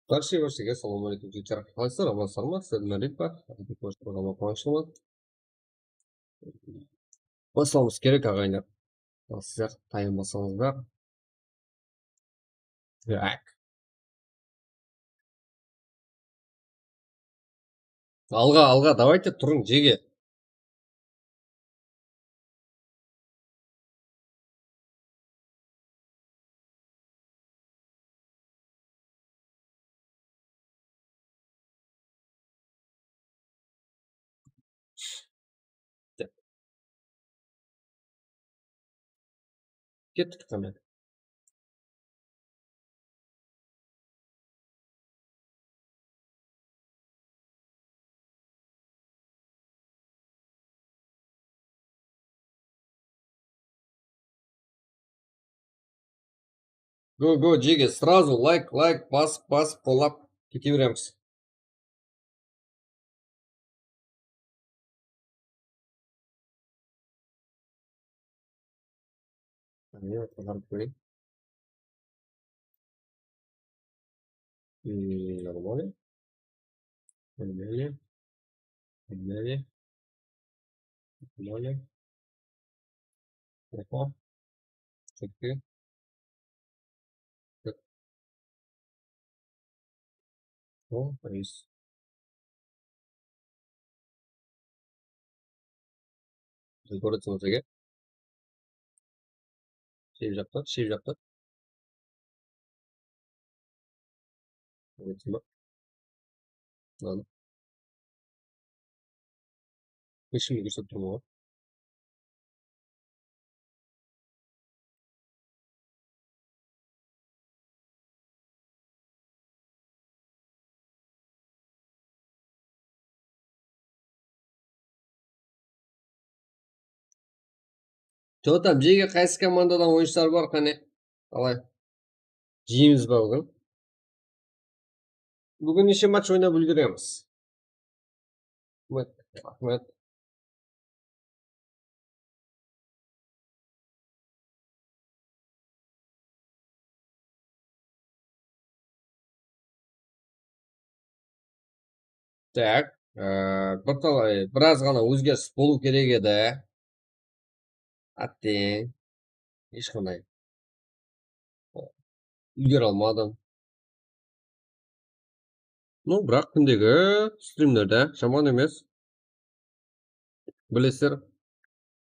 Баршаға ассалаумағалейкум жігіттер, қалайсыздар, амансыздар ма? Сіздердің мәлік бар, программа қуанышылы. Бастауымыз керек ағайындар. Сіздер таянбасаңыздар. Так. Алға, давайте тұрың жеге. Кеттік қана. Го, жеге, сразу лайк, бас, қолап кете береміз. Нормально. Погнали. Опа. Чекай. О, приз. Көрдіңіз егер. Шеп жақтар. Көрдіңіз ба? Ладно. Ешкімге көрсетіп тұрмын ғой. Что там, жеге қайсы командадан ойыншылар бар, қане? Қалай? Жейміз ба бүгін? Бүгін неше матч ойнап үлгереміз? Рахмет. Так, біраз ғана өзгеріс болу керек еді. Әттең, ешқандай үлгере алмадым. Ну, бірақ күндегі стримдерде жаман емес. Білесіздер,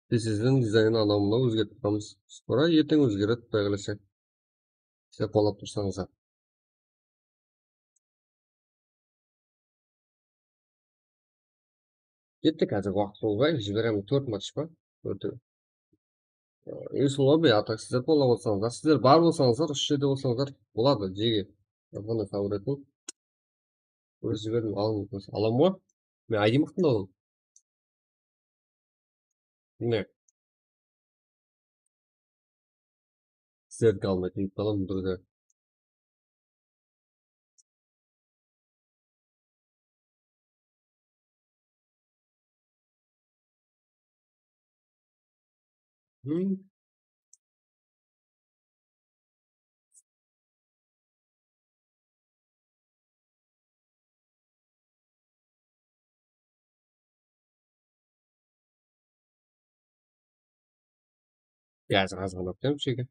сіздің дизайнын анау-мынау өзгертіп тұрамыз. Скоро ертең өзгереді, құдай қаласа. Сіздер қолдап тұрсаңыздар. Кетті қазір уақыт болмай, жіберемін 4 матч па? Есіл атақ сіздер қолдап отырсаңыздар. Сіздер бар болсаңыздар, үш жерде болсаңыздар, болады жеге. Қандай фаворитім? Өз жібердім, аламын ғой. Мен айди мықтымда оламын. Не? Сіздерді алмайды, аламын друзья. Қазір аз ғана өтемін шеге.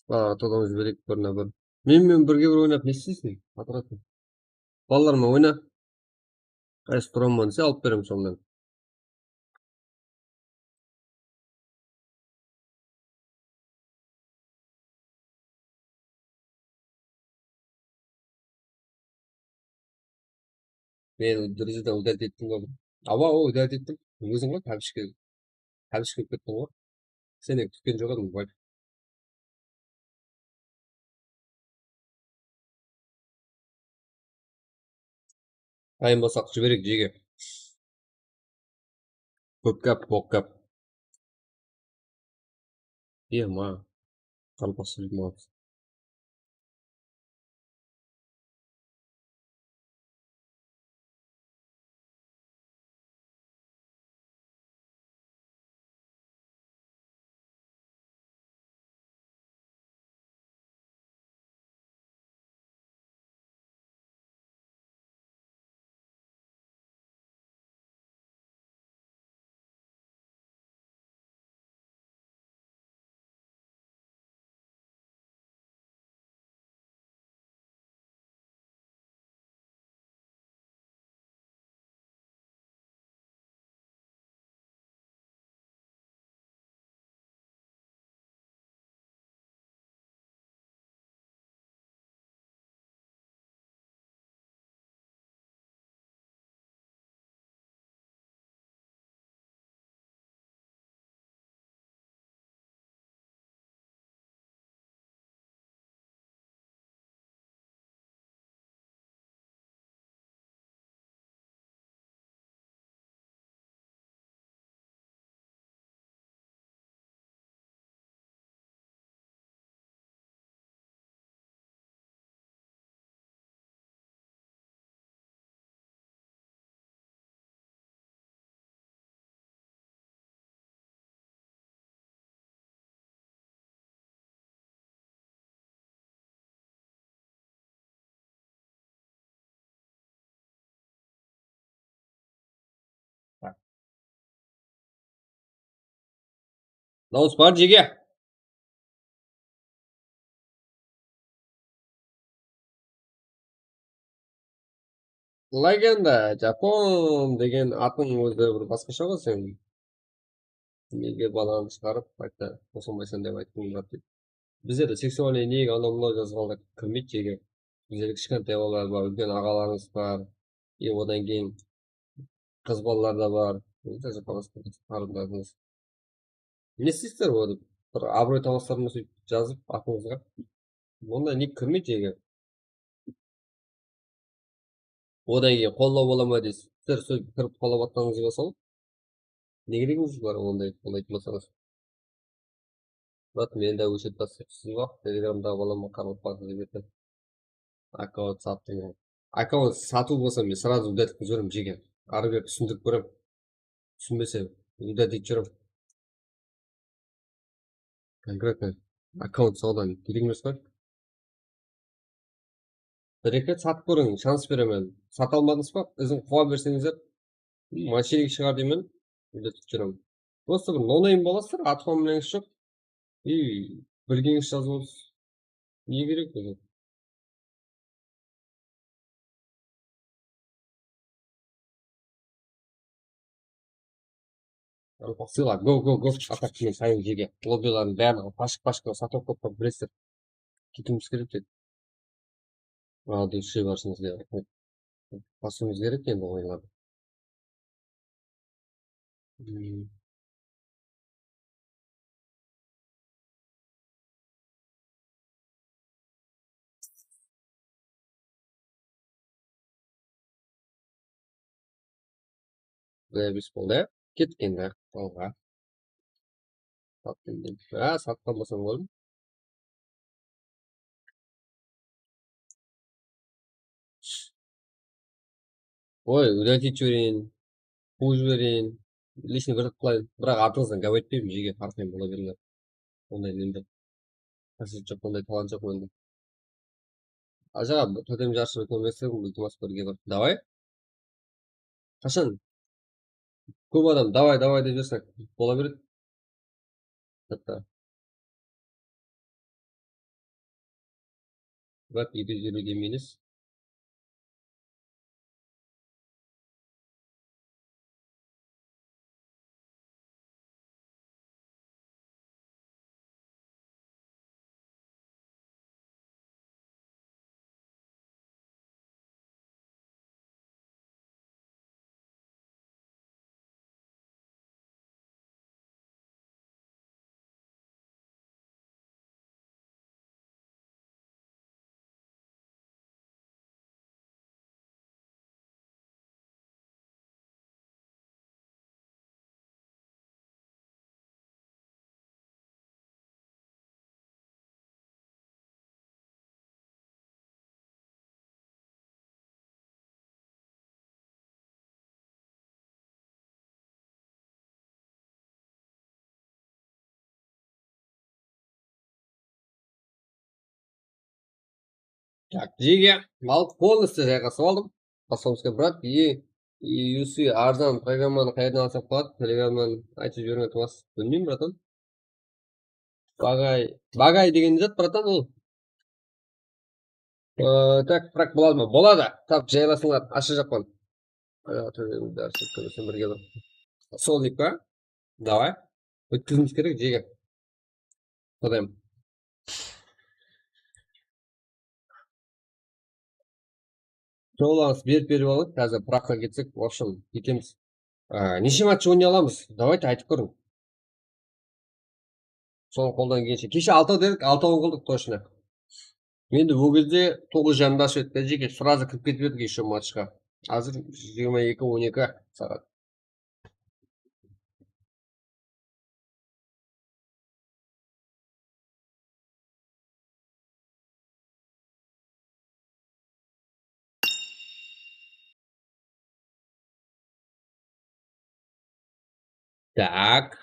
Тодан жіберейік біріне бір. Менімен бірге бір ойнап не істейсің? Атыратын. Балалармен ойна. Қайсы тұрамын десе алып беремін сонымен. Мен друзьядан удалить еттім ғой. Удалить еттім. Өзің ғой тәбішке кеттің ғой. Сен күткен жоқ едім ғой. Айынбасақ жіберек жеге. Көп. Ема. Қалпасы жүймауыз. дауыс бар жеге. Легенда Жапон деген атың өзі бір басқаша ғой сен. Неге баланы шығарып қайта қосылмайсың деп айтқым келіп дейді. Біздерде сексуальный неге анау мынау жазғанда кірмейді жеге. Біздерде кішкентай балалар бар, үлкен ағаларыңыз бар. И одан кейін қыз балалар да бар. Қарындарыңыз. Не істейсіздер оны? Бір абырой табыстарына сөйтіп жазып атыңызға. Ондай ник кірмейді жеге. Одан кейін қолдау бола ма дейсіз. Сіздер сөйтіп кіріп қолдап атқаныңызға салып, не керегіңіз бар ондай болмайтын болсаңыз. Брат, мен де өшіріп тастайсыз ба? Телеграмдағы балама қарап бақсы деп аккаунт саттым. Аккаунт сату болса мен сразу удалить жіберемін жеге. Ары бері түсіндіріп көремін. Түсінбесе удалить жүремін. Конкретно аккаунт саудан керек емес па? Бір екі рет сатып көріңіз, шанс беремін. Сата алмадыңыз ба? Ізін қуа берсеңіздер, мошенник шығар деймін. Удалить жүремін. Просто бір нонейм боласыздар, аты фамилияңыз жоқ. И білгеніңіз жазып отырсыз. Не керек өзі? Ссыла, го, атақпен сайын жеге. Лоббилардың бәрін пашық сатып қойып білесіздер. Кетуіміз керек деді. Дұрыс барсыңыз деп. Басуымыз керек енді ойларды. Бес болды. Кеттік енді тауға. Сатқан болсам болдым. Ой, удалить жіберейін, қуып жіберейін. Лишний кіріп қылайын. Бірақ артыңыздан гәп айтпаймын, жеге қарапайым бола беріңдер. Ондай менде қасиет жоқ, ондай талант жоқ менде. Ажаға төтем жаршы көмесің, ультимас бірге бар. Давай. Қашан? Көп адам давай деп жүрсек бола береді. Тіпті. Бірақ үйде жүруге емес. Так, жеге балық полностью жайғасып алдым. Посолнышко брат, UC арзан программаны қайдан алсақ болады? Телеграмнан айтып жіберіңіз вас. Білмеймін, братан. Багай деген зат, братан, ол. Так, бірақ болады ма? Болады. Тап, жайласыңдар, ашы жақтан. Бірге бар. Сол дейік па? Давай. Өткізіміз керек, жеге. Құдайым. Жолаңыз беріп алып, қазір праққа кетсек, в общем, кетеміз. Неше матч ойнай аламыз? Давайте айтып көрің. Соны қолдан келгенше. Кеше 6 дедік, 6 қылдық точно. Енді ол кезде 9:30-да ашып еді, жеке сразу кіріп кетіп едік еще матчқа. Қазір 22:12 сағат. Так.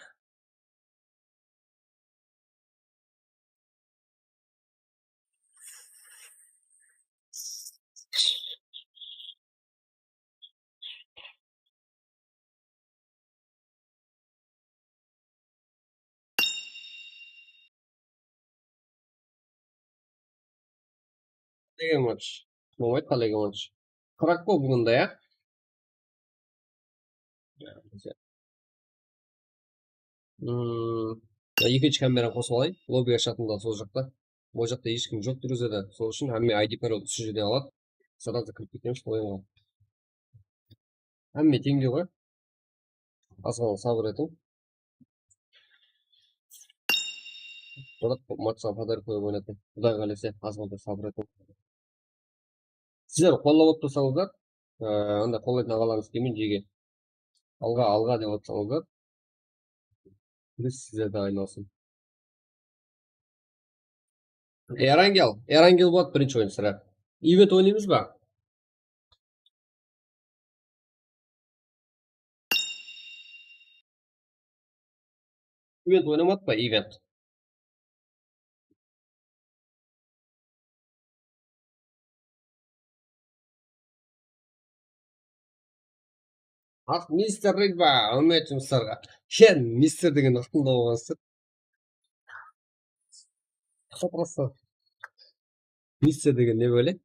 деген матч. болмайды қалайғы матч. Құрақ қой бүгін де, екінші камераны қосып алайын. Лоббиге шығатын да сол жақта. Ол жақта ешкім жоқ терезеде. Сол үшін әмме ID паролды сол жерден алады. Сразу кіріп кетеміз ойынға. Әмме теңдеу ғой. Аз ғана сабыр етің. Бірақ матчқа подарок қойып ойнатайын. Құдай қаласа аз ғана сабыр етің. Сіздер қолдап отырсаңыздар, анда қолдайтын ағаларыңыз келмей жеге алға деп отырсаңыздар, біз сіздерде айналсын. Эрангел болады бірінші ойын сірә. Ивент ойнаймыз ба? Ивент ойнамады ба? Ивент. Ақ мистер Ригба, үміт жұмыстарға. Сен мистер деген ақтында болғансың. Просто мистер деген не бөлек?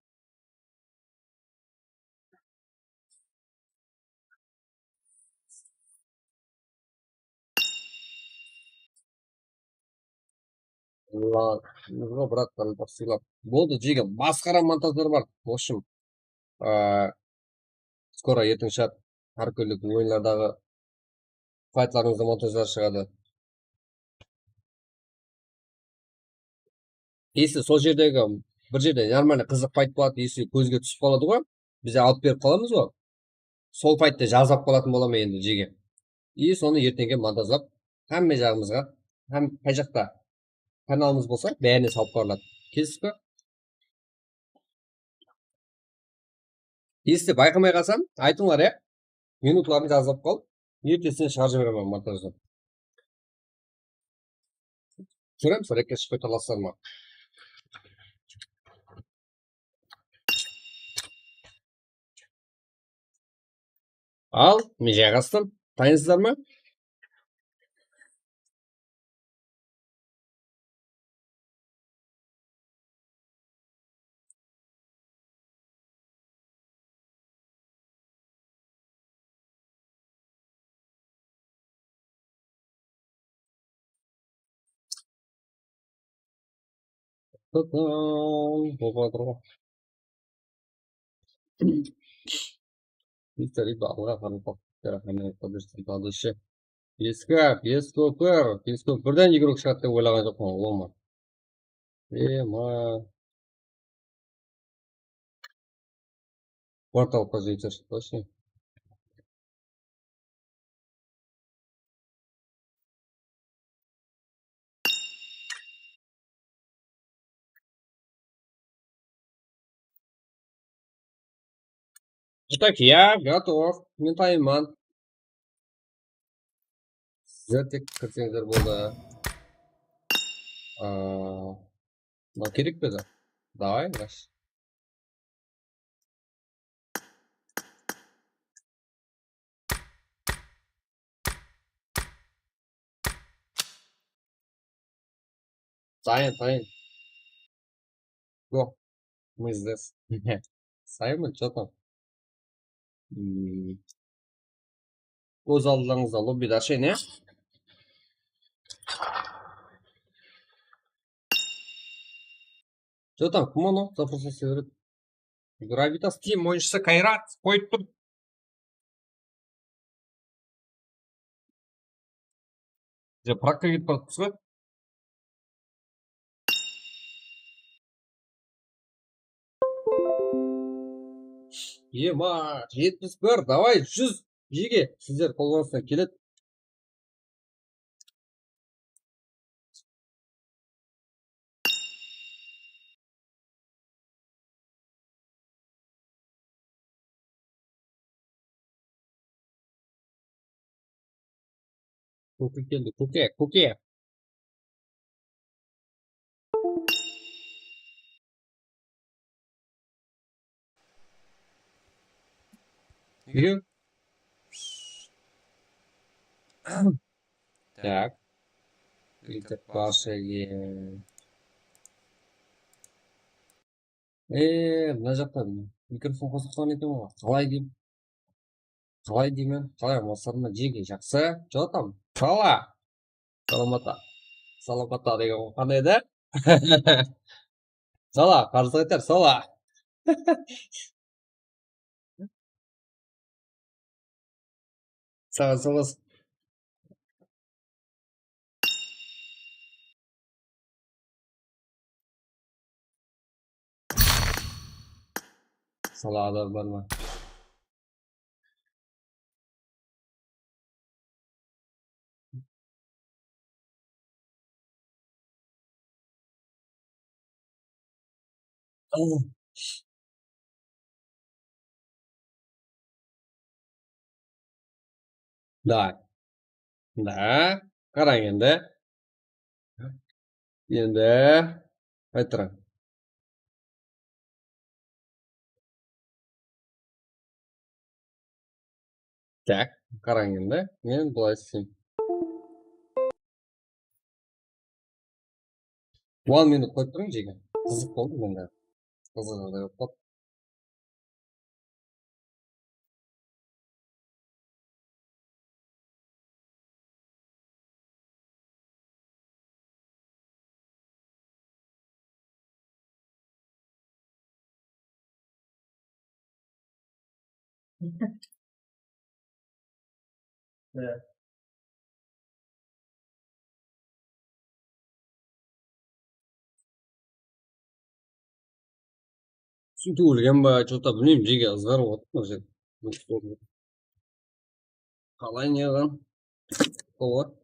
Ладно, брат, там сыйлап. Болды, жеге масқара монтаждар бар. В общем, скоро ертең шығады. Әркүлік ойындардағы файтларыңызда монтаждар шығады. Если сол жердегі бір жерде нормально қызық файт болады, если көзге түсіп қалады ғой, біз алып беріп қаламыз ғой. Сол файтты жазып қалатын боламын енді жеге. И соны ертеңге монтажлап, әмме жағымызға, һәм қай жақта каналымыз болса, бәріне салып қойылады. Келістік пе? Если байқамай қалсам, айтыңдар, иә? Минутларын жазып қал. Ертесіне шығарып жіберемін монтаждан. Көреміз, рекке шықпай талассар ма? Ал, мен жайғастым. Танисыздар ма? Мистер Ридо алға қарымпақ. Подальше. Песков. Бірден игрок шығады деп ойлаған жоқпын, олма. Портал позиция, точно. Итак, я готов. Мен тайман. Сіздер тек кірсеңіздер болды. Мына керек пе еді? Давай, Раш. Дайын. Go. Мы здесь. Саймон, что там? Көз алдыңызда лоббиді ашайын, иә? Что там, кім оны? Запросил береді. Гравитас Тим ойыншысы Кайрат қойып тұр. Же пракқа кетіп баратпыз ғой. Ема, 71, давай, 100. Жеге, сіздер қолғаныстан келеді. Көке келді, көке. Үйі. Так. Виктор Пашеге. мына жақта микрофон қосып қалған екен ғой. Қалай деймін? Қалай амансың ба? Жеке жақсы. Что там? Саламата. Саламата деген ғой қандай еді? Қарсы айтар, Саған соғыс. Адам бар ма? Да. Да. Қараң енді. Енді. Айтырың. Так. Қараң енді. Мен былай істеймін. 1 минут қойып тұрың жеке. Қызық болды менде. Қызық жағдай болып қалды. Сөйтіп өлген ба, что-то білмеймін, жеге ызғар болып отыр мына жерде. Қалай неғын? Болады.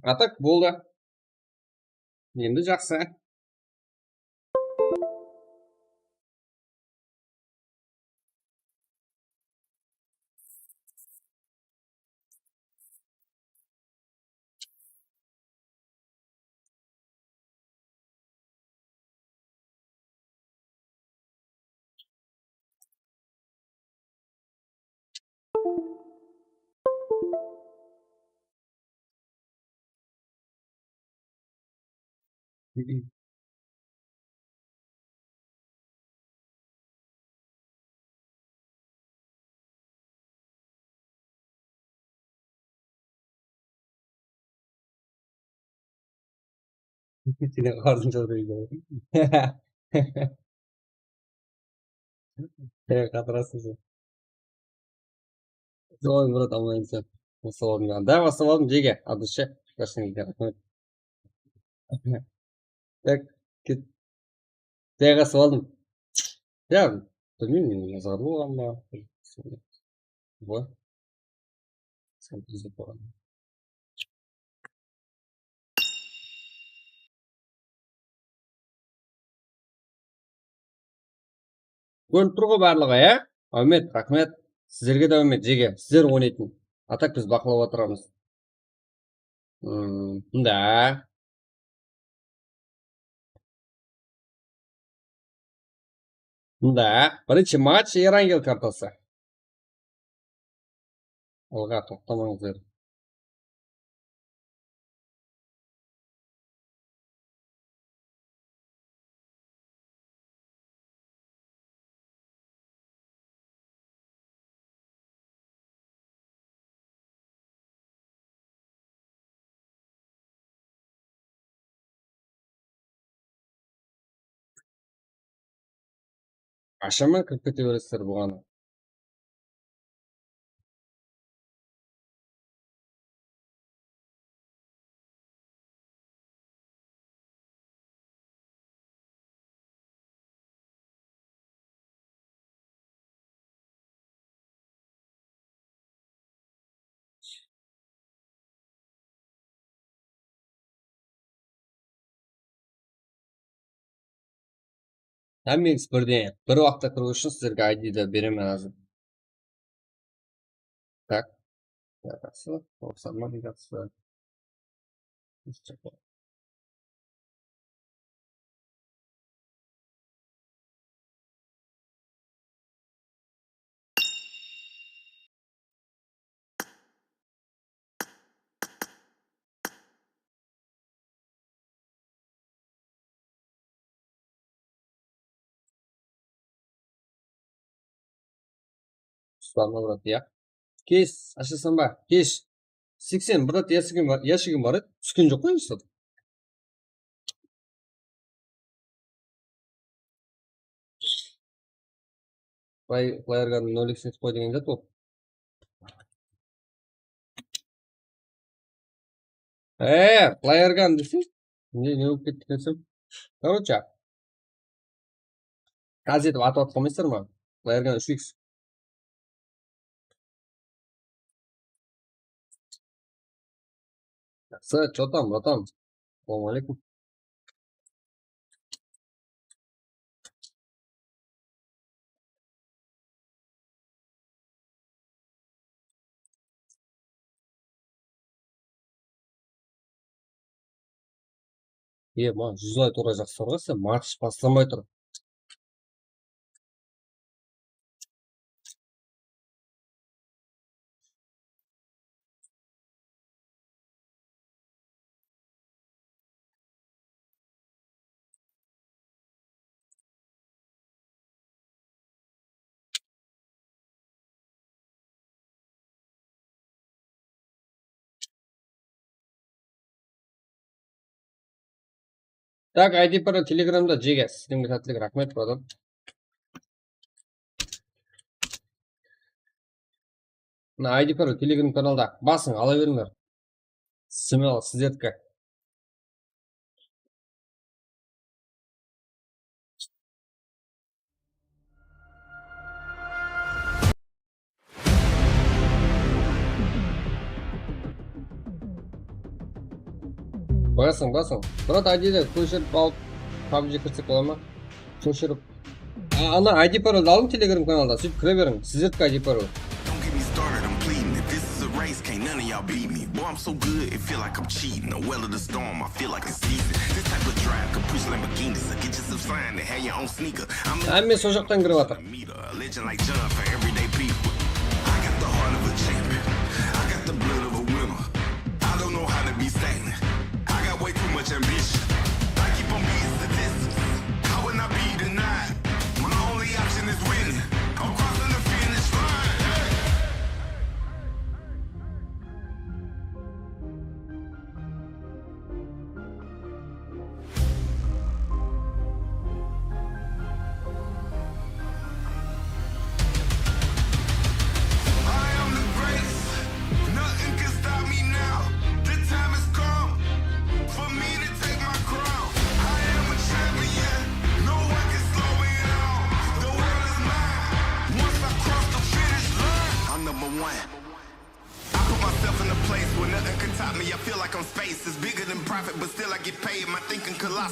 А так болды. Енді жақсы. Сені қардың жолдайды. Қатырасың сен. Ой, брат, аман сен. Бастап алдым. Да, бастап алдым жеге. От души. Жақсыңызға рахмет. Так, кет. Жайғасып алдым. Я білмеймін, мен ызғар болған ба. Ғой, сәл тезірек болған. Көрініп тұр ғой барлығы, иә? Әумет, рахмет. Сіздерге де әумет, жеге. Сіздер ойнайтын. А так біз бақылап отырамыз. Да. Да. Бірінші матч Ерангел картасы. Алға тоқтамаңыздар. Ашама кіріп кете бересіздер бұған. Әмеңіз бірден. Бір уақытта кіру үшін сіздерге ID-ді беремін әзір. Так. Жақсы. Тоқсан мың жақсы. бар ма, брат, иә. Кеш, ашасың ба? Кеш. 80, брат, ящигім бар еді. Түскен жоқ қой, что-то. Плеерганды 0x етіп қой деген зат ол. Плеерган десең? Не болып кетті десем? Короче, қазір етіп атып қоймайсыздар ма? Плеерган 3x. Что там, братан? Салам алейкум. Маған 100 ай тура жақсы сұрға, сен матч бастамай тұр. Так, ID пары телеграмда жеге. Сіздің сәттілік рахмет, братан. Мына ID пары телеграм каналда. Басың, ала беріңдер. Смело, сіздердікі. Басың. Брат, ID-де көшіріп алып, PUBG кірсек бола ма? Көшіріп. Ана ID паролды алың телеграм каналда. Сөйтіп кіре берің. Сіздердікі ID парол. Can't none of y'all beat me. Boy, I'm so good, it feel like I'm cheating. The well of the storm, I feel like it's season. This type of drive could push Lamborghinis. So get you some sign to have your own sneaker. I'm Мен сол жақтан кіріп жатыр. a legend like John for everyday people. I got the heart of a champion. I got the blood of a winner. I don't know how to be stagnant. I got way too much ambition. I keep on beating statistics. How would I be denied? My only option is winning. I'm crossing the finish line.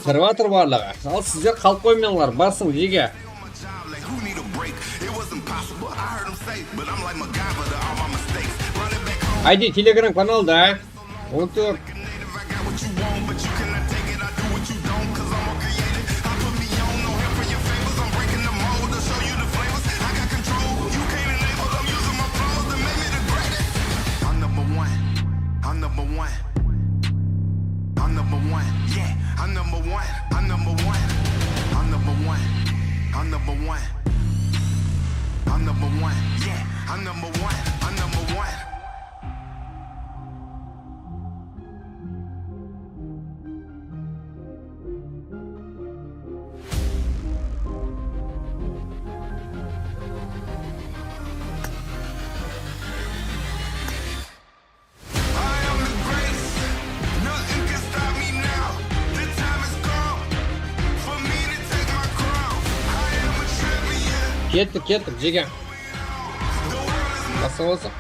Кіріп жатыр барлығы. Ал сіздер қалып қоймаңдар, басың жеге. ID телеграм каналда. 14. Кеттік, жеге. Басың.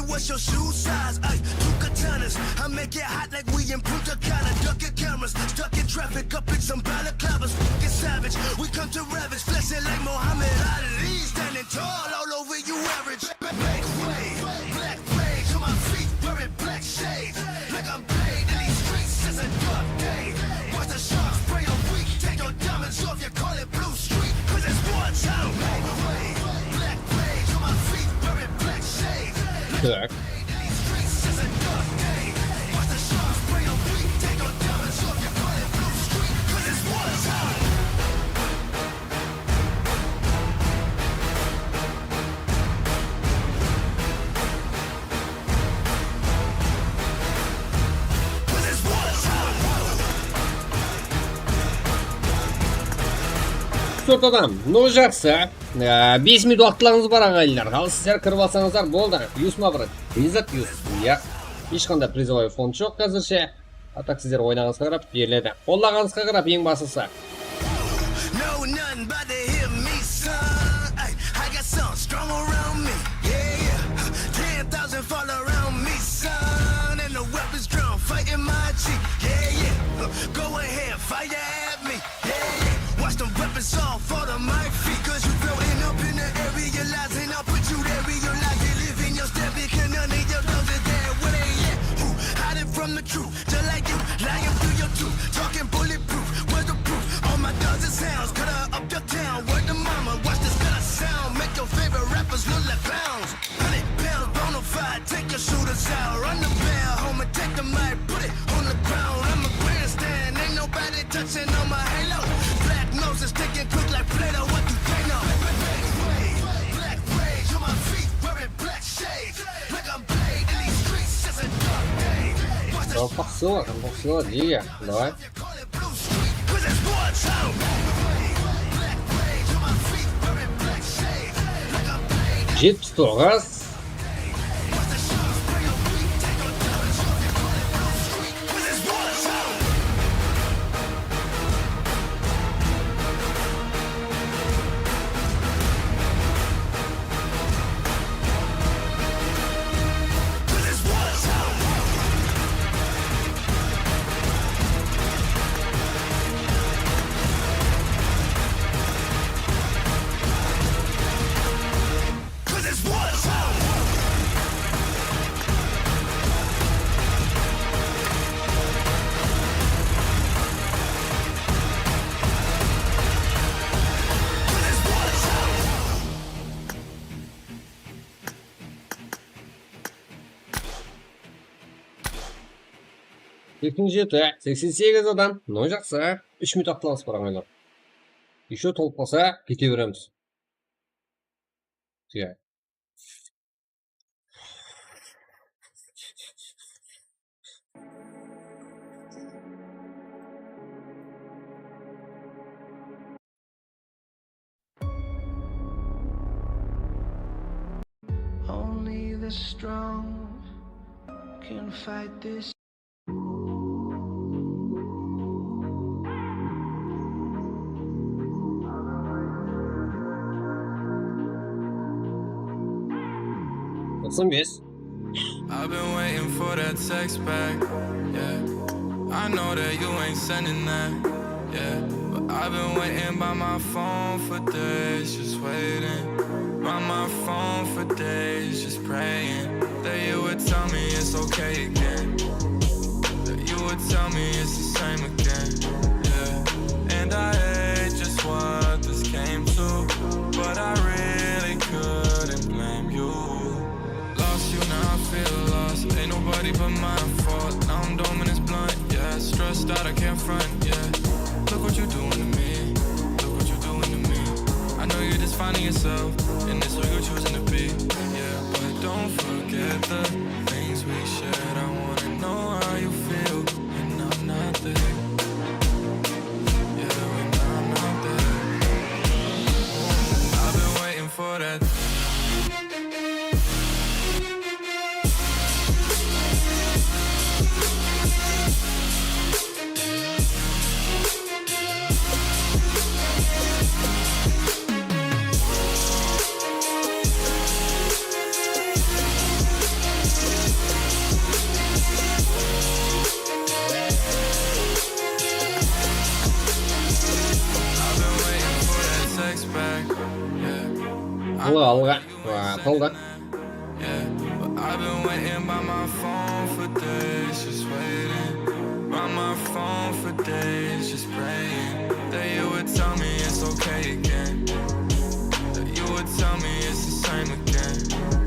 What's your shoe size? Ay, two katanas. palace. I make it hot like we in Punta Cana. Ducking cameras, stuck in traffic, up in some balaclavas. Fucking savage, we come to ravage. Flexing like Muhammad Ali. Standing tall all over you average. Black wave, black rage on my feet, wearing black shades. Like I'm paid in these streets, it's a dark day. Watch the sharks spray on weak. Take your diamonds off, you call it Blue Street. Cause it's war town. Black wave, black rage on my feet, wearing black shades. Tak. Ortadan ne olacaksa 5 minut vaqtlarınız var ağaylar. Hal sizler kırıp alsanızlar boldu. Yusma bırak. Bizat yus. Ya. Hiç qanday призовой фонд жоқ қазірше. Атак sizler ойнағыңызға қарап беріледі. Қолдағыңызға қарап ең басысы. No, nothing but to hear me, son. Ay, I got something strong around me. Yeah, yeah. 10,000 fall around me, son. And the weapons drawn, fighting my cheek. Yeah, yeah. Go ahead, fire at me. Yeah, yeah. Watch them weapons all fall to my feet. Cause you floating up in the air, realizing I'll put you there, realize you live in your step. Because none of your dogs is there. Where they at? Who hiding from the truth? Just like you, lying through your truth. Talking bulletproof, where's the proof? All my dogs and sounds, cut her up your town. Word to mama, watch this cut sound. Make your favorite rappers look like pounds. 100 pounds, bonafide, take your shooters out. Run the bell, home and take the mic, put it on the ground. I'm a grandstand, ain't nobody touching on my halo. Black noses sticking quick like Play-Doh, what do they know? Black rage on my feet, wearing black shades. Like I'm paid in these streets, it's a dark day. Watch the Боксила, Лия. Давай. call it Blue Street, cause it's war town. Black rage on my feet, wearing black shades. Like I'm paid 79. Watch the sharks spray on weak. Take your diamonds off, you call it Blue Street, cause it's war town. 'Cause it's war town. Cause it's war town. Cause it's war town. İkinci yeti 88 adam. Ne olacaksa 3 minut vaqtlarınız var ağaylar. Еще толып қалса кете береміз. Тия. Only the strong can fight this. Olsun biz. I've been waiting for that text back, yeah. I know that you ain't sending that, yeah. But I've been waiting by my phone for days, just waiting. By my phone for days, just praying that you would tell me it's okay again. That you would tell me it's the same again, yeah. And I hate just what this came to, but I really couldn't blame you. Lost you, now I feel lost. Ain't nobody but my fault. Now I'm dumb and it's blunt, yeah. Stressed out, I can't front, yeah. Look what you're doing to me. Look what you're doing to me. I know you're just finding yourself, and this who you're choosing to be, yeah. But don't forget the things we shared. I wanna know how you feel when I'm not there. Yeah, when I'm not there. I've been waiting for that. Алга. Толды. Yeah, but I've been waiting by my phone for days, just waiting. By my phone for days, just praying that you would tell me it's okay again. That you would tell me it's the same again.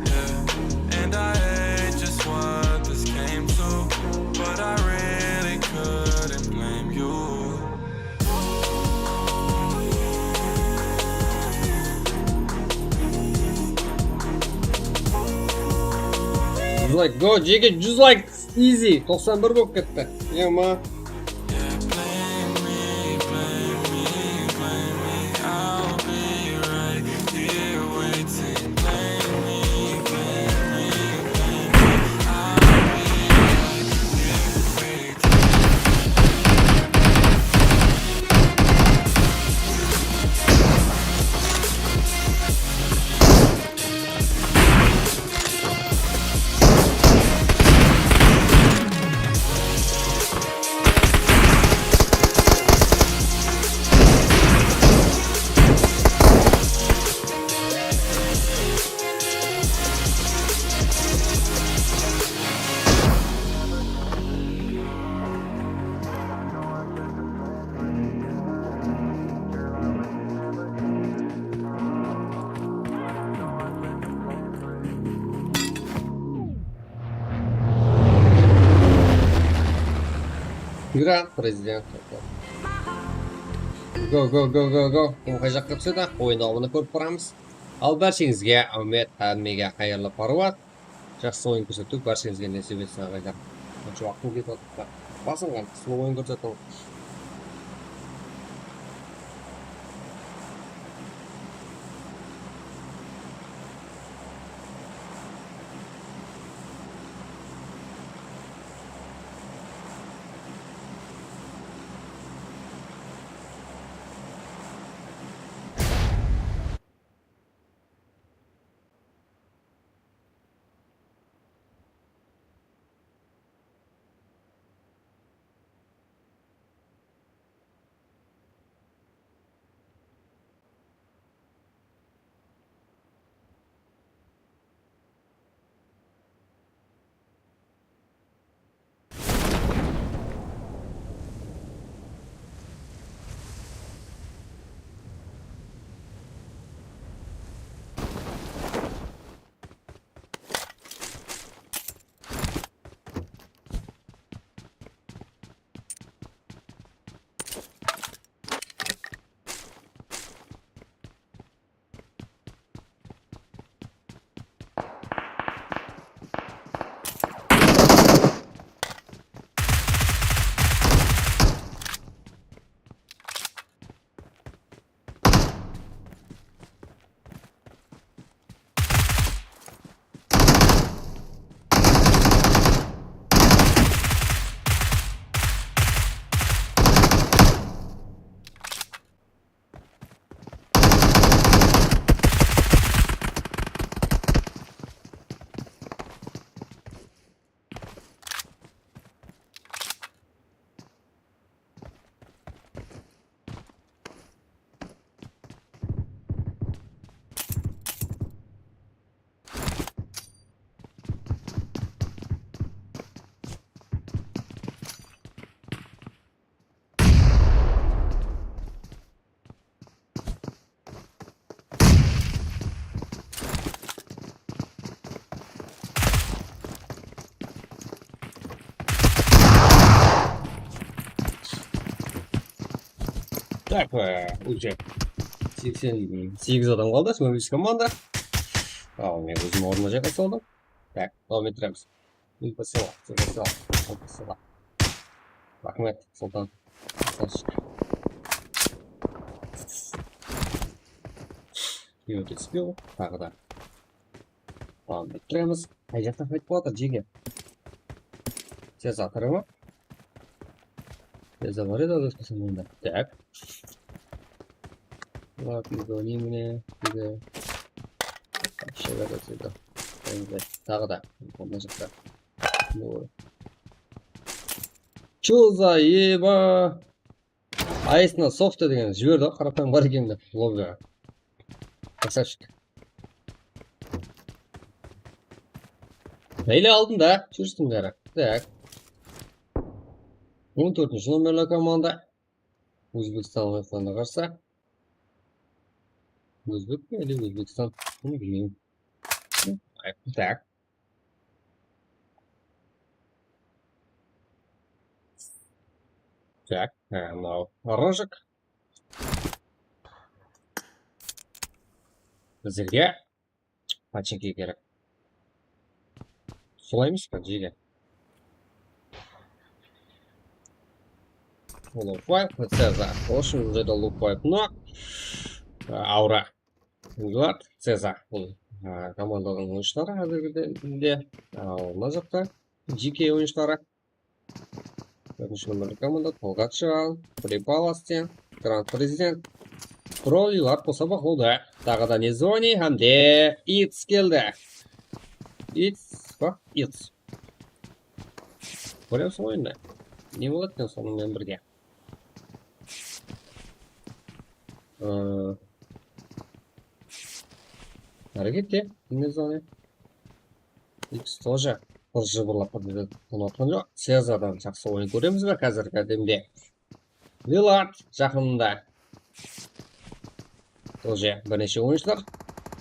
Yeah, and I hate just what this came to, but I really couldn't blame you. Just like go Jiggy, just like easy. 91 болып ketdi. Yama. Yeah, blame me, I'll be right here waiting. Blame me, I'll be right here waiting. Grand prezident. Go. Kim qay yoqqa tushadi? O'yin davomini ko'rib boramiz. Al barchangizga omad, hammaga xayrli parvat. Yaxshi o'yin ko'rsatib, barchangizga nasib etsin ag'aylar. Shu vaqtni ketyapti. Basinglar, slow o'yin ko'rsating. Так, уже 88 адам қалды, 85 команда. Ал мен өзім орныма жайғай салдым. Так, davam ettiremiz. Сила. Рахмет, Сұлтан. Өте түспеу, тағы да. Davam ettiremiz. Қай жақтан қайтып жатыр, жеге? Сезаторы ма? Я заварил это с командой. Так. Ладно, гони мне. Вообще в этот сюда. Так, да. Помножить. Ну. Чё за еба? Айсна софты деген жіберді, қарапайым бар екен деп лоббиға. Красавчик. Neyle aldın da? Çürüstüm beri. Tak. 14. Номерлі команда. Өзбекстан ойынына қарсы. Өзбек пе или Өзбекстан? Bilmiyorum. Так. Так, мынау рыжик. Біздерге паченьки керек. Солай емес па жеге? Лупай, Цезар. Очень уже это лупай. Но аура. Эдуард Цезар. Бұл команданың ойыншылары әзірге. Ал мына жақта жеке ойыншылары. 4-ші номерлі команда Толгатшан, Припаласти, Гранд Президент. Троллилар болса болды. Тағы да Незони hamде Итс келді. Итс па? Итс. Көреміз ойында. Не болады екен сонымен бірге? Әрекетте Незони. Итс тоже жыбырлап ұнатқан жоқ. Цезардан жақсы ойын көреміз бе қазіргі демде? Вилард жақында. Тоже бірнеше ойыншылар.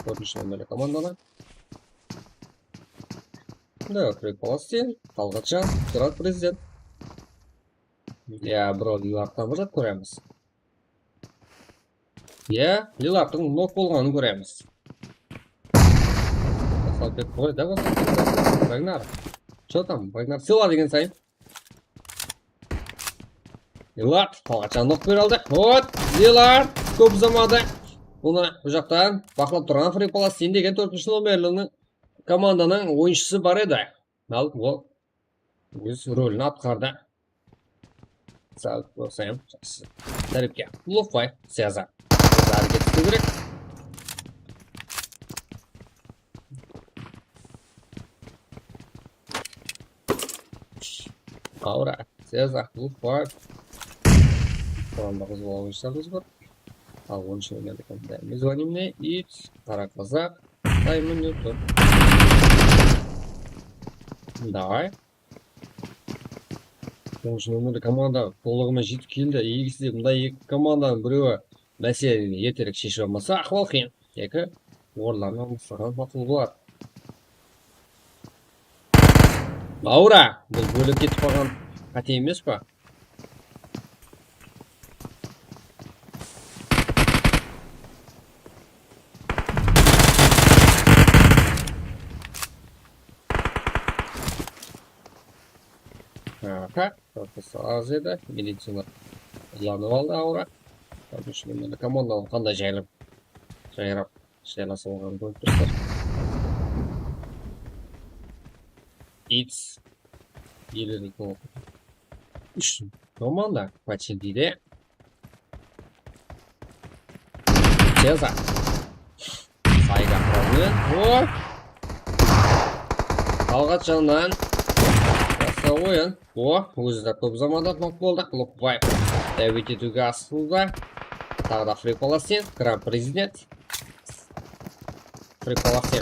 4-ші номерлі команданы. Да, Припаласти, Талғатжан, Гранд Президент. Я бро Лилардтан бұжат көреміз. Я Лилардтың нок болғанын көреміз. Басалбек қой, да басалбек? Вагнар. Что там? Вагнар сила деген сайын. Лилард, Талғатжан нок бер алды. Вот, Лилард, көп замады. Бұны бұл жақтан бақылап тұрған Припаласти деген 4-ші номерлінің команданың ойыншысы бар еді. Ал ол өз рөлін атқарды. Сәл көрсем, жақсы. Тәріпке. Лупай, Цезар. Цезар кетті керек. Аура, Цезар, Лупай. Құрамда қызыл ойыншыларымыз бар. Ал 10-ші номерлі команда Мезонимне, Итс, Қара Қазақ, Саймон Ньютон. Давай. 10-ші номерлі команда толығымен жетіп келді. Егісі мұндай екі команданың біреуі мәселені ертерек шешіп алмаса, ахуал қиын. Екі орындарына алмастырған мақұл болады. Аура, бұл бөліп кетіп қалған қате емес па? Корпусы аз еді. Медицина ұланып алды аура. 4-ші номерлі команданың қандай жайрап шайласы болғанын көріп тұрсыздар. Итс. Елердің 3 команда пачендиде. Цезар. Сайға құралды. Талғатжаннан ойын. Өзі де көп заманда нок болды. Лупай. Дәует етуге асылды. Тағы да Припаласти, Гранд Президент. Припаласти.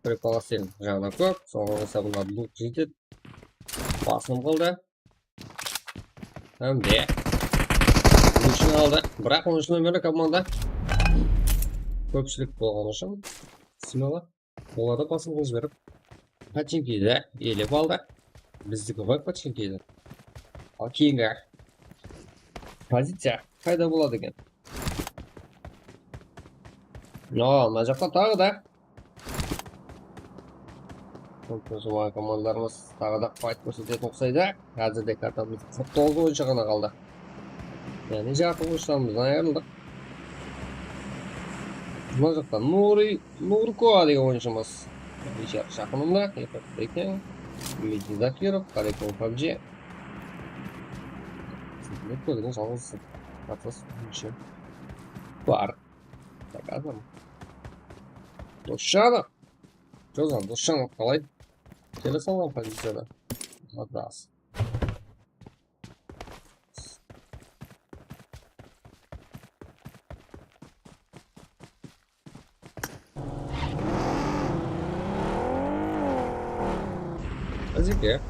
Припаласти жағына көп. Соңғы қысабына бұлт жетеді. Басым қылды. Әмде. Үшін алды. Бірақ 10-ші номерлі команда көпшілік болған үшін смело оларды басым қылып жіберіп паченкиді елеп алды. Біздікі ғой паченкиді. Ал кейінгі позиция қайда болады екен? Мына жақта тағы да Жұмай командарымыз тағы да файт көрсететін ұқсайды. Әзірде картамыз 49 ойыншы ғана қалды. Яғни жарты ойыншыларымыздан айырылдық. Мына жақта Нурко деген ойыншымыз. Жақынымда. Екен. Дмитрий Закиров, Карекон Пабджи. Сізді көлігін жалғыз қатыс ойыншы бар. Так, адам. Досжанов. Жозан, Досжанов қалай? Келе салған позицияда. Адас. Разике.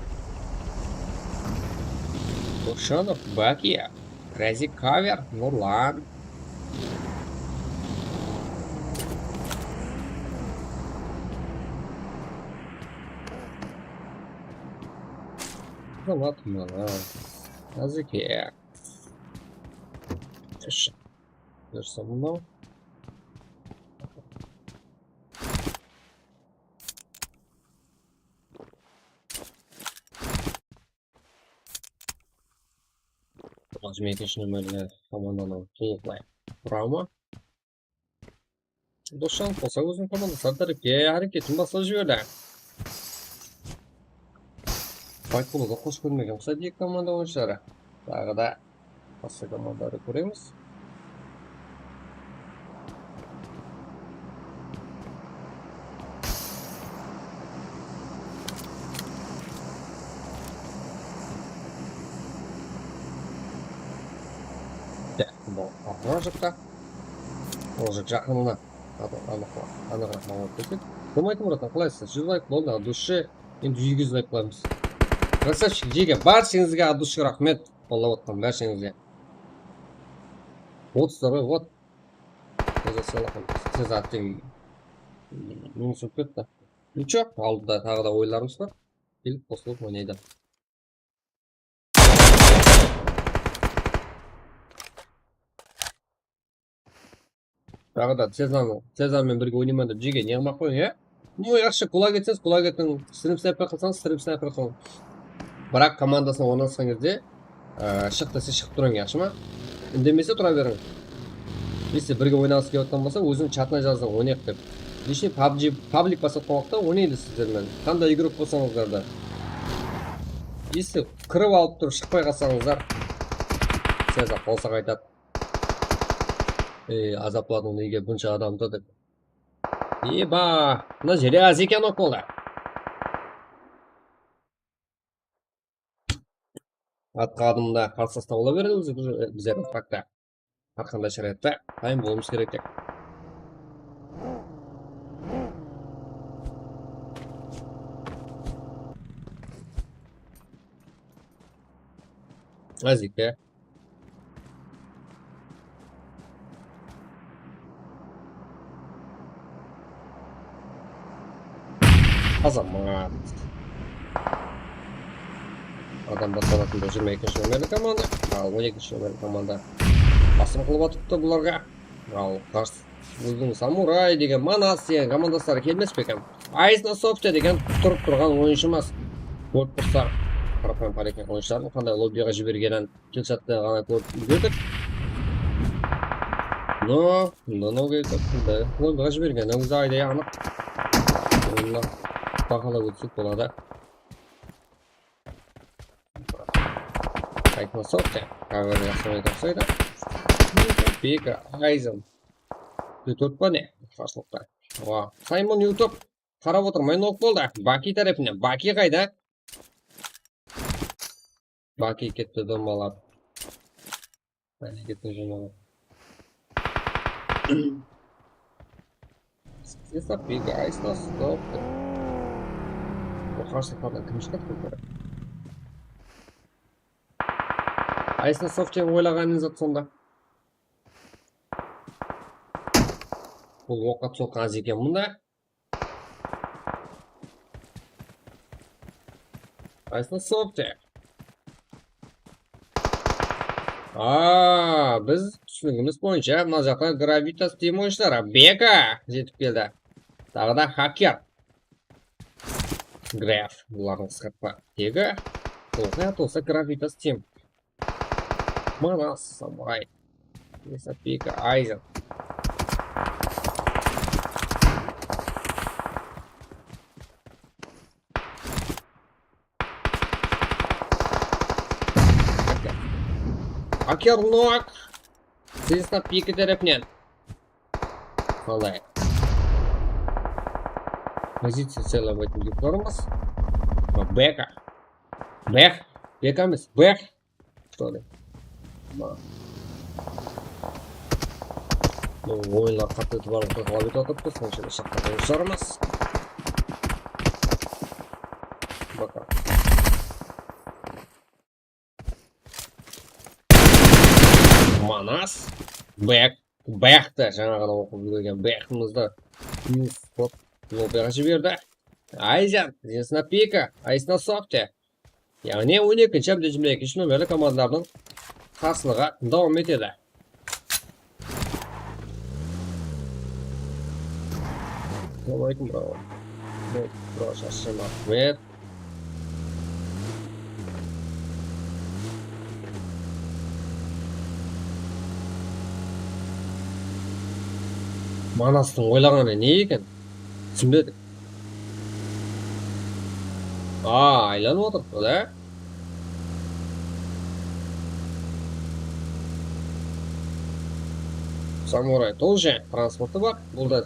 Досжанов, Бакия. Разик кавер, Нурлан. Anlatma. Razike. There's some more. Возьмите нөмірлі команданың толықлай құрамы. Досжан болса өзінің командасы Дарыке әрекетін басылып жіберді. Байқұлыға қош көрмеген ұқсайды екі команда ойыншылары. Тағы да басқа командары көреміз. Бұл ағыра жақта. Ол жақ жақынына анығырақ мағылып кетеді. Кім айтым ұратын қалайсыз? 100 лайк болды, от души. Енді 200 лайк қоямыз. Красавчик Жеге, баршаңызға от души рахмет. Болла отқан баршаңызға. 32 вот. Сіз аттың минус өтіп кетті. Ничо, алдыда тағы да ойларымыз бар. Келіп қосылып ойнайды. Тағы да Цезармен бірге ойнаймын деп Жеге неғымақ қойың, е? Ну, яқшы, құлақ етсеңіз, құлақ еттің. Стрим снайпер қылсаңыз, стрим снайпер қылың. Бірақ командасына орналасқан кезде шық десе шығып тұрың, яқшы ма? Үндемесе тұра берің. Если бірге ойнағысы келіп жатқан болса, өзің чатына жаздың, ойнайық деп. Лишний паблик басатқан уақытта ойнайды сіздермен. Қандай игрок болсаңыздар да. Если кіріп алып тұрып шықпай қалсаңыздар, Цезар болса қайтады. Азапладың неге бұнша адамды деп. Еба, мына жерде аз екен оқылды. Атқа адымда қарсаста бола береді біздердің факта. Арқанда шариатта дайын болуымыз керек тек. Азике. Азамат. Адам басқаратында 22-ші нөмірлі команда, ал 12-ші нөмірлі команда басым қылып атыпты бұларға. Ал қарсы өзінің самурай деген Манас деген командастары келмес бекем. Айсна Софте деген тұрып тұрған ойыншымыз. Көріп тұрса, қарапайым парекен ойыншылардың қандай лоббиға жібергенін келсатты ғана көріп үлгердік. Но, лоббиға жіберген өзі айдай анық. Бағалап өтсек болады. Айтма Софте, кавер жасамай тұрсайды. Бека, Айзен. Ютуб па не? Қарсылықта. Саймон Ютуб. Қарап отырмай ноқ болды. Баки тарапынан. Баки қайда? Баки кетті домалап. Бәлі кетті жиналы. Сесап Бека, Айсна Софте. Қарсылықтардан кім шығады көкірі? Айсна Софтен ойлағаныңыз ат сонда. Бұл оққа соққан аз екен мұнда. Айсна Софте. Біз түсінігіміз бойынша мына жаққа Гравитас тем ойыншылары. Бека жетіп келді. Тағы да хакер. Граф, бұлардың қысқартпа тегі. Толқай атылса Гравитас тем. Манас, самурай. Бека, Айзен. Хакер нок. Сесна Бека тарапынан. Қалай. позициялабайтын деп бармыз. Бэка. Бэх. Бэка емес. Бэх. Что ли? Ойынлар қатты етіп барып қылып етіп атыпты. Соның ішінде шақтаған ұшарымыз. Бака. Манас. Бэк. Бэкті. Жаңа ғана оқып жүрген бэкімізді. Лобияға жіберді. Айзен. Здесь на пика. Айс на софте. Яғни 12-ші әбді жұмле 2 номерлі командалардың қарсылыға дауым етеді. Алейкум, браво. Браво, шашым Ахмет. Манастың ойлағаны не екен? Түсінбедік. Айланып отыр, да? Самурай тоже транспорты бар. Бұл да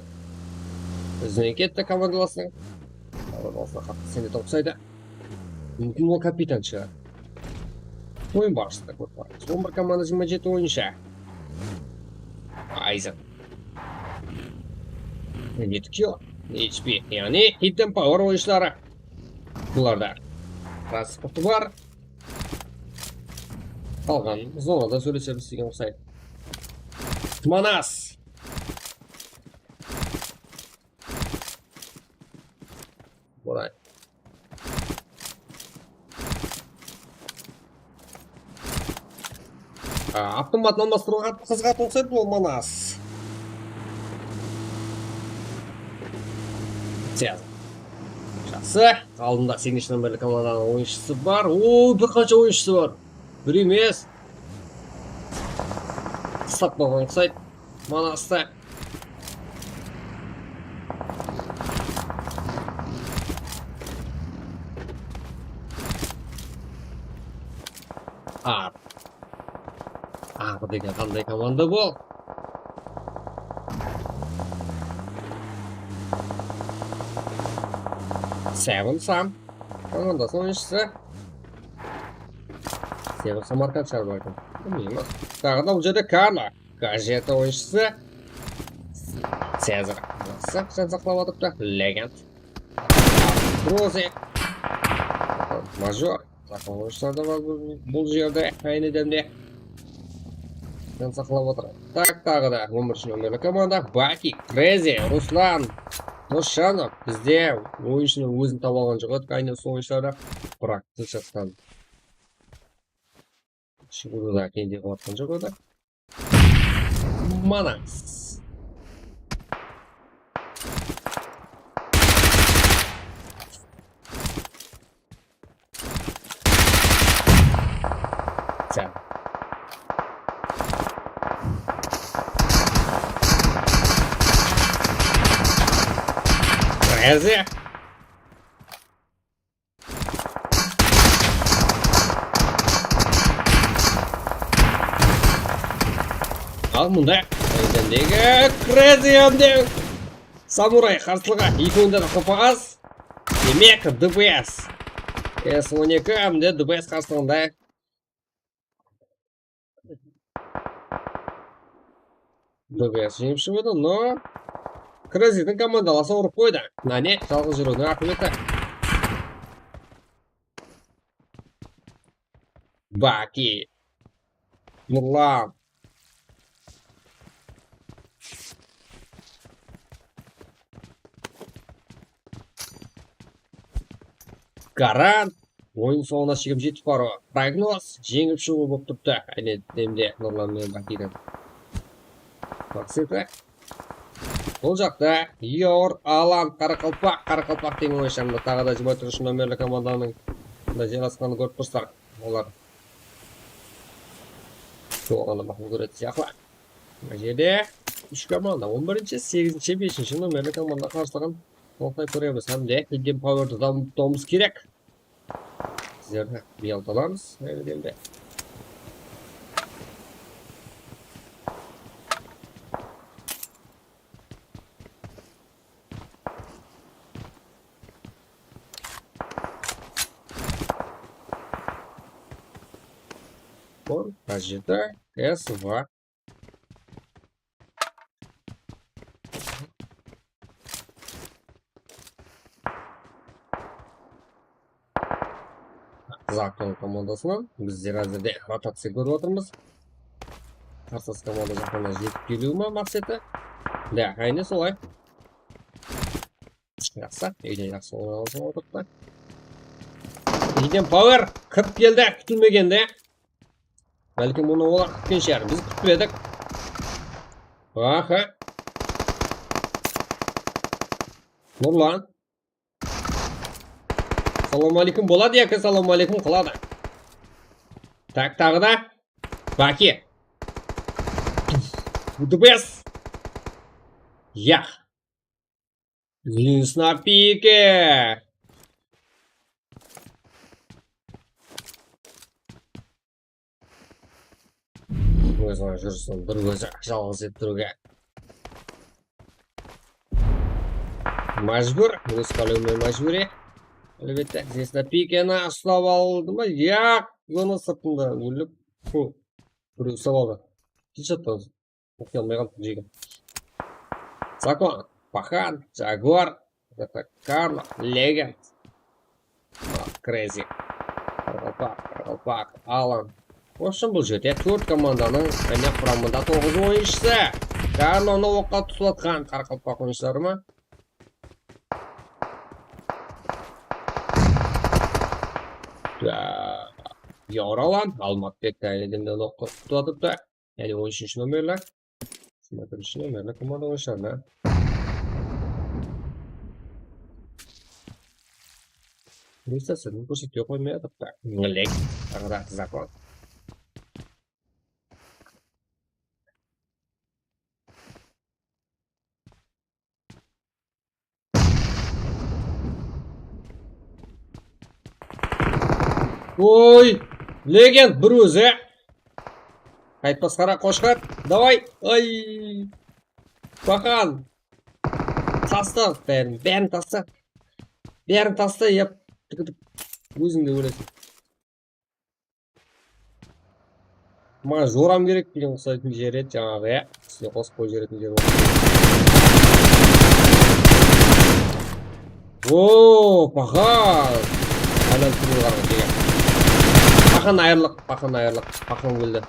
біздің кетті командаласының. Командаласына қатты сенде тоқсайды. Мүмкін ол капитан шығар. Ойын барысы да көп бар. 11 команда 27 ойыншы. Айзен. 7 кило. HP. Яғни Hidden Power ойыншылары. Бұларда транспорты бар. Қалған зонада сөйлесеміз деген ұқсайды. Манас. Борай. Автоматын алмастыруға қызға тоқсайды бұл Манас. Жақсы. Алдында 8-ші номерлі команданың ойыншысы бар. Bir қанша ойыншысы бар. Бір емес. Қыстап болған ұқсайды. Манасты. Ағы деген қандай команда бұл? Seven Sam. Командасы ойыншысы. Seven Самарканд шығар бәлкім. Білмеймін. Тағы да бұл жерде Карла. Газета ойыншысы. Цезар. Жан сақлап атыпты. Легенд. Рози. Мажор. Сақлап ойыншылар да бар бұл жерде. Айнедемде. Жан сақлап отыр. Так, тағы да 11-ші номерлі команда. Баки, Крези, Руслан, Ношанов. Бізде ойыншының өзін таба алған жоқ еді. Айнен сол ойыншылары бірақ тылшастан шығуды кейінде қуатқан жоқ еді. Манас. Сәл. Крези. Ал мұнда өйдендегі Крези өндеу. Самурай қарсылыға 2 ойында да қопағаз. Демек ДБС. С12 әмде ДБС қарсылығында. ДБС жеңіп шығыды, но Крезидің командаласы ұрып қойды. Нәне, жалғыз жүрудің ақыметі. Баки. Нұрлан. Гарант. Ойын соңына шығып жетіп бару. Прогноз. Жеңіп шығу болып тұрды. Әнетемде Нұрлан мен Бакидің. Бақсеті. Бұл жақта Йор, Алан, Қарақалпақ деген ойшамды. Тағы да 23 номерлі команданың жерасқаны көріп тұрсақ. Олар соғаны бақыл көреді сияқты. Жерде 3 команда 11-ші, 8-ші, 5-ші номерлі команда қарсылығын толықтай көреміз. Әмде Hidden Power'ды дамытуымыз керек. Сіздерді биялталамыз. Әйелдемде. Закон, Ажита, СВ. Закон командасынан біздер әзірде ротация көріп отырмыз. Қарсылас команда жақына жетіп келуі ма мақсаты? Да, айны солай. Жақсы, үйден жақсы орналасып отырды. Үйден пауэр кіріп келді, күтілмегенде. Бәлкім мұны олар күткен шығар, біз күтпедік. Аха. Нұрлан. Салам алейкум болады, яке салам алейкум қылады. Так, тағы да. Баки. УДБС. Я. Линс на пике. Өзің жүрсің бір өзі жалғыз ет тұруға. Мәжбүр. Өз қалуымен мәжбүре. Әлбетте, здесь на пикені ұстап алды ма? Я. Зона сыртында өліп. Бір ұстап алды. Тичаттан. Оқи алмайған жеген. Закон. Пахан. Джагуар. Карло. Легенд. Крейзи. Қарғалпақ. Алан. В общем, бұл жерде 4 команданың әне құрамында 9 ойыншысы. Карлоны оққа тұтылатқан Қарғалпақ ойыншылары ма? Яралан. Алматбек әйелден оққа тұтылатыпты. Яғни 13-ші нөмерлі. 13-ші нөмерлі команда ойыншыларына. Рестасының көрсетпей қоймай атыпты. Лек. Ағырақ закон. Ой, легенд бір өзі. Қайтпас қара қошқар. Давай. Ай. Бақан. Таста. Бәрін таста. Бәрін таста. Еп. Өзіңде өлесің. Маған жорам керек деген ұқсайтын жер еді жаңағы. Сіне қосып қой жеретін жер болды. Ооо, Бақан. Әлі түрі қарғы деген. Бақан айырлық, Бақан өлді.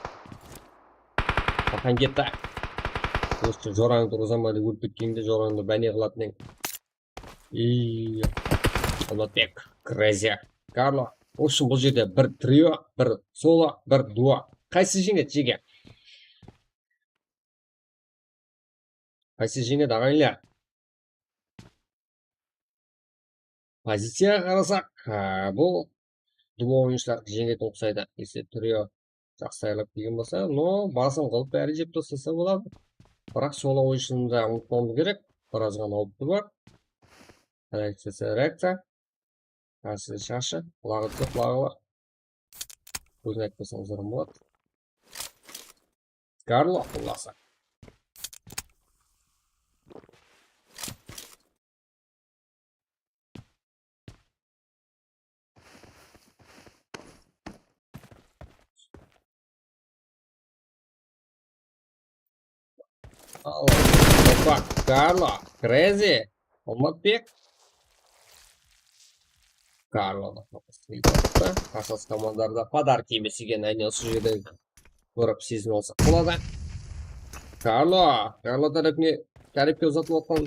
Бақан кетті. Өшті жораңды ұрзамайды өліп кеткенде жораңды бәне қылатын ең. Алматбек, Крейзи, Карло. В общем, бұл жерде бір трио, бір соло, бір дуо. Қайсы жеңеді жеге? Қайсы жеңеді ағайынлар? Позицияға қарасақ, бұл дуо ойыншылар жеңетін ұқсайды. Есе трио жақсы айлап деген болса, но басын қылып бәрі жеп тастаса болады. Бірақ соло ойыншылында ұмытпауымыз керек. Біраз ғана ауыпты бар. Реакция. Қарсы шашы. Құлағы жоқ, құлағы бар. Көзін айтпасаң зырым болады. Карло құласа. Опа, Карло, Крейзи, Алматбек. Карлоны қарсылас командарда подарки емес екенін әне осы жерде көріп сезініп алсақ болады. Карло тарифке ұзатылып отқан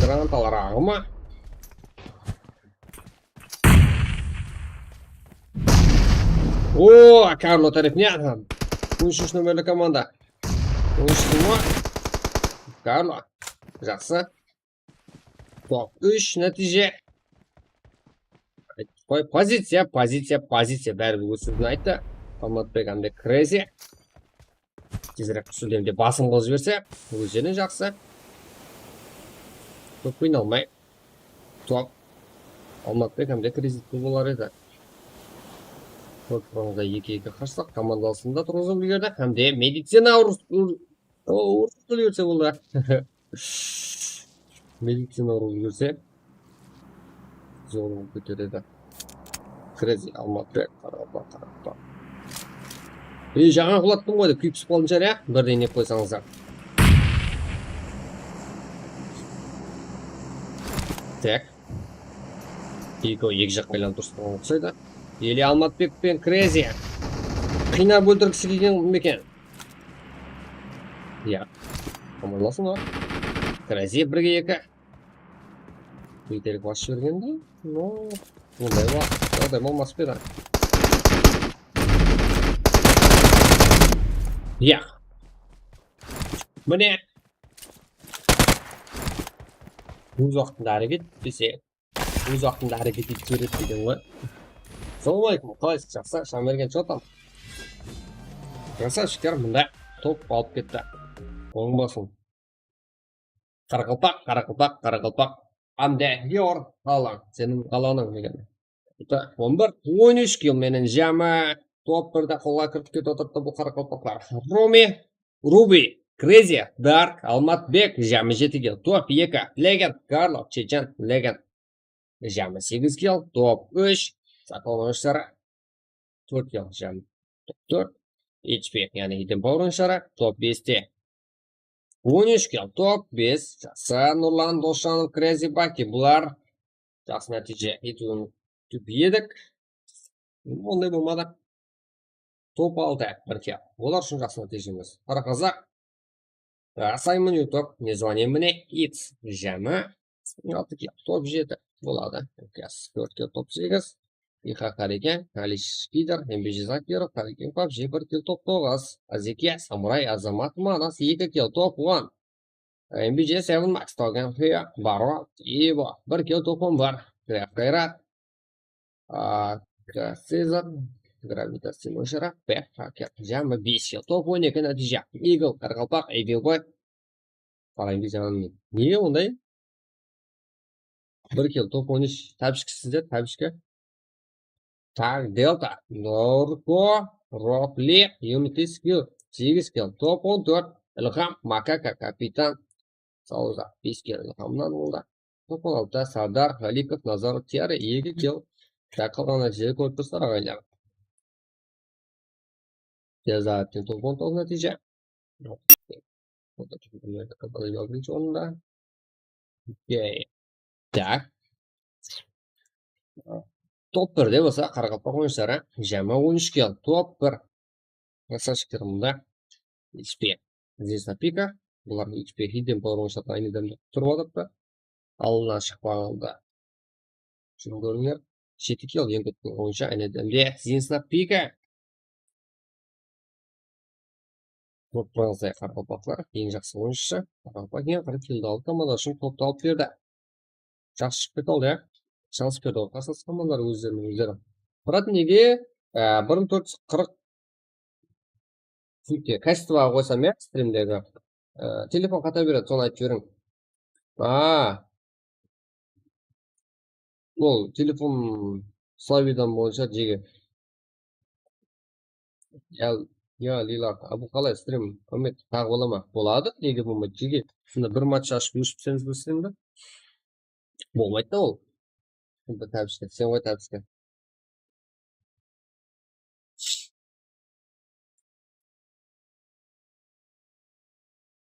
гранаталар ағымы. О, Карло тарифіне 13 нөмерлі команда. 13 ма? Карло. Жақсы. Топ 3 нәтиже. Позиция. Бәрі өсірден айтты. Алматбек әмде Крейзи. Тезірек түсілдемде басын қылып жіберсе, өзінің жақсы. Көп қиналмай. Топ. Алматбек әмде Крейзи болар еді. Көп құрамызда 2-2 қарсақ командалысында тұрғызып үлгерді. Әмде медицина ұрысып үлгерсе болды. Медицина ұрысып үлгерсе зорлық көтереді. Крейзи, Алматбек, Қарақалпақ. Жаңа құлаттым ғой деп күйіп түсіп қалдым шығар, иә? Бірден не қойсаңыздар. Так. Екі жаққа айланып тұрсың ұқсайды. Или Алматбек пен Крези. Қинап өлтіргісі келген мекен. Иә. Амандасың ғой. Крези 1-2. Бейтерік басшы бергенде. Ондай болмас па еді. Иә. Міне. Өз уақытында әрекет десе, өз уақытында әрекет етіп жібереді деген ғой. Ассалаумалейкум, қалайсыз, жақсы, Шамерген чотам. Красавчиктер, мында топ алып кетті. Оңбасын. Қарақылпақ. Амде, йор, қалаң, сенің қаланың деген. 11-13 кил менен жама. Топ 1-де қолға кіріп кетіп отырды бұл қарақылпақтар. Руби, Крези, Дарк, Алматбек, жамы 7 кил. Топ 2, Легенд, Карлов, Чечен, Легенд. Жамы 8 кил. Топ 3, Сақаланышсары, 4 кил. Жамы 4. HP, яғни Хиден Баурыншары, топ 5-те. 13 кил. Топ 5. Жақсы, Нұрлан Дошанов, Крези Баки. Бұлар жақсы нәтиже етуін түп едік. Ондай болмады. Топ 6, 1 кил. Олар үшін жақсы нәтижеміз. Қарақазақ. Саймон Юток, не звони мне, X. Жамы 6 кил. Топ 7 болады. 4 кил, топ 8. Иха Кариген, Алиш Пидер, МБЖ Закиров, Кариген PUBG 1 кил, топ 9. Азеке, Самурай, Азамат Манас 2 кил, топ 1. МБЖ 7 Макс Тоген Фия, Баро, Иво 1 кил, топ 11. Кайрат, Сезар, Гравитас Тимошера, Пеп, Хакер, Жамы 5 кил, топ 12 нәтиже. Игл, Қарқалпақ, Эйвилбой. Қарайын бейзағанмен. Не ондай? 1 кил, топ 13. Тәбішкі сіздер, тәбішкі. Так, Делта, Норко, Ропли, Юмитис кил, 8 кил, топ 14. Илхам, Макака, Капитан, Сауза, 5 кил, Илхамнан болды. Топ 16, Сардар, Халиков, Назаров, Тиары, 2 кил. Так, қалған нәтиже көріп тұрсыздар ағайлар. Тезаттен топ 19 нәтиже. Так. Топ 1-де болса, Қарақалпақ ойыншылары жама 13 кил. Топ 1. Красавчиктер мұнда. HP. Здесь пика. Бұлар HP Хиден Пауэр ойыншылары айнеден тұрып отырды. Алына шықпағанда. Шын көріңер. 7 кил ең көткен ойыншы айнеденде. Здесь пика. Топ Франция Қарақалпақлар. Ең жақсы ойыншы. Қарақалпақ ең 40 килді алып команда үшін топты алып берді. Жақсы шығып кет алды, иә. Шанс берді ғой. Қасас командалар өздерінің өздері. Бірақ неге 1440 сөйтте качествоға қойсам, иә, стримдегі. Телефон қата береді, соны айтып жіберің. Ол телефон славидан бойынша жеге. Я, Лилард, бұл қалай стрим? Көмет, тағы бола ма? Болады, неге болмайды, жеге. Сонда бір матч ашып өшіпсеңіз бұл стримді. Болмайды да ол. Тәбішке, сен ғой тәбішке.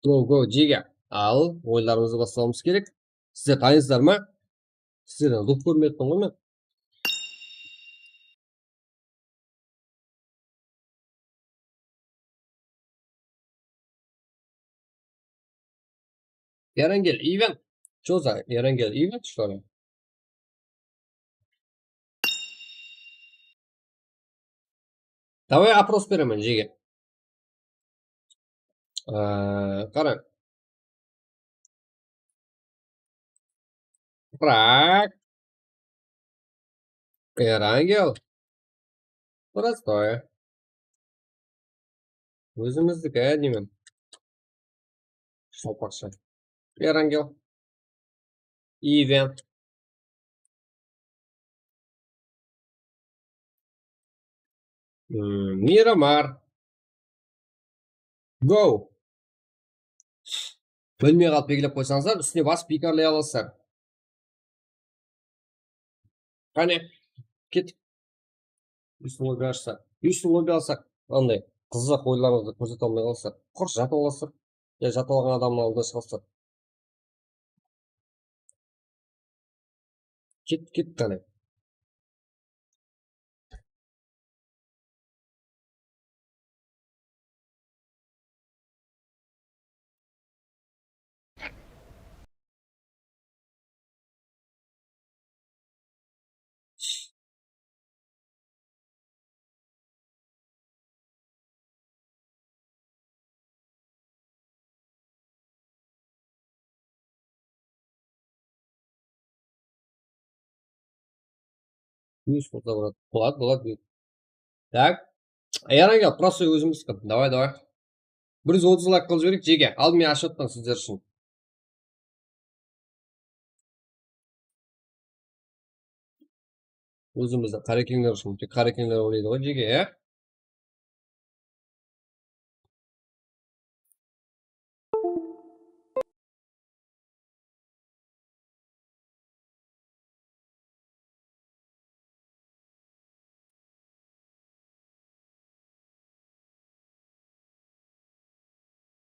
Go, жеге. Ал, ойларымызды бастауымыз керек. Сіздер дайынсыздар ма? Сіздерден дұп көрметтің ғой мен. Ерангел, ивент. Что за Ерангел, ивент, что ли? Давай опрос беремін жеге. Қара. Прак. Ерангел. Простое. Өзіміздікі әдемен. Шалпақша. Ерангел. Ивент. Мирамар. Go. Бөлмей қалып белгілеп қойсаңыздар, үстіне басып пикарлай аласыздар. Қане, кеттік. Үстін лобби ашсақ. Үстін лобби алсақ. Андай. қызық ойларыңызды көрсете алмай қалсақ, құр жатып аласыздар. Я жатып алған адамның алдына шығасыздар. Кет қане. Плюс вот так вот. Болады. Так. Ярангел, просто өзіміз кім. Давай. 130 лайк қылып жіберейік жеге. Алдымен ашып отырмын сіздер үшін. Өзімізді қарекеңдер үшін. Тек қарекеңдер ойлайды ғой жеге, е?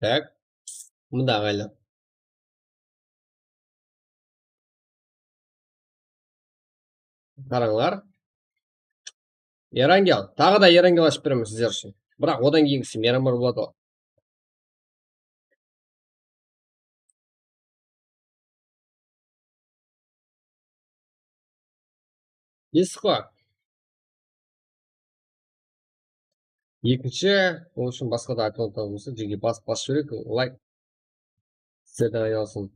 Так. Мында ағайлар. Қараңлар. Ярангел. Тағы да Ярангел ашып беремін сіздер үшін. Бірақ одан кейінгісі мейрамдар болады ғой. Естік қой. Екінші, ол үшін басқа да аккаунттар болса, жеге басып жіберейік, лайк. Сіздерден айналсын.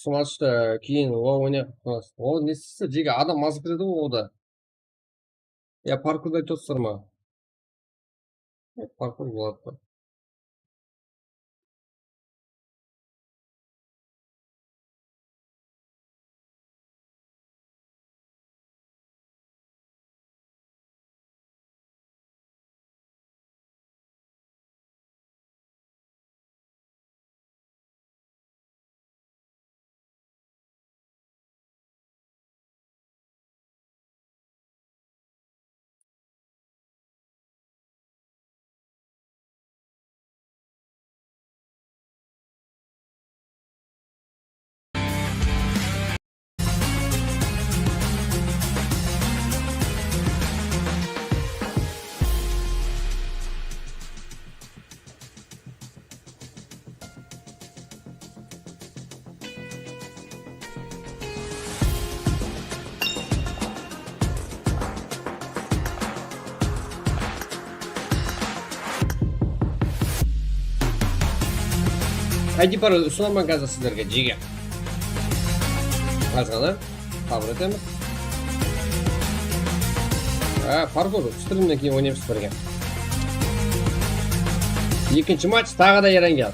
Соңашты кейін ойнап қойасыз. О, не істейсіз? Жеге адам мазып кіреді ғой ода. Я паркурда айтып отырсыздар ма? Паркур болады. Қайди пары ұсынамын қазір сіздерге жеге. Азғана қабыр етеміз. Паркур стримнен кейін ойнаймыз бірге. Екінші матч тағы да Ярангел.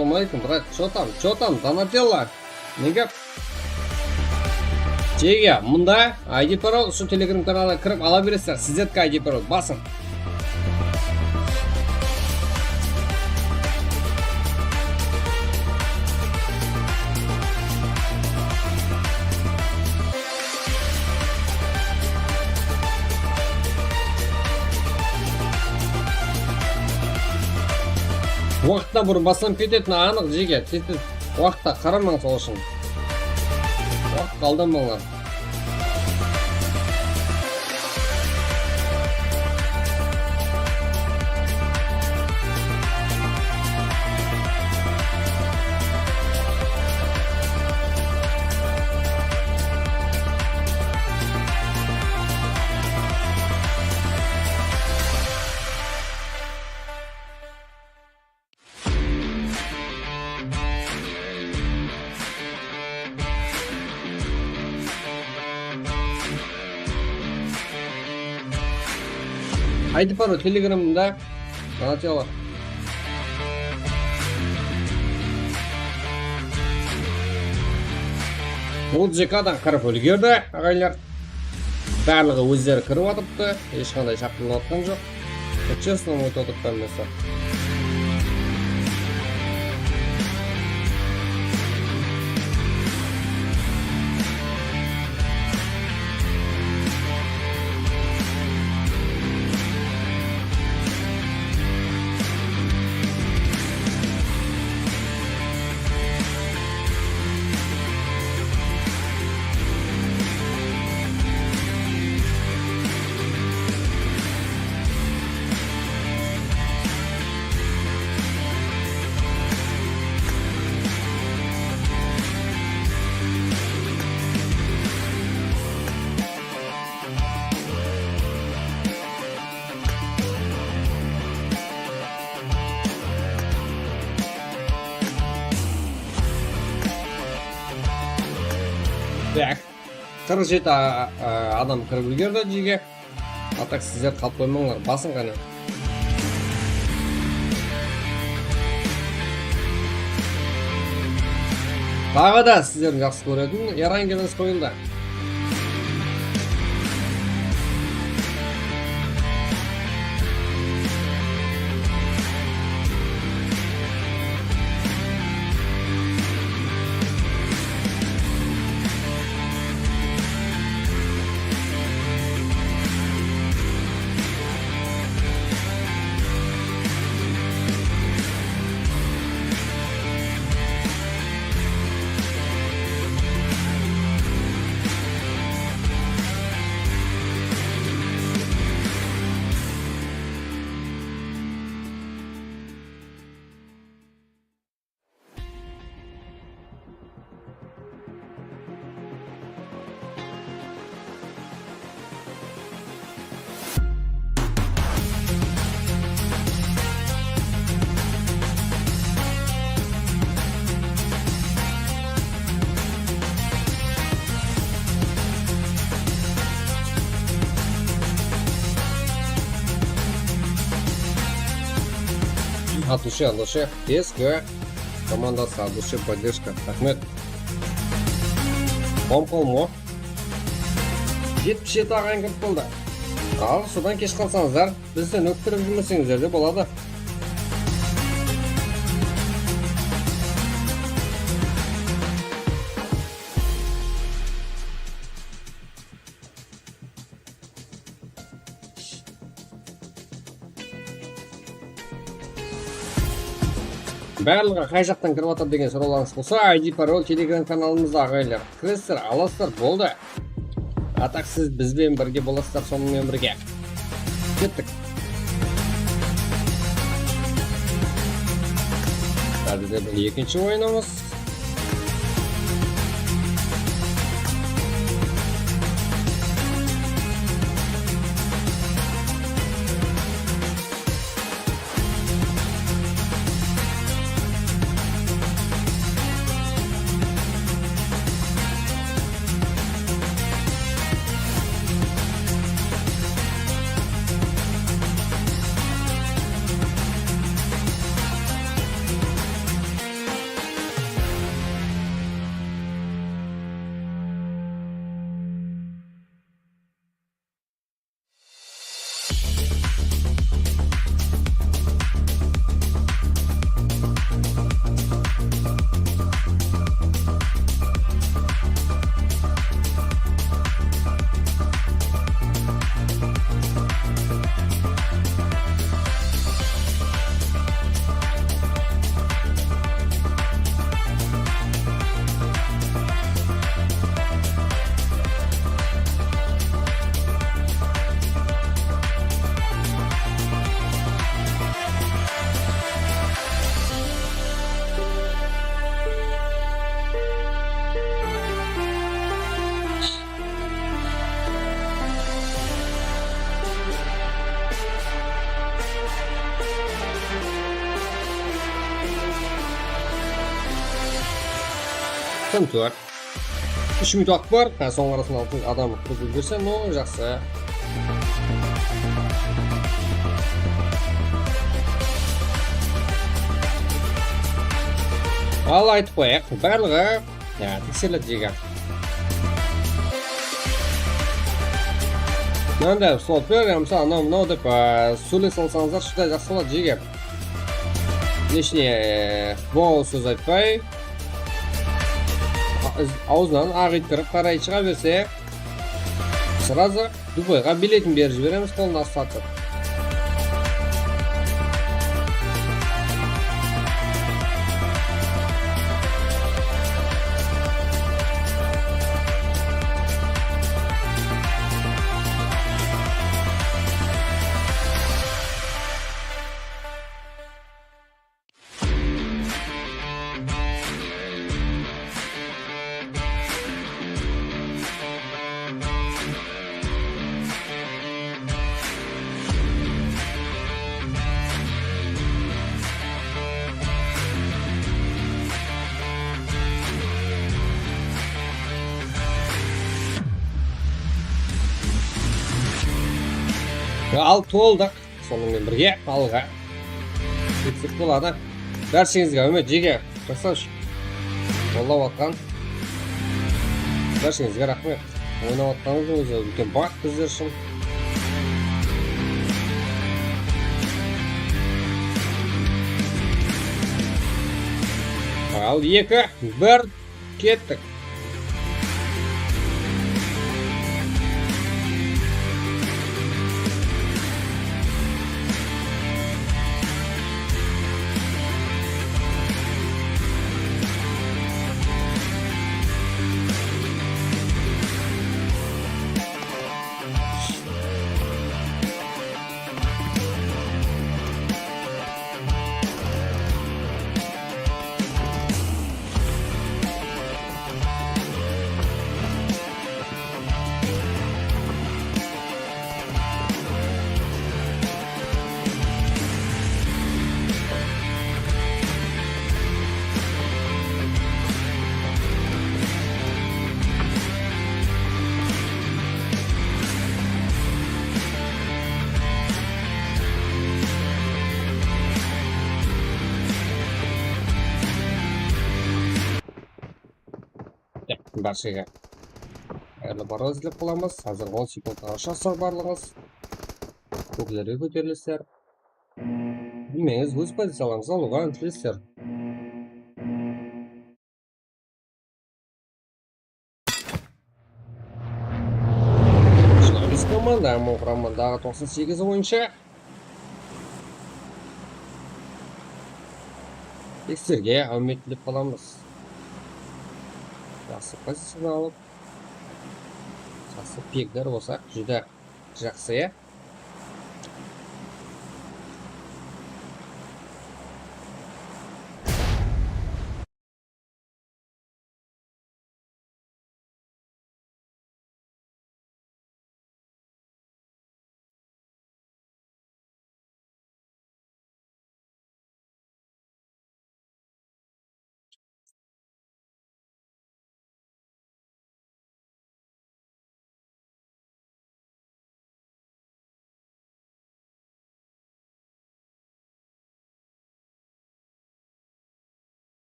Ассалаумалейкум, брат. Что там, Донателло? Не гап? Жеге, мында ID парол ушу Telegram каналына кіріп ала бересіздер. Сіздердікі ID парол басын. Уақытта бір басам кететіні анық жеге. Уақытта қарамаңыз ол үшін. Уақытқа алданбаңдар. ID парол Телеграмда Донателло. Бұл ЖК-дан кіріп үлгерді, ағайлар. Барлығы өздері кіріп атыпты, ешқандай шақырылып атқан жоқ. Честно, өте отырып мәса. Так, 47 адам кіріп үлгерді жеге. Атақ сіздер қалып қоймаңдар, басын ғана. Тағы да сіздердің жақсы көретін Ерангеліңіз қойылды. От души, СК, командасы от души, поддержка, рахмет. Қолмо. 77 ағайын кіріп болды. Ал, содан кеш қалсаңыздар, бізден өктіріп жүрмесеңіздер де болады. Барлығы қай жақтан кіріп атыр деген сұрауларыңыз болса, ID парол Telegram каналымызда ағайлар. Кіресіздер, аласыздар, болды. Атақ сіз бізбен бірге боласыздар, сонымен бірге. Кеттік. Бізде бір екінші ойынымыз. 94. 3 minut uақыт бар. Соның арасында адам кіріп үлгерсе, жақсы. Ал айтып қояйық, барлығы тексеріледі жеге. Мынандай сол бер, мысалы анау деп сөйлей салсаңыздар, шыдай жақсы болады жеге. Лишний боғау сөз айтпай, аузынан ақ ит кіріп қарай шыға берсе, сразу Дубайға билетін беріп жібереміз, қолына сатып. Ал толдық, сонымен бірге алға кетсек болады. Бәршіңізге үміт жеге жасаушы олап атқан. Бәршіңізге рахмет. Ойнап атқаныңыз өзі үлкен бақ біздер үшін. Ал 2-1 кеттік. Баршаға қайырлы барлық тілеп қаламыз. Қазір 10 секундтан шақсақ барлығыз. Көкілерге көтерілістер. Білмеңіз, өз позицияларыңызға алуға ұмтылыстар. Шығамыз команда, құрамындағы 98 ойыншы. Текстерге үміт тілеп қаламыз. Жақсы позицияны алып, жақсы пегдер болсақ, жүді жақсы.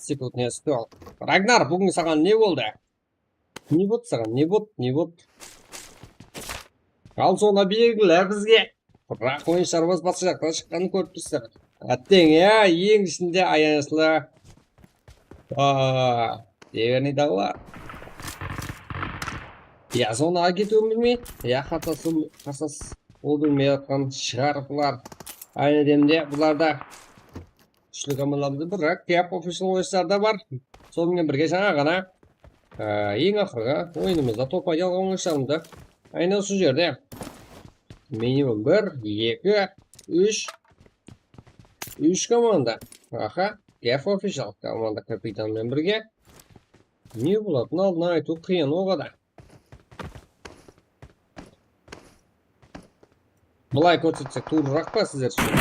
Секунд не успел. Рагнар, бүгін саған не болды? Не болды саған? Не болды? Ал соны белгілі бізге. Бірақ ойыншарымыз басқа жақтан шыққанын көріп тұрсыздар. Әттең, ең ішінде аянышылы. Деверный дағылар. Соны кетуін білмей, қатасыз ол білмей атқан шығар бұлар. Айны демде бұларда үшлі командамды бірақ кеп офишал ойыншыларда бар. Сонымен бірге жаңа ғана ең ақырға ойынымызда топ айдалған ойыншарымды айны осы жерде минимум 1, 2, 3 команда. Кеп офишал команда капитанмен бірге. Не болатын алдына айту қиын оғада. Бұлай көрсетсек турырақ па сіздер үшін?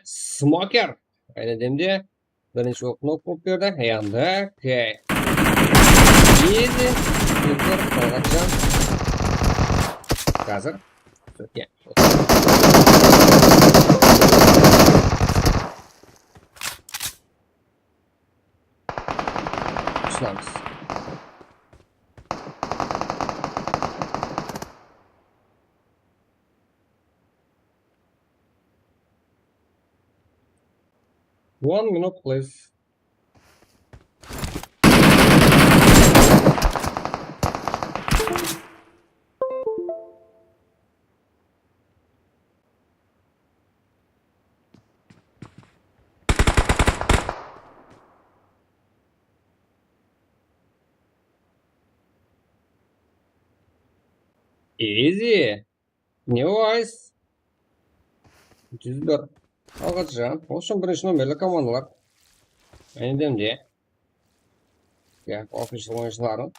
Смокер. Айны демде бірінші оқынып болып берді. Янда, кей. Еді. Сүйтер, қалғатжан. Қазір. Сөтке. Ұсынамыз. One minute, please. Easy. Nice. 101. Алғатжан. Олшын бірінші номерлі командалар. Айны демде. Офишал ойыншыларын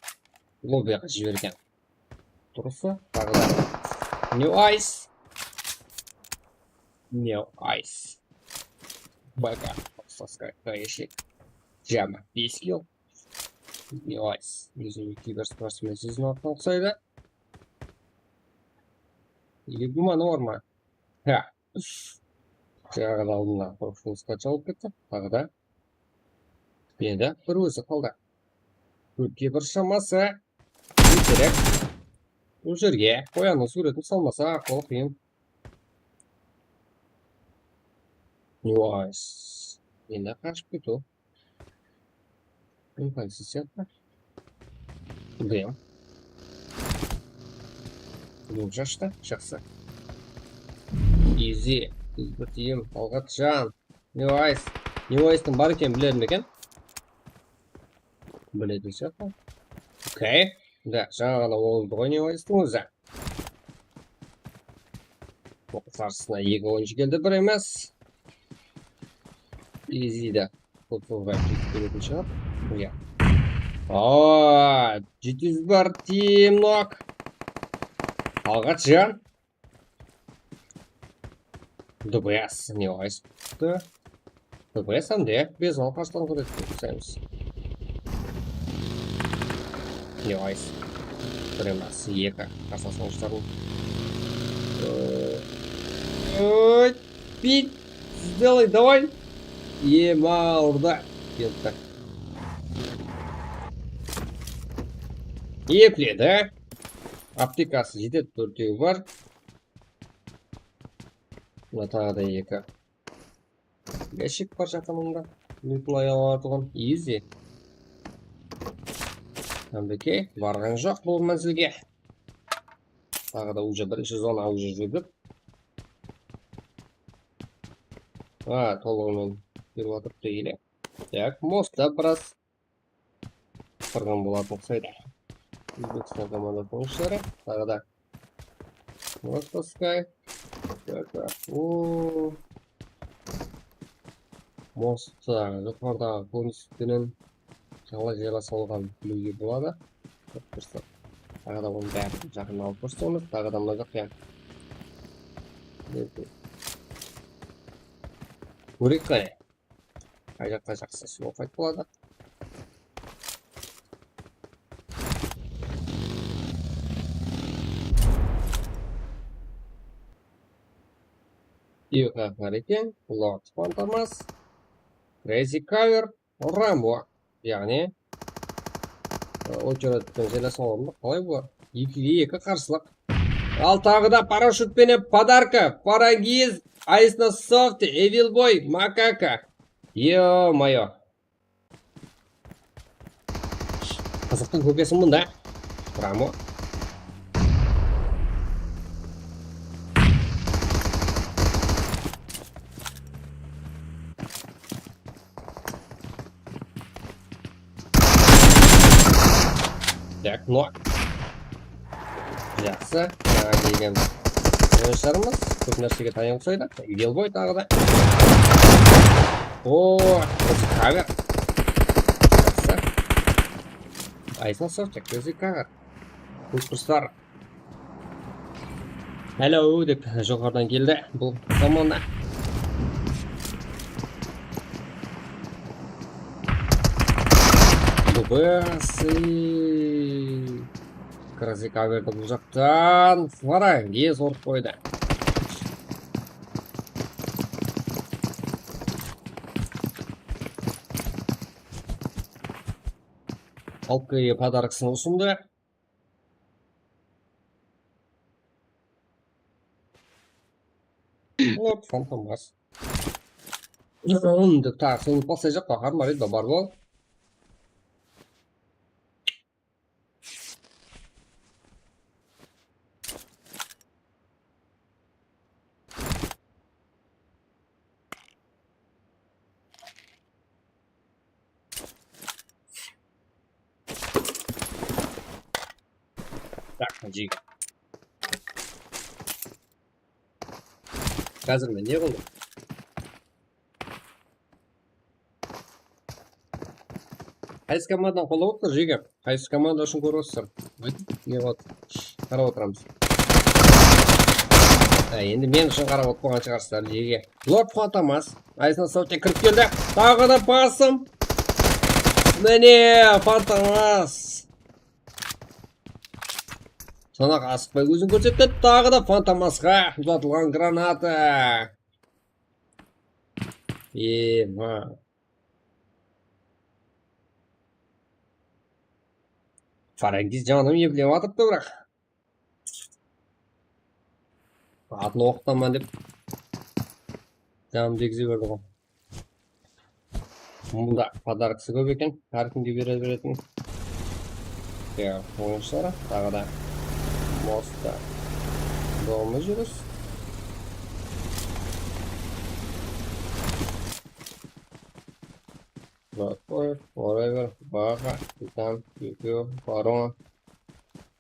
лоббияға жіберген. Тұрысы. Тағы да. Nice. Байқа. Саскай. Кайшек. Жама. 5 килл. Nice. Өзі киберспортсмен сезін артын ұқсайды. Или гума норма. Жаңағы алдына қорқшылысқа чалып кетті. Тағы да. Енді бір өзі қалды. Көпке бір шамасы. Керек. Бұл жерге қояның суретін салмаса ақыл қиын. Nice. Енді қашып кету. Импульсі сетті. Дем. Бұл жашты. Жақсы. Easy. Бітейім. Алғатжан. Nice. Nice'тің бар екен білер ме екен? Біледі сияқты. Окей. Да, жаңа ғана олды ғой Nice'тің өзі. Қарсысына 2 ойыншы келді, бір емес. Easy'ді. Көпсілға келетін шығар. 701 тим нок. Алғатжан. ДБС, Nice. ДБС әнде без ол қаштан көретін көсеміз. Nice. Бір емес, 2 қарсасын ұштарын. Пит, сделай, давай. Ема, ұрда. Келді. Епледі. Аптекасы жетеді, 4 бар. Тағы да 2. Ящик бар жатымында. Нүтлай алатыған. Easy. Әмбеке, барған жоқ бұл мәзілге. Тағы да уже бірінші зона уже жүрдіп. Толығымен беріп дейілі. Так, мостта біраз қырған болатын ұқсайды. Өзбекстан команда тонышылары. Тағы да Мостоскай. Мостта жоғардағы көріністігінен қалай жайға салған білуге болады. Тағы да оның бәрін жақын алып көрсетеміз. Тағы да мына жаққа. Көрейік қане. Қай жаққа жақсы смоқайт болады. Екі бар екен. Лорд Фантомас. Crazy Cover. Рамбо. Яғни очередпен желесін орынды қалай бұлар? 2-2 қарсылық. Ал тағы да парашютпенен подарка. Парангиз, Айсна Софт, Эвилбой, Макака. Ё-моё. Қызықтың көкесі мұнда. Прамо. Так, но. Жақсы. Деген ойыншарымыз. Көп нәрсеге таяң ұқсайды. Эвилбой тағы да. О, осы кавер. Жақсы. Айсна Софт, көзі кавер. Көкпірстар. Hello деп жоғардан келді бұл команда. Басы. Красый каверді бұл жақтан. Парангиз ұрып қойды. Алқы подаркасын ұсынды. Вот, фантомас. Так, сені пасай жаққа қармарайды бар бол. Так, жиг. Қазір мен не қылдым? Қайсы командадан қолап отыр, жеге? Қайсы команда үшін көріп отырсыздар? Не болады? Қарап отырамыз. Енді мен үшін қарап отпаған шығарсыздар, жеге. Лорд Фантомас. Айсна Софтке кіріп келді. Тағы да басым. Міне, Фантомас. Санаға асықпай өзін көрсетті. Тағы да Фантомасқа ұзатылған граната. Ема. Парангиз жаным еплеп атыпты бірақ. Атын оқытаман деп жаным дегізе берді ғой. Мұнда подаркасы көп екен. Әркімге бере беретін. Ойыншылары. Тағы да моста дома жүріс. Бақой, Forever, Баға, Титан, Екеу, Барон,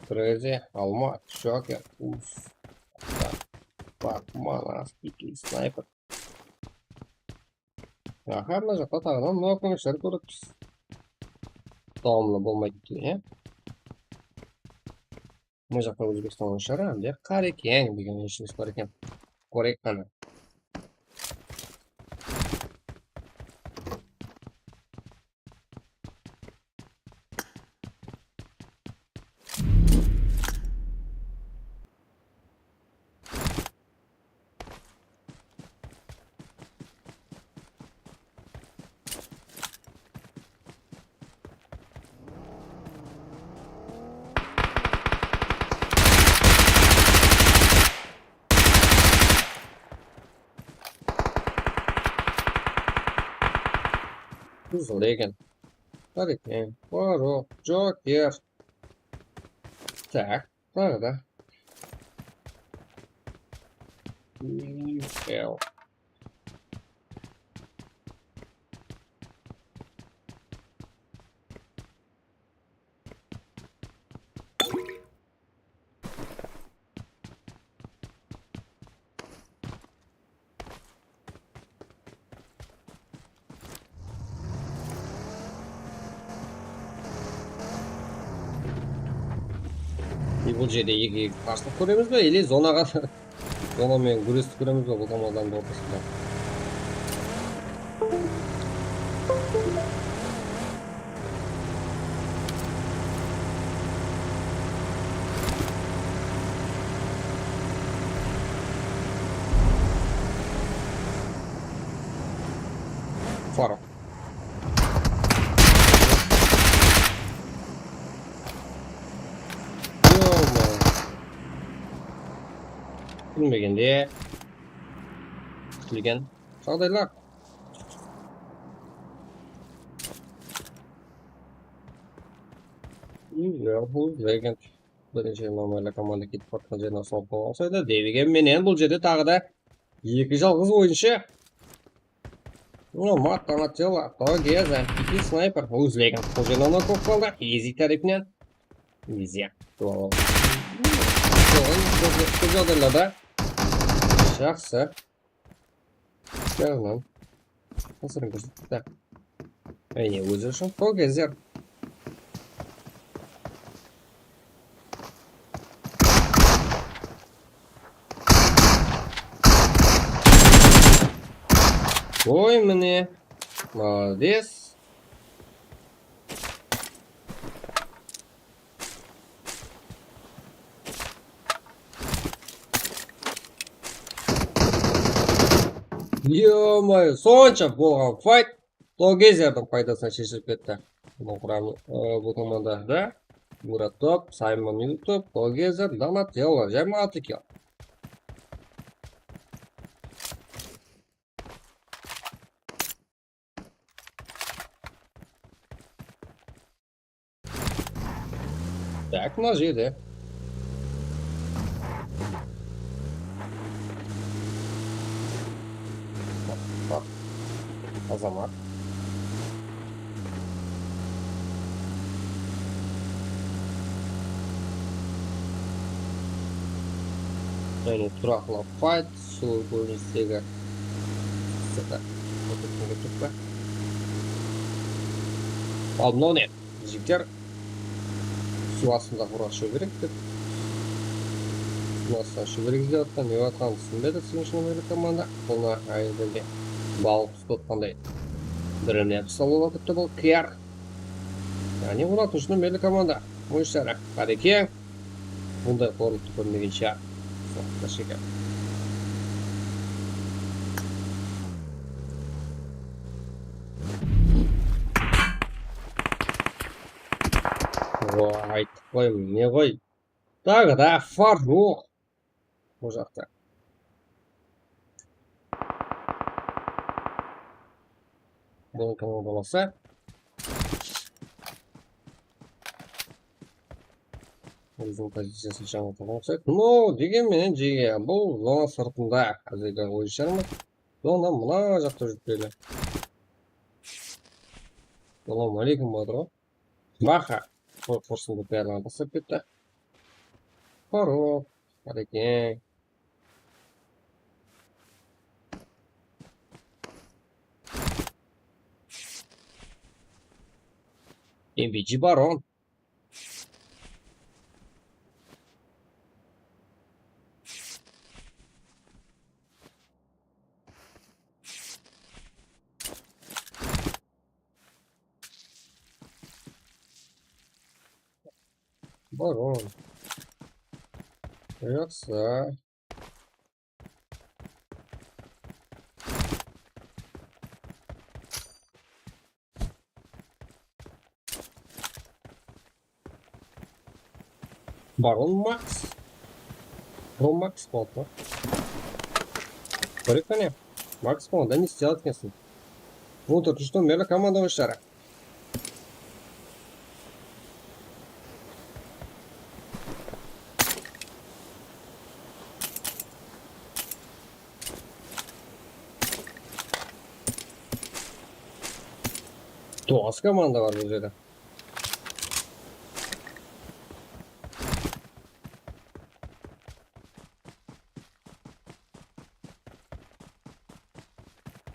Крейзи, Алма, Шокер, Ус, Пакман, Аспики, Снайпер. Ақарына жақта тағынан мұна көмекшілер көріппіз. Дауымлы болмайды екен, Мұ жақта Өзбекстан ойыншылары, әмде Қарекең деген ойыншымыз бар екен. Корек қана. Қызыл екен. Қарекең, Барок, Джокер. Так, тағы да. Ел. Бұл жерде екі қарсылық көреміз бе? Или зонаға зонамен күресті көреміз бе? Бұл команданың ортасында. Фарок. күтілмегенде күтілген жағдайлар. Бұл деген бірінші номерлі команда кетіп бара жеріне соғып қалса еді дегенменен бұл жерде тағы да екі жалғыз ойыншы. Мат Донателло, Тогеза, iki снайпер Узлеген. Бұл жеріне оны көп қалды. Изи тарифінен. Изи. Көп жағдайларда жақсы. Жағынан қысырын көрсетті. Әне өзі үшін Тогезер. Ой, міне. Молодец. Ё-моё, сонша болған файт. Тогезердің пайдасына шешіліп кетті. Бұл команда, да? Муратоп, Саймон Ютоп, Тогезер, Донателло, 26 килл. Так, ножи, да? Так. Азамат. Және тұрақлы файт, сол көріністегі сықты. Өтетінге тұртпа. Ал мынау не? Жігдер су астында құрақ шөберек деп. Су астында шөберек іздеп не атқан түсінбеді сүйінші номерлі команда. Бұны әйелдерге балық тұтқандай біріне салуға күтті бұл кияр. Яғни бұна тұншы номерлі команда. Мойшары қареке. Бұндай қорлықты көрмеген шығар. Соқта шекер. Айтып қоймын, не ғой? Тағы да Фаруқ. Бұл жақта. Бұл команда болса. Өзінің позициясы жаңылтып болса. Ну, дегенменен жеге бұл зона сыртында қазіргі ойыншарымыз. Зона мына жақта жүріппелі. Салам алейкум бадыр ғой. Маха. Құрсынды бәрін басып кетті. Фаруқ, қарекең. MBG барон. Барон. Жақсы. Барон Макс. Про Макс болды. Прикольно. Макс болды, да не сделать кесін. Вот это что, меры командовый шара. Тоғыз команда бар бұл жерде.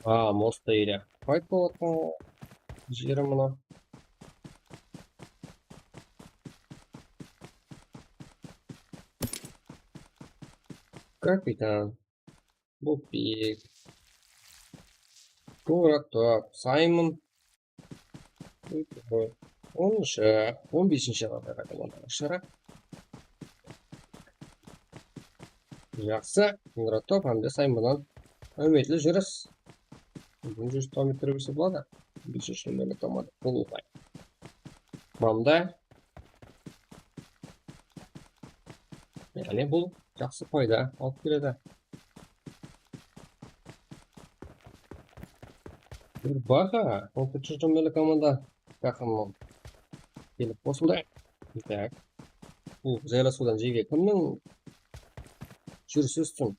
Моста ире. Файт болатын жері мұна. Капитан. Бупик. Муратоп. Саймон. 10-шы, 15-ші ғалдарға командаға шыра. Жақсы, Муратоп, әмде Саймоннан өметлі жүріс. Бүгін жүріс тамет түрбісі болады. 15-ші нөмерлі команда бұл ұпай. Мамда. Яғни бұл Жақсы пайда алып келеді. Bir baxa, 13 numaralı komanda takımı gelip қосылды. Так. Bu жайласудан жерге кімнің жүрісі үстін?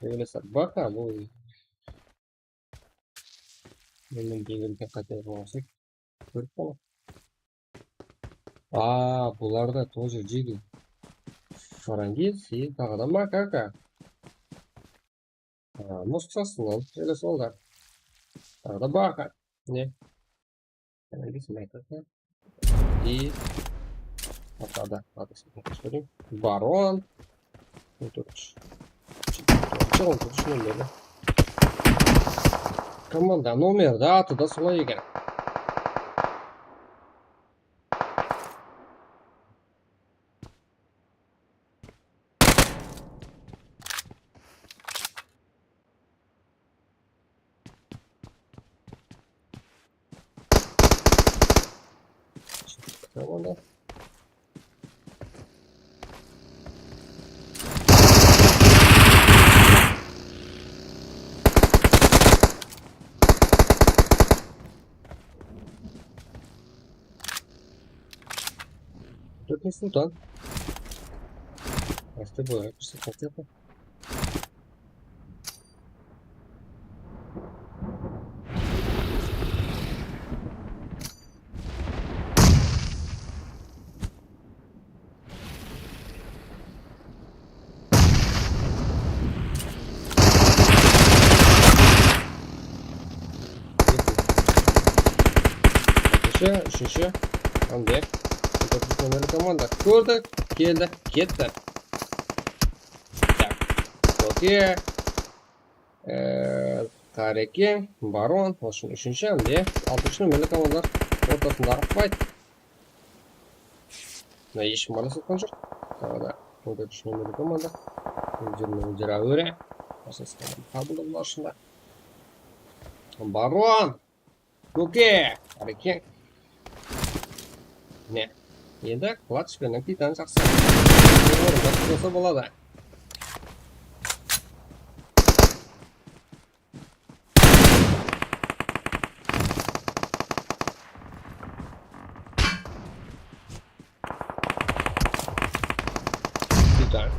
Ойласа, бақа бұл менің белгілген қате болмаса көріп қалады. Бұлар да тоже жеги. Фарангиз и тағы да макака. Мұстасынан жайласуалдар. Тағы да бақа. Не? Фарангиз макака. И да, ладно, смотрим. Барон. Он тут номер. Команда номер, да, туда солай екен. Команда. Тут не султан. А с тобой, что хотел? Үшінші, Андер. Номер команда. Көрді, келді, кетті. Так, Токе, Тареке, Барон, үшінші Андер. 6 номерлі командар ортасындағы файт. Ешкім араласып жатқан жоқ. Тағы да 4 номерлі команда. Өздері әуре. Қабылды бұл ашында. Барон, Токе, Тареке. Не. Енді клатчпенің титан жақсы. Орында тұтылса болады. Титан.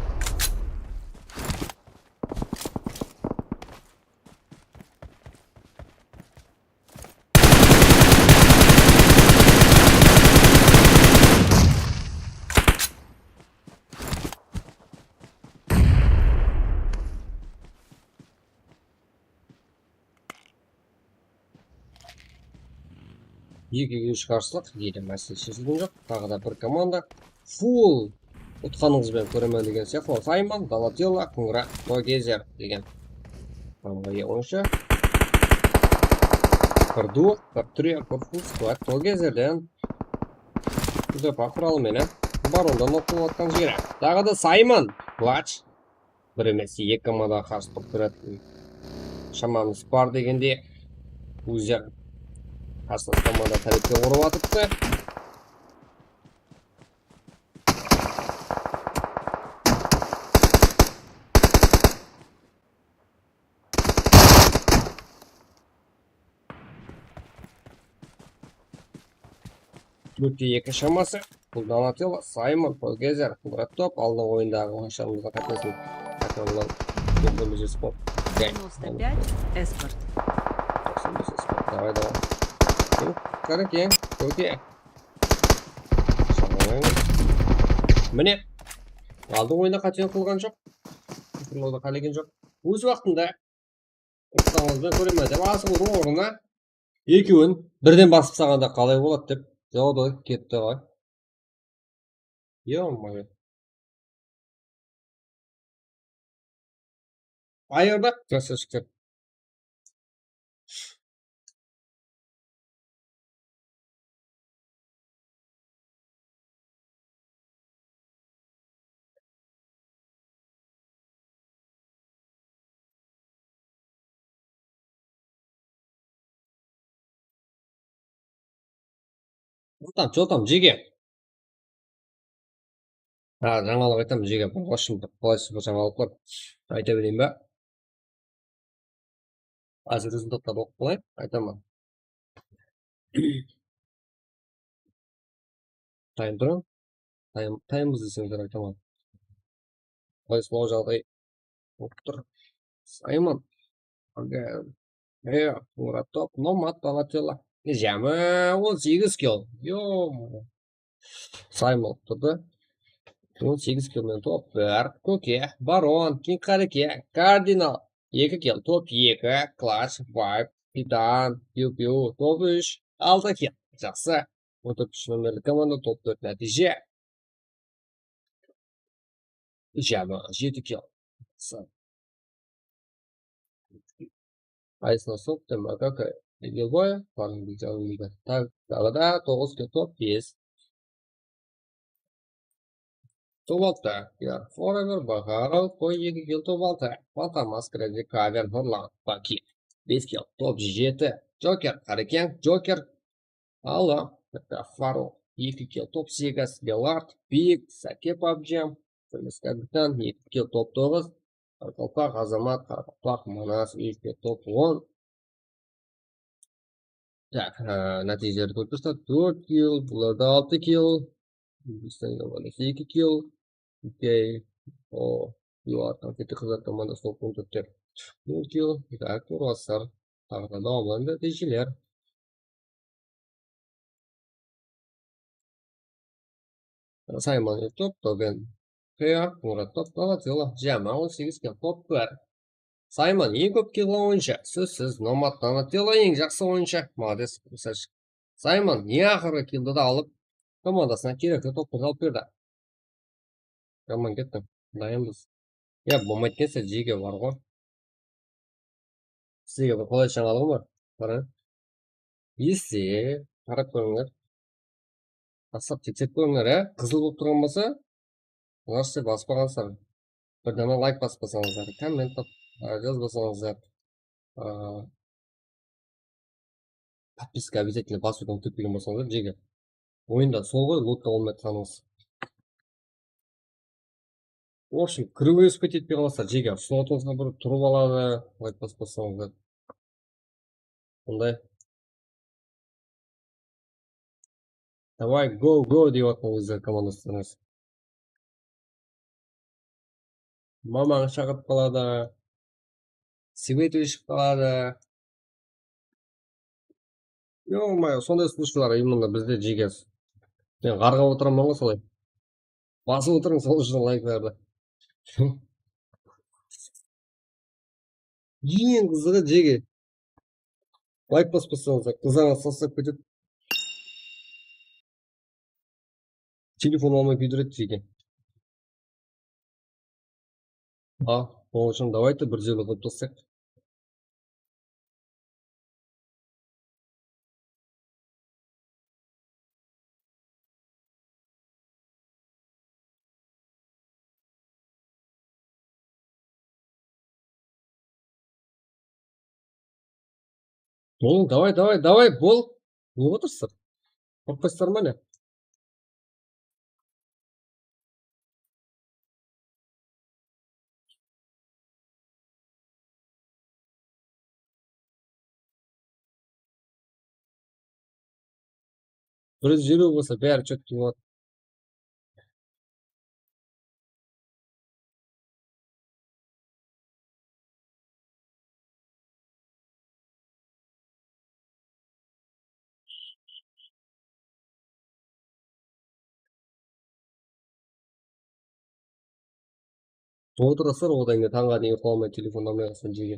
Екі қарсылық еді мәселе шешілген жоқ. Тағы да бір команда фул ұтқаныңызбен көремен деген сияқты. Саймон, Далателла, Күңгіра, Тогезер деген командаға ойыншы. Бір дуық, бір түрек, бір фул сквад Тогезерден күзепа құралыменен Барондан оқылып атқан жері. Тағы да Саймон, Клатч. Бір емес, екі командаға қарсы топ көретін шамамыз бар дегенде өздері қарсылас команда тарихке ұрып атыпты. Төртте екі шамасы. Бұл Донателло, Саймон, Тогезер, Топ алдың ойындағы ойыншарымызға қатынасын. Спорт. 95 Эспорт. Давай. Караке, Токе. Міне, алдың ойында қатен қылған жоқ. Құрлауды қалеген жоқ. Өз уақытында ұқтаңызбен көремін деп асығудың орнына екеуін бірден басып сағанда қалай болады деп жауабы кетті ғой. Ё-моё. Айырда красавчиктер. Что там, Джиги? жаңалық айтамын жеге болғашым қолайсыз бір жаңалық бар. Айта берейін ба? Қазір результаттарды оқып қалайын, айтамын. Тұрың. Таймыз десеңіздер айтамын. Қолайсыз болған жағдай болып тұр. Саймон. Топ, Номад Палатела. Жамы 18 кил. Саймон тұрды. 18 килмен топ 1. Көке, Барон, Кинг-Қареке, Кардинал. 2 кил, топ 2. Клатч, Вайп, Титан, Пиу-Пиу, топ 3. 6 кил. Жақсы. 14 нөмірлі команда топ 4 нәтиже. Жамы 7 кил. Айсына соп, темі какай. Игілбой, парың білжауымды. Так, тағыда 9 кил, топ 5. Топ 6. Forever, Бахаров, қой 2 кил, топ 6. Фантомас, Кредит, Кавер, Нұрлан, Баки. 5 кил, топ 7. Джокер, Қарекен, Джокер. Алла, Фаро, 2 кил, топ 8. Белард, Биг, Саке Пабджем. Фөлес Капитан, 2 кил, топ 9. Қарқалпақ, Азамат, Қарқалпақ, Манас, 2 кил, топ 10. Так, нәтижелері көріп тұрсақ, 4 кил, бұларда 6 кил. 2 кил. Окей. Юлардан кетті қыздар команда сол пункттер. 0 кил. Так, Турасар. Тағы да давамланды нәтижелер. Саймон топ, Тоген. Кея, Мурат топ, Палатела. Жама 18 кил, топ 1. Саймон ең көп килл ойыншы. Сөзсіз, Номад Палатела ең жақсы ойыншы. Молодец, красавчик. Саймон ең ақырғы киллді да алып, командасына керекті топты алып берді. Коман кеттім. Дайынбыз. Болмайды кесе жеге бар ғой. Сізге бір қолай жаңалығы бар. Қара. Есе, қарап көріңдер. Асап тексеп көріңдер, қызыл болып тұрған болса, оларсы баспағансар. Bir dana like basmasanızlar, komment жазбасаңыздар, подписка обязательно басуды ұмытып келген болсаңыздар, жеге. Ойында сол ғой, лутта olmай тұрсаңыз. В общем, кіруге өсіп кететпей қаласыздар, жеге. Сұлатыңызға бір тұрып алады, лайк баспасаңыздар. Ондай. Давай, go деп атыңыздар командасыңыз. Мамаң шағып қалады. Свет өшіп қалады. Ё-моё, сондай случайлар именно бізде жегез. Мен қарға отырамын ғой солай. Басып отырың сол үшін лайкларды. Ең қызығы жеге. Лайк баспасаңыздар, қызаңыз сасып кетеді. Телефон алмай күйдіреді жеге. Ол үшін давайте бір жерлі қойып тастайық. Давай, бол. Не отырсыздар? Қорықпайсыздар ма не? Бір желу болса бәрі четкий болады. Отырасыздар, одан кейін таңға дейін ұйқы алмай телефон алмай қалсаң жеге.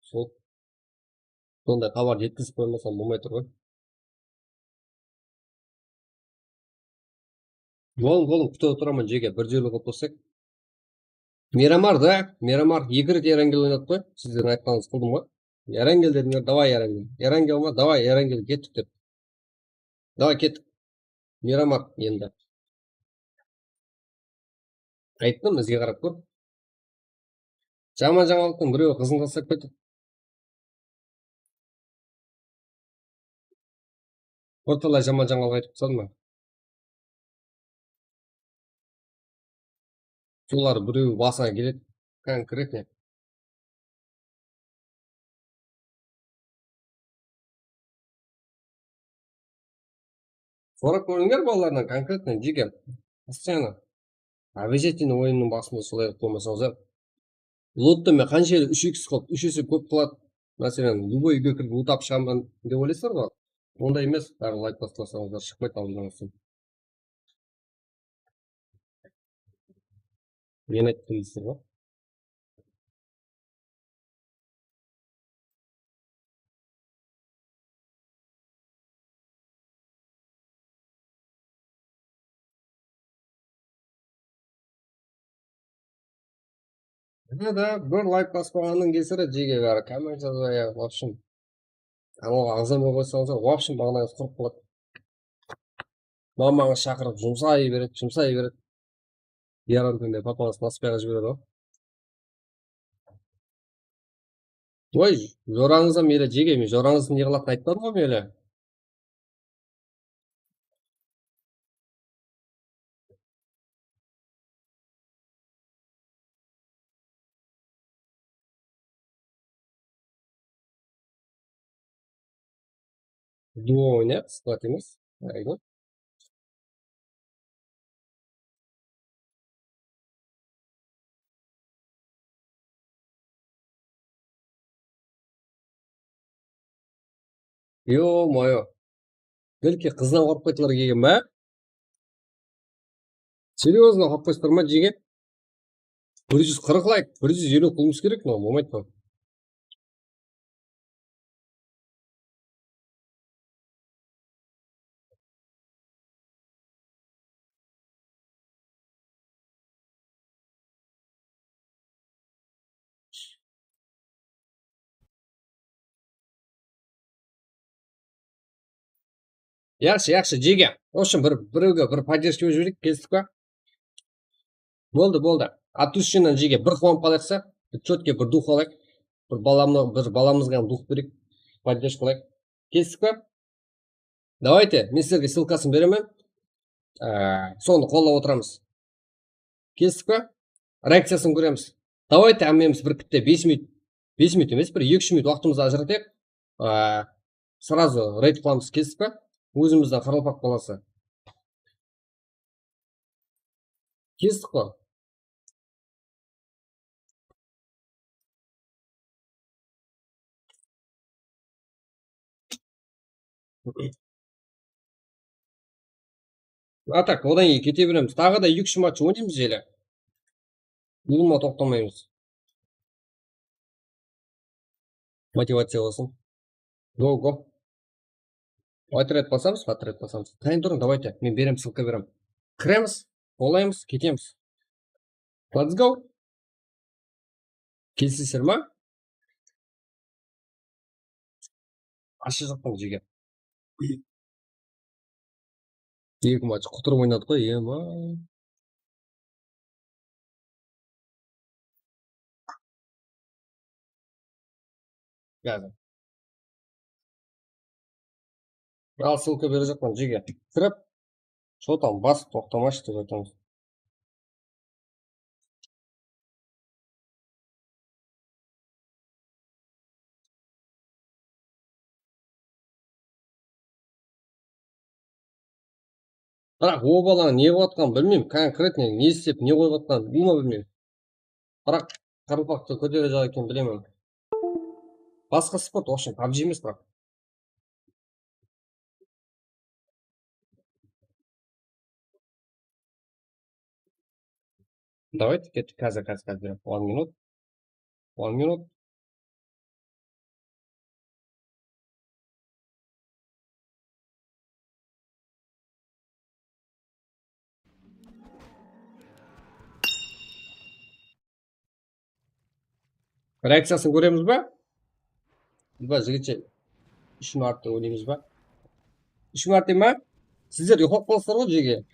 Сондай хабар жеткізіп қоймасам болмай тұр ғой. Болын, күтіп отырамын жеге, бір жерлі қойып тастайық. Мирамар, екі рет Эрангел ойнадық қой. Сіздердің айтқаныңыз қылдым ғой. Эрангел дедіңдер, давай Эрангел. Эрангел ма? Давай Эрангел, кеттік деп. Давай кеттік. Мирамар енді. Айттым, бізге қарап көр. Жаман жаңалықтың біреуі қызын тастап кетті. Орталай жаман жаңалық айтып тастадым ба? Солар біреу басыңа келеді конкретно. Сұрап көріңдер балалардан конкретно жеге постоянно обязательно ойынның басында солай қылып қоймасаңыздар. Лотта мен қанша елі 3x қылып 3 есе көп қылады. Мәселен, любой үйге кіріп ұтап шығамын деп ойлайсыздар ғой. Ондай емес, бәрі лайк басыласаңыздар шықпайды алдыңыздан. Мен айтып тұрсыздар ғой. Да, бір лайк баспағанның кесірі жеге бәрі коммент жазбай, в общем, анауға ағзамай қойсаңыздар, в общем, бағанаңыз құрып қалады. Мамаңыз шақырып жұмсай береді. Ярым күнде папаңыз насыпайға жібереді ғой. Ой, жораңызда мейлі жеге, мен жораңыздың не қылатынын айтпадым ғой мейлі. Дуо ойнайық, склад емес. Айды. Ё-моё. Белки қыздан қорып қайтылар кеген ба? Серьезно қорып қойсыздар ма жеге? 140 лайк, 150 қылмыз керек, но болмайды ма? Яқшы, жеге. В общем, біреуге бір поддержка жіберейік, келістік па? Болды. От душинан жеге бір қуанып қалайықса, четкий бір дух алайық. Бір баламызға дух берейік, поддержка алайық. Келістік па? Давайте, мен сіздерге ссылкасын беремін. Соны қолдап отырамыз. Келістік па? Реакциясын көреміз. Давайте әмеміз бір кітте 5 минут емес, бір 2-3 минут уақытымызды ажыратайық. Сразу рейд қыламыз, келістік па? Өзіміздің Қаралпақ баласы. Келістік қой? Так, одан кейін кете береміз. Тағы да 2-3 матч ойнаймыз желі. Ұлыма тоқтамаймыз. Мотивация болсын. Го. Отряд басамыз. Тайын тұрың, давайте. Мен берем, ссылка берем. Кіреміз, олаймыз, кетеміз. Let's go. Келсесіздер ма? Ашы жақтан жеге. 2 матч құтырып ойнадық қой, ема. Қазір. Ал ссылка беріп жатқан жеге. Кіріп, что там бас тоқтамашы деп айтамыз. Бірақ о баланы не қойғатқан білмеймін, конкретно не істеп, не қойғатқан білмеймін. Бірақ Қаралпақты көтере жағы екен білемін. Басқа спорт, в общем, PUBG емес бірақ. Давайте кеттік, қазір берем. 1 минут. Реакциясын көреміз ба? Жігітше 3 мәрте ойнаймыз ба? 3 мәрте ма? Сіздер ұйықтап қаласыздар ғой жеге.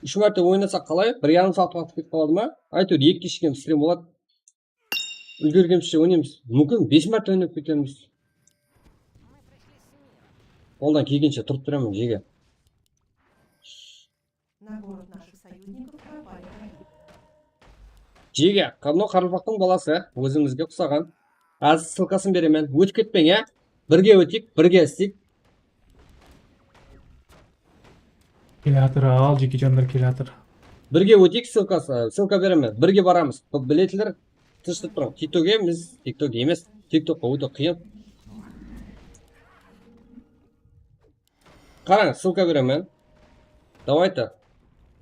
3 мәрте ойнасақ қалай? 1,5 сағат уақыт кетіп қалады ма? Әйтеуір 2 кешкен стрим болады. Үлгергенше ойнаймыз. Мүмкін 5 мәрте ойнап кетеміз. Қолдан келгенше тұрып тұрамын жеге. На город наших союзников пропали. Жеге, мынау Қарақалпақтың баласы, өзімізге ұқсаған. Аз ссылкасын беремін. Өтіп кетпең, ә? Бірге өтейік, бірге істейік. Келатыр, ал жеке жандар келатыр. Бірге өтейік, ссылка беремін. Бірге барамыз. Білетілер, тыныштық тұрың. Тикток емес, тикток емес. Тиктокқа өте қиын. Қараң, ссылка беремін. Давайте.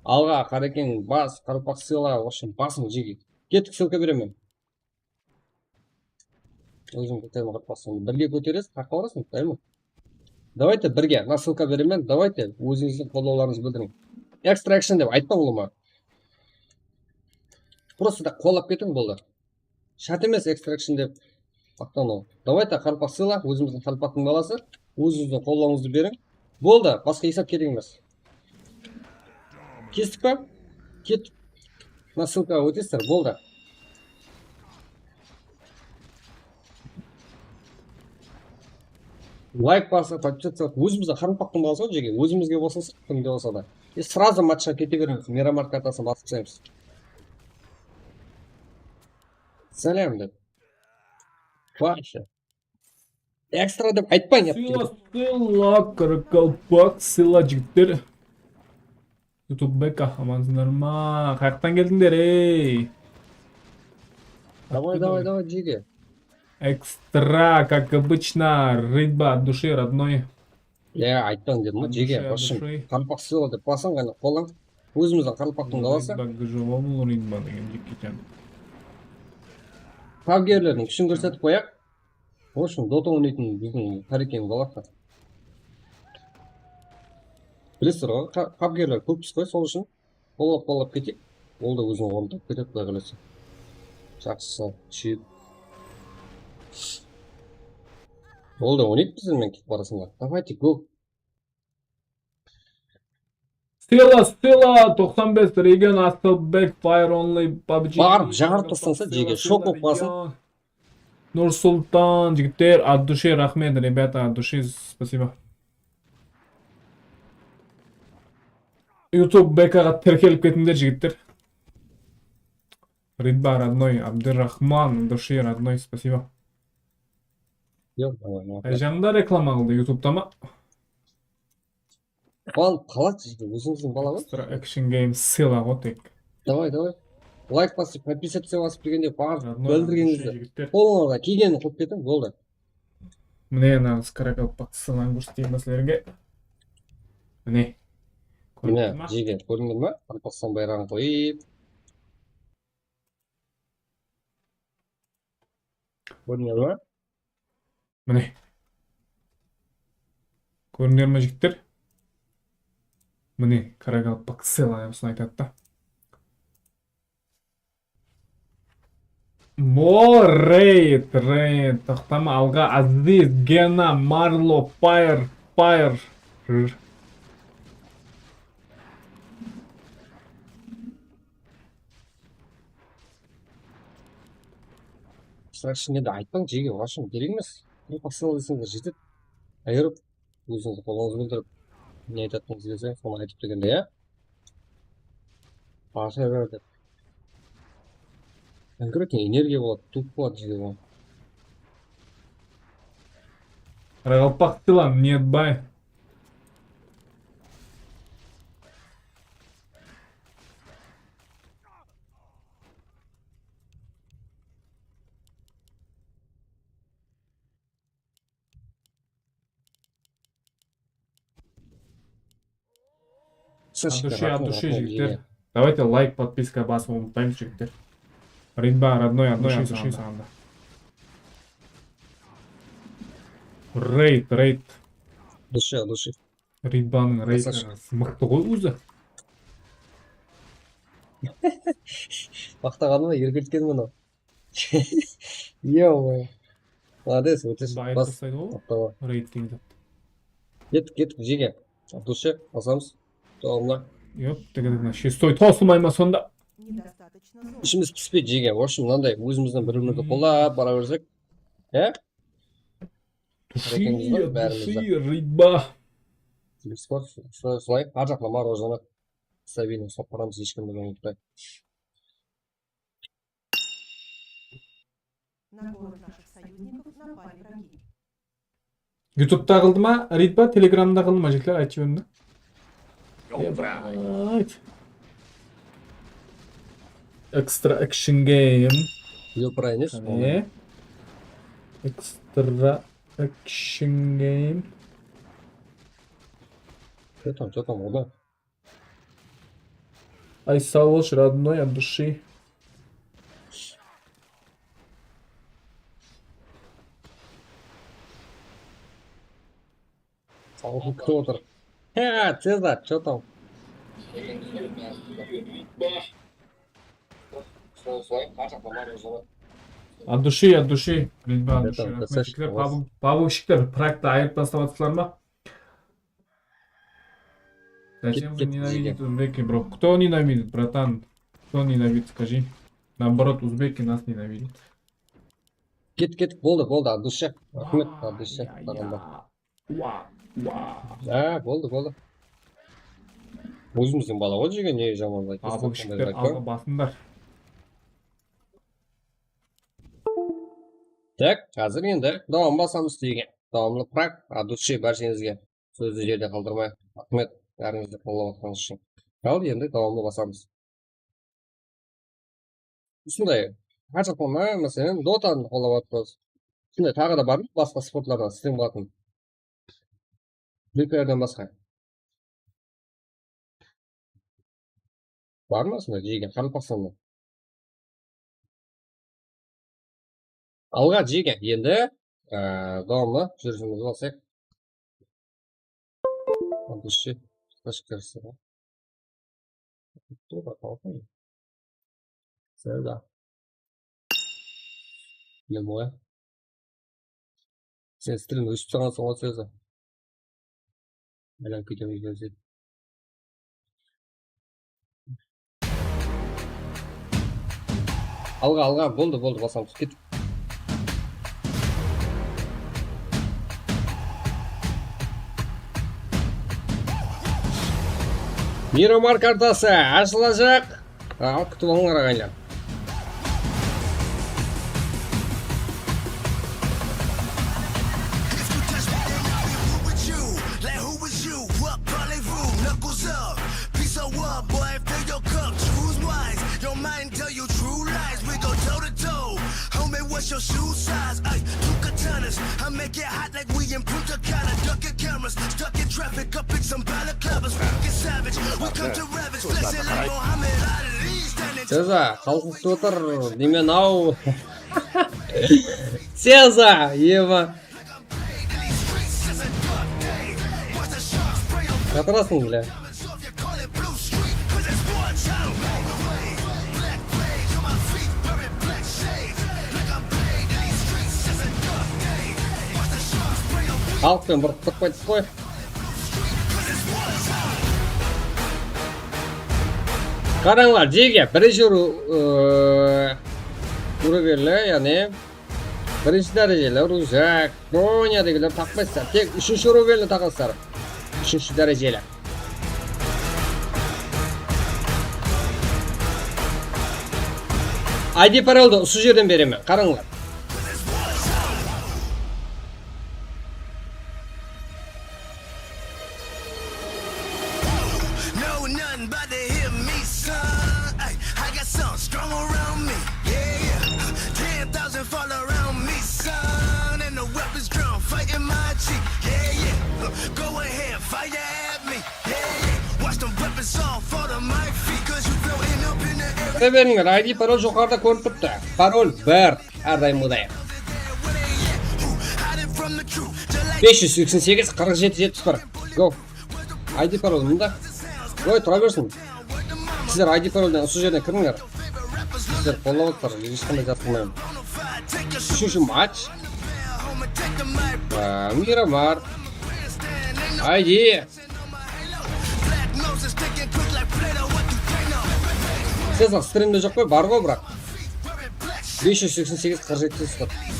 Алға, Қарекең, бас, Қарақалпақ сыйла, в общем, басын жеге. Кеттік, ссылка беремін. Өзің көтерме Қарақалпақсың. Бірге көтересіз, қаққа барасың, дайымы? Давайте бірге, на ссылка беремін. Давайте, өзіңіздің қолдауларыңызды білдірің. Extraction деп айтпа болма. Просто да қолап кетің болды. Шат емес extraction деп мақтану. Давайте Қарақалпақ сыйла, өзіміздің Қарақалпақтың баласы, өзіңіздің қолдауыңызды берің. Болды, басқа есап керек емес. Кестік па? Кеттік. На ссылкаға өтесіздер, болды. Лайк басып, подписаться. Өзіміздің Қарақалпақтың баласы ғой жеге, өзімізге болса кімде болса да. И сразу матчқа кете береміз, Мирамар картасын басып тастаймыз. Сәлем деп. Вообще. Экстра деп айтпаң, Сыйла, Қарақалпақ, сыйла жігіттер. YouTube бека, амансыңдар ма? Қаяқтан келдіңдер, ей? Давай, жеге. Экстра, как обычно, рыба от души родной. Айтпаң дедім ғой, жеге. В общем, Қарақалпақ сыйла деп басаң, ғана қолаң. Өзіміздің Қарақалпақтың баласы. Рыба деген жеке жан. Павгерлердің күшін көрсетіп қояқ. В общем, дота ойнайтын біздің Қарекең баласы. Білесіздер ғой, павгерлер көппіз қой, сол үшін қолап кетейік. Ол да өзінің орнында кетеді, құдай қаласа. Жақсы, сүйіп. Ол да ойнайды біздермен кетіп барасыңдар. Давайте, го. Сыйла, 95 реген Асылбек, Fire Only, PUBG. Барып, жағарып тастаңса, жеге, шок болып қалсын. Нұрсұлтан, жігіттер, от души рахмет, ребята, от души спасибо. YouTube бекаға тіркеліп кетіңдер, жігіттер. Ридба родной, Абдырахман, от души родной, спасибо. Жанында реклама қылды YouTube'да ма? Қалады жеге, өзіңіздің бала ғой. Extra Action Games сыйла ғой тек. Давай. Лайк басып, подписаться басып дегенде барып, Родной, білдіргеніңізді. Қолыңызға кигенін қылып кетің, болды. Міне нағыз Қарақалпақ сылаң көрсетейін сілерге. Міне. Міне, жеге, көріңдер ма? Қарақалпақстан байрағын қойып. Көріңдер ма? Міне. Көріңдер ма жігіттер? Міне, Қарақалпақ сыйлай осыны айтады да. Рейд, тоқтама алға Азиз, Гена, Марло, Пайр. Шынында да айтпаң жеге, вашым керек емес. Қарақалпақ сыйла десеңдер жетеді. Айырып, өзіңізді қолыңызды білдіріп, не айтатыныңыз келсе, соны айтып дегенде, иә? Аша бер деп. Конкретно энергия болады, туп болады жеге ғой. Қарақалпақ сыйла, ниетбай. От души, жігіттер. Давайте лайк, подписка басып ұмытпаймыз, жігіттер. Ридба, родной, от души сағанда. Рейд. Души. Ридбаның рейдері мықты ғой өзі. Мақтағаны ма, ергілткен мұны. Е-ой. Молодец, өтеш. Байып тастайды ғой, рейд деген зат. Кеттік, жеге. Души, басамыз. Тоғымда. Йоп, тегеден шестой тосылмай ма сонда? Ішіміз піспейді жеге. В общем, мынандай өзіміздің бір-бірімізді қолап бара берсек. Души, ридба. Солай, ар жақына мороженое. Сабина ұстап барамыз, ешкім білген ұмытпай. На город наших союзников напали враги. YouTube'da kıldı mı? Ritba Telegram'da kılma jikler açı önüne. Evet. Extra Action Game. Yo'piraymiz. Ne? Extra Action Game. Что там, куда? Ай, Савош, родной от души. Кто отыр? Цезарь, что там? От души, от души. Ritba от Это, души. это Рахмет Саш, жиклер. у вас- Павлов Шиклер, проектті айырып таставатсыздар ма? Зачем вы Кет, ненавидите узбеки, бро? Кто ненавидит, братан? Кто ненавидит, скажи. Наоборот, узбеки нас ненавидят. Кет, болды, от души. Рахмет, от души. Болды. Өзіміздің бала ғой жеген, не жаман Павлов Шиклер, алға басыңдар. Так, қазір енді давам басамыз деген. Давамлы прак, от души баршаңызге сөзді жерде қалдырмай. Рахмет, бәріңізді қолдап отқаныңыз үшін. Ал енді давамлы басамыз. Осындай, қашықтан мәселен, дотаны қолдап отырмыз. Сондай тағы да бар ма басқа спортлардан сіздің болатын? Бүкілерден басқа. Бар ма сондай жеген, қарылпақсанда? Алға жеген, енді давамлы жүрісімізді алсақ. От души. Скажи, да? Кто попал? Да. Не мой. Сен стрим өшіп тұрған соң ғой сөзі. Әлем кетеміз gözі. Алға, болды, басамыз, кет. Мирамар картасы ашылacak. Ал, күтіп алыңдар ағайындар. What's your shoe size? Ay, two katanas. I make it hot like we in Punta Cana. Ducking cameras, stuck in traffic, up in some balaclavas. Fucking savage, we come to ravage. Flexing like Muhammad Ali. Standing Сеза, халық күтіп отыр. Немен ау. Сеза, ева. Қатырасың, бля. Халықпен бір құттық қойдық қой. Қараңлар, жеге бірінші уроверлі, яғни бірінші дәрежелі ружак, броня дегілер тақпайсыздар. Тек үшінші уроверлі тақасыздар. Үшінші дәрежелі. ID паролды осы жерден беремін. Қараңлар. Беріңдер, ID парол жоғарда көріп тұрды. Парол бір, әрдайым мұдайым. 588 47 71. Go. ID парол мұнда. Ой, тұра берсін. Сіздер ID паролдан осы жерден кіріңдер. Сіздер қолдап отыр, ешқандай жатырмайым. Үшінші матч. Мирамар. ID. Сезар, стримде жоқ қой, бар ғой бірақ. 588 47 71.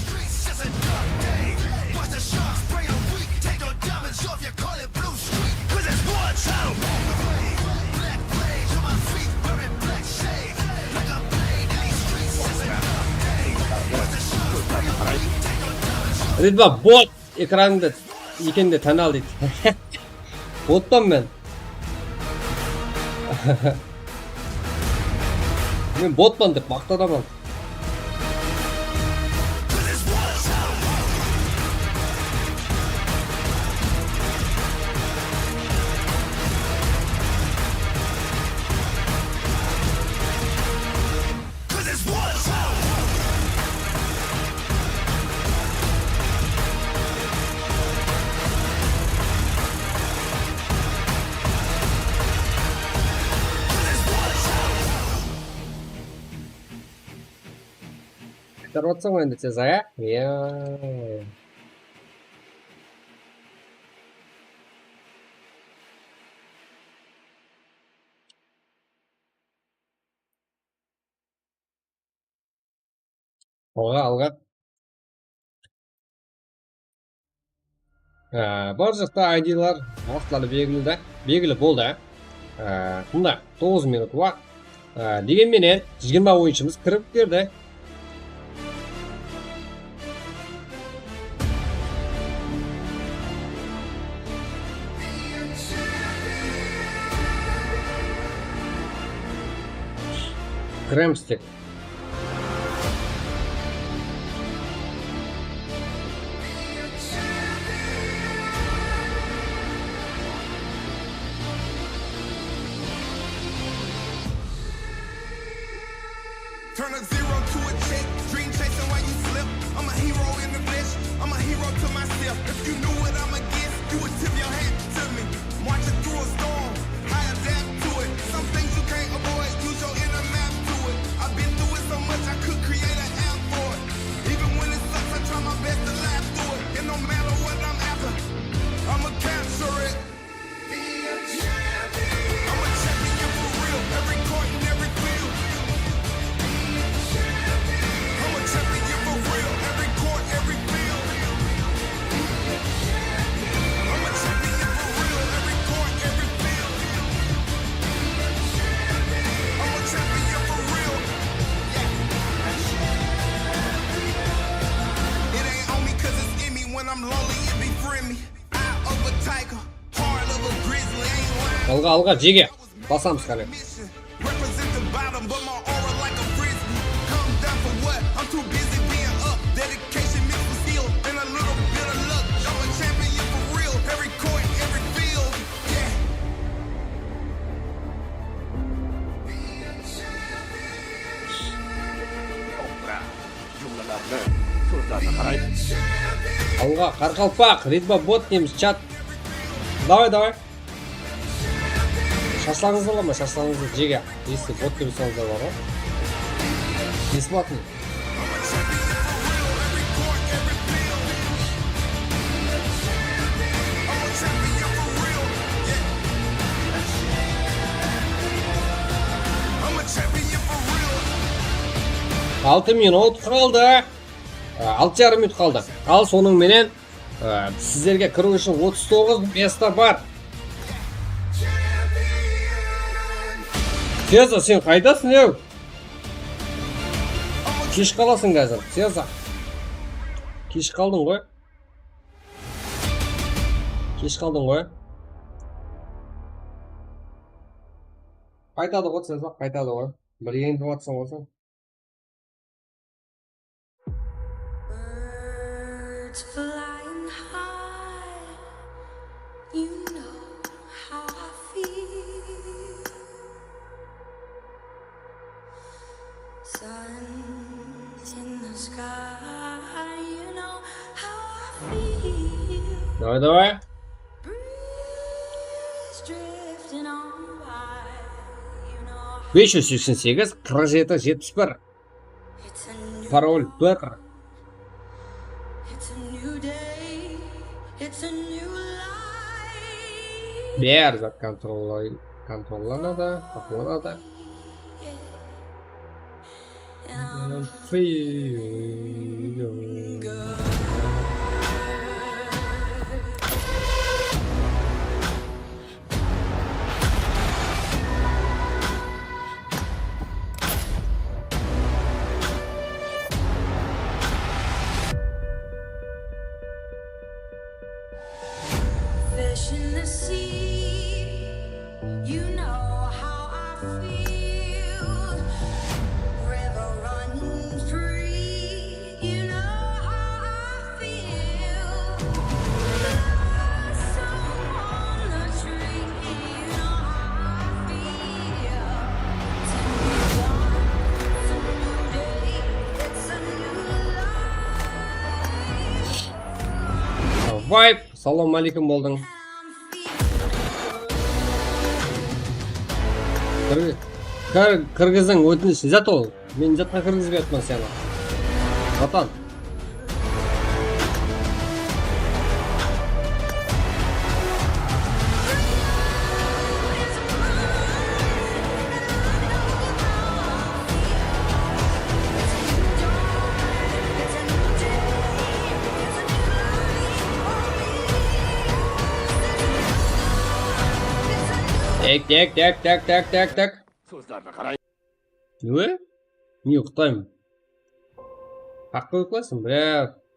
Ridva bot ekranında ekende tanal deydi. Botman ben. Men botman dep maqtadaman. Terotsan endi tez aya. Ya. Alga. Бар жақта айдилар вақытлары белгілі болды. Мұнда 9 минут уақыт. Дегенменен 20 ойыншымыз кіріп берді. Кремстик. Turn a zero to a check, dream chasing while you slip. I'm a hero in the flesh, I'm a hero to myself. If you knew what I'm against, you would tip your hat to me. Marching through a storm, I adapt to it. Some things you can't avoid, use your inner map to it. I've been through it so much I could create an app for it. Even when it sucks, I try my best to laugh through it. And no matter what I'm after, I'ma capture it. I'm a champion for real, every court and every field. I'm a champion for real, every court, every field. I'm a champion for real, every court, every field. I'm a champion for real. Yeah. It ain't on me 'cause it's in me. When I'm lonely, it befriend me. Eye of a tiger, heart of a grizzly. Ain't lying. Алға, жеге. Басамыз қане. Mission. Represent the bottom, but my aura like a frisbee. Come down for what? I'm too busy being up. Dedication mixed with skill and a little bit of luck. I'm a champion for real. Every court, every field. Yeah. Алға, қарқалпақ, Ridva bot дейміз, чат. Давай. Шашлаңызды ма, шашлаңызды жеге. Если бот деп салыңыздар бар ғой. Бесплатный. I'm a champion for real. Yeah. I'm a champion for real. 6 минут қалды. 6,5 минут қалды. Ал соның менен сіздерге кіру үшін 39 место бар. Сеза, сен қайдасың еу? Кеш қаласың қазір. Сеза. Кеш қалдың ғой. Қайтады ғой Сеза, қайтады ғой. Бір енді батсың болсын. Birds flying high, you know how I feel. Sun's in the sky, you know how I feel. Давай. Breeze drifting on by, you know 588 47 71. it's a new Пароль 1. It's a new day, it's a new life. Бәрі зат контролланады, бақыланады. Токаев, салом алейкум болдың. Кыргыздың өтініші жат ол. Мен жатқа кіргізбей атман сені. Ватан. Так. Не? Не ұйықтаймын. Қақпай ұйықтайсың?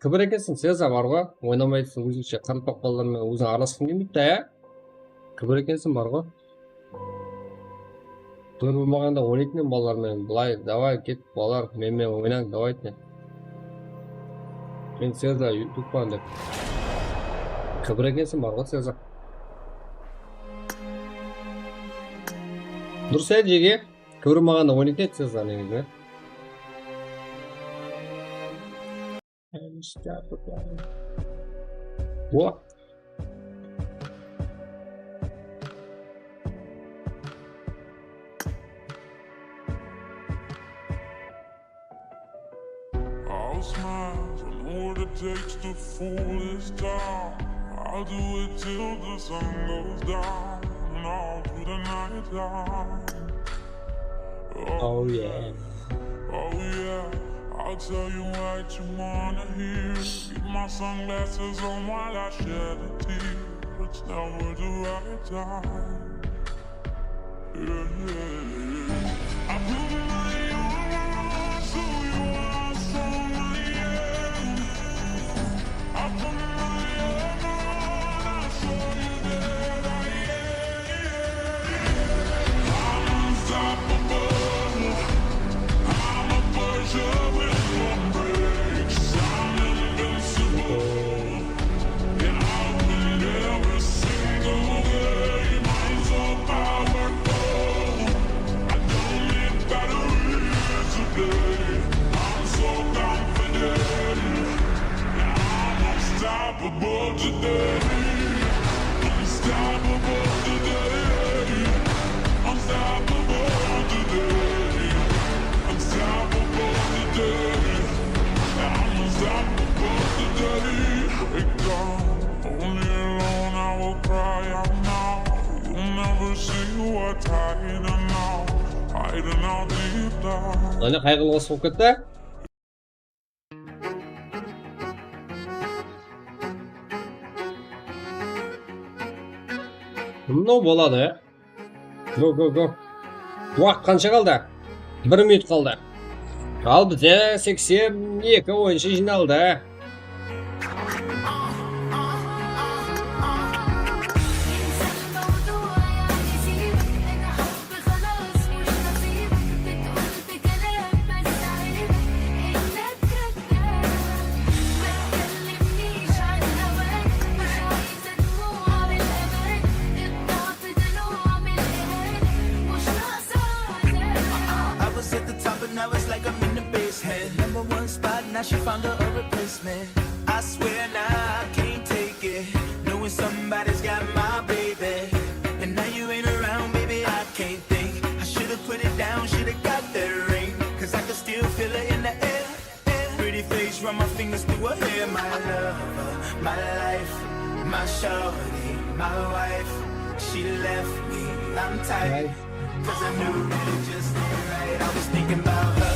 Кібір екенсің, сеза бар ғой. Ойнамайсың, өзінше қарылпақ балалармен өзің араласқың келмейді, ә? Кібір екенсің бар ғой. Dur болмағанда ойнайтын балалармен, былай, давай, кет, балалар, менімен ойнаң, давайте. Мен сеза, ұйықтпан деп. Кібір екенсің бар ғой, сеза. Дұрыс әді жеге, кібір мағанда ойнайтын сеза, негізі. What? I'll smile, I know what it takes to fool this town. I'll do it till the sun goes down, and all through the night time. Oh yeah. Oh yeah, I'll tell you what you wanna hear. Keep my sunglasses on while I shed a tear. It's never the right time. Yeah. I put my arms so you are someone else. I put my arms on, I saw you that I am. I'm unstoppable. I'm a pusher with no brakes. I'm invincible. And I'll win every single game. I'm so powerful. I don't need batteries today. I'm so confident. I'm unstoppable today. Unstoppable today. Unstoppable today. Unstoppable today. I'm unstoppable today. Break down, only alone I will cry out now. You'll never see what's hiding out deep down. Ана қайғылы қос болып кетті. Мынау болады, ә? Го. Уақыт қанша қалды? 1 минут қалды. Ал бізде 82 ойыншы жиналды. I was at the top and now it's like I'm in the basement. Number one spot, now she found her a replacement. I swear now I can't take it, knowing somebody's got my baby. And now you ain't around, baby, I can't think. I should've put it down, should've got that ring, cause I can still feel it in the air. Pretty face, run my fingers through her hair. My lover, my life, my shorty, my wife. She left me, I'm tight, cause I knew that it just ain't right. I was thinking about her.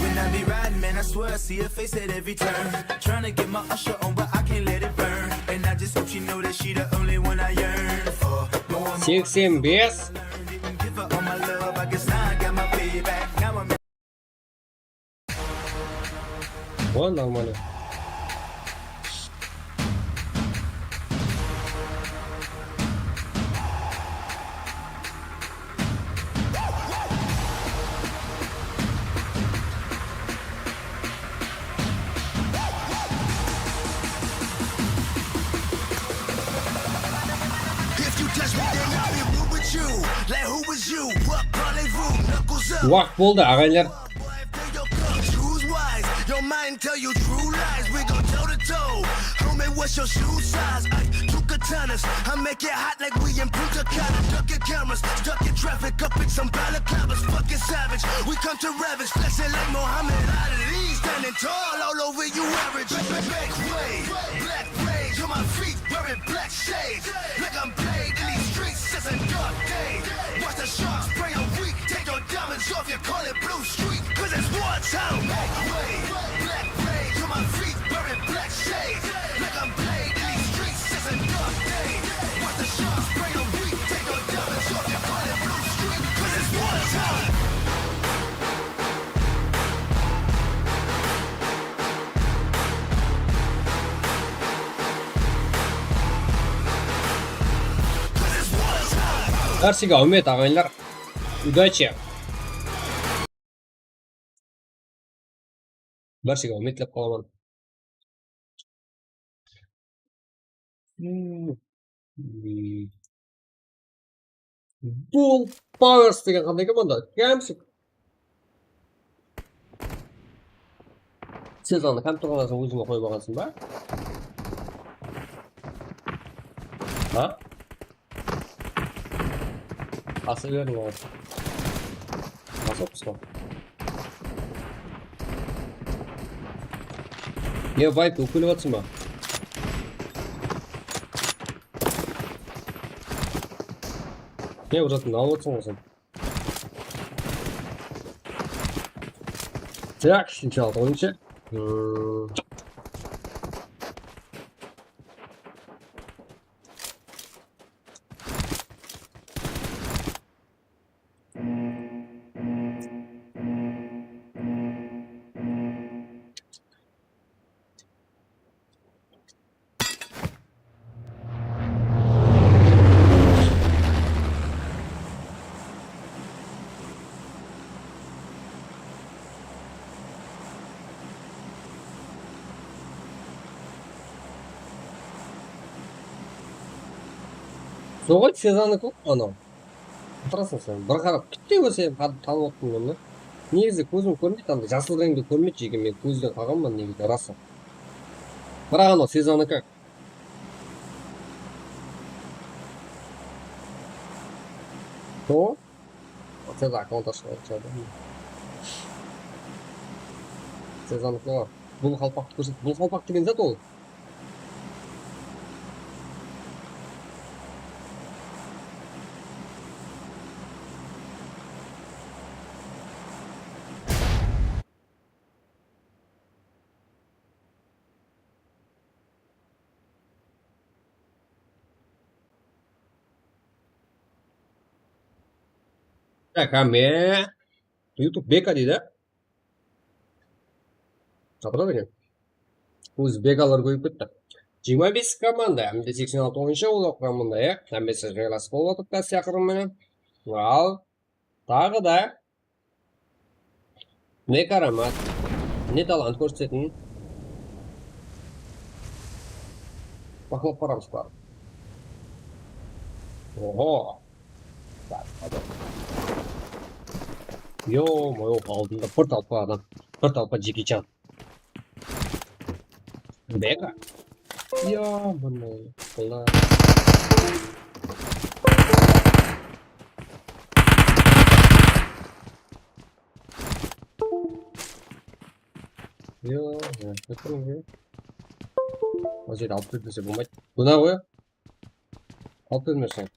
When I be riding, man, I swear I see her face at every turn. Trying to get my usher on, but I can't let it burn. And I just hope she know that she the only one I yearn for. No one more 85. didn't give her all my love. I guess now I got my payback. Now I'm О, нормально. then I'll be rude with you. Like who was you? What parlez-vous? Knuckles up. Uak boldu ағайлар. Boy, if they your coach, who's wise? Your mind tell you true lies. We go toe to toe. Homie, what's your shoe size? Two katanas. I make it hot like we in Punta Cana. Ducking cameras, stuck in traffic, up in some balaclavas. Fucking savage. We come to ravage, flexing like Muhammad Ali. Standing tall all over you average. Make way, black rage on my feet, wearing black shades. Like I'm paid in these streets, it's a dark day. Watch the sharks spray on weak. Take your diamonds off, you call it Blue Street. Cause it's war town. Make way, black rage on my feet, wearing black shades. Like I'm paid in these streets, it's a dark day. Watch the sharks spray on weak. Take your diamonds off, you call it Blue Street. Cause it's war town. Cause it's war town. Барсиға үмет ағайлар. Удачи. Барсиға үметлеп қаламын. Бұл Пауэрс деген қандай команда? Кәмсік. Сезонны кәм тұрғанасың өзіңе қойып алғансың ба? Ha? Аса бердің оған. Аса құсқа. Не, вайп, өкіліп атсың ба? Не, ұратын алып атсың осын. Так, сначала ойыншы. Соғай сезаны көп анау. Отырасың сен. Bir қарап күтте көрсем танып отырмын оны. Негізі көзім көрмейді, андай жасыл реңді көрмейді, жеге мен көзден қалғанмын негізі расы. Бірақ анау сезаны как? То? Вот это аккаунт ашылады жады. Сезаны бар. Бұл қалпақты көрсет. Бұл қалпақ деген зат ол. Так, мен YouTube бека дейді. Жапырады екен. Өз бекалар көйіп кетті. 25 команда, әмді 86 ойыншы ол құрамында, әмбесі жайласы болып отыр да сияқырыммен. Ал, тағы да не қарамат, не талант көрсететін. Бақылап қарамыз бар. Ого! Так, адам. Ё-моё, алдында бір талпа адам, бір талпа Джеки Чан. Бека? Ё-моё, қолда. Ё-моё, өтіріңге. Ол жерде алып бермесе болмайды. Бұна ғой? Алып бермесең.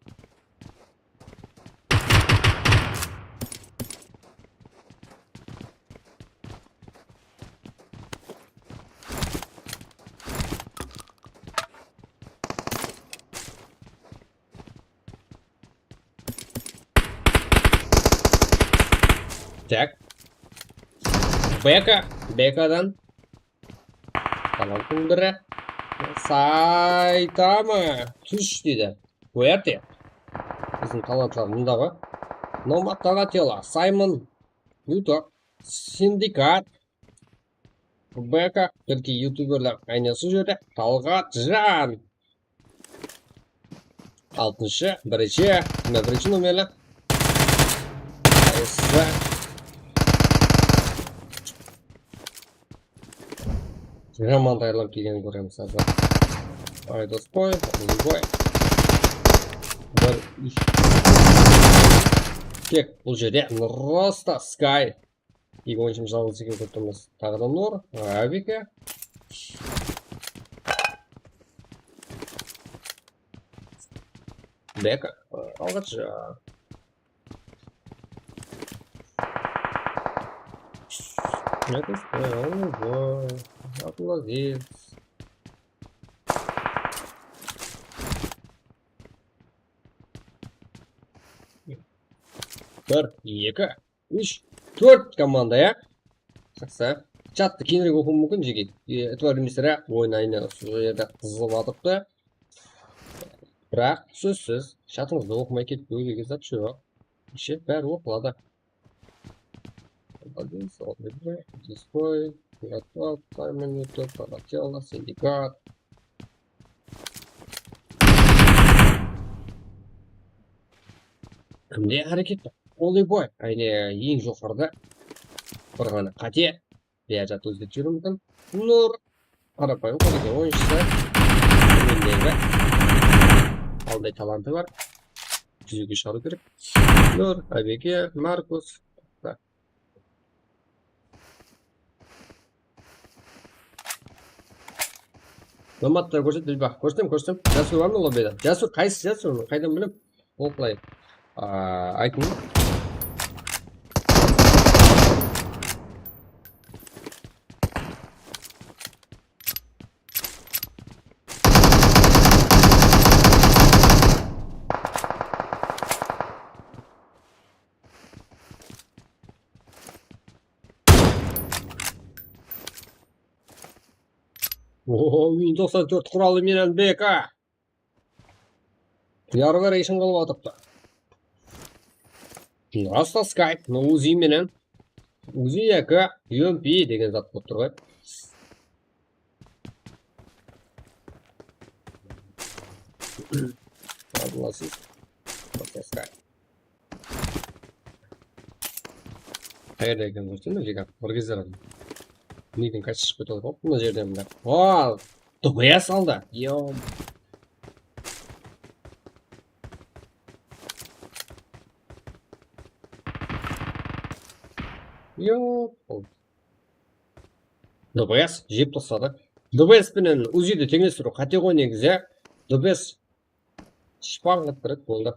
Так. Бекадан. Талантың бірі. Сайтама. Түш дейді. Қоярте. Біздің талантлар мұндағы. Номат Тагатела. Саймон. Юток. Синдикат. Бека. Бірке ютуберлер айнасы жүрді. Талғат Жан. 6-шы, 1-шы номерлі. Қайсы. Жаман дайырлап келгенін көреміз азыр. Айдос бой, бой. Тек бұл жерде Роста Скай. Екі ойыншым жалғыз екен көптіміз. Тағы да Нұр, Абеке. Бека, алғатшы. Айдос бой, Абдулазиз. Бір, екі, үш, төрт команда, я? Жақсы. Чатты кейінірек оқу мүмкін жеге. Этуар еместері ойнайыны сол жерде қызылып атыпты. Бірақ сөзсіз, чатыңызды оқымай кетпеу деген зат жоқ. Ше, бәрі оқылады. Дисплей, Гатап, Таймен, Ютуб, Парателла, Синдикат. Кімде әрекетті? Олейбой, әйне ең жоғарда бір ғана қате. Бәжат өзгет жүру мүмкін. Нұр, қарапайым қолдеген ойыншысы. Төмендегі алдай таланты бар. Жүзеге шығару керек. Нұр, Абеке, Маркус. Номаттар көрсетілді ба? Көрсетем. Жасур бар ма лоббида? Жасур, қайсы Жасур? Қайдан білем? Оқылай. Айтын. Windows 94 құралы менен БК. Яры бар ешін қалып атыпты. Роста Скай, Узи менен. Узи 2, UMP деген зат болып тұр ғой. Абдулазиз, Роста Скай. Қайырда екен көрсен бе жега? Бір кездер адам. Неден қайсы шығып кетіп отыр. Мына жерден бі. ДБС алды. Йом. ДБС жеп тастады. ДБС пенен Узиді теңестіру қате ғой негізі. ДБС шпан қаттырып болды.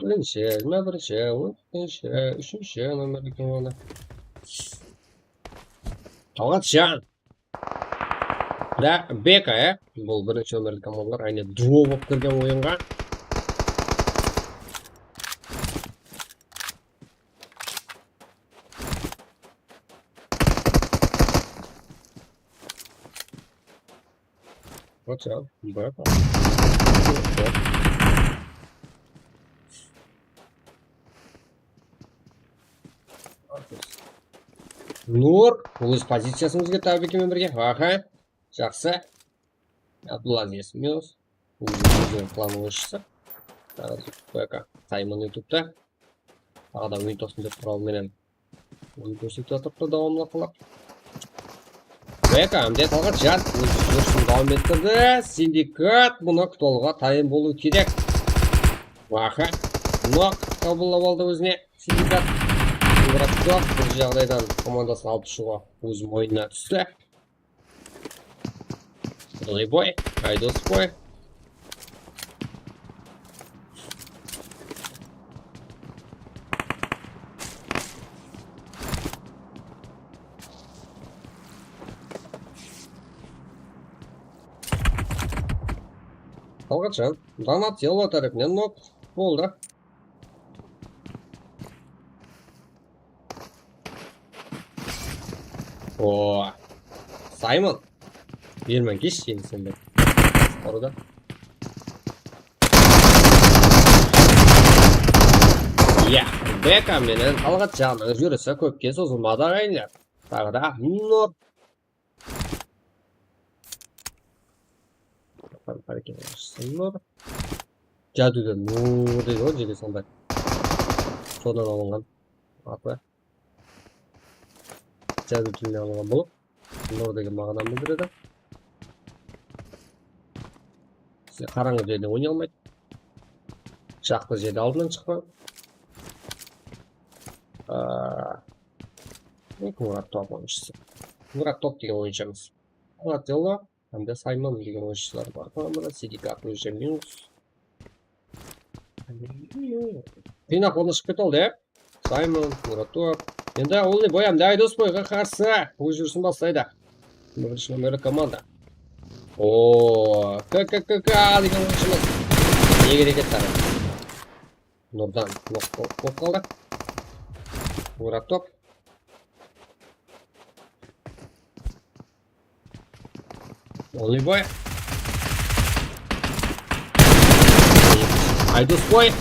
Бірінші, 21-ші, 12-ші, 3-ші номер екен оны. Талғатжан. Да, Бека, бұл бірінші номерлі командалар, әне дуо болып кірген ойынға. Вот я, Бека. Нұр, өз позициясын өзгерті Абекемен бірге. Аха, жақсы. Абдулазиз Мёс. Өзінің планы ойшысы. Бека, Таймон ютубта. Ағада Windows 94 құралыменен көрсетіп атыпты давамлы қылып. Бека, әмдет алға жат. Өз жүрсін давам еттірді. Синдикат бұны күтолға тайын болу керек. Аха, нұқ қабылап алды өзіне Синдикат. Бірақ жоқ, бұл жағдайдан командасын алып шығуға өзім ойына түсті. Олейбой, Айдос бой. Талғатжан, Донателло тарапынан нок болды. О, Саймон. Бермен кеш енді сен бе. Оруда. Я, Бека менен Талғатжанның жүрісі көпке созылмады ағайындар. Тағы да Нұр. Hareket açısından. Caduda Nur deydi o jeli sonday. Sodan alıngan аты. Жады тіліне алынған болып, Nur деген мағынаны білдіреді. Қараңғы жерде ойнай алмайды. Жақты жерде алдынан шықпа. Мурат Топ ойыншысы. Мурат Топ деген ойыншымыз. Аттила hamda Саймон деген ойыншылар бар. Командада Сидикат өзі минус. Қинақ оны шығып кетті алды, Саймон, Мурат Топ. Енді олны боям, дайдос бойға қарсы. Өз жүрсін бастайды. Бірінші номерлі команда. О, КККК деген ойыншымыз. Не керек етті? Нұрдан болып қалды. Мурат Топ. Олны бой. Айдос бой.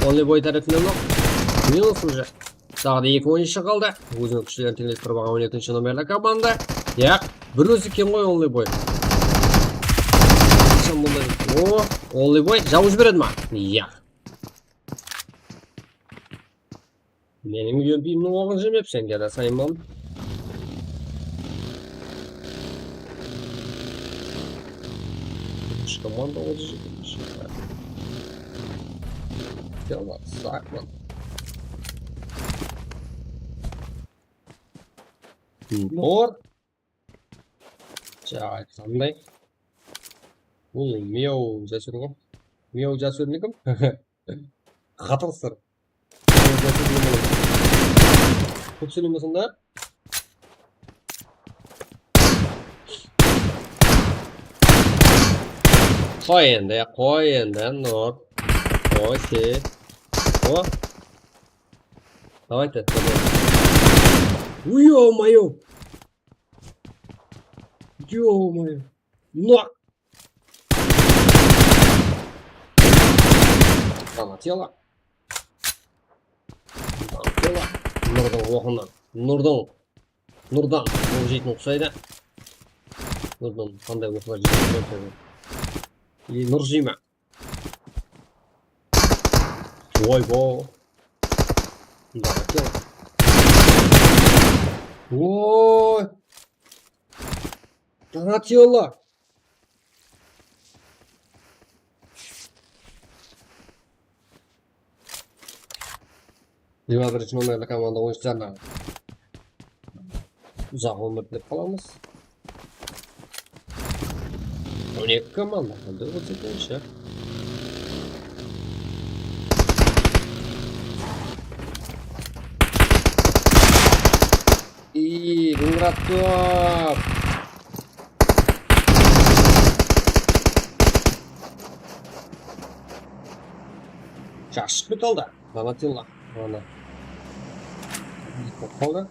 Олны бой тарапынан жоқ. Минус уже. Тағы да 2 ойыншы қалды. Өзінің күшілерін теңдестіріп алған 12-ші номерлі команда. Яқ, бір өзі екен ғой Олны бой. О, Олны бой жауыз береді ма? Яқ. Менің үйемпейімнің оғын жемеп, сенде де Саймон. Команда oldu şimdi. Yalan saklan. Nur. Trời sắm đấy. Ui miêu ra xuống không? Miêu ra xuống đấy không? Қатырсыр. Көп сөйлемесіңдер. Қой енді, Нұр. Окей. О. Давайте. Ё-моё. Ё-моё. Нұр. Танатела. Нұрдың оқынан. Нұрдан. Ол жейтін ұқсайды. Нұрдан қандай оқылар жейтін ұқсайды. И Нұржима. Ойбо. Танатела. Ой. Танатела. 21-ші номерлі команда ойыншыларына ұзақ өмір деп қаламыз. 12 команда, қандай өте бойынша. И Мурат Топ. Шашып кеталды. Танатела. Ана. Қалды.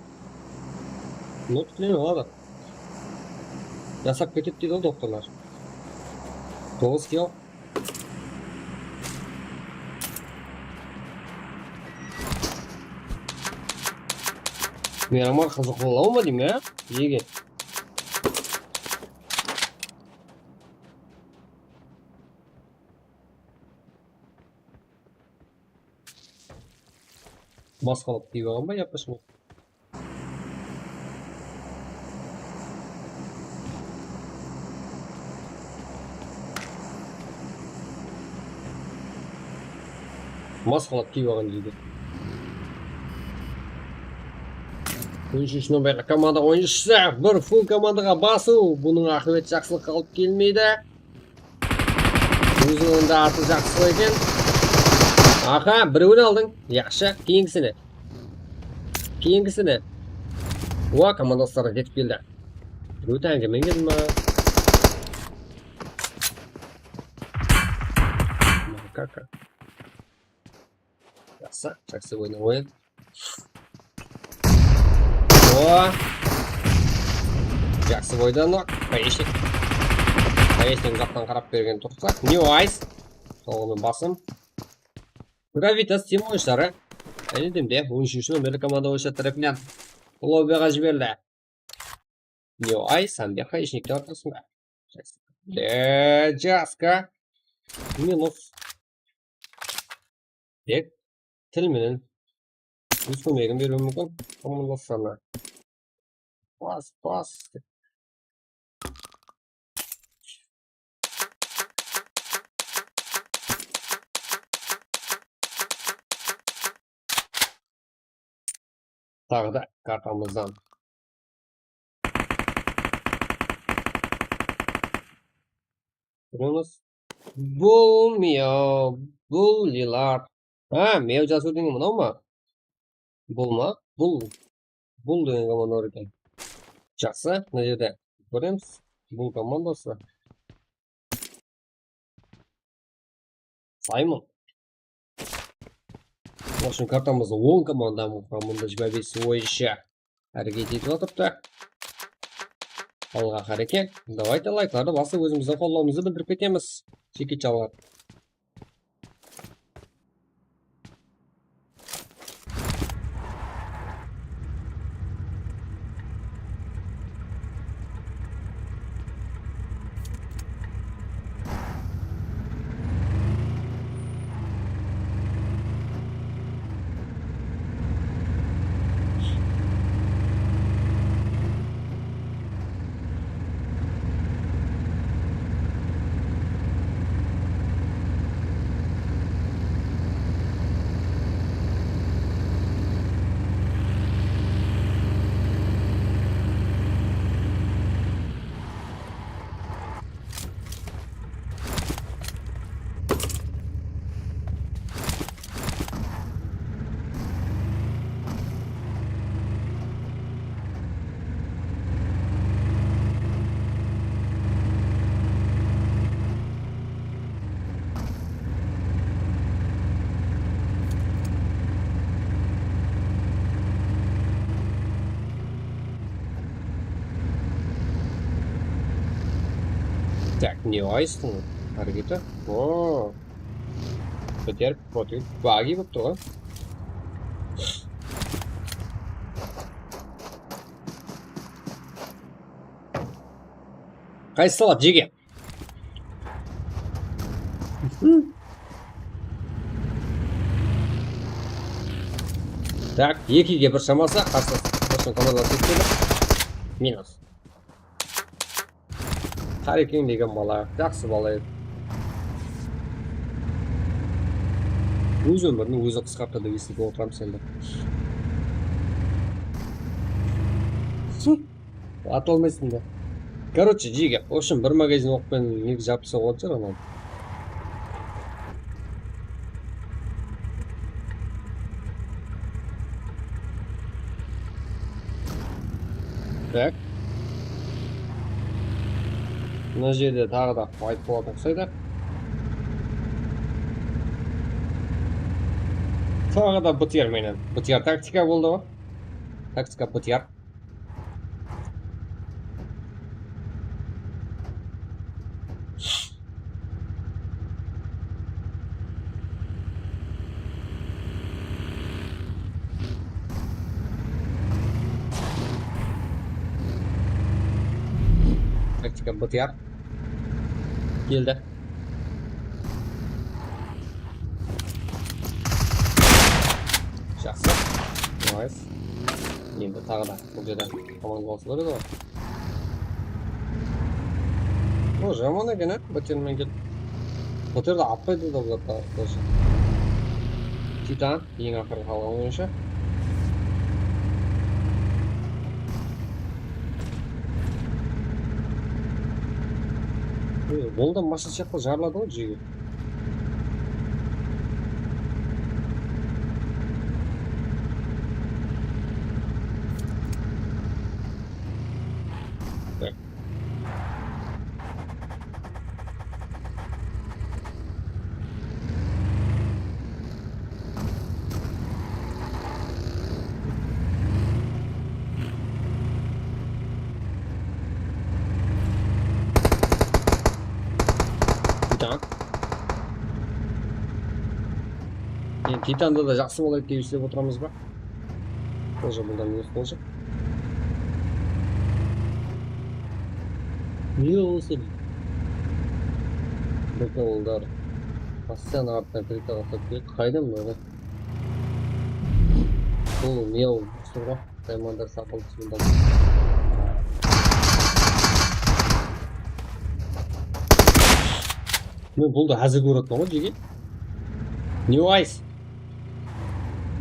Ну, түлеме қалады. Жасап кетіп дейді докторлар. 9 кило. Мирамар қызық болау ма дейм, ә? Еге. Басқалып дейіп алған ба, яппаш ма? Басқалып дейіп алған дейді. 13-ші номерлі команда ойыншысы. Бір фул командаға басу. Бұның ақыбет жақсылық қалып келмейді. Өзінің да аты жақсылық екен. Аха, біреуін алдың. Яқшы, кейінгісіне. Уа, командастары жетіп келді. Біреу тәңгімен келді ма? Кака. Жақсы ойны ойын. О! Жақсы ойдан оқ. Қайешек. Қайешектен жақтан қарап берген тұрсақ. New Ice. Соғымен басым. Гравитас тем ойыншылары. Әлемде 13-ші номерлі команда ойыншы тарапынан лоббиға жіберді. New Ice, Самбер Қайешектен ортасында. Жаска. Минус. Тек тіл менен өз көмегін беруі мүмкін. Коммуникацияны. Бас. Тағы да картамыздан. Көріңіз. Бұл мияу, бұл лилар. Мияу жазу деген мынау ма? Бұл ма? Бұл деген команда екен. Жақсы, мына жерде көреміз. Бұл командасы. Саймон. Нашын картамызда 10 команда құрамында 25 ойыншы әрекет етіп отырыпты. Алға қарекен. Давайте лайкларды басып өзіміздің қолдауымызды білдіріп кетеміз. Жеке чалар. Так, не айстың әрекеті. Көтеріп, баги болып тұр ғой. Қайсы салат жеге? Так, 2-ге бір шамасы, қарсы командасы кетеді. Минус. Қарекең деген бала, жақсы бала еді. Өз өмірінің өзі қысқартты деп естіп отырамын сенде. Ата алмайсың да. Короче, жеге, в общем, бір магазин оқпен негізі жапса болады жар анау. Так. Мына жерде тағы да файт болатын ұқсайды. Тағы да бытияр менен. Бытияр тактика болды ғой. Тактика бытияр. Тактика бытияр. Келді. Жақсы. Найс. Енді тағы да бұл жерден команда болсылар еді ғой. Жаман екен, бөтермен кел. Бөтерді аппайды да бұл тоже. Титан, ең ақырғы қалған ойыншы. Ол да машина сияқты жарылады ғой жиі. Титанда да жақсы болады деп естіп отырамыз ба? Тоже бұлдан минус болжақ. Не болсын? приколдар. Постоянно артынан прикол атап келеді. Қайдан мына? Бұл не ол? Сұра. Таймандар сақал тұсында. Мен бұл да әзір көретін ғой жеге. Не ойс?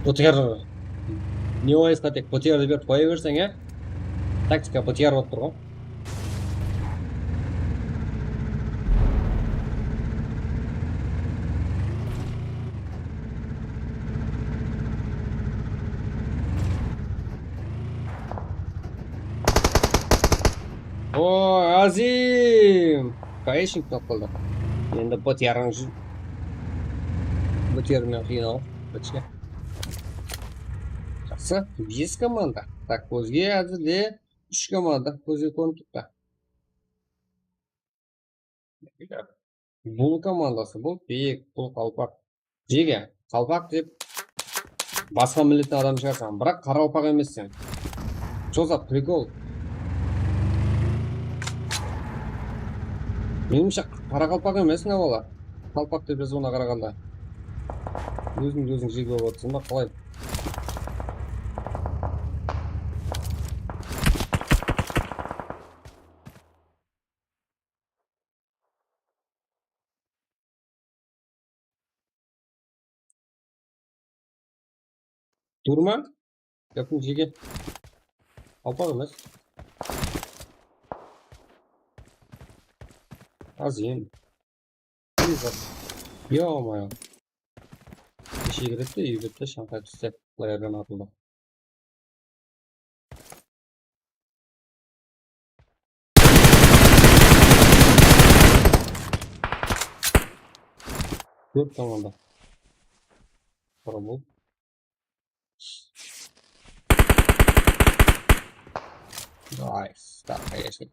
Бұтер. Не ойсқа тек бұтерді беріп қоя берсең, ә? Тактика бұтер болып тұр ғой. О, Азим! Каешник тоқылды. Енді бұтерің жүр. Бұтермен қиынау. Бітшке. Жақсы, 5 команда. Так, көзге әзірде 3 команда. Көзге көрініп тұтта. Бұл командасы, бұл пек, бұл қалпақ. Жеге, қалпақ деп басқа милеттен адам шығарсаң, бірақ қаралпақ емес сен. Жозап, прикол. Меніңше қара қалпақ емес не бола? Қалпақ деп біз ona қарағанда. Өзің жеге болып отырсың ба, қалай? Турма? Yakın жеге. Қалпақ емес. Азин. Ё-моё. Кеше кіретті, үйретті, шаңқай түсті. Лайерден атылды. Көп команда. Пробыл. Найс. Так, конечно.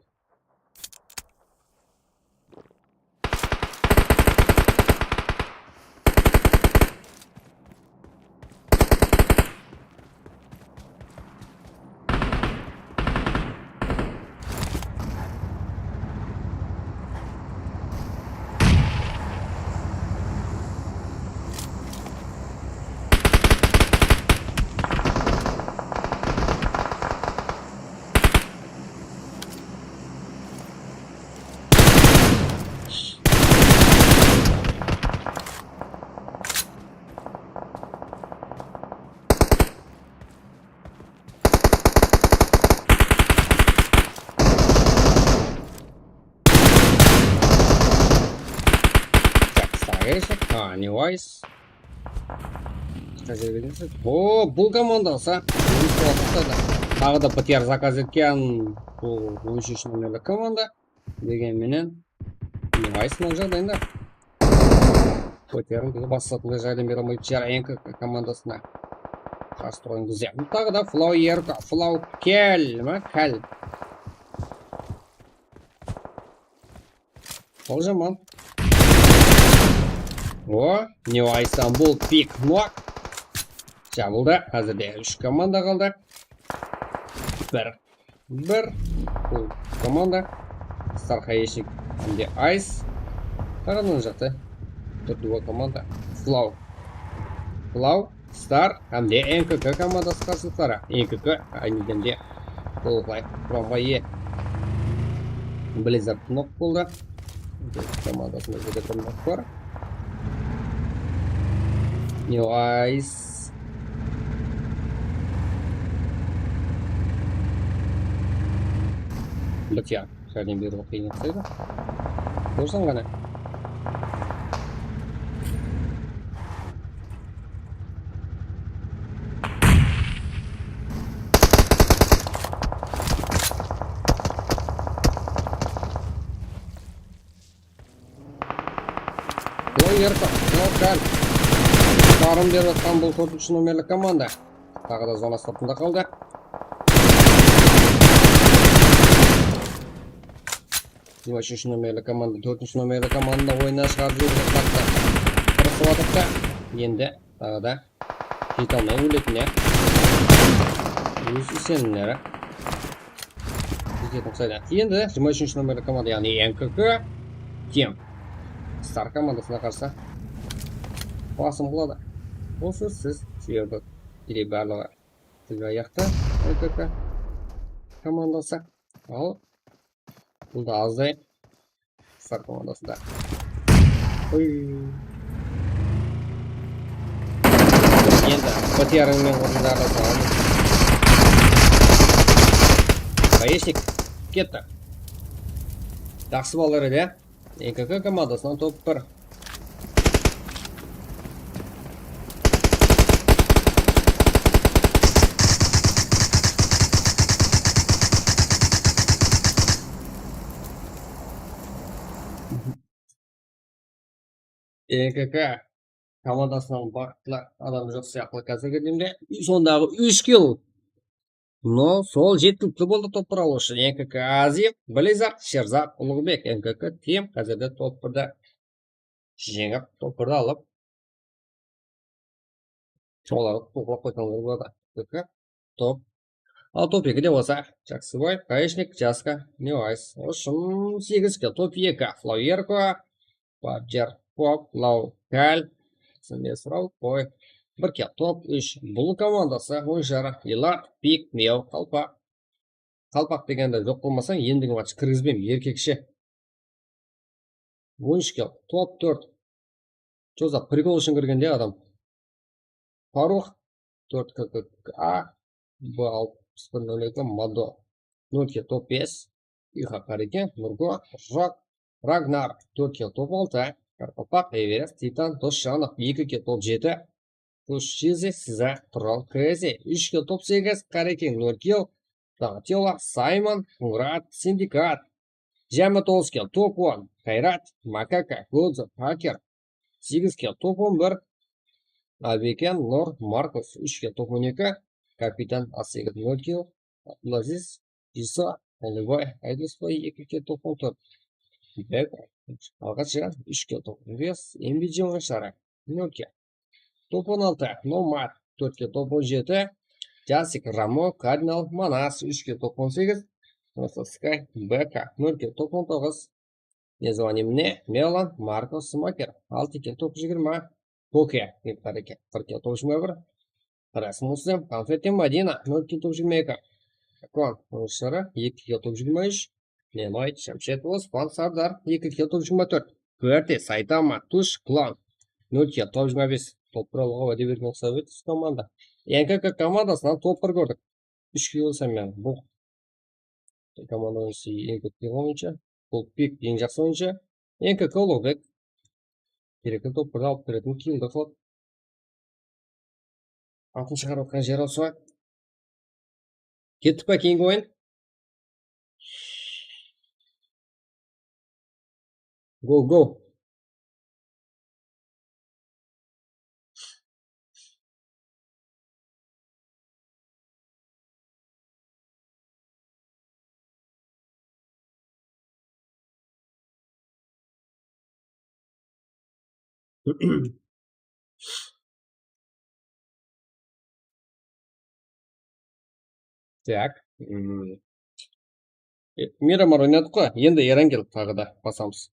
А, не Вайс. О, бұл командасы. Тағы да ПТР заказ еткен бұл 13 номерлі команда. Дегенменен не Вайс мына жағдайында. ПТР'ін біз бассатылы жайдан бері алмайды жарайынқы командасына. Қарсы тұрған күзе. Тағы да Флау Ерка, Флау Кәл, ма? Кәл. Ол жаман. О, не Вайстан бұл пик нок. Жабылды. Қазірде 3 команда қалды. Бір. Бұл команда. Стархаешник. Әнде Айс. Тағынан жақты. 4 команда. Флау. Стар. Әнде НКК командасы қарсылықтары. НКК. Айнеденде. Қолықлай. Промбайе. Близзард нок болды. Командасында жеті нок бар. New Ice. Бітя. Жәрден беру қиын етсейді. Көрсің ғана. Ерка, Кәл. Қарым беріп атқан бұл 4 номерлі команда. Тағы да зона сапында қалды. Үшінші номерлі команда, 4 номерлі команда ойына шығарып жүріп жатты. Құрысып атыпты. Енді тағы да жете алмай өлетін, е. Өз сенімлері. Жететін қысайда. Енді 23 номерлі команда, яғни НКК. Тем. Star командасына қарсы басым болады. Осы сіз себебі или барлығы тік аяқты НКК командасы. Ал бұл да аздай Star командасында. Енді БТР-мен орындарға салады. Гаишник кетті. Жақсы балалар еді. НКК командасынан топ 1. НКК командасынан бақытлы адам жоқ сияқты қазіргі демде. Сондағы 3 килл. Но сол жеткілікті болды топ 1 алу үшін. НКК Азиев, Близзард, Шерзат, Ұлықбек, НКК Тем қазірде топ 1-де жеңіп, топ 1-де алып. Оларды тоқлап қойсаңыздар болады. НКК топ. Ал топ 2-де болса Жақсыбай, Гаишник, Жаска, Невайс. Үшін 8 килл. Топ 2 Флауерко, Баджер, Поп, Лау, Кәл, Сымесрау, Қой. 1 килл. Топ 3. Бұл командасы ойыншары Елат, Пик, Меу, Қалпақ. Қалпақ дегенде жоқ болмасаң, ендігі матч кіргізбеймін, еркекше. 13 килл. Топ 4. Жоза прикол үшін кіргенде адам. Фарух, 4 ККА, Б6002, Мадо. 0 килл. Топ 5. Иха Қареке, Нұрго, Жак, Рагнар, 4 килл. Топ 6. Карпапақ, Эверест, Титан, Досжанов, 2 килл. Топ 7. Тушчизе, Сиза, Турал, Крези, 3 килл. Топ 8. Қарекен, 0 килл. Тағатила, Саймон, Мурат, Синдикат. Жамы 9 килл. Топ 10. Қайрат, Макака, Гудзов, Хакер, 8 килл. Топ 11. Абекен, Нор, Маркус, 3 килл. Топ 12. Капитан Асигат, 0 килл. Абдулазиз, Жиса, Алибай, Айдыспай, 2 килл. Топ 14. Бек, Алғашыған, 3 килл. Топ 15. Эмбиджи ойыншары, 0 килл. Топ 16. Номад, 4 килл. Топ 17. Жасик, Рамо, Кардинал, Манас, 3 килл. Топ 18. Скай, Бека, 0 килл. Топ 19. Не звони мне, Мелан, Маркос, Смакер, 6 килл. Топ 20. Поке, 1 килл. Топ 21. Расмуссен, Конфетти, Мадина, 0 килл. Топ 22. Кон, ойыншары, 2 килл. Топ 23. Немайт, Шамшет, Оспан, Сардар, 2 килл. Топ 24. Кверти, Сайтама, Туш, Клан, 0 килл. Топ 25. Топ 1 алуға уәде берген Советс команда. НКК командасынан топ 1 көрдік. 3 килл мен бұл команда ойыншысы ең көп килл ойыншы. Бұл Пик ең жақсы ойыншы. НКК Ұлықбек. Керекті топ 1 алып беретін киллді қылып. Атын шығарып отқан жер осы. Кеттік па кейінгі ойын? Go. Так. Мирамар ойнадық қой. Енді Ерангел тағы да басамыз.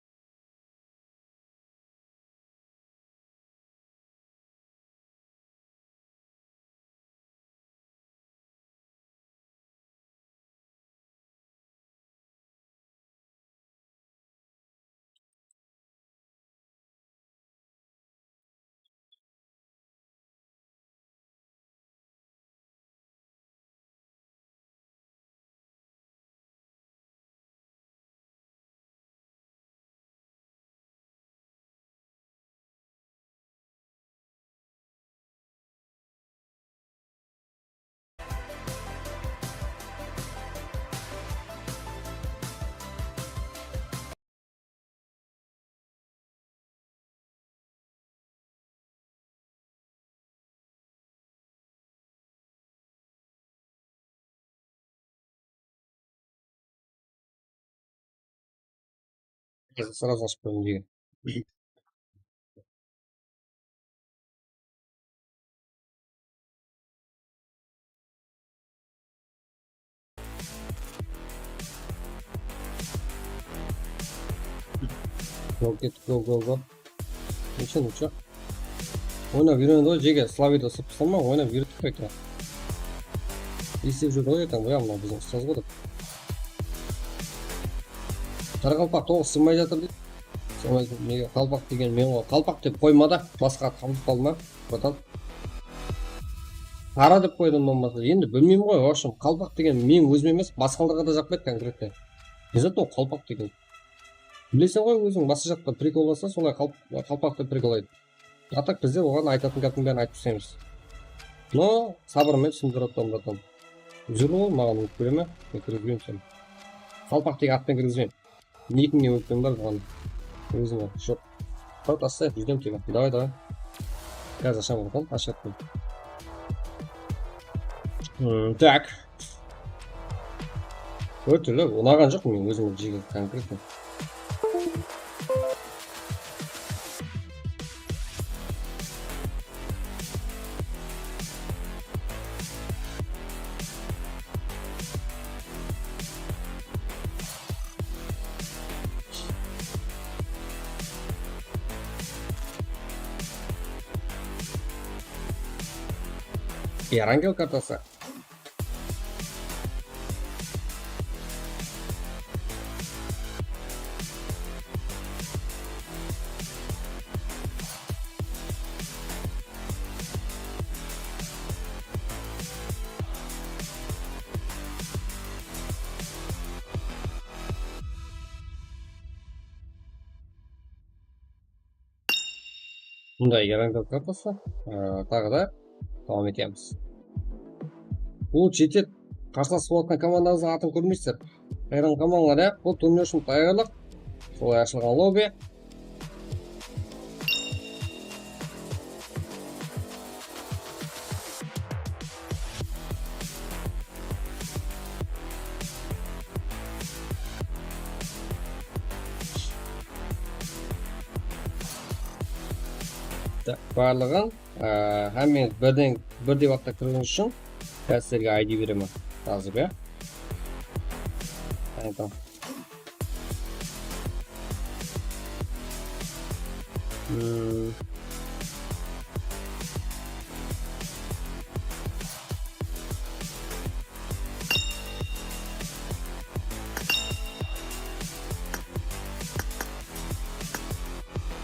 Сразу вспомнили. Go. Ничего. Ойнап үйренді ғой, жеге Славиді сыпып салма, ойнап үйреттік қой екен. Естеп жүрді ғой екен, бұя мына біздің ұстаз ғой деп. Қарақалпақ тоғы сырмай жатыр дейді. Неге қалпақ деген мен ғой. Қалпақ деп қойма да, басқа қалып қалма. Братан. Қара деп қойдым болмаса. Енді білмеймін ғой, в общем, қалпақ деген мен өзім емес, басқаларға да жақпайды конкретно. Не зато қалпақ деген. Білесің ғой, өзің басы жақта приколдаса, солай қалпақ деп приколдайды. А так бізде оған айтатын кәптің бәрін айтып тастаймыз. Но сабырмен түсіндіріп отырмын, братан. Жүр ғой, маған өтіп көре ме? Мен кіргізбеймін сені. Қалпақ деген атпен кіргізбеймін. Никіңе өтпен бар бұған. Өзіңе, жоқ. Тау тастайық, жүздем тегі. Давай. Қазір ашам братан, ашатын. Так. Өтілі, ұнаған жоқ мен өзіме жеге конкретно. Ангел картасы. Мұндай ангел картасы. Тағы да давам етеміз. Бұл жетет қарсылас болатын командаңыздың атын көрмейсіздер. Қайран командалар, иә? Бұл турнир үшін даярлық. Солай ашылған лобби. Барлығын әмен бірдей уақытта кіргіңіз үшін қазірге ID беремін. Қазір, иә? Айтам.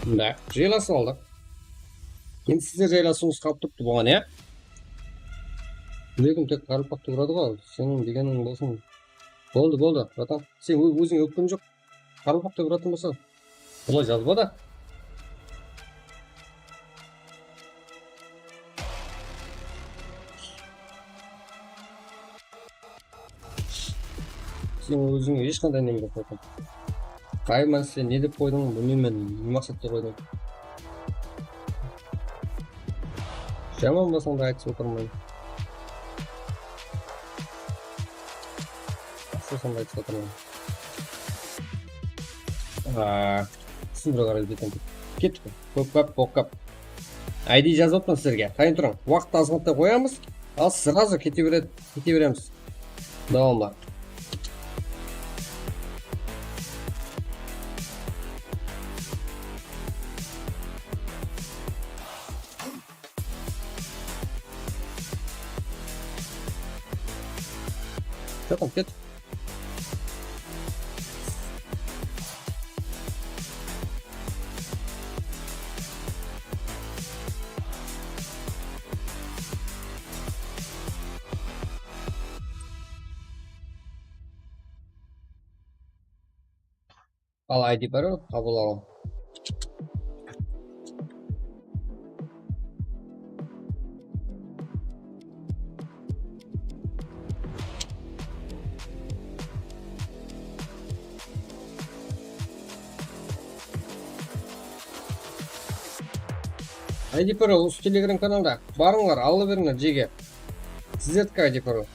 Да, жайласып алдық. Енді сіздер жайласуыңыз қалып тұрыпты бұған, иә? Білегім тек қарылпақты ұрады ғой, сенің дегенің болсын. Болды, братан. Сен өзің өкпен жоқ. Қарылпақты ұратын болса, олай жазба да. Сен өзіңе ешқандай неме жоқ, братан. Қай мәселе не деп қойдың, білмеймін, не мақсатта қойдың. Жаман болсаң да айтып отырмайын. Сосын да айтып отырмайын. Түсіндіре қарай кетем. Кеттік. Көккап. ID жазып отырмын сіздерге. Қайын тұрың. Уақытты азғанттай қоямыз. Ал сразу кете береміз. Давамла. Что там, кет? Ал ID пароль қабыл аламын. ID пароль осы телеграм каналда. Барыңдар, ала беріңдер жеге. Сіздердікі ID пароль.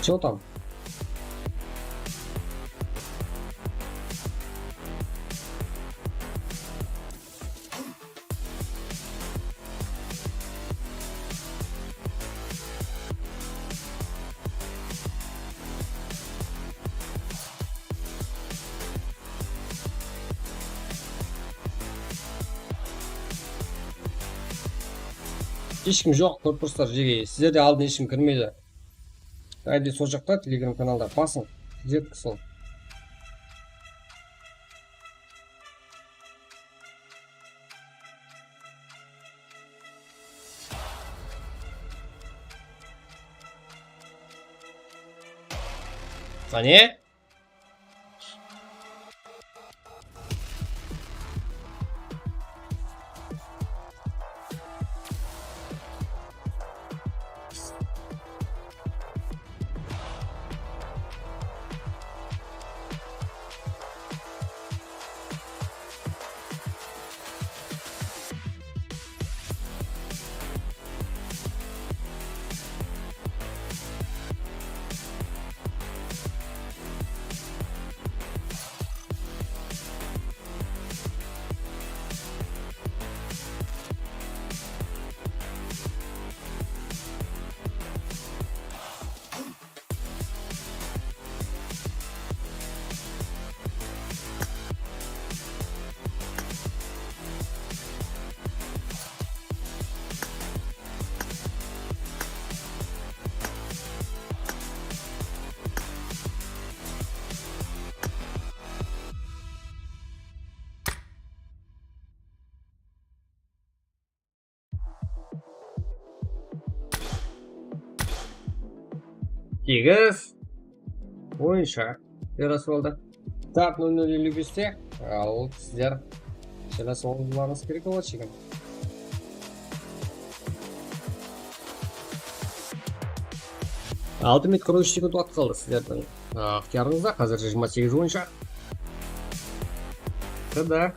Чего там? ешкім жоқ, көріп тұрсыздар жеге. Сіздерде алдын ешкім кірмейді. ID сол жақта, телеграм каналда басың. Жеткі сол. Қане? Сегіз. Ойынша. Ерасы болды. Так, 0055-те. Ал сіздер келесі ойыншыларыңыз керек болады шекем. Алты минут 43 секунд уақыт қалды сіздердің ықтиярыңызда. Қазір 28 ойынша. Да.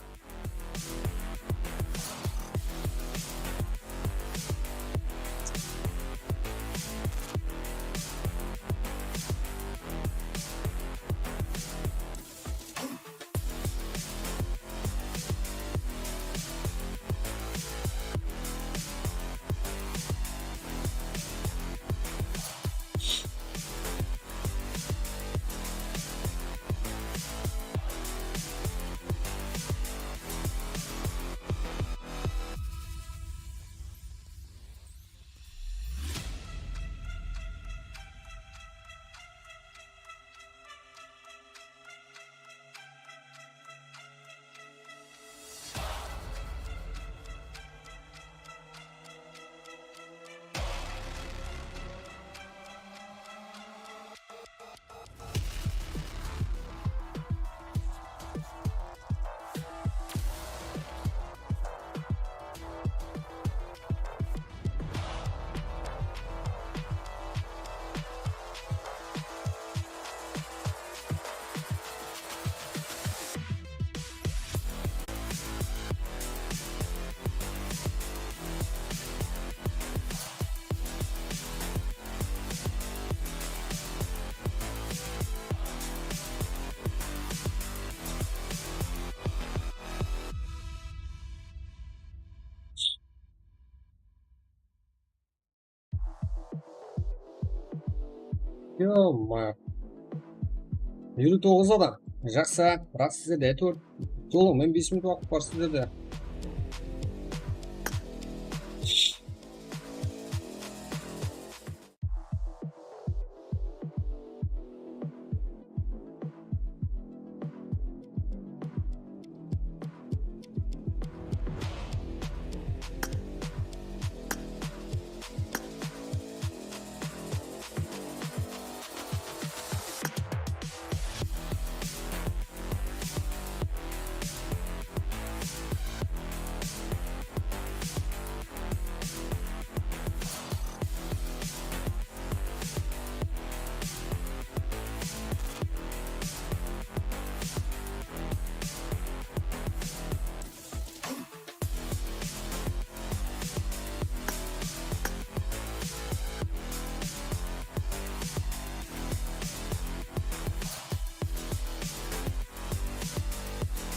Ё-моё. 59 адам. Жақсы. Бірақ сіздерде әйтеуір жолымен 5 минут уақыт бар сіздерде.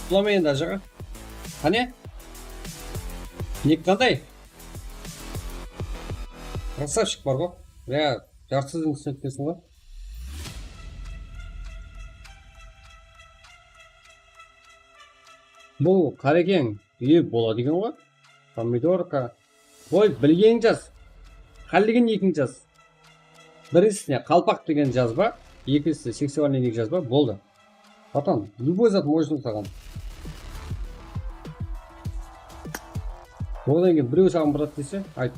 Құламайын да жаға. Қане? Ник қандай? Красавчик бар ғой. Жартысыздың түсінетпесің ғой. Бұл қарекең үй болады екен ғой. Помидорка. Ой, білген жаз. Қалдеген екінші жаз. Біріншісіне қалпақ деген жазба, екіншісі сексуальный ник жазба, болды. Братан, любой зат можно саған. Одан кейін біреу саған брат десе, айт.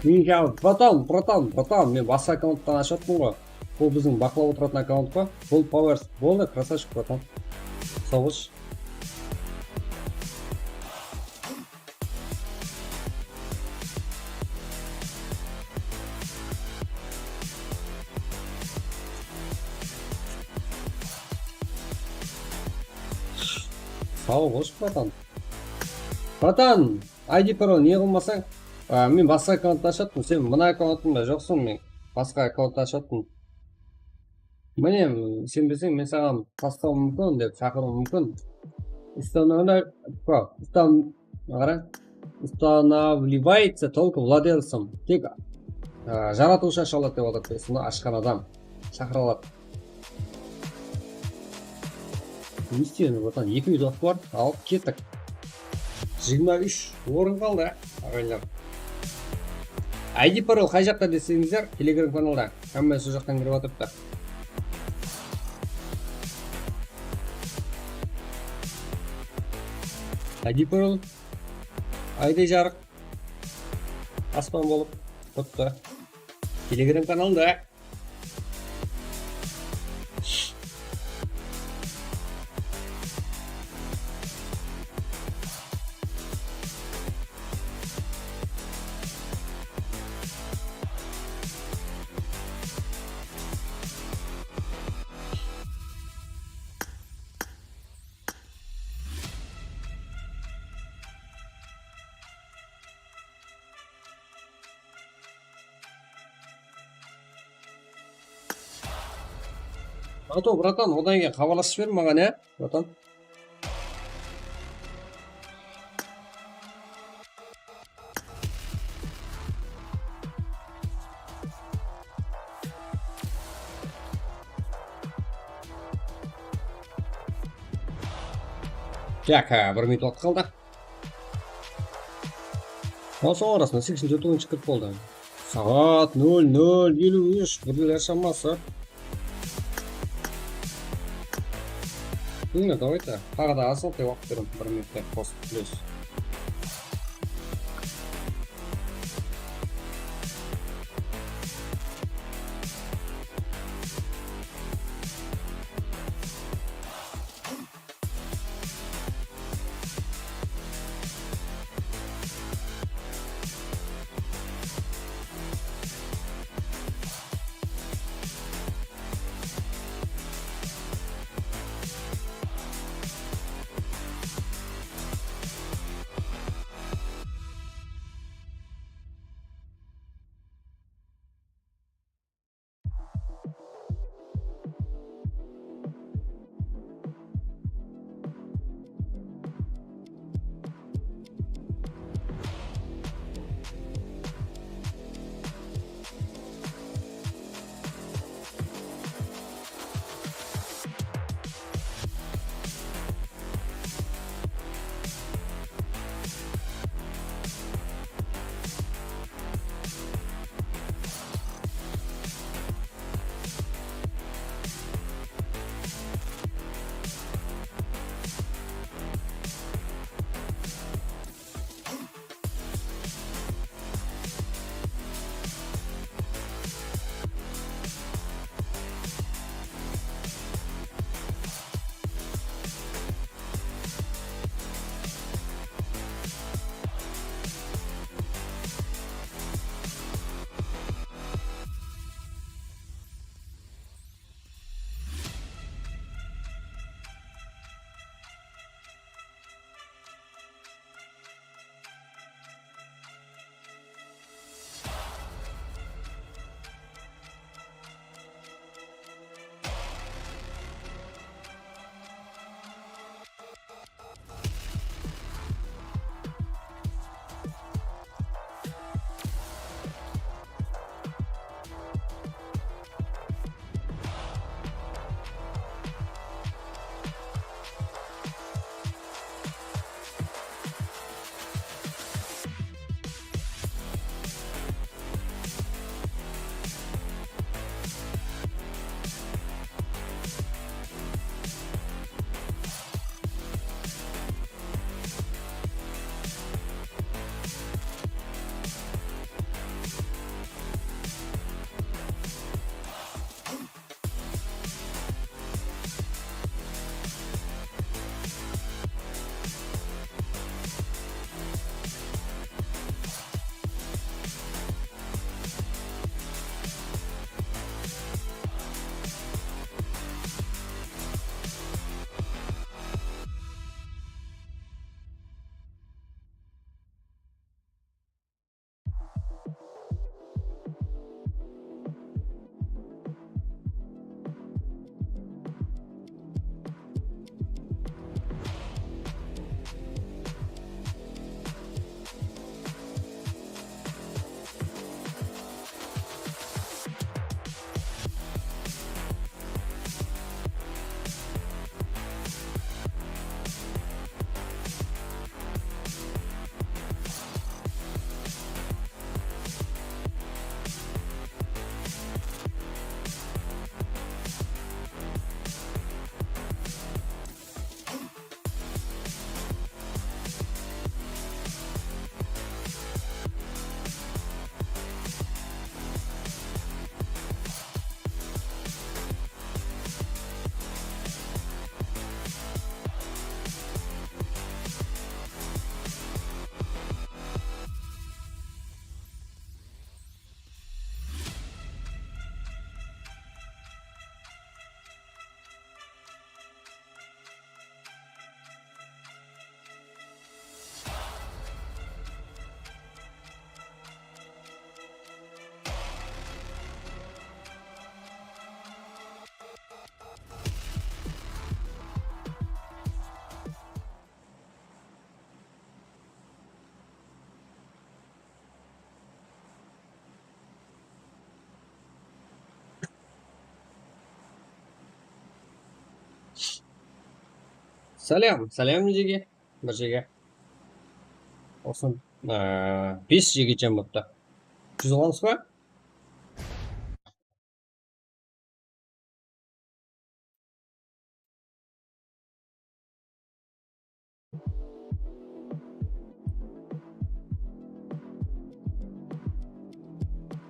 Мен қазір братан, мен басқа аккаунттан ашатпын ғой. Бұл біздің бақылап отыратын аккаунт па? Бұл Powers. Болды, красавчик, братан. Сау болшы. Сау болшы, братан. Братан, ID пароль не қылмасаң? Мен басқа аккаунтты ашаттым, сен мына аккаунтымда жоқсың, мен басқа аккаунтты ашаттым. Міне, сен білсең, мен саған тастауым мүмкін деп шақыруым мүмкін. Устанавливается только владельцем. Тек жаратушы аша алады деп отыр, сонда ашқан адам шақыра алады. Не істеймін, братан, 2 үй уақыт бар, алып кеттік. 23 орын қалды, ағайлар. ID пароль қай жақта десеңіздер, Telegram каналда. Хамма сол жақтан кіріп отырыпты. ID пароль айдай жарық аспан болып тұрыпты. Telegram каналда. Ато, братан, одан кейін хабарласып бер маған, братан. Так, 1 минут уақыт қалды. Соң арасында 84 ойын шығып болды. Сағат 00:53 бірлер шамасы. Ну, давайте. Тағы да азал деп уақыт беремін, 1 минутта пост плюс. Сәлем жеге. Бір жеге. Осы 5 жегечем бопты. 100 аламыз ба?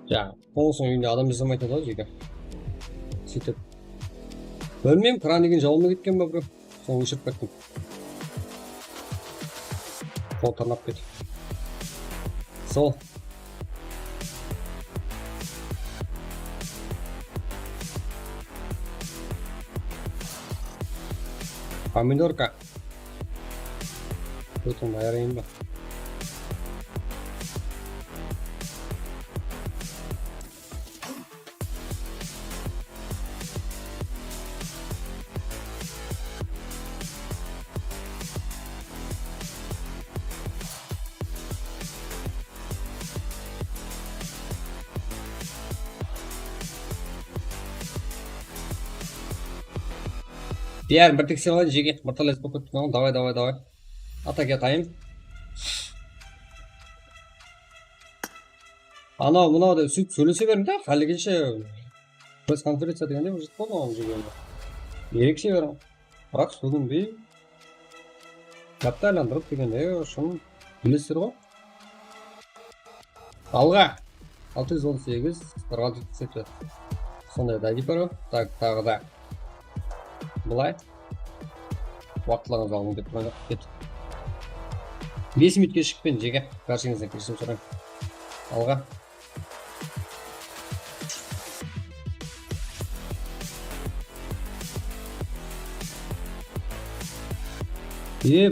Ja, қоңыздың үйінде адам жасамайды ғой жеге. Сөйтіп. Білмеймін, кран деген жауылмай кеткен ба біреу. Соны өшіріп кеттім. Қол тарнап кетіп. Сол. Помидорка. Потом айырайын ба. Diğer bir tek silahı jege. Mortales bakıp tamam давай. Atak atayım. Мынау деп сөйтіп сөйлесе бердім да, халігенше пресс конференция дегенде уже болды оған жегенде. Ерекше берем. Бірақ бүгін капта айландырып дегенде шын білесіздер ғой. Алға 618 46 сондай да гипер. Так, тағы да. Былай. Уақытларыңыз алың деп тұрған кет. 5 минутке шықпен жеге. Қаршыңыздан кешірім сұрайын. Алға.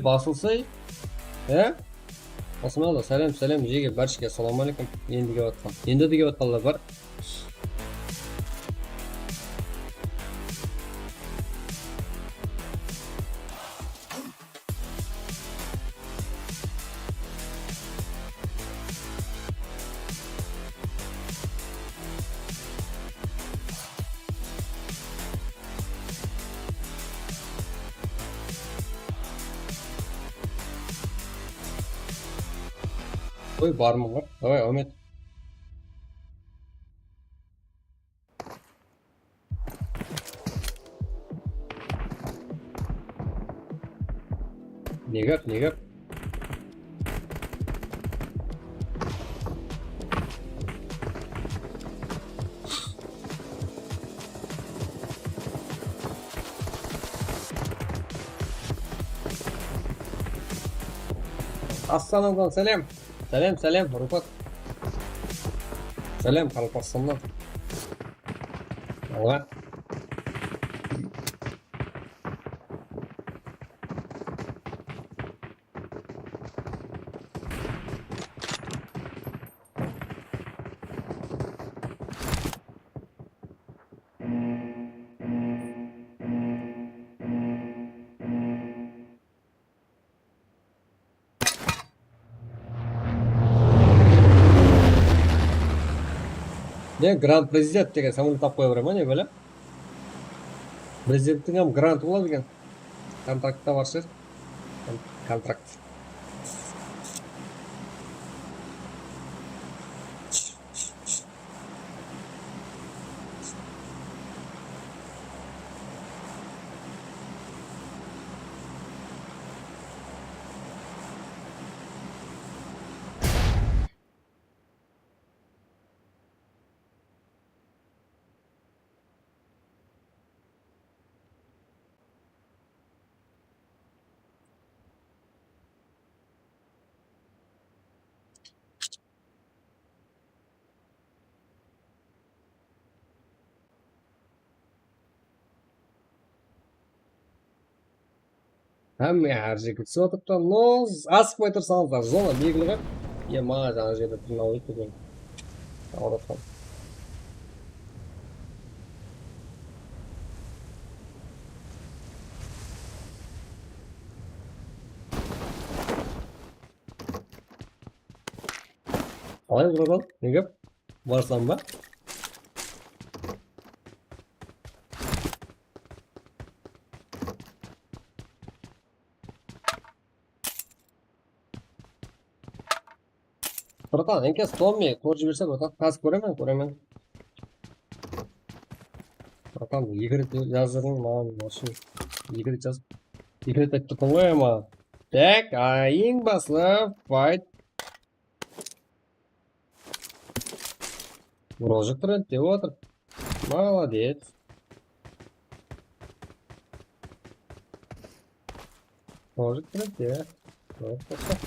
Басылсай. Осмалы, сәлем жеге. Баршыға салам алейкум. Енді келіп атқан. Енді де келіп атқандар бар. Ой, бармын ғой. Давай, Ахмет. Не гап. Астанадан сәлем. Сәлем, Рупат. Сәлем, Қалпақстаннан. Алға. Ne Grand Президент деген самолет тапып қоя бере ма не бәле? Президенттің грант болады екен. Контрактта бар шығар. Контракт. Әмме әржеге түсіп отырып асықпай тұрсаңыздар зона белгілі ғой. Маған жаңа жерде тырнау етті деген ауратқан. Қалай бұралан? Неге? Барсам ба? Братан, энке Томми, көріп жіберсе, братан, қазір көремен. Братан, 2 рет жаздырдың маған, машин. 2 рет жазып. 2 рет айтып тұрдың ғой маған. Так, ең басында файт. Рожик трендте отыр. Молодец. Рожик трендте. Вот, так.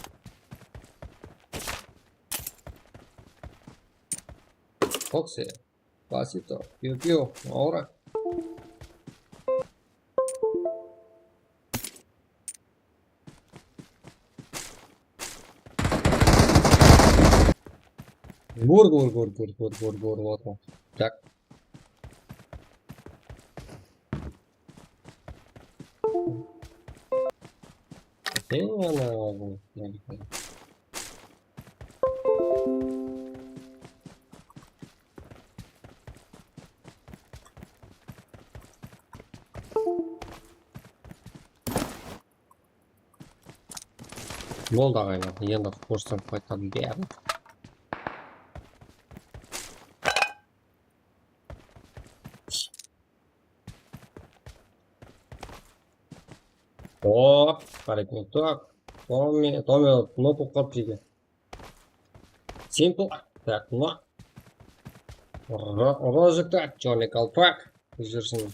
Фокси. Пасито. Пиу-пиу. Аура. Гор. Вот он. Так. Болды ағайын, енді қорсам қайтам бәрін. О, қарайтын так. Томми кнопку қорып жеге. Симпл. Так, мына. Рожикта, черный колпак. Жүрсін.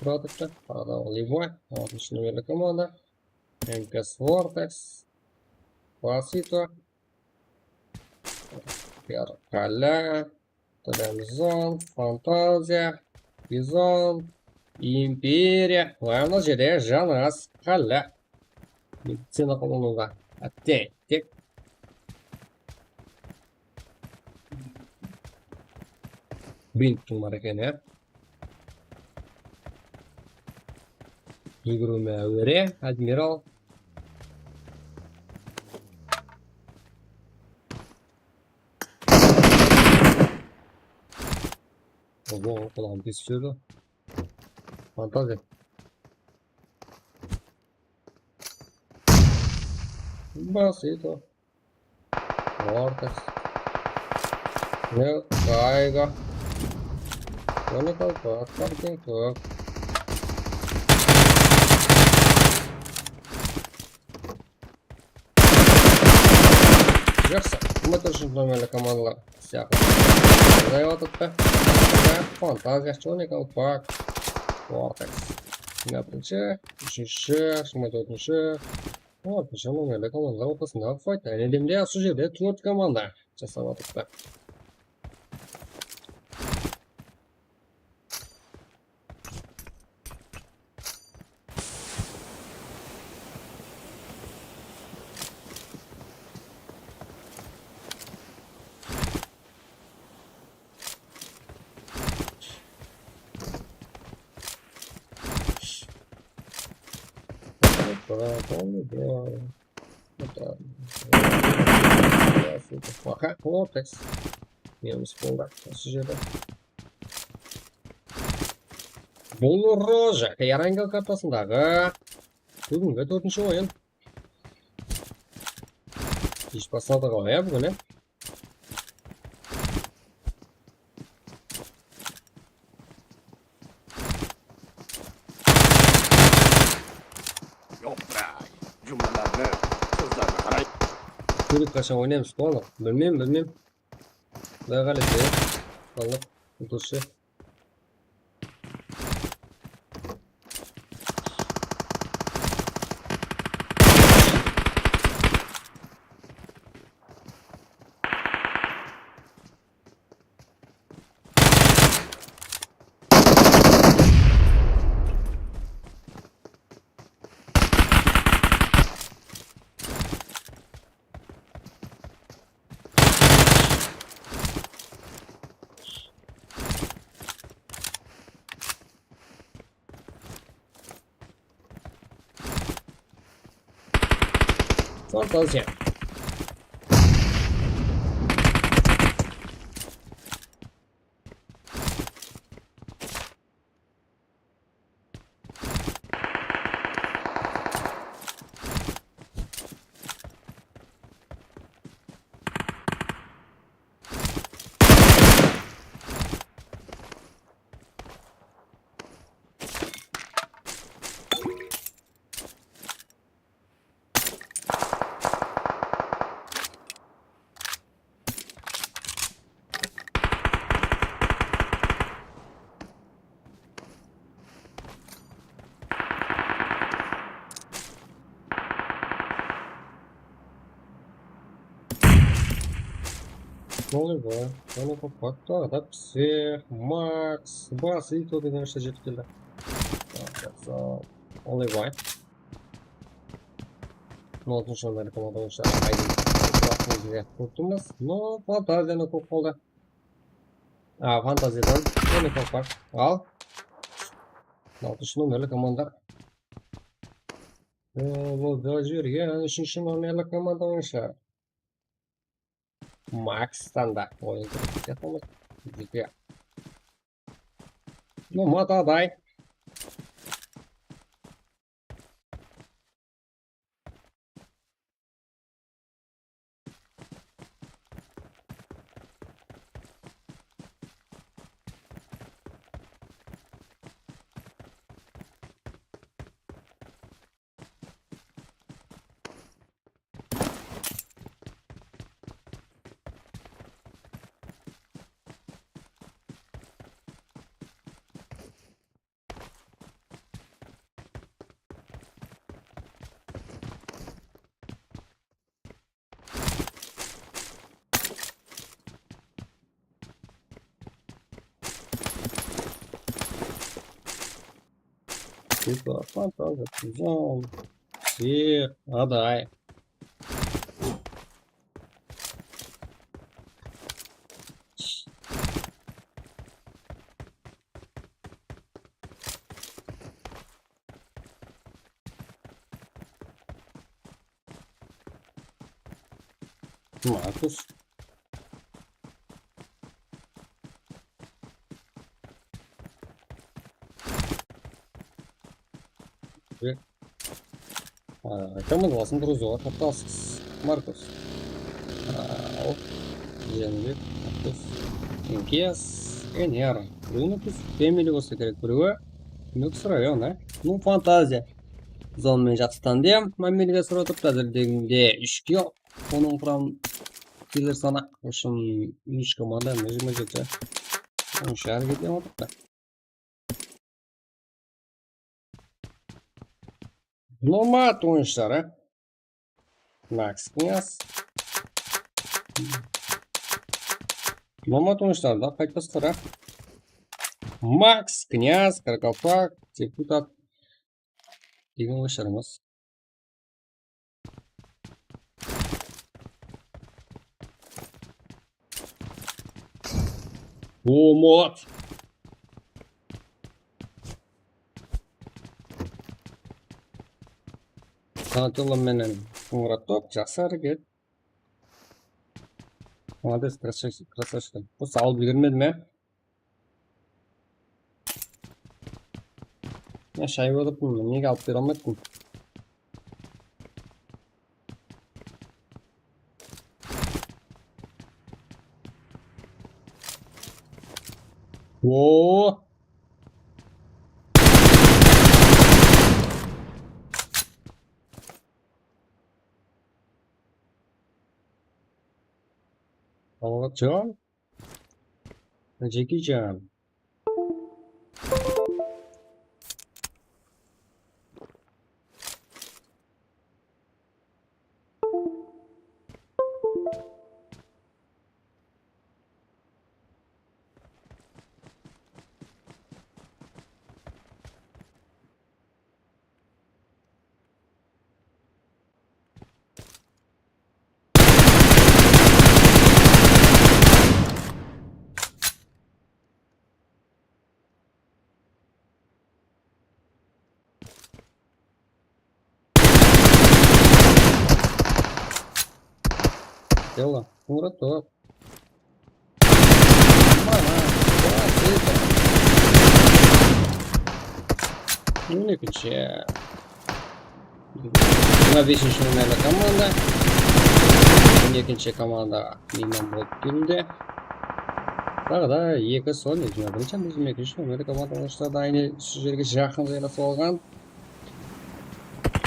Прототип. Продал Левой. Отличный номер команда. МКС Vortex. Пасито. Перкаля. Тремзон. Фантазия. Бизон. Империя. Главное жерде жанас. Халя. Медицина қолдануға. Тек. Бинттің бар екен, ә? Игруме әуере. Адмирал. Ого, қолағым тесіп жүрді. Фантазия. Басито. Vortex. Кайга. Черный колпак. Картинг. Жақсы. Мы тоже номерлі командалар сияқты. Құдай отыпты. Фантазия. Черный колпак. Vortex. Бірінші, үшінші, 24-ші. Вот, почему номерлі командалар ортасындағы файт. Әлемде осы жерде 4 команда жасап отыпты. Ага, Vortex. Минус полда. Осы жерде. Бұл Рожа. Ярангел картасындағы бүгінгі 4-ші ойын. Еш басталды ғой, бүгін, ә? Көріп қашан ойнаймыз қолы. Білмейм. Құдай қалесе. Қалып, ұтылшы. Фантазия. Voleybol, оны попадта да псих, Макс, бас и то деген нәрсе жетіп келді. Voleybol. 16-шы жылдары команда ойыншылары айдың құрттымыз, но фантазияны көп қолды. Фантазиядан оны көп бар. Ал 6-шы номерлі команда. Бұл жүрген 3-ші номерлі команда ойыншылары. Макстан да ойын көрсетеміз. Жеке. Ну, матадай. Типа, фантазия, сезон. Всех, адай. Маркус. Командаласын дұрызуға тапталсыз. Маркус. Жәнібек. Маркус. Инкес. Энер. Рынокус. Фемили болса керек біреуі. Нүкс район, Ну, фантазия. Зонмен жатыстан дем. Мамилге сұротып әзірдегінде 3-ке. Оның құрам келер сана. Ошым 3 команда межіме жеті. Оның шәрі кетен отырды. Номат ойыншылары. Макс Князь. Номат ойыншылары да қайтпасқыра. Макс Князь, Каркалпак, депутат. Деген ойыншыларымыз. Умот! Танатылым менен Мураттоп, жақсы әрекет. Молодец, красавчик. Осы алып үлгермедім, Мен шайып отырмын, неге алып бере алмайсың? Ооо! John? Jackie Chan. Дело, Муратов. Не кричи. На 5-ші номерлі команда. 2-ші команда мейман болып келді. Тағы да 2 сон, 2-ші номерлі команда ойыншылары айны жерге жақын жайласып алған.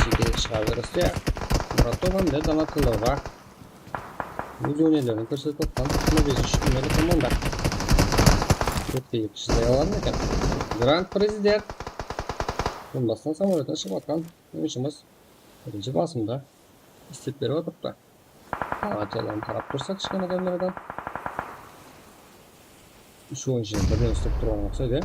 Жекелік шыға берісте. Муратов әмді Донателлоға өз өнерлерін көрсетіп отқан 5-ші номерлі команда. Көптейіп шыдай алған екен. Гранд президент. Бұндастан самолеттен шығып атқан ойыншымыз бірінші басында істеп беріп отырыпты. Ателан қарап тұрсақ кішкене камерадан. Şu oyun için birden üstte durgan oqsaydi.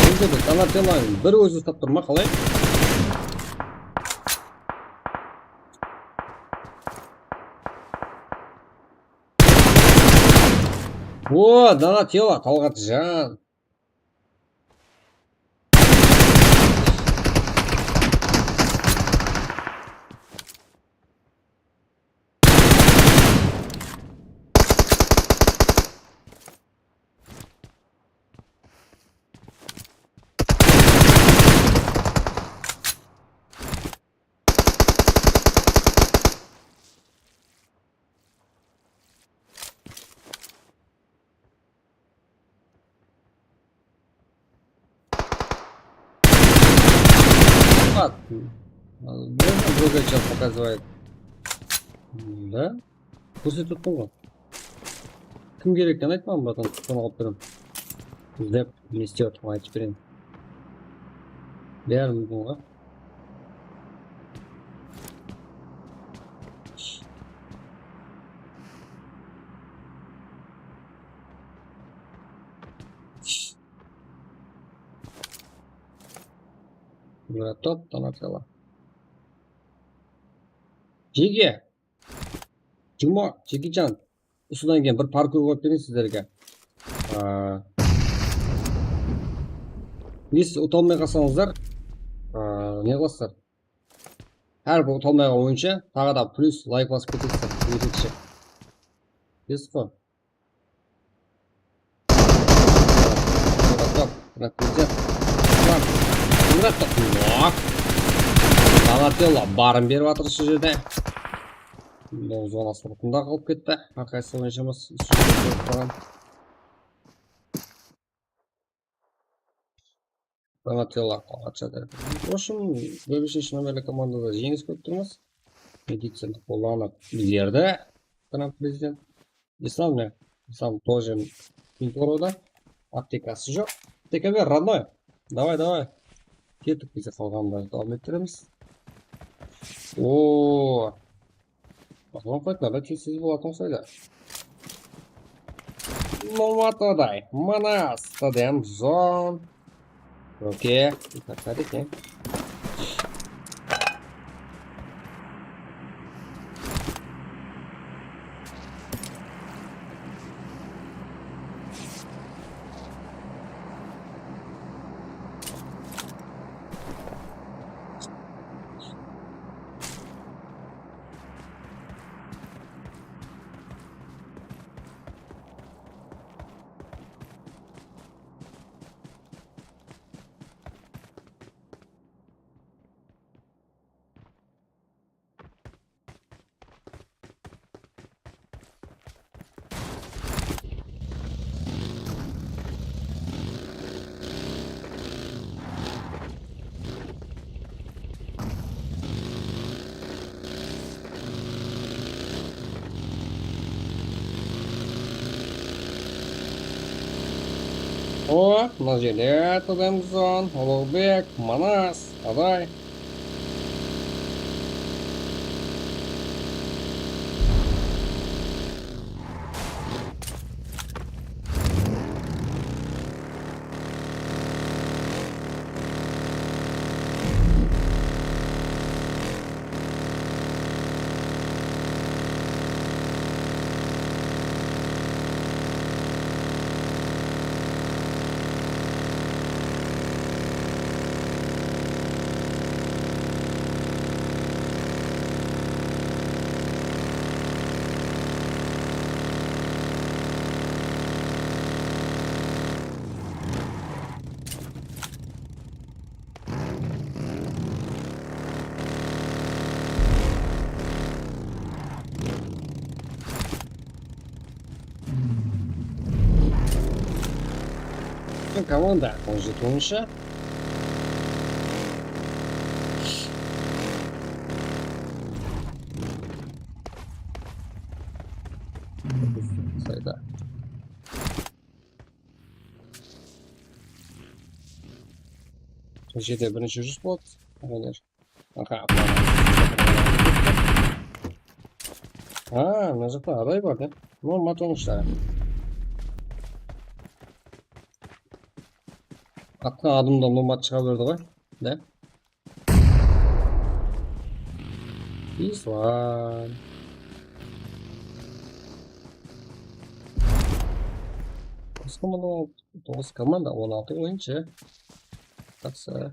Endi de Donatello'ning bir o'zi ustab turma qalay? O, Donatello, Talg'atjon. Вот. Можно другой чел показывает. Да? После тут тоже. Кім керек екенін айтпаған братан, соны алып беремін. Іздеп не істеп жатырмын айтып берейін. Бәрі мүмкін ғой. Топ Donatello. Жеге. Жұма, Жекежан. Осыдан кейін бір паркур қойып берейін сіздерге. Ес ұта алмай қалсаңыздар, не қыласыздар? Әрбір ұта алмай қалған ойынша тағы да плюс лайк басып кетесіздер. Өтекші. Ес қой. Donatello барын беріп жатыр осы жерде. Зона сыртында қалып кетті. Ақайсы ойыншымыз Donatello қалғат жатыр. В общем, бөлбешеш номерлі командада жеңіс көріп тұрмыз. Медицинді қолданып берді. Президент. Ислам тоже пинторода. Аптекасы жоқ. ТКВ родной. Давай. Кеттік бізде қалғандарды алып еттіреміз. Ооо. Бақылан қайтынарда тез болатын қосайды. Ну вот одай. Мына стадион зон. Окей. Итак, О, мына жерде Тудемзон, Ұлықбек, Манас, Адай. Команда, он же тоньше. Сайда. жерде бірінші жүріс болады. Мына жақта адай бар да. Мотоныштар. Атқан адымдан номад шыға берді ғой. Да? Ислам. Тоғыз команда, 16 ойыншы. Жақсы.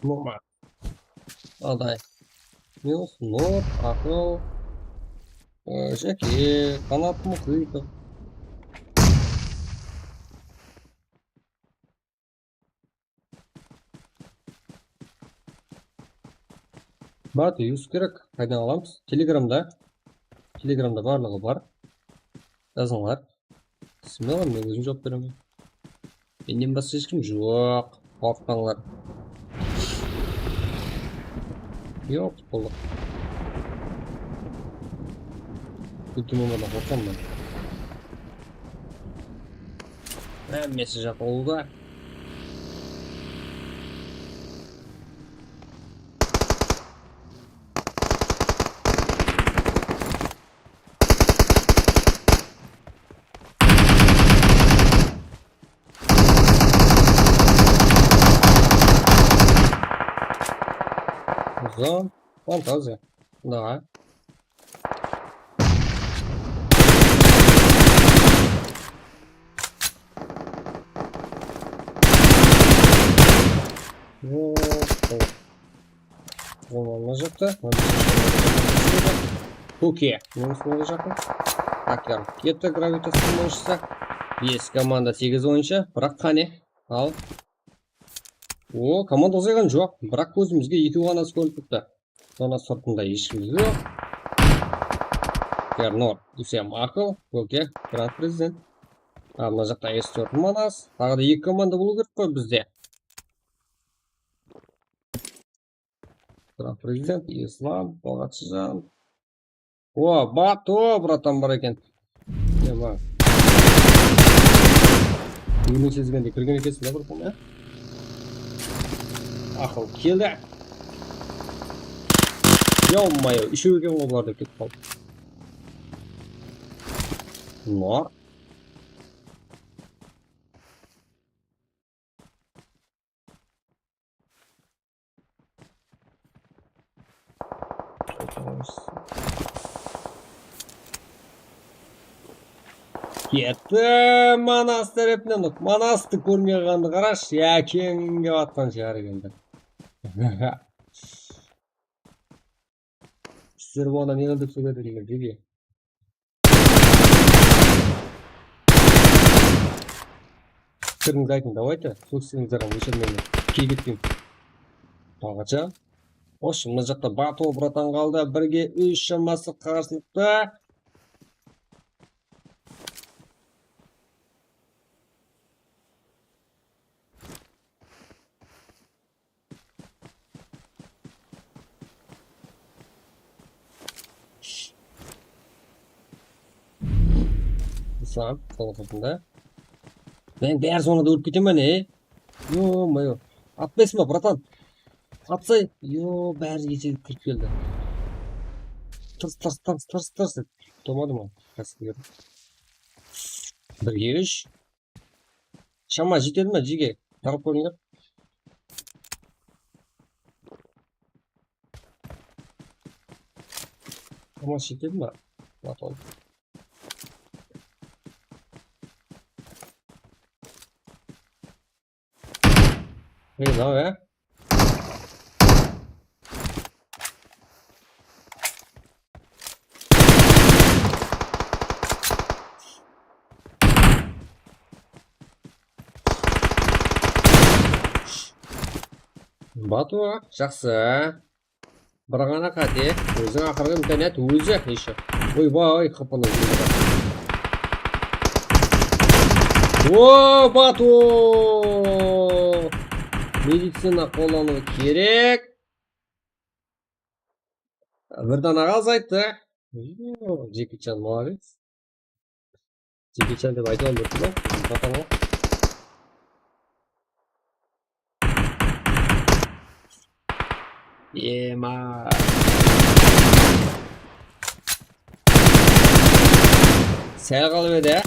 Номад. Адай. Милс, Нор, Ақыл, Жәке, Қанат Мұқитов. Бат, үйіз керек. Қайдан аламыз? Телеграмда. Телеграмда барлығы бар. Жазыңлар. Смело, мен өзім жауап беремін. Менен басқа ешкім жоқ. Қорықпаңлар. Yok oğlum. Bütün onlardan korkam ben. Mesaj at oldu. Зон, фантазия. Да. Ona жақта. Хуки. Ona жақта. Акер. Кетті гравитасын ойыншысы. 5 команда 8 ойыншы. Бірақ қане. Ал. О, команда ұзайған жоқ. Бірақ көзімізге 2 ғана көрініп тұр. Соны сыртында ешкім жоқ. Кернор, Дүйсем Ақыл, Көке, Гранд Президент. Мына жақта S4 Манас. Тағы да 2 команда болу керек қой бізде. Гранд Президент, Ислам, Талғатшыжан. О, Бато, братан бар екен. Не бар? Үйінің сезгенде кірген екенсің, да, братан, ә? Ақыл келді. Ё-моё, үшеу екен олар деп кетіп қалды. Нор. Кетті Манас тарапынан. Манасты көрмей қалғанды қарашы, Жәкеңге батқан шығар енді. Сіздер бұған не қылдып сөйледі деген жеге. Пікіріңізді айтың, давайте. Сөксеңіздер өшірмені. Кей кетпейм. Талғатша. Ош, мына жақта Бато братан қалды. 1-ге 3 шамасы қарсылықта. Ислам, қолғырдында. Мен бәрі соңында өліп кетем бе не? Ё-моё. Атпайсың ба, братан? Атсай. Ё, бәрі кешегі кіріп келді. Тырс. Томады ма? Қасып 1-ге 3. Шама жетеді ма, жеге? Тарап көріңдер. Шама жетеді ма? Батон. Não é? Бату, жақсы. Бір ғана қате. Өзің ақырғы имканият өзі еще. Ойбай, қыпыны. О, Бату! Медицина қолдану керек. Бір данаға азайтты. Джеки Чан молодец. Джеки Чан деп айта алмайды ма? Батаң ғой. Ема. Сәл қалып еді.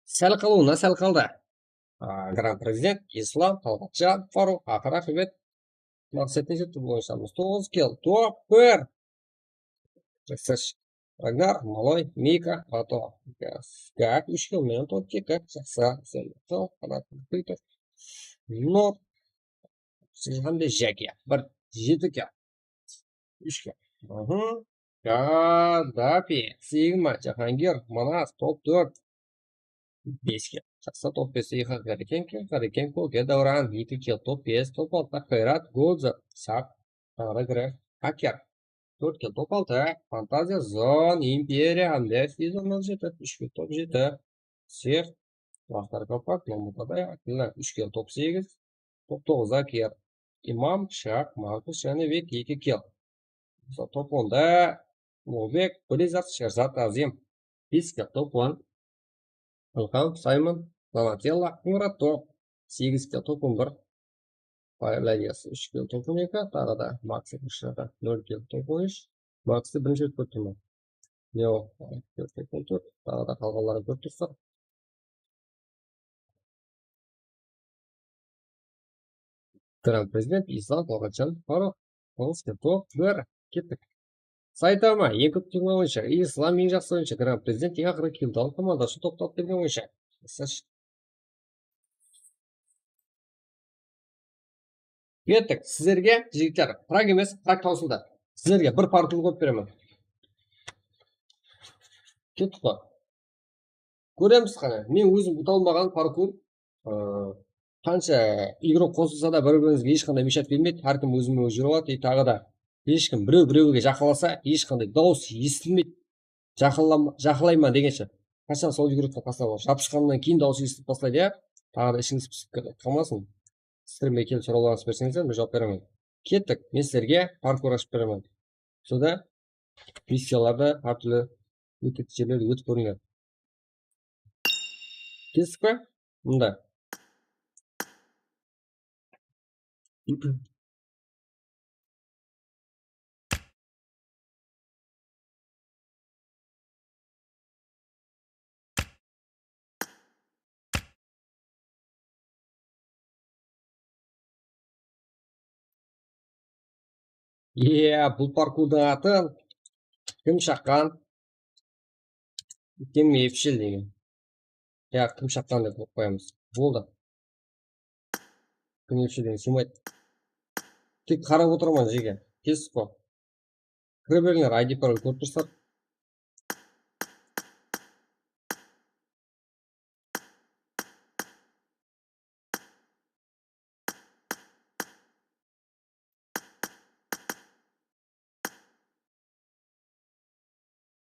Сәл қалуына сәл қалды. Гран-президент Ислам Талғатжан Фаруқ ақыр ақыбет мақсатына жетті бойынша 9 килл. Топ-1. Жақсы. Рагнар, Малой, Мика, Бато. Как 3 килл мен топ-2. Жақсы. Сәл қыл. Қанатын күйтір. Нор. Сізғанды жәке. 7 килл. 3 килл. Каддафи, Сигма, Жахангир, Манас, топ-4. 5 килл. Жақсы топ-5 иға Гарикенко, Гедауран, 2 килл, топ-5, топ-6, Қайрат, Годза, Сақ, Рагреф, Хакер, 4 килл, топ-6, Фантазия, Зон, Империя, Андес, Изон, 7, 3 килл, топ-7, Сех, Вахтар Капак, Ломутадай, Акилна, 3 килл, топ-8, топ-9, Закер, Имам, Шақ, Маркус, Шаневек, 2 килл. Топ-10'da Мобек, Blizzard, Шерзат, Азим, 5 килл, топ-10, Алхан, Саймон, Донателло, Мурат, топ, 8 килл, топ-11, Павлядес, 3 килл, топ-12, тағы да Макси Күшігі, 0 килл, топ-13, Макси бірінші өт көттімі. Нео, топ-14, тағы да қалғалары көрт тұстар. Гран-президент Ислам Талғатжан Фаруқ, 9 килл, топ-1, кеттік. Сайтама, 2 күттің ойынша, Ислам ең жақсы ойынша, Гран-президент ең ақыры килді алып командашы топ-топ берген ойынша. Кеттік, сіздерге, жігіттер, праг емес, праг таусылды. Сіздерге бір паркур көп беремін. Кеттік қой. Көреміз қана, мен өзім ұталмаған паркур, қанша игрок қосылса да бір-біріңізге ешқандай мешат бермейді, әркім өзімен өзі жүріп алады, тағы да ешкім біреу-біреуге жақаласа, ешқандай дауыс естілмейді. Жақылайма дегенше. Қашан сол игрокқа тастап жапышқаннан кейін дауыс естіліп тастайды, иә? Тағы да ішіңіз пісіп қалмасын. Сіздермен келіп сұрауларыңыз берсеңіздер, мен жауап беремін. Кеттік, мен сіздерге паркур ашып беремін. Сода миссияларды әртүрлі өтетін жерлерді өтіп көріңдер. Кеттік пе? Мұнда. Бұл паркурдың атын кім шаққан? Кім епшіл деген. Кім шаққан деп қоямыз. Болды. Кім епшіл деген сумайды. Тек қарап отырман жеге. Кесіп қой. Кіре беріңдер, ID пароль көріп тұрсыздар.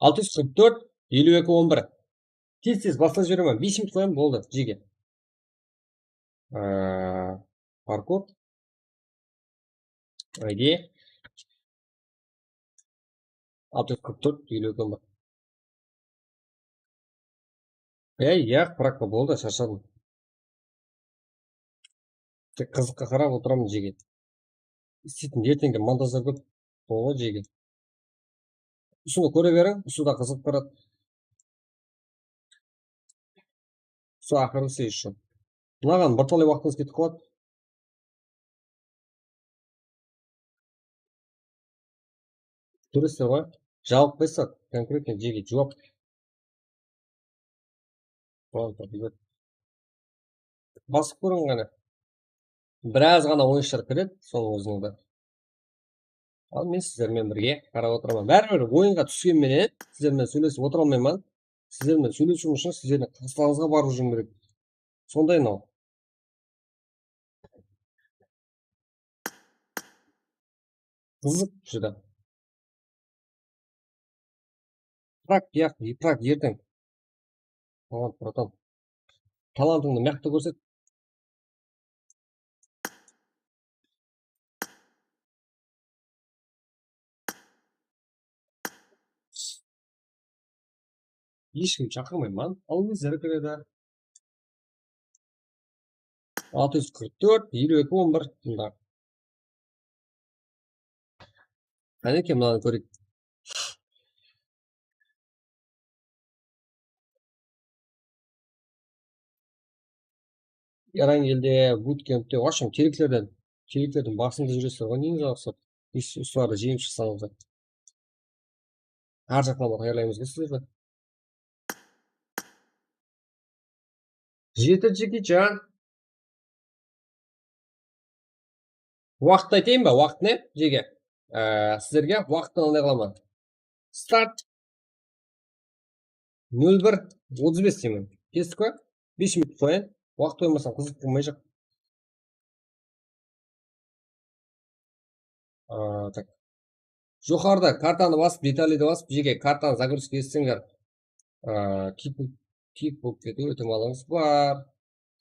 Алты жүз қырық төрт, 52-11. Тез басылып жіберемін. 5 минут қоямын, болды, жеге. Паркур. ID. 644, 52-11. Яқ, пракқа болды, шаршадым. Тек қызыққа қарап отырамын жеге. Істейтін ертеңге монтаждар көп. Болды жеге. Үсіні көре берің, үсіда қызық барады. Үсі ақырысы еще. Мынаған бірталай уақытыңыз кетіп қалады. Көресіздер ғой? Жауап қойса, конкретно жеге жауап. Басып көрің ғана. Біраз ғана ойыншылар кіреді, соның өзіңді. Ал мен сіздермен бірге қарап отырамын. Бәрібір ойынға түскенменен сіздермен сөйлесіп отыра алмаймын. Сіздермен сөйлесу үшін сіздердің қастарыңызға барып жүргім керек. Сондай мынау. Қызық жүр. Ипрак ертең. Талант, братан. Талантыңды мяқты көрсет. Ешкім шақырмаймын, ман. Ал өздері кіреді. 644, 52, 11. Мында. Әнеке мынаны көрейік. Ярангелде, буткемпте, вашым теректерден басында жүресіздер ғой, нең жақсып. Үстіларды жейін шықсаңыздар. Ар жақлама таярлаймыз ғой сіздерді. 7 Джекичан. Уақытты айтайын ба? Уақыт не? Жеге. Сіздерге уақыттан алдай қыламын. Старт. 01:35 деймін. Кестік қой? 5 минут қояйын. Уақыт қоймасам қызық болмай жақ. Так. Жоғарыда картаны басып, деталиді басып, жеге картаны загрузка етсеңдер, кик болып кету өте малыңыз бар.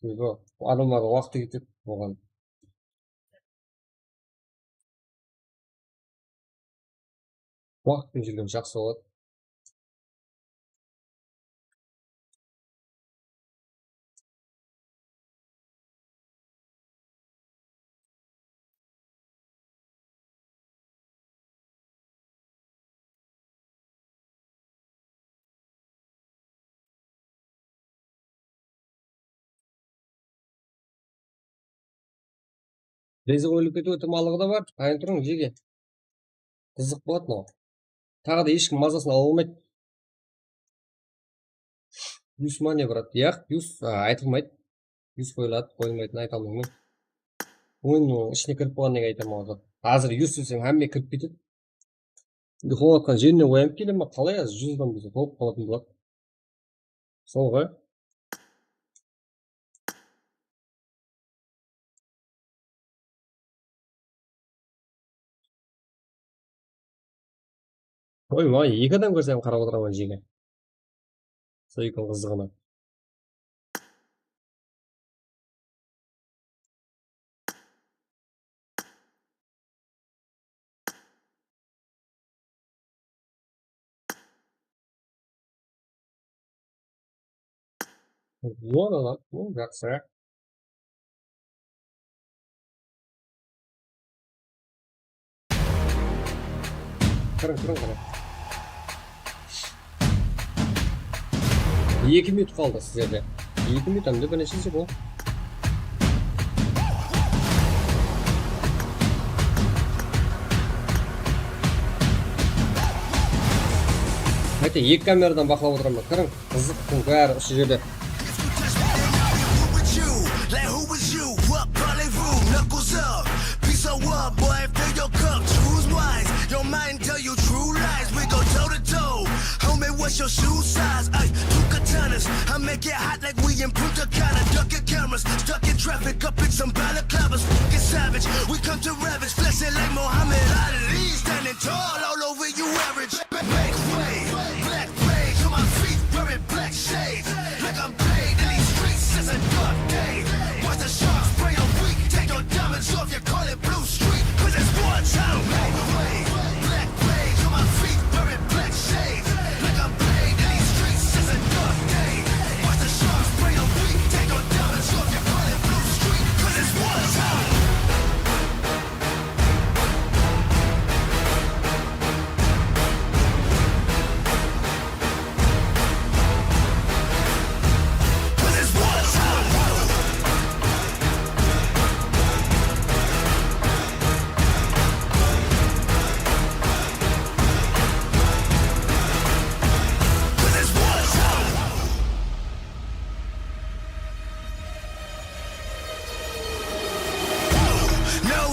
Адамдарға уақыты кетеді оған. Уақытпен жүрген жақсы болады. Резі қойылып кету өте малығы да бар. Қайын тұрың жеге. Қызық болады мынау. Тағы да ешкім мазасын ала алмайды. Юс мане, брат. Яқ, юс айтылмайды. Юс қойылады, қойылмайтын айта алмаймын. Ойынның ішіне кіріп болғаннан айтамын ауызы. Азыр юс десең әмме кіріп кетеді. Қолатқан жеріне ойынып келем ма? Қалай аз 100-дан бізде толып қалатын болады. Сол ғой. Ой, маған 2 адам көрсем қарап отырамын жеге. Сол екен қызығына. Вот, жақсы. Кірің. 2 минут қалды сіздерде. 2 минут әмді бірнеше секунд. Қайта 2 камерадан бақылап отырамын. Кірің, қызықтың бәрі осы жерде. What's your shoe size? Ay, 2 katanas. I make it hot like we in Punta Cana. Ducking cameras, stuck in traffic, up in some balaclavas. Get savage, we come to ravage. Flexing like Muhammad Ali. Standing tall all over you average. Make way, black rage on my feet, wearing black shades. Like I'm paid in these streets, it's a dark day. Watch the sharks spray on weak. Take your diamonds off, you call it Blue Street. Cause it's war time. Make way, black rage on my feet, wearing black shades.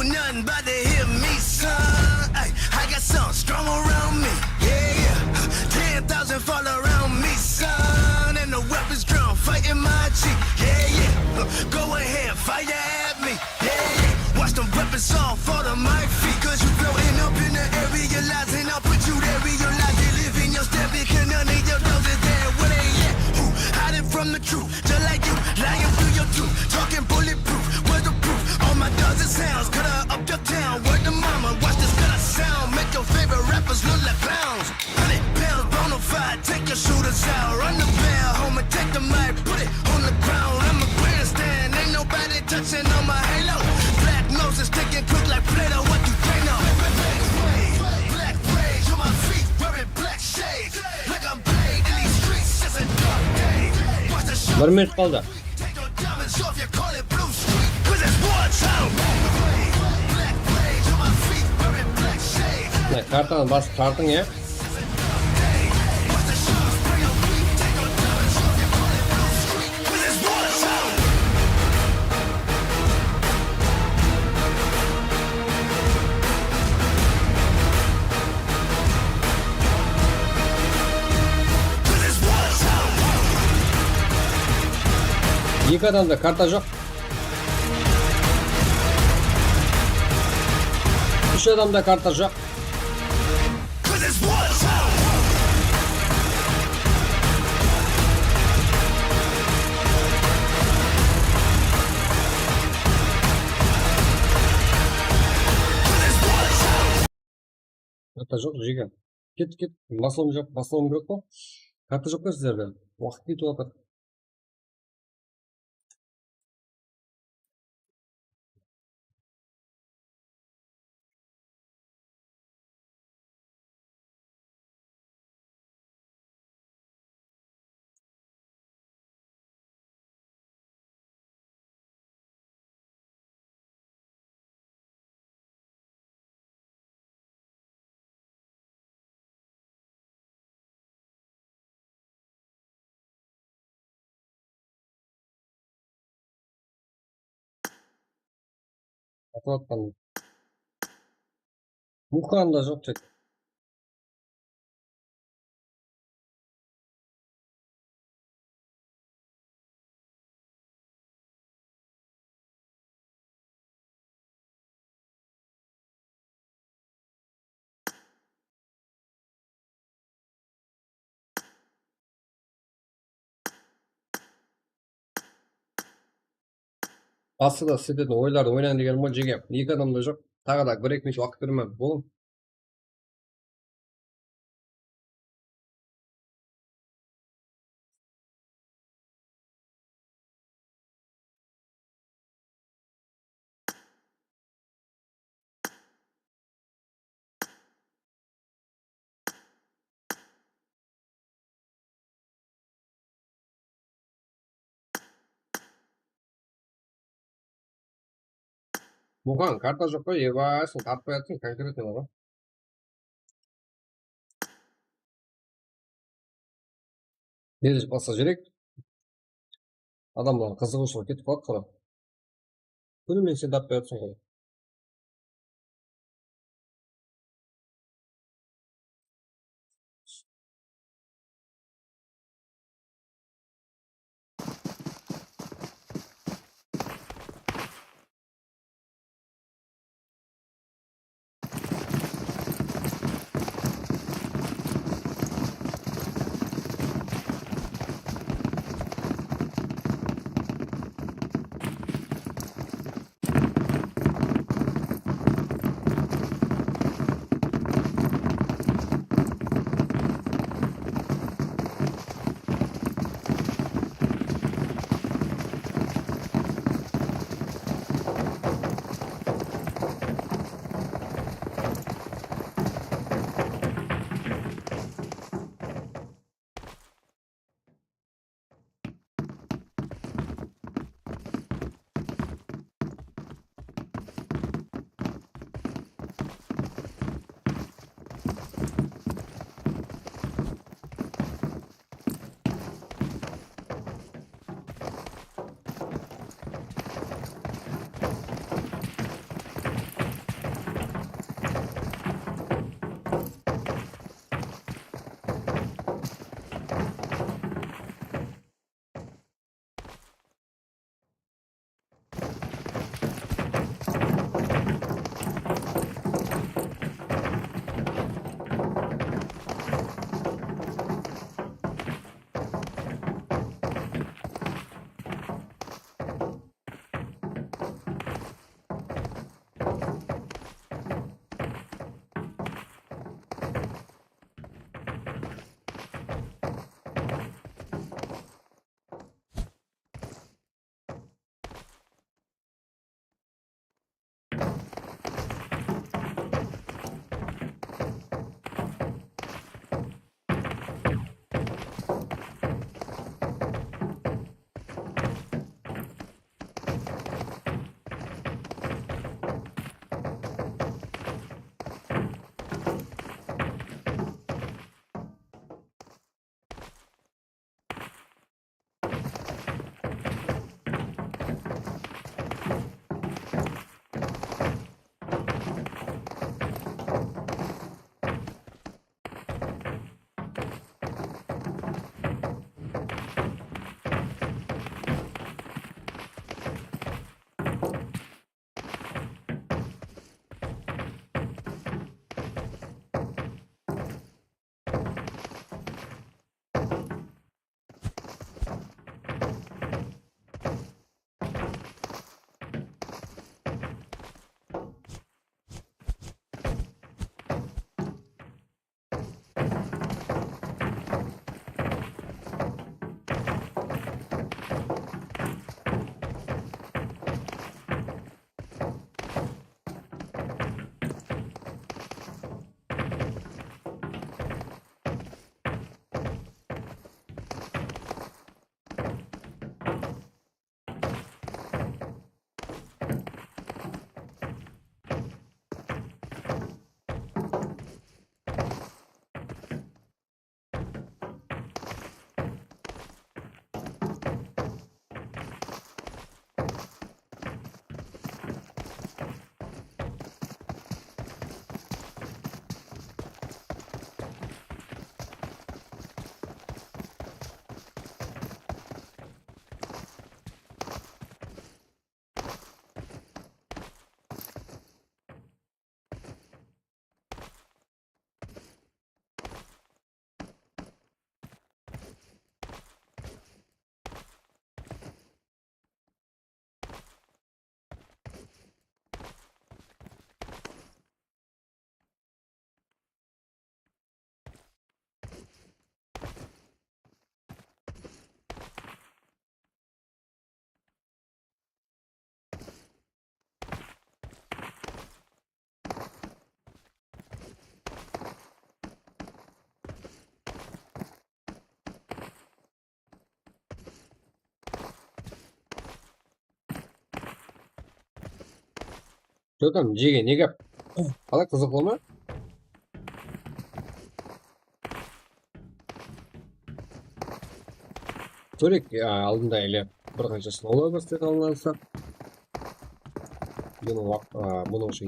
Nothing but to hear me, son. Ay, I got something strong around me. Yeah. 10,000 fall around me, son. And the weapons drawn, fighting my G. Yeah. Go ahead, fire at me. Yeah. Watch them weapons all fall to my feet. Cause you floating up in true, just like you, lying through your truth, talking bulletproof. Where's the proof? All my dozen sounds, cut her up your town. Word to mama, watch this cut sound. Make your favorite rappers look like clowns. 100 pounds, bona fide, take your shooters out. Run the bell, home and take the mic, put it on the ground. I'm a grandstand, ain't nobody touching on my halo. Black noses sticking quick like Play-Doh, what you think now? Black rage on my feet, wearing black shades. Like I'm paid in these streets, just a dark day. Watch the show. 1 minut kaldı. Take your diamonds off, you call it blue street, 'cause it's war time. Black rage on my feet, wearing black shades. Ne, kartını bas, kartın ya. Watch the show, spray your weed. Take your diamonds off, you call it blue street, 'cause it's war time. İlk adamda kartaj yok. 3 adamda kartaj yok. 'Cause it's war time. Kartaj yok Jiga. Git git. Basılım yok. Basılım yok mu? Kartaj yok mu sizlerde? Vakit değil o kadar. Atlatmadım. Mukan da yok tek. Aslında sizlerin oylarda oynayın degan bu Jiga. İlk adamda yok. Tағы da 1-2 minut vakit vermem. Bolun. Mukan kartaj yok mu? Yevarsın. Atmayatsın. Konkretno ama. Беріш баса жүрек. Адамдар қызығушылық кетіп қалады қара. Күнімен сен таппай жатсың ғой. Jo'tam, Jiga, nega? Qalay qiziqmi? Ko'rik, oldinda ele bir qancha sinovlar boshlab olinsa, buning uchun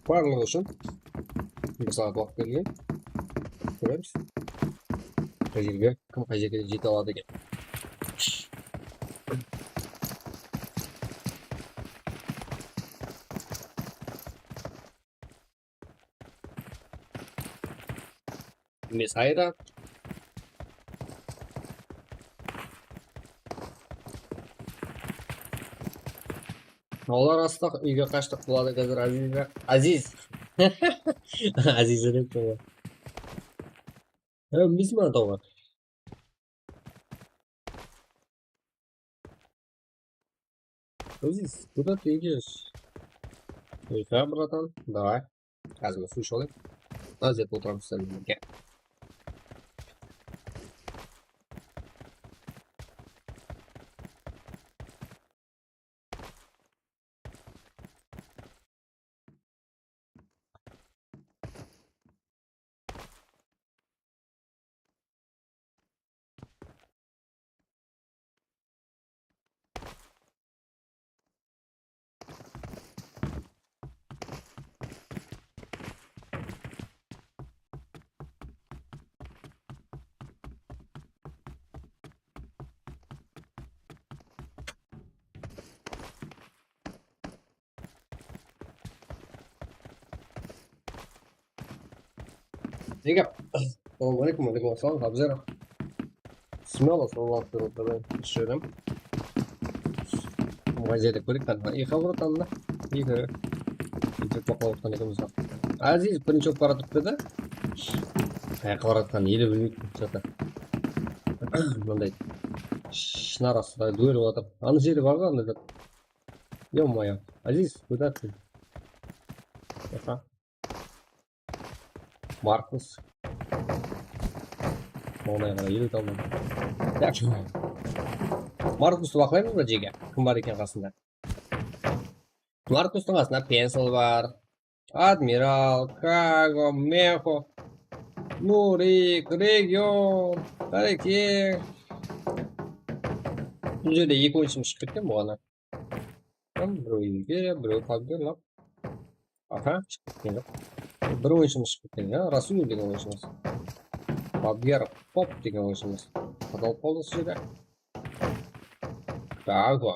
barlig'i uchun bir soat vaqt berilgan. Ko'ramiz. Tajriba kim qayerga yeta oladi ekan. Mesayra Ular asliq uyga qashliq bo'ladi hozir Aziz. Aziza deb qo'ydi. Bizma to'g'ri. Aziz, куда ты идешь? Ой, братан, давай. Казма, слышал ли? Азия по утрам встали. Nega? Assalomu alaykum, alaykum assalom, Habzar. Смело слово вперед, давай еще раз. Vaziyatda ko'rik qanaqa xabarotamda. Bitta to'qolib ekanmiz. Aziz birinchi o'p turibdi-da. Qayoqqa yili bilmaydi. Bunday shnar ostida duel o'tir. Ani jeri bormi unda? Yo-moyo. Aziz, ko'tardi. Markus. Mana yana yili tomon. Yaxshi. Markusni vaqtlaymiz jiga. Kim bor ekan qasında? Markusning qasında Pencil var. Admiral, Kago, Meho, Nurik, Region, Tariki. Bu yerda ikki o'yinchimiz chiqib ketgan bu ana. Biroq Imperiya, biroq Fabiola. Aha, chiqib ketgan. Bir o'yinchimiz chiqib ketgan, Rasul degan o'yinchimiz. Fabio Pop degan o'yinchimiz. Qadalib qoldi shu yerda. Kago.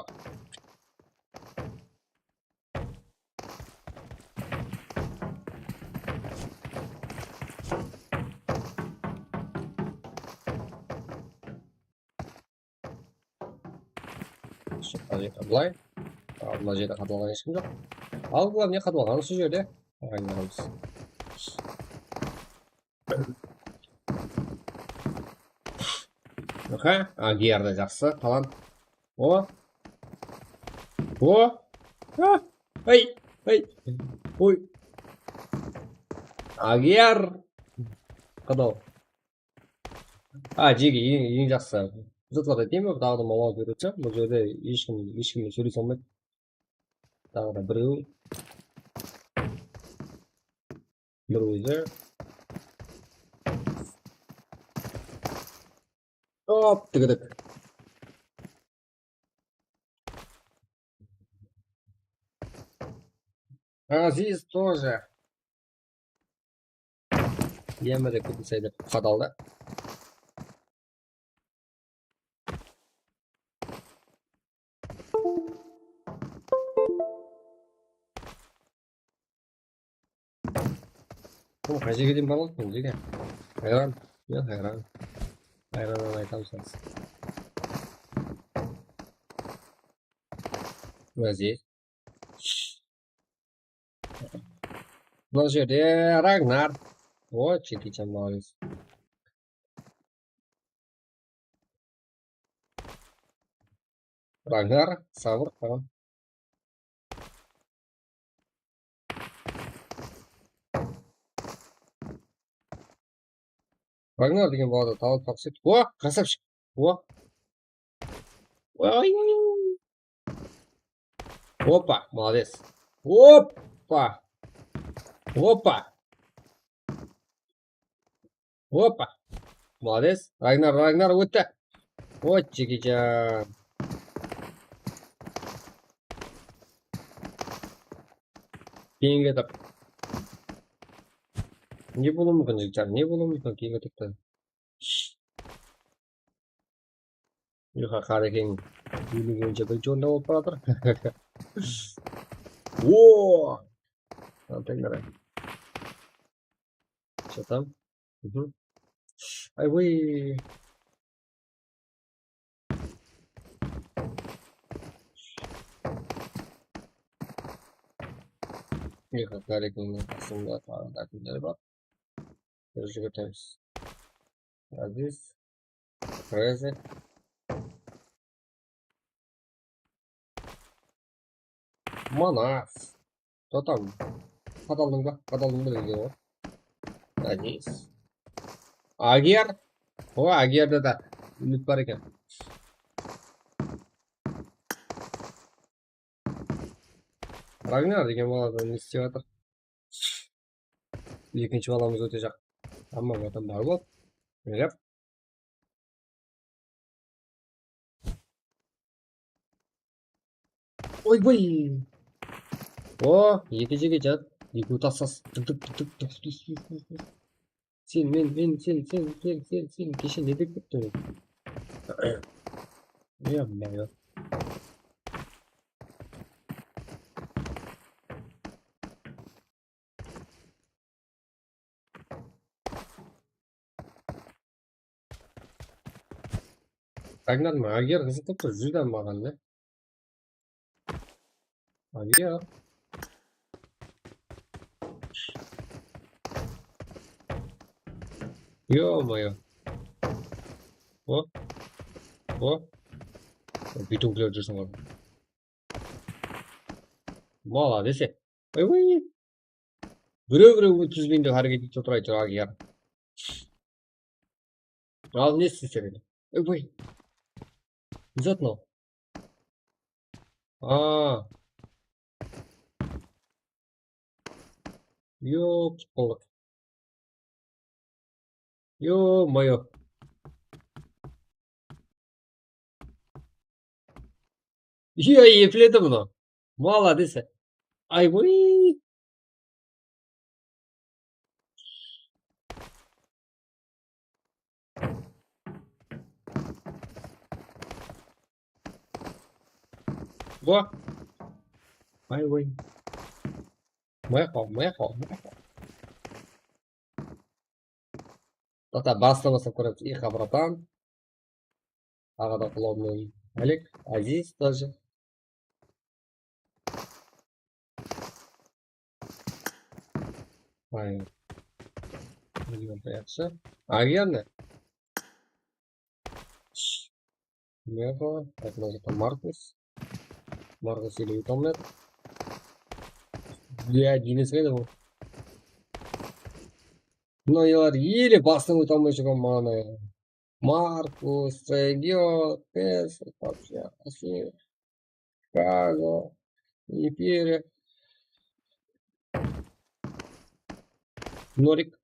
Былай мына жерде қаталған ешкім жоқ. Ал бұлар не қаталған осы жерде? Айналамыз. Герді жақсы, қалан. Ой! Агер! Қадал. Жеге ең жақсы. Зытлар етемі, тағы да мамал көретін. Бұл жерде ешкіммен сөйлесе алмайды. Тағы да біреу. Бір өзі. Оп, тігідік. Азиз тоже. Емірі көтісейді қадалды. Qayerga deyim bormoqchiman, jiga. Hayron. Men hayron. Hayrondan aytamsiz. Vaziyat. Bu yerda Ragnar. Voy, chekichan molis. Ragnar, sabr qil. Ragnar degan borda talab topsak. Voh, qasabchi. Voh. Voy. Опа, молодец. Оп, Опа. Опа. Опа. Молодец. Рагнар өтті. Вот Джекичан. Кейінге тап. Не болуы мүмкін Джекичан, не болуы мүмкін кейінге тапты. Юха Қарекең үйлігенше бірінші орында болып баратыр. О! Таңдары. Что там? Ай, вы. Юха Қарекеңнің қасында тағы күндері бар. Жүгіртеміз. Азиз. Фрезе. Манас. Кто там? Қадалдың ба деген ғой. Азиз. Агер. О, Агерде да үміт бар екен. Рагнар деген балада не істеп жатыр? Екінші баламыз өте жақ. Амма батам бар болып. Мереп. Ой-бой! О, екі жеге жат. Екі ұтасас. Сен, сен. Кеше не деп кетті? Е-мә. Рагнар ма? Агер қызықтып тұр. Жүден маған, не? Агер. Ё-моё. О. Бүйтіп күліп жүрсің ғой. Молодец. Ой-ой. Біреу өткізбейінде харекет етіп отырайын тұр Агер. Ал не істесер еді? Ой. Не затнул? Ёп-палок. Ё-моё. Епледі мұны. Молодец. Ай-бой. Во. Ай-бой. Мэхо. Тата бастамаса көріп, иха, братан. Ағада құлауымның Олег, Азиз даже. Ай. Жақсы. Агерне. Мэхо. Это может Маркус. Маркус или Витомнет. Денис Редов. Но я еле басым там еще команда. Маркус, Трейгер, Пес, вообще, Асир, Каго, Епире, Норик.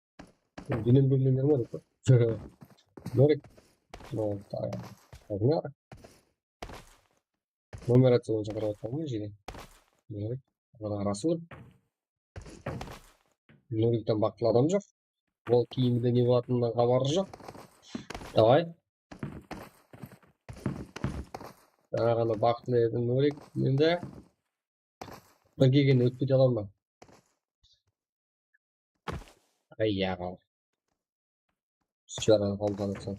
Блин, Норик. Норик. Ну, так. Рагнар. Нумерация уже правда выжили. Норик. Расул. Нориктен бақытты адам жоқ. Ол киімді не болатынынан хабары жоқ. Давай. Ғана бақытты еді Норик. Енді бір келген өтпей алам ба? Ай, яғал. Сүчараны қалдырсың.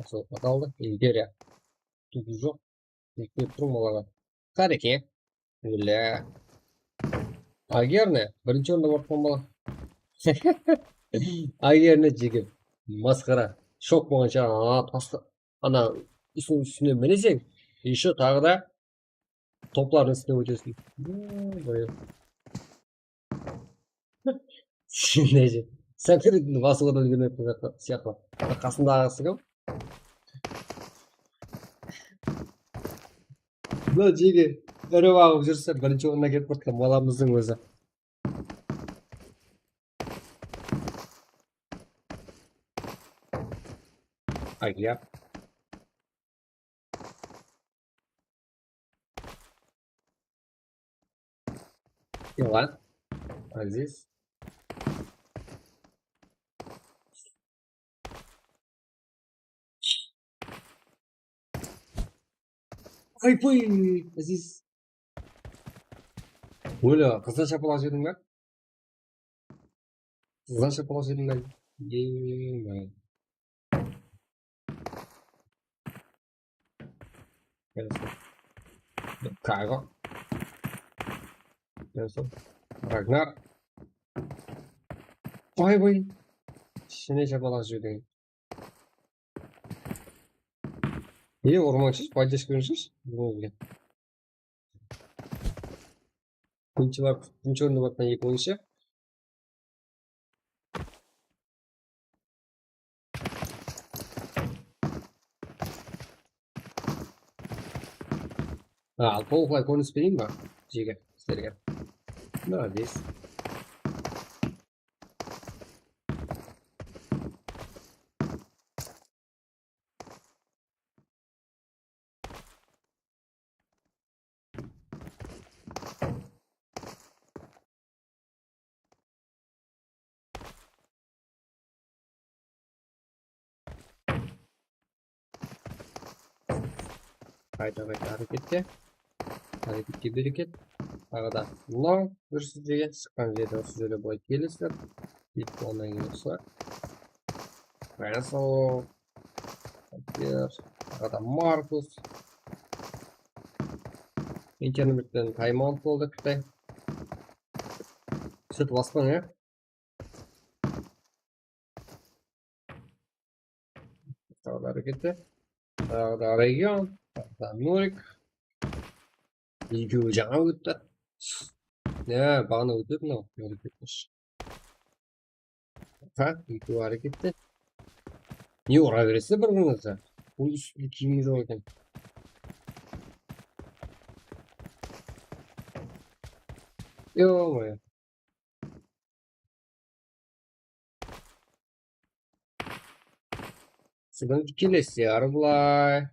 Асыл қалды. Империя. Түгі жоқ. Екпеп тұрмын оларға. Қареке. Өлі. Агерне. Бірінші орында бартқан бала. Агерне жеге. Масқара. Шок болған шығар. Ана үстіне мінесең. Еще тағы да топлардың үстіне өтесің. Неше. Сәкірдің басуға да үлгенетін сияқты. Қасындағысы кім? Да, жеге. ірі бағып жүрсе бірінші орынға келіп тұрған баламыздың өзі. Агия. Илан. Азиз. Ой, Азиз. Өлі, қыздан шапалақ жедің бе? Қыздан шапалақ жедің бе? Ей, Кайға. Рагнар. Ой. Шыне шапалақ жедің. Орманшыш, поддержка жүрсіз? Күнші орында баттан екі ойыншы. Ал толықлай көрініс берейін ба? Жеге, сіздерге. Молодец. Қайта әрекетке. Әрекетке берекет. Тағы да мынау жүрсіз деген шыққан жерде осы жерде былай келесіздер. Ит онdan кейін осылай. Венсел. Тағы да Маркус. Интернеттен тайм-аут болды Қытай. Сөйтіп аспан, е? Тағы да әрекетте. Тағы да регион. Тағы да Норик. Екеуі жаңа өтті. Бағана өтеді мынау. Әрекетті. Екеуі әрекетте. Не ұра бересіз бір-біріңізді? Бұл үстінде киімі жоқ екен. Ё-моё. Сіздің келесіздер бұлай.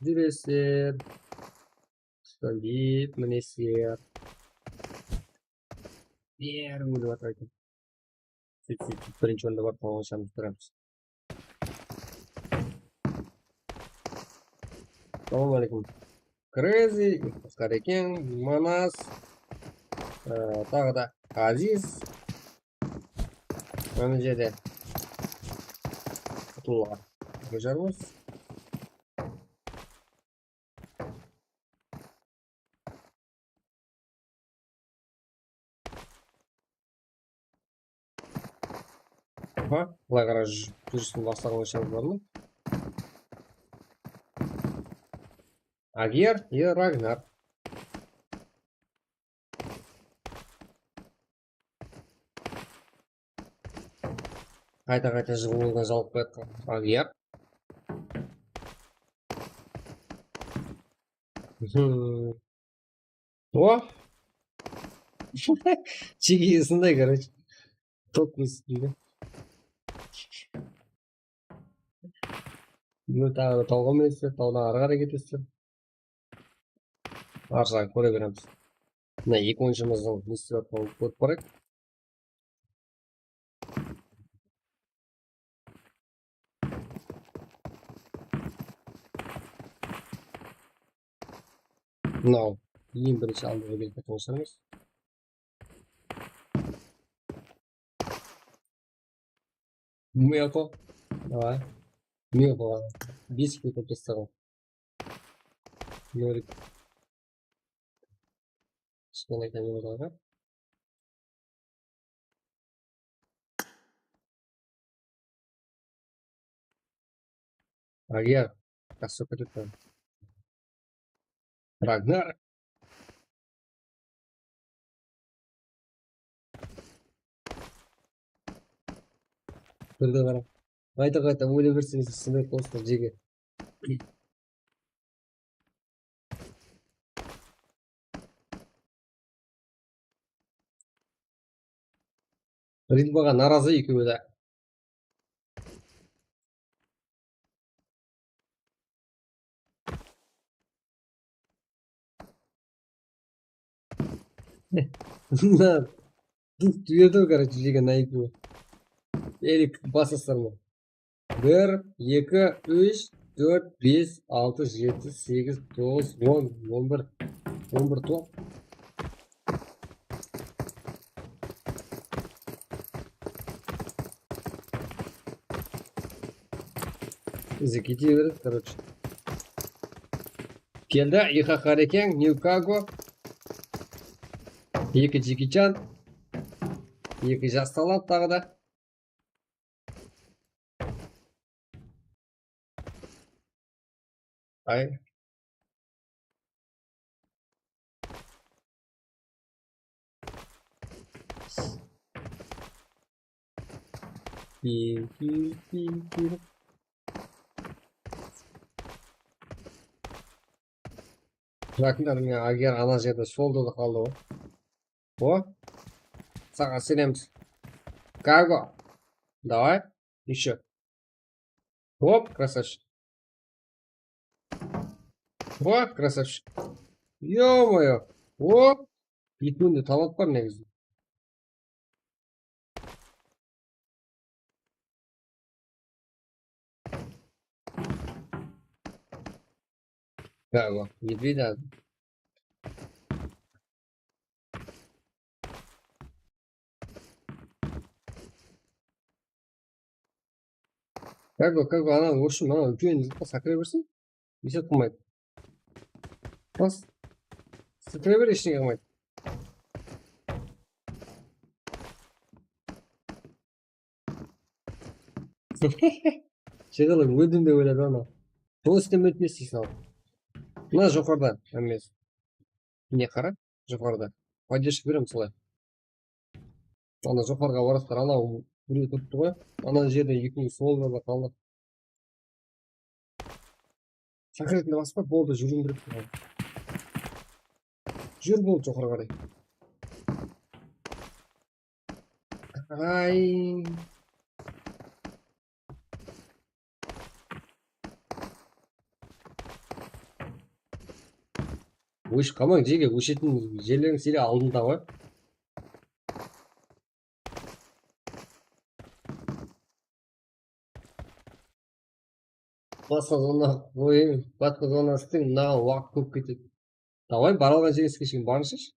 Жүресіздер. Столип, мінесіздер. Бәрі өліп жатыр екен. Сөйтіп бірінші орында бар тоғышамыз тұрамыз. Салам алейкум. Крейзи, Скарекен, Манас, тағы да Азиз. Мына жерде Құтылға көжармыз. Бұлай қара жүрістің бастаған ойшамыз бар ма? Агер и Рагнар. Қайта жығылуға жалып қоятқан Агер. О! Чеги есінде, короче. Топ үстінде. Тағы да тауға мінесіздер, таудан ары қарай кетесіздер. Ар жағын көре береміз. Мына екі ойыншымыздың не істеп жатқанын көріп барайық. Мынау ең бірінші алдыға келіп кеткен ойыншымыз. Меко. Давай. Меко. Бесік өтіп тастаған. Норик. Кішкене камераға. Агер. Жақсы көтетті. Рагнар. Бірді қара. Қайта өле берсеңіз сынай қосты жеге. Ритмаға наразы екеуі де. На, тут түйеді, короче, жеген на екеуі. Ерік басасыздар ма? 1, 2, 3, 4, 5, 6, 7, 8, 9, 10, 11, 11 топ. Bizi kete berеді, короче. Келді, Иха Харекең, Ньюкаго. 2 Джеки Чан. 2 жас талант тағы да. Ай. Пи. Жақындар мен агер ана жерде солда да қалды ғой. О, саған сенеміз. Карго. Давай. Еще. Оп, красавчик. О, красавчик. Ё-моё. Оп. Екеуінде талант бар негізі. Карго. Медведя. Карго, ана оршын, ана үлкен зытқа сақыра берсін. Есет қылмайды. Бас. Сақыра бер, ештеңе қылмайды. Шеғылы өдім де ойлады ана. Сол істен өтмес дейсін ал. Мына жоғарда емес. Не қара? Жоғарда. Поддержка берем солай. Ана жоғарға барастар, ана біреу тұрыпты ғой. Ана жерде екеуі сол да қалды. Сақыретінде баспа, болды жүрген керек. Жүр болды жоғарға қарай. Ай. Өшіп қалмаң, жеге өшетін жерлерің сирек алдында ғой. Басқа зона қойын, басқа зона істің, мынаған уақыт көп кетеді. Давай, бар алған жеңіске шейін барыншыш.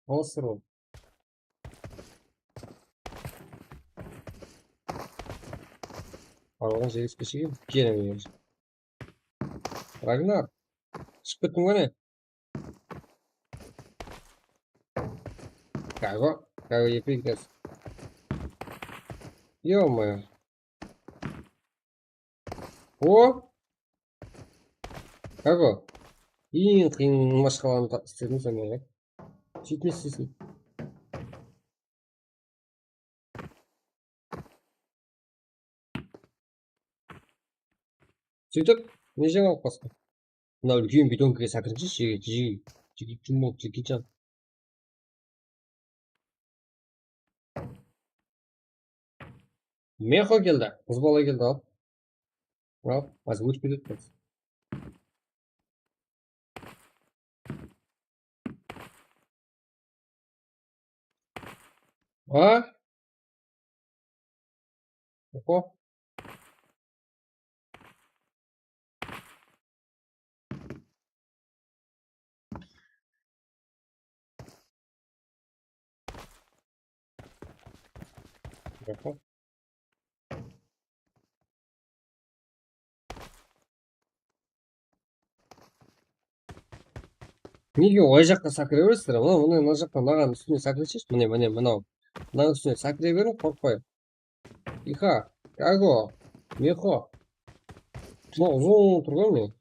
Алысыр ол. Бар алған жеңіске шейін келем. Рагнар, шығып кеттің ғой не? Карго екі кез. Ё-моё. О! Карго. Ең қиын машқаланы істедің сен мен. Сөйтмес істесін. Сөйтіп, не жаңа алып басқа? Мына үлкен бетонкіге сәкірінші Джеки Чан. Мехо келді, қыз бала келді ал. Ал, азы өтіп кетеді. А? Опа. Опа. Неге ой жаққа сәкіре бересіздер? Мына жаққа маған үстіне сәкіресіз. Мынау. Мына үстіне сәкіре берің, қорқпай. Иха, Карго, Мехо. Мынау ұзын тұрған не?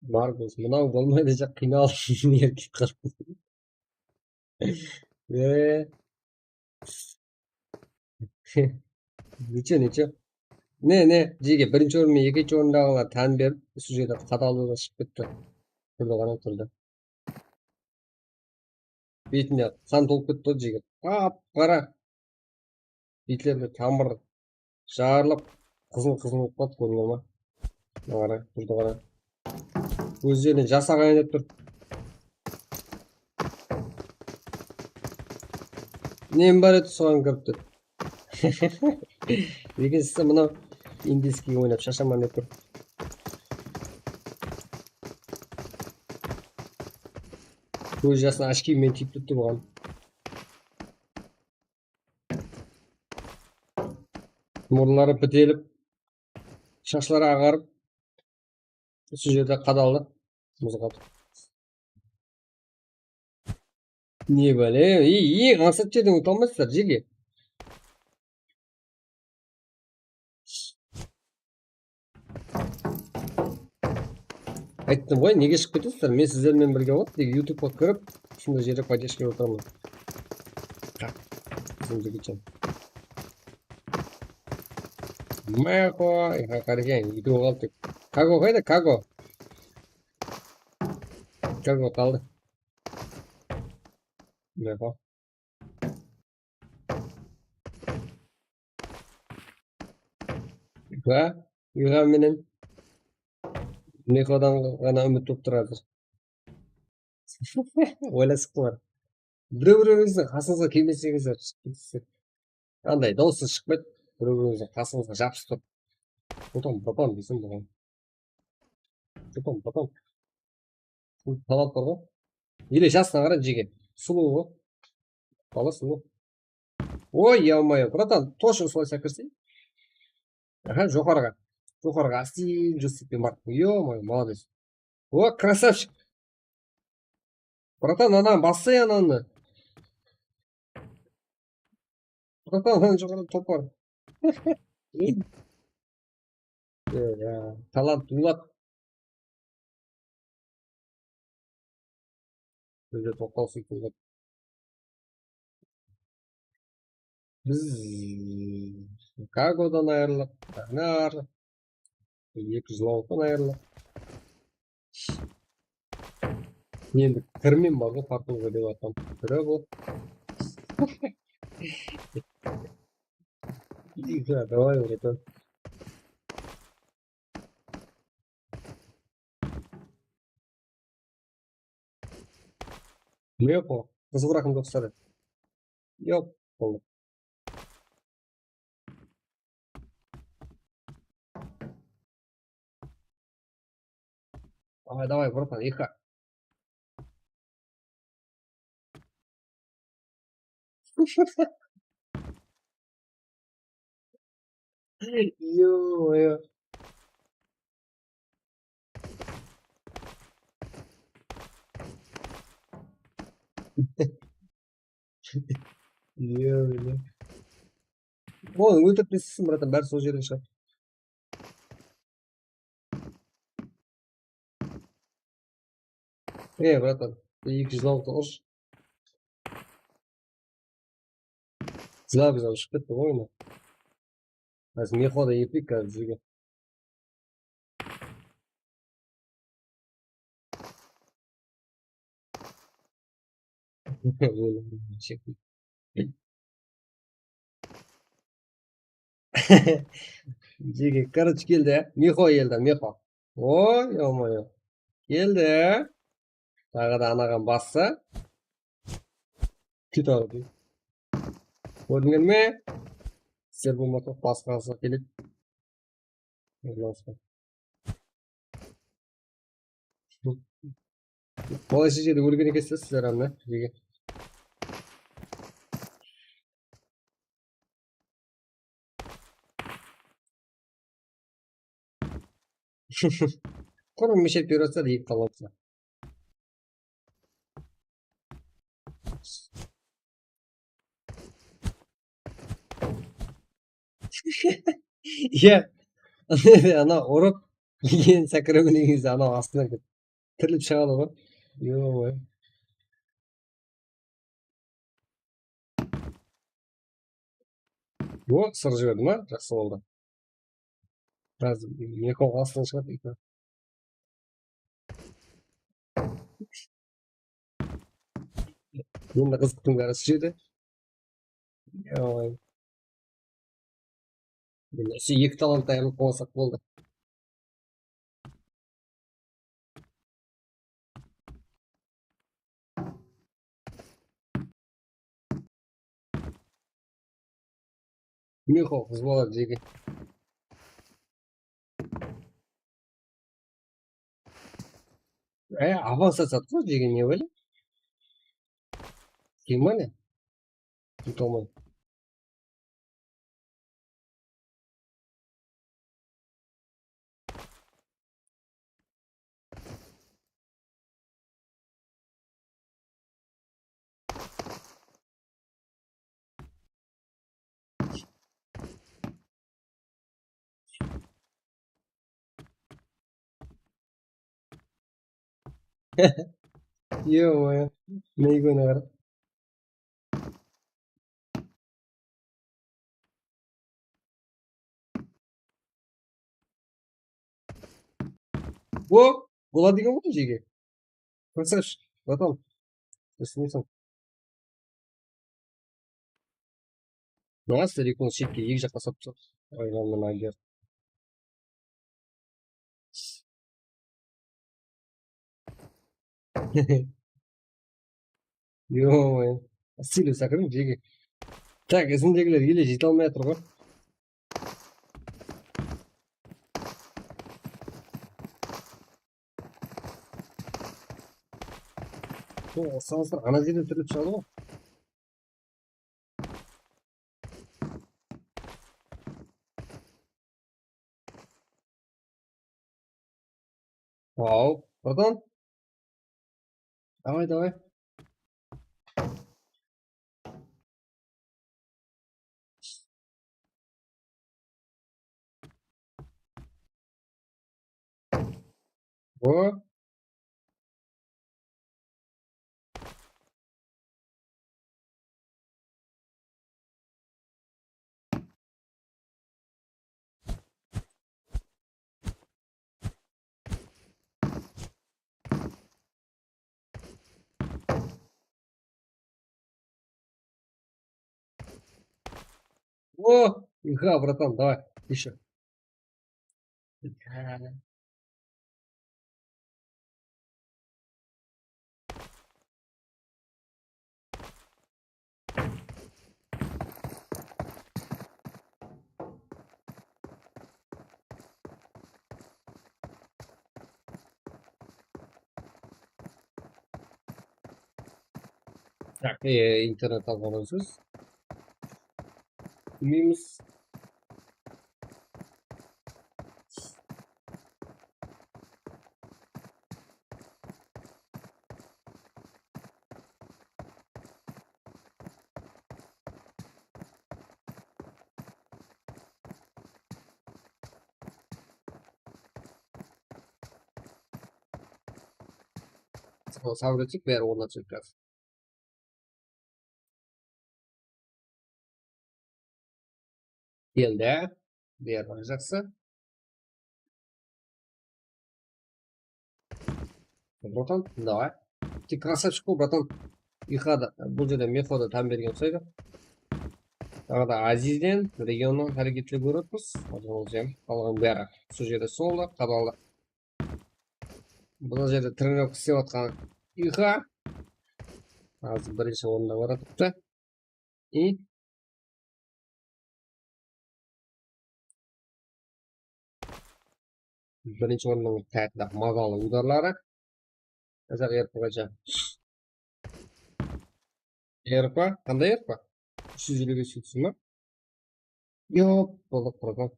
Маргус, мынау болмайды жақ қиналып еркек қырып. Ниче. не жеге бірінші орын мен екінші орындағылар тән беріп сол жерде қадалуға шығып кетті. Тұрды ғана тұрды. Бетіне қан толып кетті ғой жеге. Қап-қара. Бетлерінде тамыр жарылып қызыл болып қалды, көрдіңдер ма? Мына қара, тұрды қара. Көздерінен жас ағайын деп тұр. Нем бар еді соған кіріп тұр. Екіншісі мынау индийский ойнап шашаман деп тұр. Көз жасына очкимен тиіп тұр бұған. Мұрынлары бітеліп, шашлары ағарып, сол жерде қадалды. Мұз қатып. Не бәлем, аңсап жерден өте алмайсыздар жеге. Айттым ғой, неге шығып кетесіздер? Мен сіздермен бірге болады, деге ютубқа кіріп, сондай жерде поддержка отырамын. Жігітжан. Мәқо, қарекең, үйде қалды. Каго қайда? Каго. Каго қалды. Мәқо. Ба, үйға менен Мекодан ғана үміт болып тұрады. Ойласық бар. Біреу-біреуіңіздің қасыңызға келмесеңіздер шығып кетесіздер. Қандай даусы шықпайды, біреу-біреуіңіздің қасыңызға жабысып тұр. Потом дейсің бұған. Потом. Талап бар ғой. Или жасына қара жеге. Сұлу ғой. Бала сұлу. Ой, я-мое, братан, точно солай сәкірсей. Аха, жоғарыға. Жоғарыға астил жасып бар. Ё-мое, молодец. О, красавчик. Братан, ананы бассай ананы. Братан, ананы жоғарыда топ бар. Талант дулат. Бізде тоқтау сөйтіп. Біз Кагодан айырылық, Рагнар, 2 жыл айырылық. Енді кірмен бар ғой, Португалия деп атам. Кірі бұл. Давай, братан. Меко, қызығырақ достары. Йоп, болды. Давай, братан, иха. Ё-моё. Ё-моё. Оны өлтіріп тастайсың, братан, бәрі сол жерден шығады. Братан, 2 жыл ұрш. Злабы шығып кетті ғой ойына. Қазір Мехода епик қазір жүрген. Жеге, короче, келді. Мехо елді, Мехо. Ой, ё-моё. Келді. Тағы да анаған басса. Күт ағыды. Көрдіңдер ме? Сіздер болмаса басқасы келеді. Қолайшы жерде өлген екенсіз сіздер амна. Жеге. Құрым мешет бератса да ек қалапса. Иә, ана ұрып ең сәкірімінің кезде ана астынан тіріліп шығады ғой. Ё-мое. О, сыр жіберді ма? Жақсы болды. қазір мехов астынан шығады екен. Енді қызықтың бәрі осы жерде. Ой. Осы екі талантты айырылып қалсақ болды. Мехов взвалады жерге. Аванс жасады ғой жерге, не ойлай? Германия? Кете алмай. Ё-моё, мейгөне қарап. О, болады екен ғой жерге. Красавчик, братан. Түсінесің. Мына телефон шетке екі жаққа салып тастады. Айналымнан агер. Ё-моё. Силу сақырдың жерге. Так, ізіндегілер еле жете алмай жатыр ғой. Салыстыр ана жерде түріліп шығады ғой. Вау, братан. Давай, давай. О. О, иха, братан, давай, еще. Так, интернет алған сөз. Білмейміз. Сабыр етсек бәрі орнатып қазір. Келді. Бәрі жақсы. Братан, давай. Ты красавчик қой, братан. Ихада, бұл жерде мефода там берген ұқсайды. Тағы да Азизден, регионның әрекетлі көріппіз. Қалған бәрі. Сол жерде солда, қадалды. Бұл жерде тренировка істеп жатқан Иха. Қазір бірінші орында бара тіпті. И бірінші орынның тәтті мазалы ударлары. Қазақ ерпіға жа. Ерпі? Қандай ерпі? 350 сөйтсін ма? Йоп, болдық братан.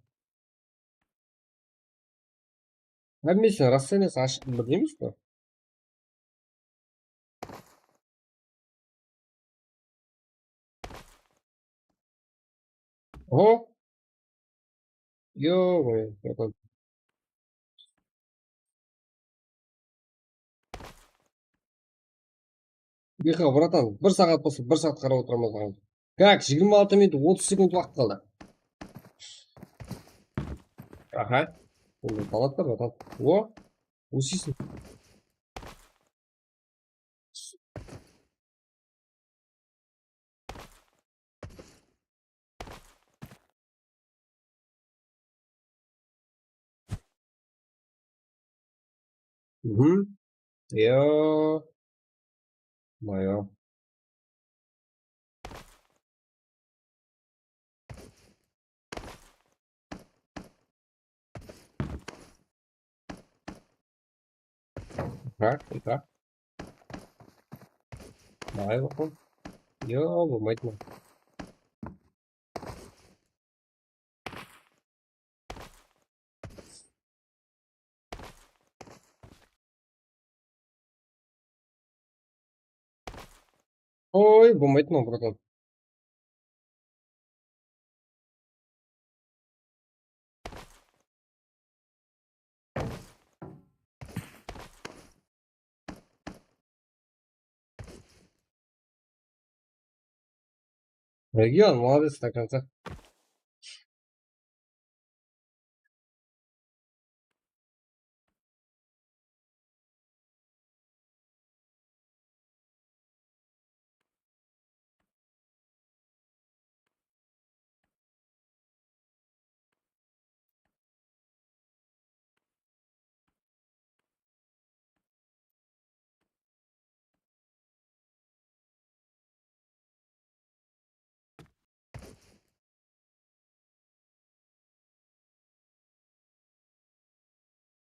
Әмесін расценесі ашық бір демейсіз ба? О! Ё-моё, братан. Иха, братан, 1 сағат болса 1 сағат қарап отырамыз. Как? 26 минут 30 секунд уақыт қалды. Ага. Палатка, братан. О, усисың. Угу. Йо. Мое. Так, и так. Давай, братан. Йо, мать моя. Ой, болмайды ма, братан? Регион, молодец до конца.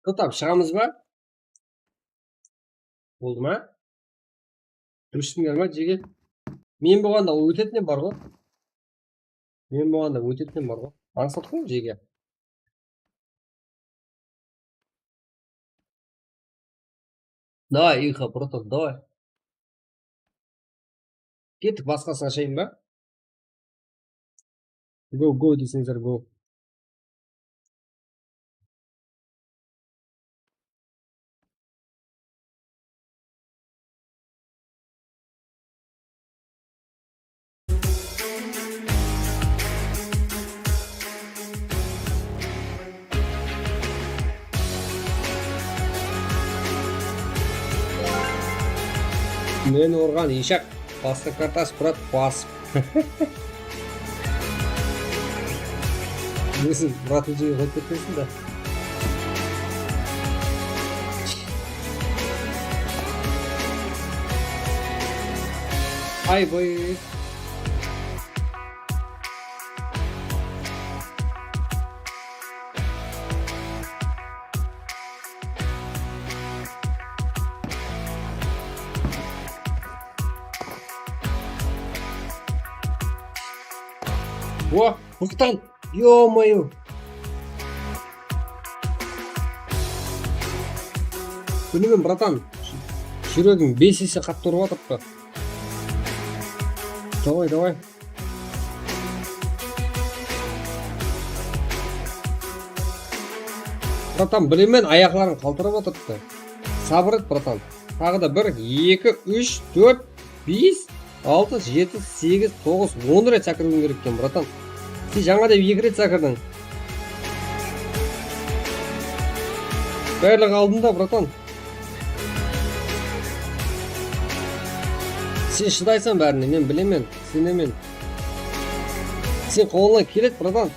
Тоқтап шығамыз ба? Болды ма? Дұрыстыңдар ма жеге? Мен болғанда өтетінен бар ғой. Мен болғанда өтетінен бар ғой. Аңсат қой жеге. Давай, Иха, братан, давай. Кеттік басқасын ашайын ба? Го десеңіздер, го. Мен ұрған ешак. Басты картас, брат, басып. Несін, брат өтеге қойып кетпесін да. Ай, бой. О, Бухтан, ё-моё. Білмеймін, братан. Жүрегім 5 есе қатты ұрып атыпты. Давай. Братан, білемен аяқларын қалтырып атыпты. Сабыр ет, братан. Тағы да 1, 2, 3, 4, 5, 6, 7, 8, 9, 10 рет сәкіруің керек екен, братан. Сен жаңа деп 2 рет сәкірдің. Бәрлік алдында, братан. Сен шыдайсан бәріне, мен білемен, сенемен. Сен қолыңнан келет, братан.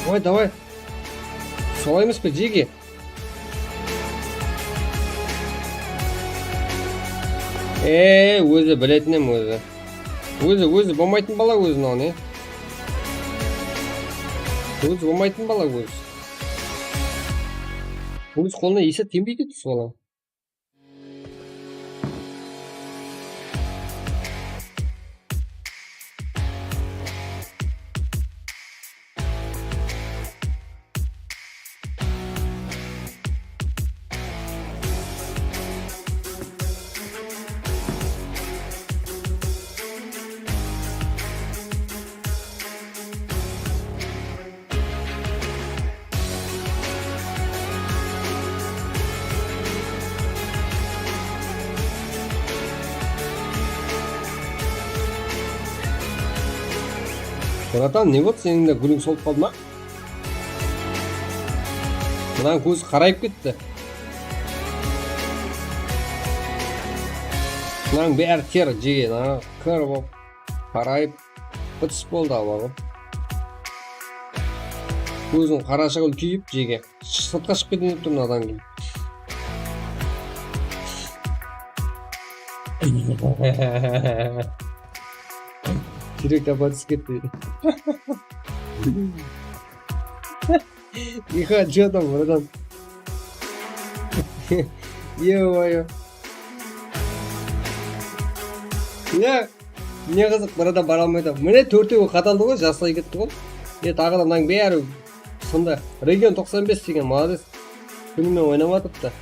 Ой, давай. Солай емес пе, жеге? Өзі білетінем өзі. Өзі болмайтын бала өзін ол, не? Өзі болмайтын бала өзі. Өзі қолына есі тенбей кетті сола. Братан, не болды сенің де гүлің солып қалды ма? Мынаның көзі қарайып кетті. Мынаның бәрі тер жеген, кір болып, қарайып, бітіс болды алағы. Көзің қарашығыл күйіп жеге. Сыртқа шығып кетейін деп тұр мынадан кейін. Жүрек апа түсіп кетті. Иха, что там, братан? Ё-моё. Не қызық, братан бара алмайды. Міне төртеуі қаталды ғой, жасай кетті ғой. Тағы да мынаның бәрі сонда. Регион 95 деген молодец. Күнімен ойнаматыпты.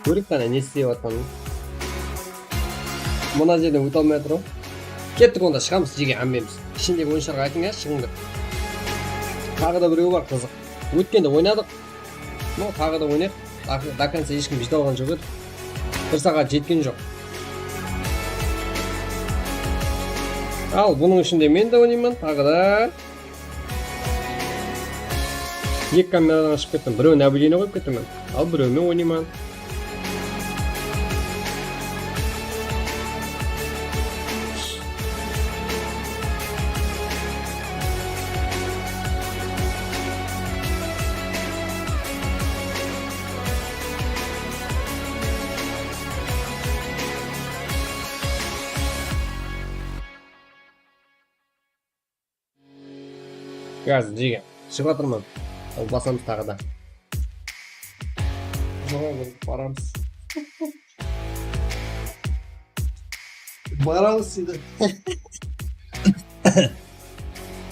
Көріп қана не істеп жатқанын. Мына жерден өте алмай жатыр ғой. Кеттік онда, шығамыз жеге әмбеміз. Ішіндегі ойыншарға айтыңа шығыңдар. Тағы да біреу бар қызық. Өткенде ойнадық. Тағы да ойнайық. До конца ешкім жете алған жоқ еді. Бір сағат жеткен жоқ. Ал бұның ішінде мен де ойнаймын. Тағы да. Екі камерадан ашып кеттім. Біреу наблюдение қойып кеттім мен. Ал біреумен ойнаймын. Газ, жеге. Шығып жатырмын. Ал басамыз тағы да. Барамыз. Барамыз сүйді.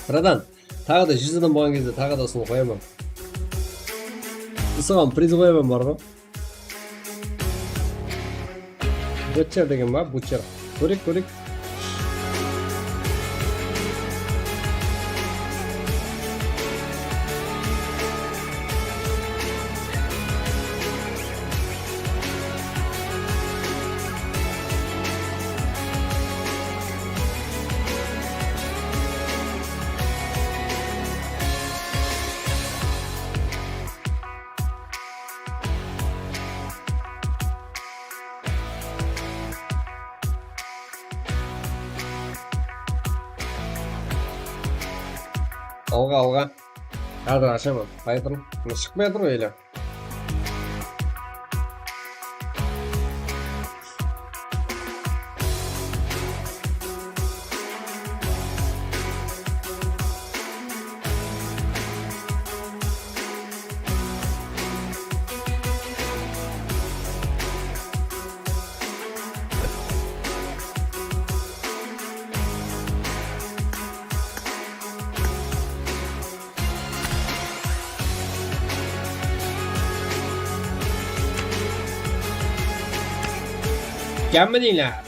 Братан, тағы да 100 адам болған кезде тағы да осыны қоямын. Соған приз қоямын бар ғой. Бутчер деген ба? Бутчер. Көрек. Алға. Қазір ашамын. Қайтырым. Шықпай жатыр ғой елі. Gelme değil ha.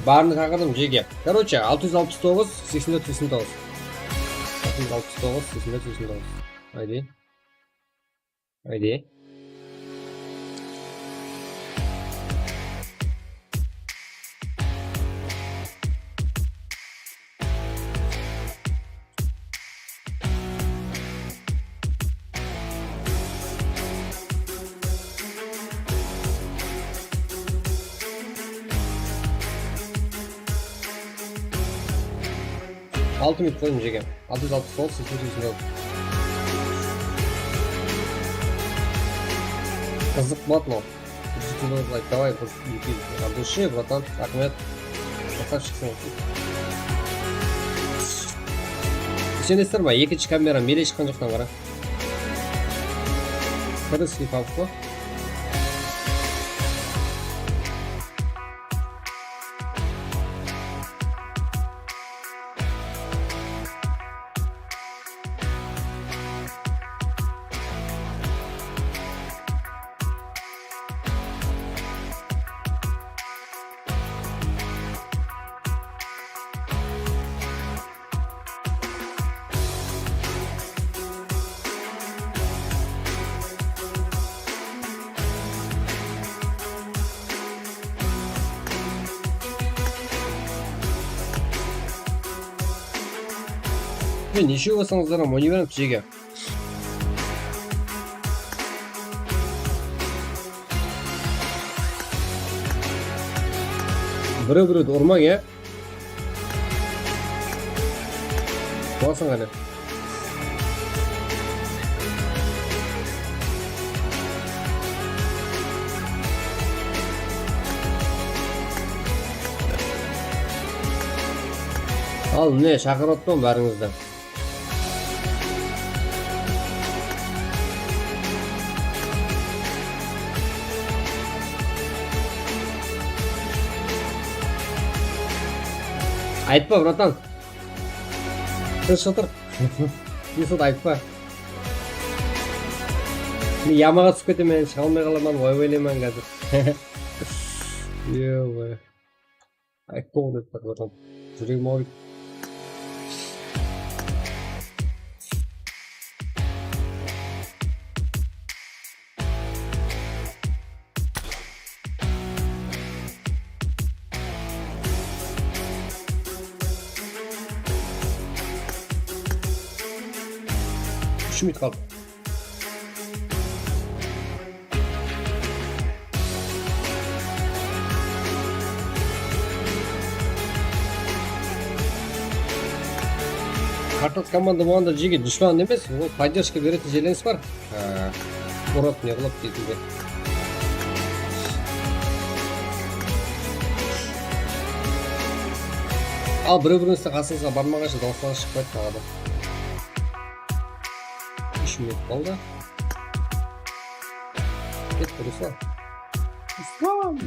Barını takıldım Cege. Короче 669 84 89. 669 84 89. Haydi. Altı mid koyayım Cege. 660 sol 889. Қызық болады мынау. Давай от души, братан. Рахмет. Красавчиксың. Сенесіздер ма? Екінші камера мере шыққан жоқтан қара. Қырыски пап қой. мен неше болсаңыздар ham ойнай беремін жеге. Біреуді ұрмаң, е? Боласың әлі. Ал, не, шақыраттым бәріңізді. Айтпа, братан. Тыныш отыр. Есот айтпа. Мен ямаға түсіп кетемін, шыға алмай қаламын, ойбайлаймын қазір. Ой. Айтпа деп тұр, братан. Жүрегім ауырып. Шумит қалды. Картат команда болғанда жеге дұшпан емес, ол поддержка беретін желеніс бар. Ұрап не қылып дейтінде. Ал бір-біріңізді қасыңызға бармағанша дауыстары шықпайды тағады. 3 минут қалды. Кетті Руслан. Руслан!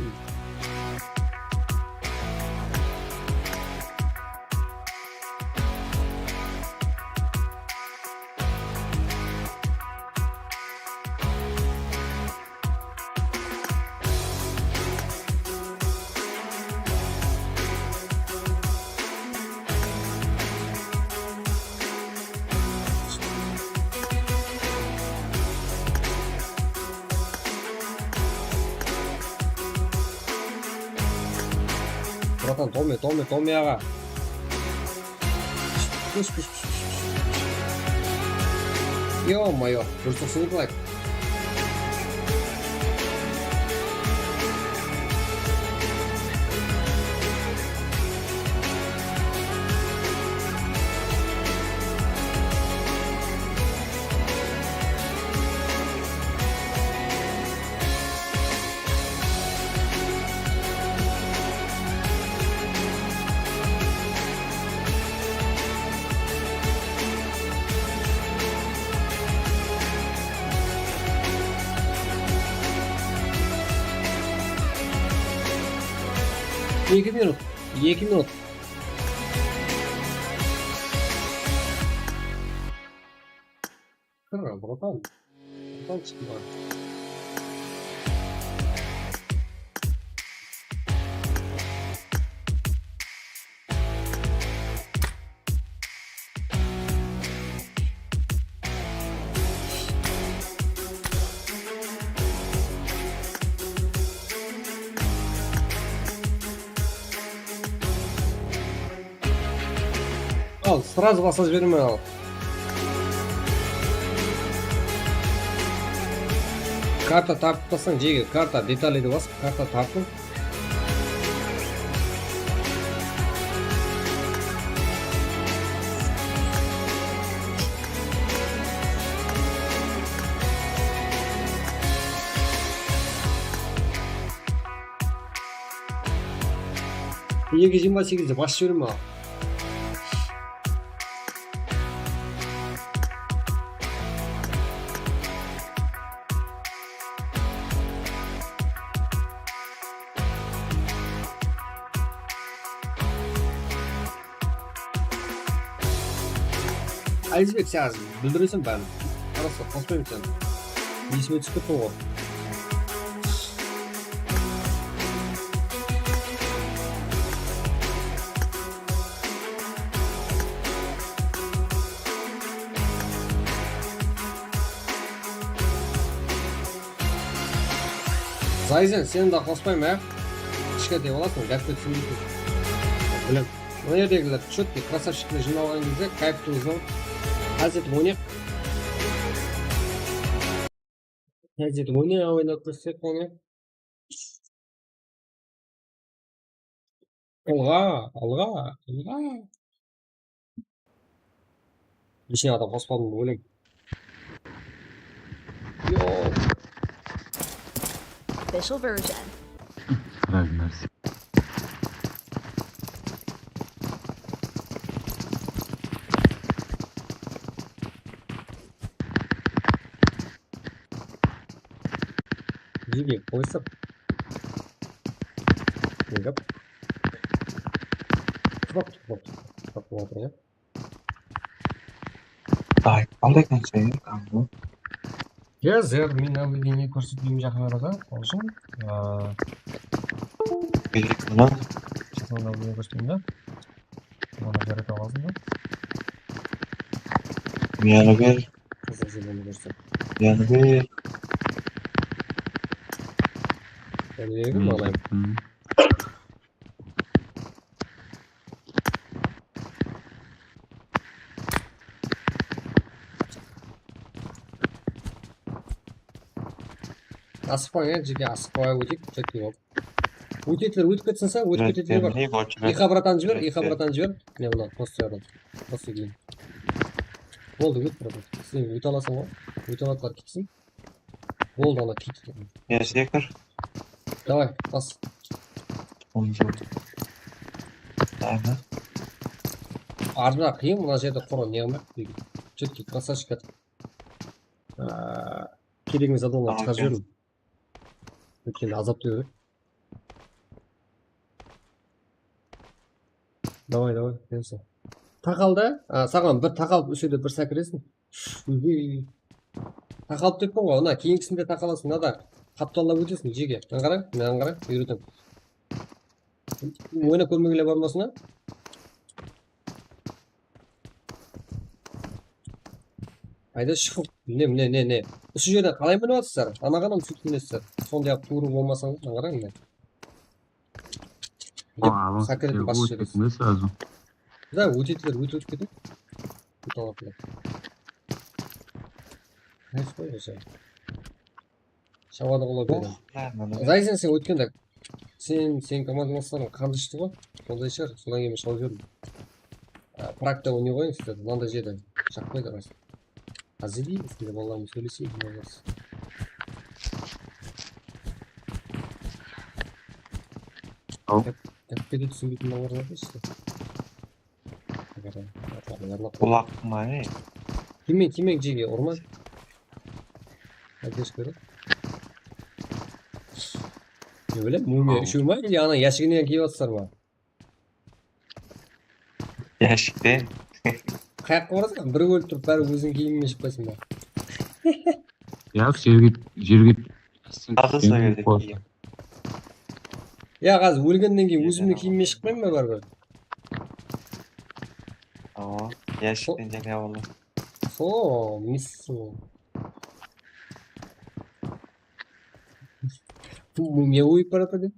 Братан, Томи аға. Пуш. Ё-моё, дұрыстықсы не қылайық? Екі минут. Кырра, братан. Братан çıkma. Al, сразу басып жіберме ал. Карта тартып басаң жеге, карта деталейді басып, карта тартып. Екі 28'de басып жіберме ал. Айзбек саған бүлдіресің бәрін. Қараса, қоспаймын сен. Есіме түсіп кеттің ғой. Зайзен, сені да қоспаймын, ә? Кішкентай боласың, гәпке түсінбейтін. Білем. Mına yerdegiler четкий красавчиктер жиналған кезде кайфтыңыздан қазір ойнайық. Қазір ойнап көрсек оны. Алға. Лишний адам қоспадым деп ойлаймын. Official version. Жиге қойсып. Негап. Құлап отыр, я? Қандай консейн қаңғы? Қазір мен наблюдение көрсетейін жақын арада. Ол үшін Берек мұнан. жақын наблюдение көрсетейін да. Оны берет алғазын да. Мияны бер. Қызыл зелені көрсет. Мияны бер. Берегім алайым. Асықпай, жерге асықпай өтейік, четкий болып. Өтетілер, өтіп кетсін сән, өтіп кететілер бар. Иқа братан жібер. Не бұлар, просто ярдан. Просто кейін. Болды, өт братан. Сен өт аласың ғой. Өт алатылар кетсін. Болды, ана кетті. Я секір. Давай, бас. Он жоқ. Дайма. Ардыра қиын, мына жерде қорон не қылмақ. Четкий, красавчик әтіп. Керегіміз адамлар шығар жіберім. Өткенде азап деді. Давай, несі. Тақалды, саған бір тақалып өседі бір сәкіресің. Тақалып деп қой, ona кейінгісінде тақаласың, мына да қапталап өтесің жеге. Мен қарай, үйретем. Ойна көрмегеле бармасына. Айда шығып, не. Осы жерде қалай мініп атсыздар? Анағанам сөйтіп мінесіздер. Сондай ақ туыры болмасаңыз, қараң не. Сәкіретін басы жересіз. Да, өтетілер, өтіп кетіп. Өт алатылар. Қайсы қой осы. Шавады қолап берем. Зайсен сен өткенде. Сен командаластарың қанды ішті ғой? Сондай шығар, содан кейін шауып жүрдім. Практа ойнай қойын сіздер, мынандай жерде шақпайды рас. Қазір дейміз, де балаларымыз сөйлесейік, мынау Тәппеде түсінбейтін балалар бар дейсіз. Құлақ ма, не? Тимең жеге, ұрман. Әдеш көрі. Не білем, мумия үшеу ма? Или ана яшігінен кейіп атсыздар ма? Яшіктен. Қаяққа барасың? Бір өліп тұрып, бәрі өзің киіммен шықпайсың ба? Як жерге Ағыза берді кейін. Я қазір өлгеннен кейін өзімді киіммен шықпайым ба бар-бар? Яшіктен және олы. Со, миссу. Мумия ойып барады деп?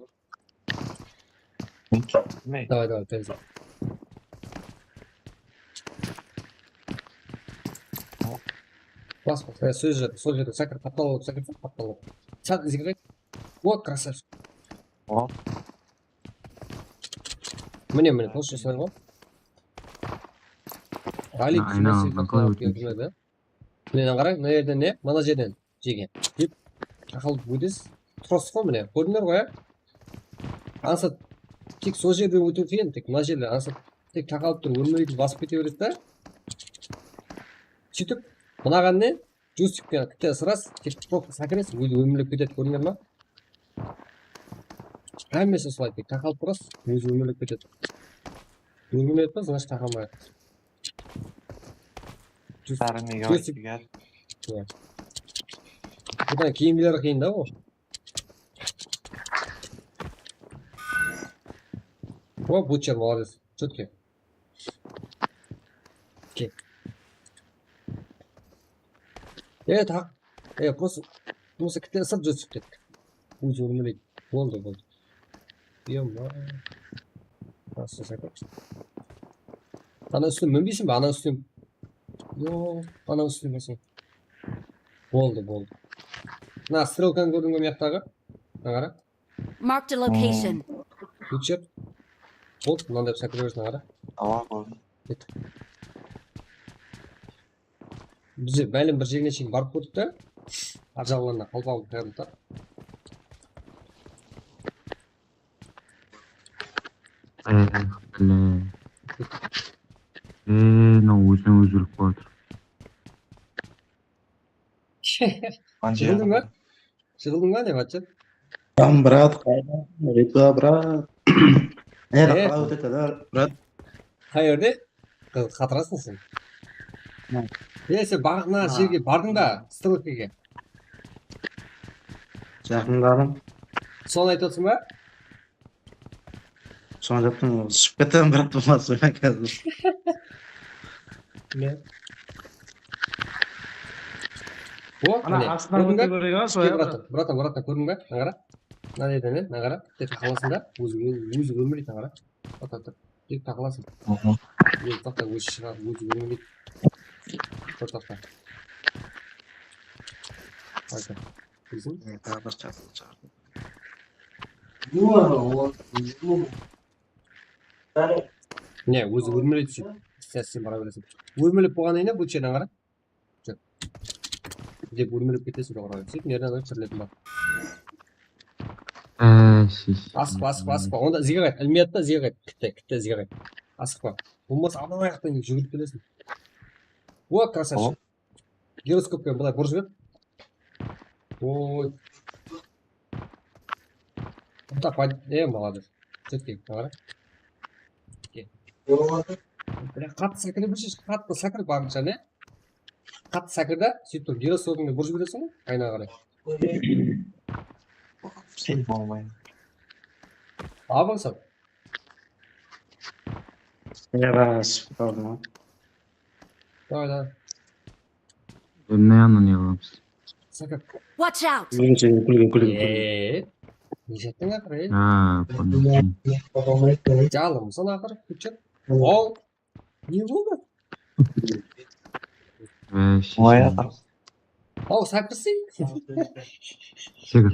Давай, тәлізі. Бас, сол жерде сәкір тапталып. Сәк зекірет. О, красавчик. Міне, толшы жасылар ғой. Али, Міне қарай, мына жерден не? Мана жерден жеге. Деп, тақалып өтесіз. Тұрасыз ғой міне, көрдіңдер ғой, Ансат, тек сол жерден өту қиын, тек мына жерде ансат тек тақалып тұр, өлмейді басып кете береді да. Сөйтіп, мынаған не? Джойстикпен кітте ысырас, тек просто сәкіресің, өзі өмірлеп кетеді, көрдіңдер ма? Әмесі солай, тек тақалып тұрасыз, өзі өмірлеп кетеді. Өлмейді па, значит тақалмайды. Джойстик. Бұдан кейінбелері қиын да ол. О, Бутчер, молодец. Четкий. Окей. Так. Просто кітте ысып жөтсіп кетті. Өзі өлмелейді. Болды. Ема. Просто сәкіп. Ана үстіне мінбейсің бе? Ана үстіне. Жоқ, ана үстіне басың. Болды. Мына стрелканы көрдің бе мияқтағы? Мына қара. Marked a location. Өтшер. Болды, мынандай сәкіре берсін қара. Ава көрдüm. Біз бәлем бір жеріне шейін барып көрдік та. Ар жағынан қалпағын қайырдық та. Бля. Мынау өзінен өзі өліп қалады. Жығылдың ба? Жығылдың ба не батшы? Там, брат, қайда? Ритва, брат. Қалай өтеді, брат? Қай жерде? Қатырасың сен. Сен бағына жерге бардың ба? Стрелкеге. Жақындадым. Соны айтып отырсың ба? Соны жаттым, ұшып кетемін, брат, болмаса мен қазір. Не? О, Ана міне. астынан Көрдің өте ба? көрейін, Кел, соя, братан, көрдің ба? Мына қара. Мына деді не? Мына қара. Тек тақаласың да. Өзі өлмейді мына қара. Тоқтатып. Тек тақаласың. Өзі тоқта, өзі шығады, өзі өлмейді. Тоқта. Айта. Білсің? Тағы бір чатын шығарды. Не, өзі өрмелейді сөйтіп. Сен бара бересің. Өрмелеп болғаннан кейін бұл жерден қара. Деп өрмелеп кетесің жоғары қарай. Сөйтіп нерден қойып тірілетін бар. Асықпа. Онда зиға қайт. Ілмиятта зиға қайт. Кітті зиға қайт. Асықпа. Болмаса ана аяқтан жүгіріп келесің. О, красавчик. Гироскоппен былай бұрып жібер. Ой. Так, молодец. Все-таки, қара. Бля, қатты сәкіре білшеш, қатты сәкір барынша, не? Қатты сәкірді, сөйтіп гироскопыңды бұрып жібересің ғой, айна қарай. Şey olmayın. Абыңсың. Расып қалдым, а. Давай. Мына жағынан не қыламыз? Сәкір. Watch out! Мен сені күлген. Не жеттің ақыр, Понял. Жалымсың ақыр, күтшет. Ол, не болды? Olaya bak. Ол, сәкірсің? Секір.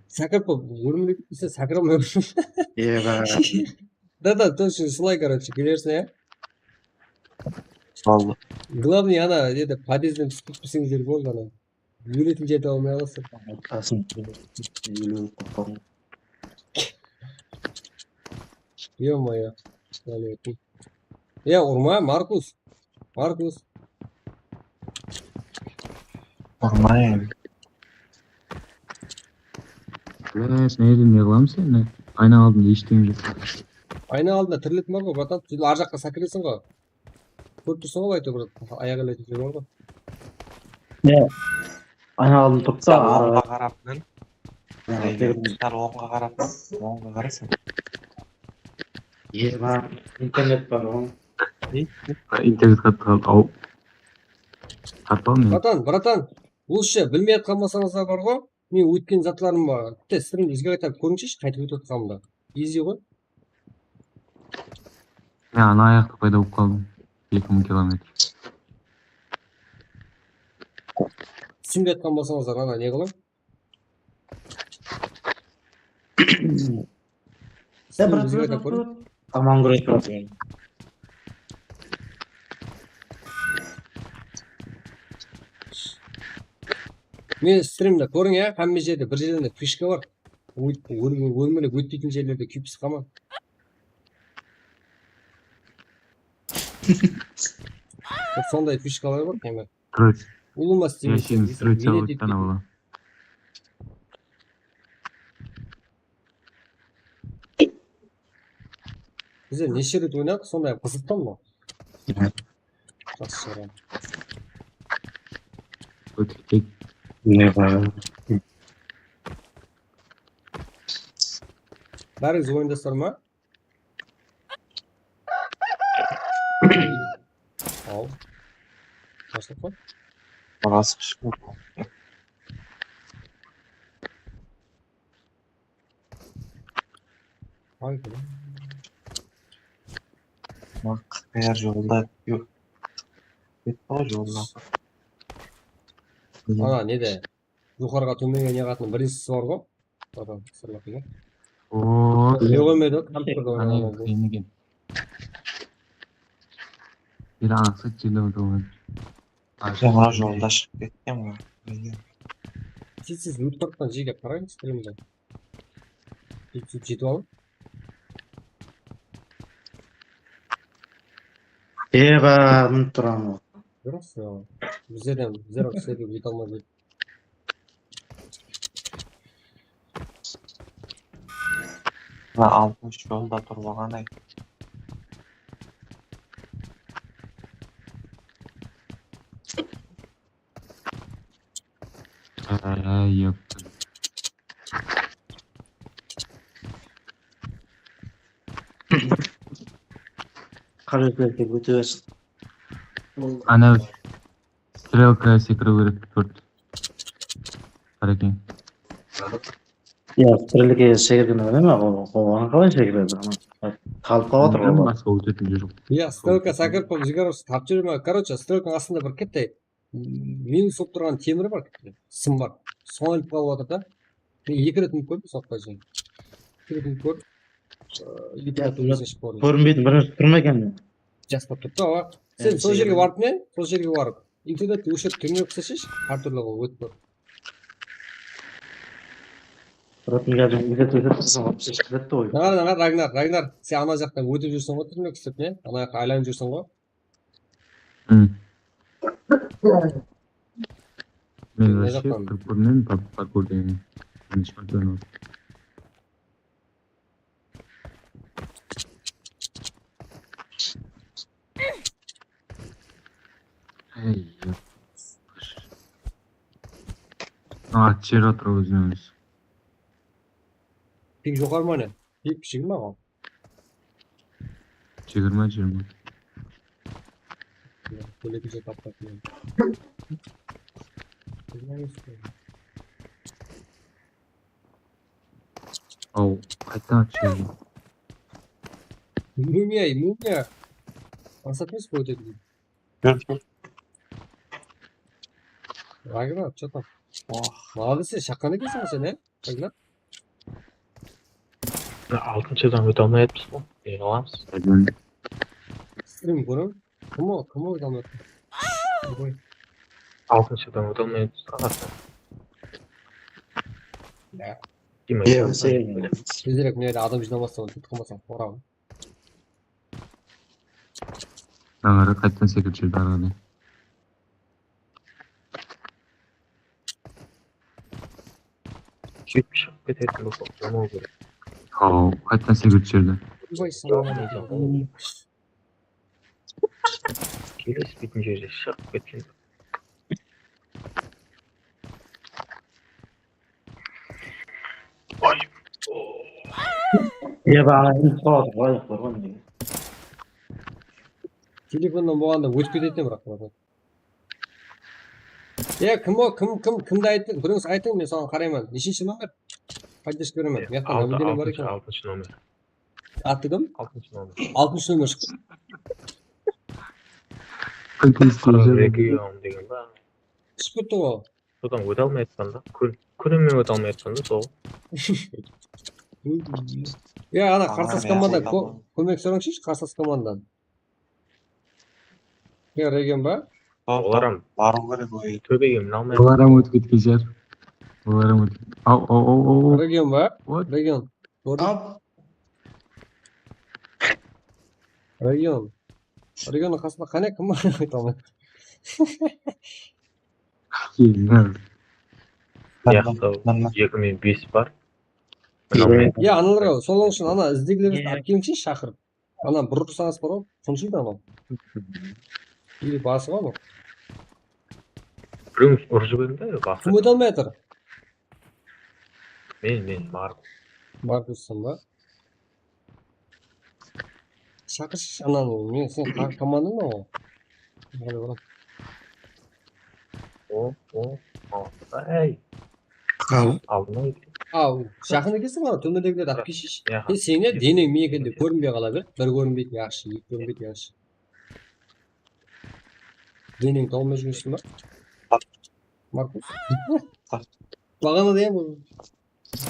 Сәкір по өрмелеп кетсе сәкір алмай Да, точно, солай, короче, келерсің, иә? Oldu. Главный, ана, деді, подъезден түсіп кетпесеңіздер болды, ана. Өлетін жерді алмай аласың. Тасын, елу қоқпағын. Ё-моё. Урма, Маркус. Olmayın. Бля, не қыламыз енді? Айна алдында ештеңе жоқ. Айна алдында тірілетін бар ғой, братан. Сөйтіп ар жаққа сәкіресің ғой. Көріп тұрсың ғой, айтып бір аяқ ілетін жер бар ғой. Айна алдын тұртса, Oğunға қарап мен. Құстар оңға қарап мен. Оңға қарасың. интернет бар ғой. Интернет қатты қатпал мен. Братан, бұл ше, білмей атқан масаңыздар бар ғой. Мен өткен затларым бар. Тіпті стримдіізге қайтарып көріңшеш, қайтып өтіп отқанымда. Изи ғой. Ана аяқты пайда болып қалдым. 2000 километр. Түсінбей атқан болсаңыздар, ана не қылың? Стримдіізге қайтарып көрің. Аман көрейік, брат. Мен стримді көрің, иә? Қамме жерде бір жерінде фишка бар. Өлмелік өтпейтін жерлерде күйпісі қама. Сондай фишкалар бар, кеме. Улыма Я сені строить целый канал. Бізде неше рет ойнадық, сондай қызықтан ба? Жақсы шығарам. Өтіртек. Не бар? Бәріңіз ойындастар ма? Ал. Қашылып қой? Orası kışkırtma. Hangi? Bak. Eğer yolda yok. Кетті ғой жолда. Ана неде жоғарыға төменге неғатын бір ісі бар ғой. Адам сырлатып. Oo. Не қоймайды компьютерде Ana ойнаған. kıyını gel. Bir anası çile oldu. Сен мына жолда шығып кеткен ғой. Сіз өтіп жерге қараңыз стримде. Жетіп алып. мініп тұрамын. Дұрыс. Біздерден зero кісілерге жете алмай. Мына алтыншы жолда тұрып алған ай. Yok. Қарекетке өте берсін. Ana стрелка секіру керек төрт. Қарекең. Иә, стрелке секірген ма? Оған қалай секіреді? Қалып қалып отыр ғой. Басқа өтетін жоқ. Я стрелка сакыр по жигарос тап жүрме. Короче, стрелканың астында бір кетті. Минус болып тұрған темір бар, сым бар. Соны іліп қалып отыр да. Екі рет мүмкін соқпай жейін. Екі рет мүмкін. Көрінбейтін бірінші тұрма екен. Жастап тұрды ау. Сен сол жерге барып не? Сол жерге барып. Интернетте өшіріп түрмек қысашеш, әртүрлі қылып өтіп бар. Рагнар, сен ана жақтан өтіп жүрсің ғой түрмек істеп не? Ана жаққа айланып жүрсің ғой. Мен вообще паркурмен паркурден чемпион. Ey. Açır otur özümüz. Ping жоғар ма не? Пик жиырма ғой. 20. Көйлегі же таптап. Ау, қайта açıyor. Мумия. Ансат емес пе өтеді? Рагнар, что там? Молодец, шаққан екенсің сен, Рагнар? Алтыншыдан өте алмай жатпыз ғой. Аламыз. Стрим көрем. Кім өте алмай жатыр? Алтыншыдан өте алмай жатпыз. Тезірек міне адам жинамастан тұтқымасам қорағым. Ағары қайттан секіріп жүрді арғады. Сөйтіп шығып кететін болса, жамау керек. Ау, қайттан секіріп жүрді. Келеспейтін жерде шығып кеткен. Телефоннан болғанда өтіп кететін бірақ. Кімді айттың? Біріңіз айтың, мен соған қараймын. Нешінші номер? Поддержка беремін. Алтыншы номер. Аты кім? Алтыншы номер. 60 номер шықты. Регион деген ба. Шығып кетті ғой. Содан өте алмай жатқан да. Күніммен өте алмай жатқан да сол. Ана қарсас команда көмек сұраңшы, қарсас командадан. Реген ба? Оларам бару керек ой. Төбеге міне алмай. Оларам өтіп кеткеншер. Оларам өтіп. Ау. Реген ба? Реген. Регионның қасында қане кім бар? Айта алмайды. Яқты 2005 бар. Аналарға сол үшін ана іздегілеріңізді алып келіңші шақырып. Ана бір тұрсаңыз бар ғой, соншылды анау. Или басы ғой бұл. Біреуіміз ұржы бөлімді басы. Кім өте алмай жатыр? Мен Марк. Маркуссың ба? Шақыршы ананы, сен командаң ба ғой? Ай. Алдына екен. Жақын екенсің ана төмендегілерді алып келші. Сен денең ме екенде көрінбей қала бер. Бір көрінбейді, яқшы, екі көрінбейді, яқшы. денең толмай жүрсің ба? Так. Маркус? Так. Бағана да бұл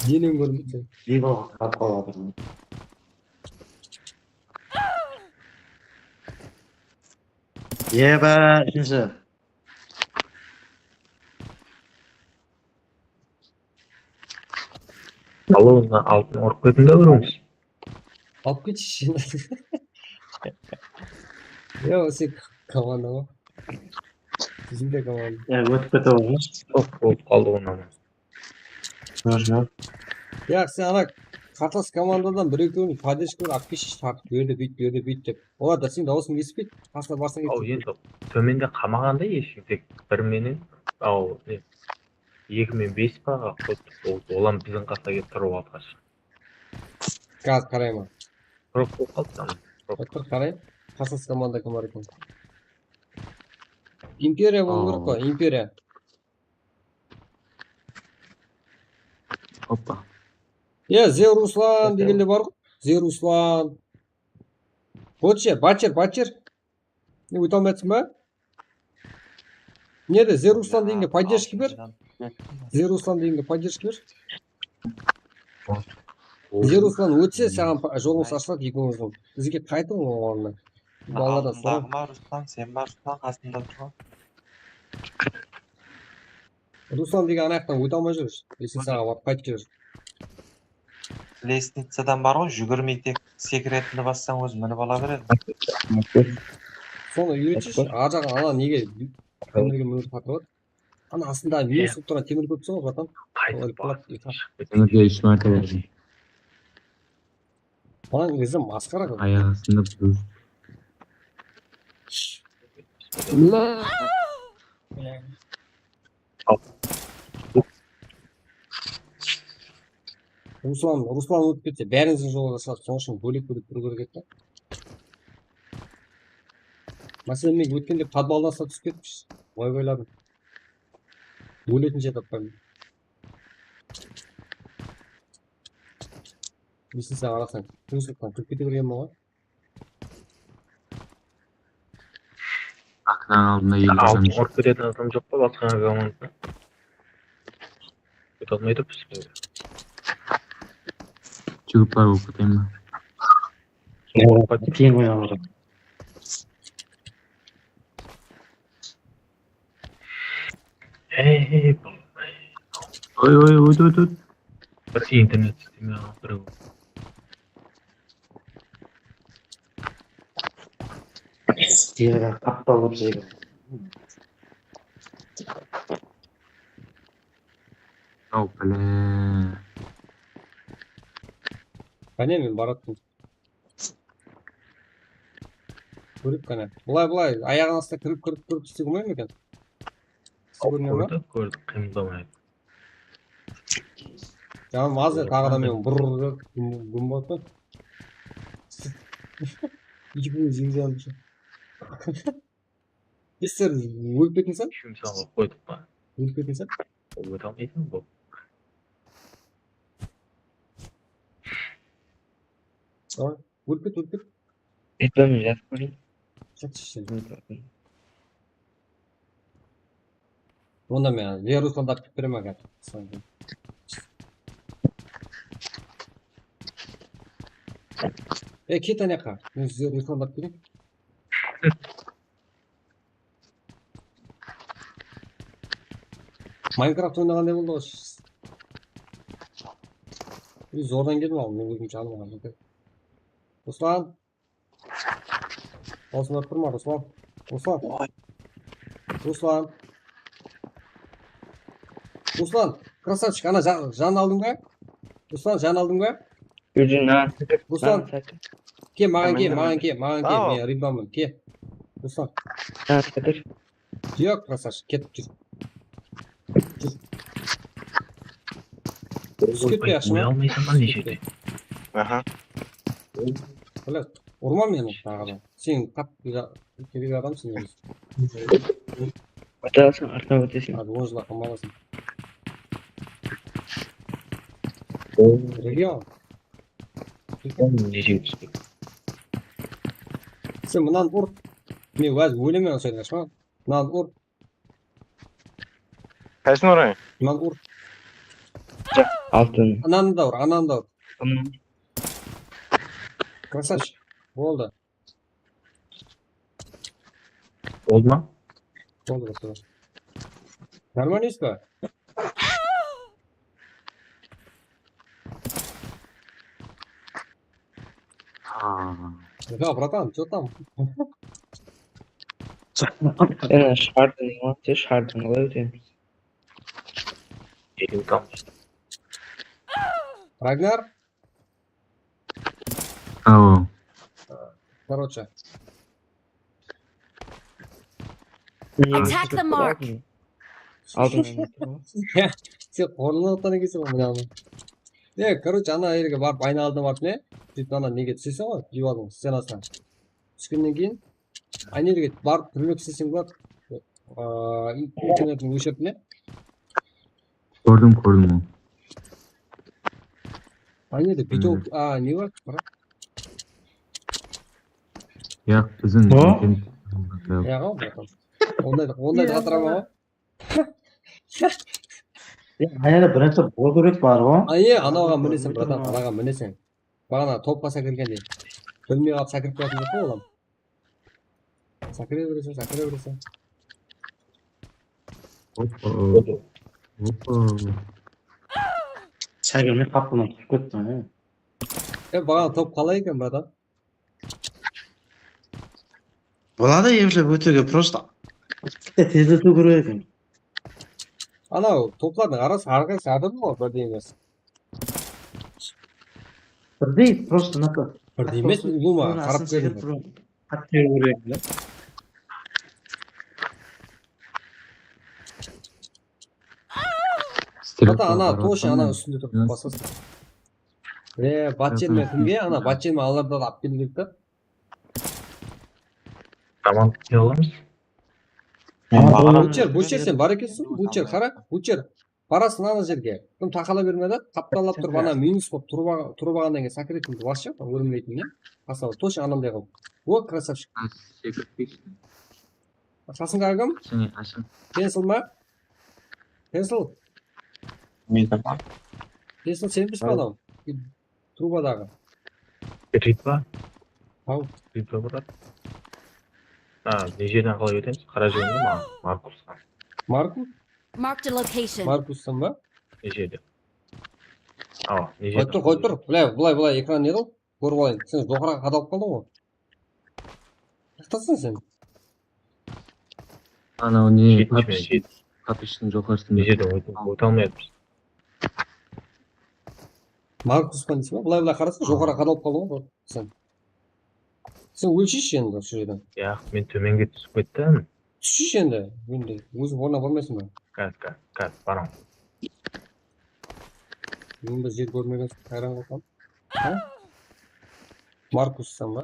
денең көрінбейді. Вибо қалып қалады. Еба, үшінші. Алуына алтын ұрып кетіңдер көріңіз. Алып кетші. Я сен команда ма? Sizin de komanda. Өтіп кете olmuş. Çok болып қалды онан. Жоқ. Ya sen ana Қатас командадан бір екеуін поддержка алып кетші тартып берді бүйт деп. Олар да сен дауысың еспейді. Қасына барсаң Ау енді төменде қамағанда ешкім тек бір менен ау 2 мен 5 баға қойдық. Олам біздің қасына келіп тұрып алғаш. Қазір қараймын. Тұрып болып қалды там. Отыр қарайым. Қатас команда кім бар екен? Империя болу керек қой, империя. Опа. Зе Руслан дегенде бар ғой. Зе Руслан. Батчер. Не өте алмайсың ба? Неде, Зе Руслан дегенге поддержка бер. Зе Руслан дегенге поддержка бер. Зе Руслан өтсе, саған жолыңыз ашылады екеуіңіздің. Бізге қайтың ғой орнына. Баладан сұра. Алдымдағы Руслан, сен бар Руслан, қасында тұрған. Руслан деген ана жақтан өте алмай жүр. Сен саған барып қайтып жүр. Лестницадан бар ғой, жүгірмей тек секретінді бассаң өзі мініп ала береді. Соны үйретші. Ар жағын ана неге темірге мініп қатырады. Ана астында минус болып тұрған темір көпсі ғой, братан. Темірге 3 мәрте бердім. Маған кезде масқара ғой. Аяқ астында бір. Руслан өтіп кетсе, бәріңіздің жолға шығады. Соның үшін бөлек тұру керек еді. Мәселен мен өткенде подвалдан түсіп кетіппіш. Ойладым. Өлетін жер таппаймын. Несін сен арасаң, көзіліктен кіріп кете берген ма ғой? Ақынан алдында ел Алтын ұрып кететін адам жоқ па басқа команда? Кете алмайды бізге. Жүгіп бар болып кетейін ба? Кейін қойған бар. Ой. Бір интернет істеме алып біреу. Стиға қапталып жейді. Ау, бля. Қане мен бараттым. Көріп қане. Бұлай, аяғын астына кіріп істе қылмай ма екен? Көрдік, қимылдамайды. Жаңым азы тағы да мен бұрр күн болды. Ешкімін зеңзен тұшы. Естер, өліп бетін сән? Жұмсанға қойдық па? Өліп бетін сән? Өте алмайсың бұл. Өліп бет. Етпәмін жатып көрейін. Жатшы. Онда мен Зе Русланды атып берем ага. Кет ана жаққа. Мен Зе Русланды атып берем. Майнкрафт ойнағандай болды ғой. Зордан келдім ал, мен өзім жаным алған. Руслан. Осында тұрма, Руслан, красавчик, ана жан алдың ба? Руслан, жан алдың ба? Руслан, ке, маған ке, мен рибамын, ке. Руслан. Жоқ, красавчик, кетіп жүр. Түскетпей ашын. Ой алмайсың ба не жерде? Бля, ұрма мені тағы да. Сен керек адамсың өзі. Атасың, артына өтесің. Ады 10 жылға қамаласың. Регион. Не жерде түспек? Сен мұнан ұр. Мен өз өлемен сөйлеш ма? Мынаны ур. Қайсысын ұрайын? Мынаны ур. Алтын. Ананы да ур. Красавчик. Болды. Болды ма? Болды красавчик. Нормально есть ба? Да, братан, что там? Шардың қалай өтеміз? Елін қалмыш. Рагнар? Ау. Короче. Attack the mark. Алтын. Сен қолына отан екенсің ғой мынаны. Короче, ана жерге барып айналдым барып не? Сөйтіп ана неге түсесің ғой, диванның стенасына. Түскеннен кейін, ана жерге барып түрмек істесең болады. Интернеттің өшіріп не? Көрдім ол. Ана жерде биток, не бар? Яқ, біздің... Яға, братан. Ондайды қатырама ғой. Аяда бірінші бол керек бар ғой. Анауға мінесің, братан, анаға мінесің. Бағана топқа сәкіргенде. Білмей қалып сәкіріп қоятын жоқ қой олам. Сәкіре бересің. Сәкірмей қапынан түсіп кеттім. Бағана топ қалай екен, братан? Болады емшілеп өтуге просто тездету керек екен. Анау топлардың арасы әрқайсысы адым ғой, бірдей емес. Бірдей, просто нақы. Бірдей емес, ұлыма, қарап көрдім. Қаттер керек, да? Братан, ана тоши, ана үстінде тұрып басасың. Батчелмен кімге? Ана батчелмен аларды да ап келдік та. Тамам, не оламыз? Бучер сен бар екенсің? Бучер, қара, бучер. Барасың ана жерге. Кім тақала берме да, қапталап тұрып, ана минус болып тұрып алғаннан кейін сәкіретіңді бас жап, өлімлейтін, не? Қасалы, тоши анандай қылып. О, красавчик. Қасыңға кім? Пенсил ма? Пенсил? Пенсил сен біз ба анау? Трубадағы. Ритва? Ау. Ритва барады. Не жерден қалай өтеміз? Қара жерден ма? Маркусқа. Маркус? Marked a location. Маркустан ба? Не жерде? Не Қой жерден? тұр. Бұлай экран не қыл? Көріп алайын. Сен жоғыраға қадалып қалдың ғой. Қақтасың сен? Анау не? Капиштің жоғарысында. Не жерден өте алмайатырмыз? Маркус па дейсің ба? Бұлай қарасың, жоғыраға қадалып қалдың ғой сен. Сен өлшейші енді осы жерден. Мен төменге түсіп кеттім. Түсші енді. Өзің орнына бармайсың ба? Қазір, барам. Мен біз жер көрмеген қайран қалқам. Маркуссың ба?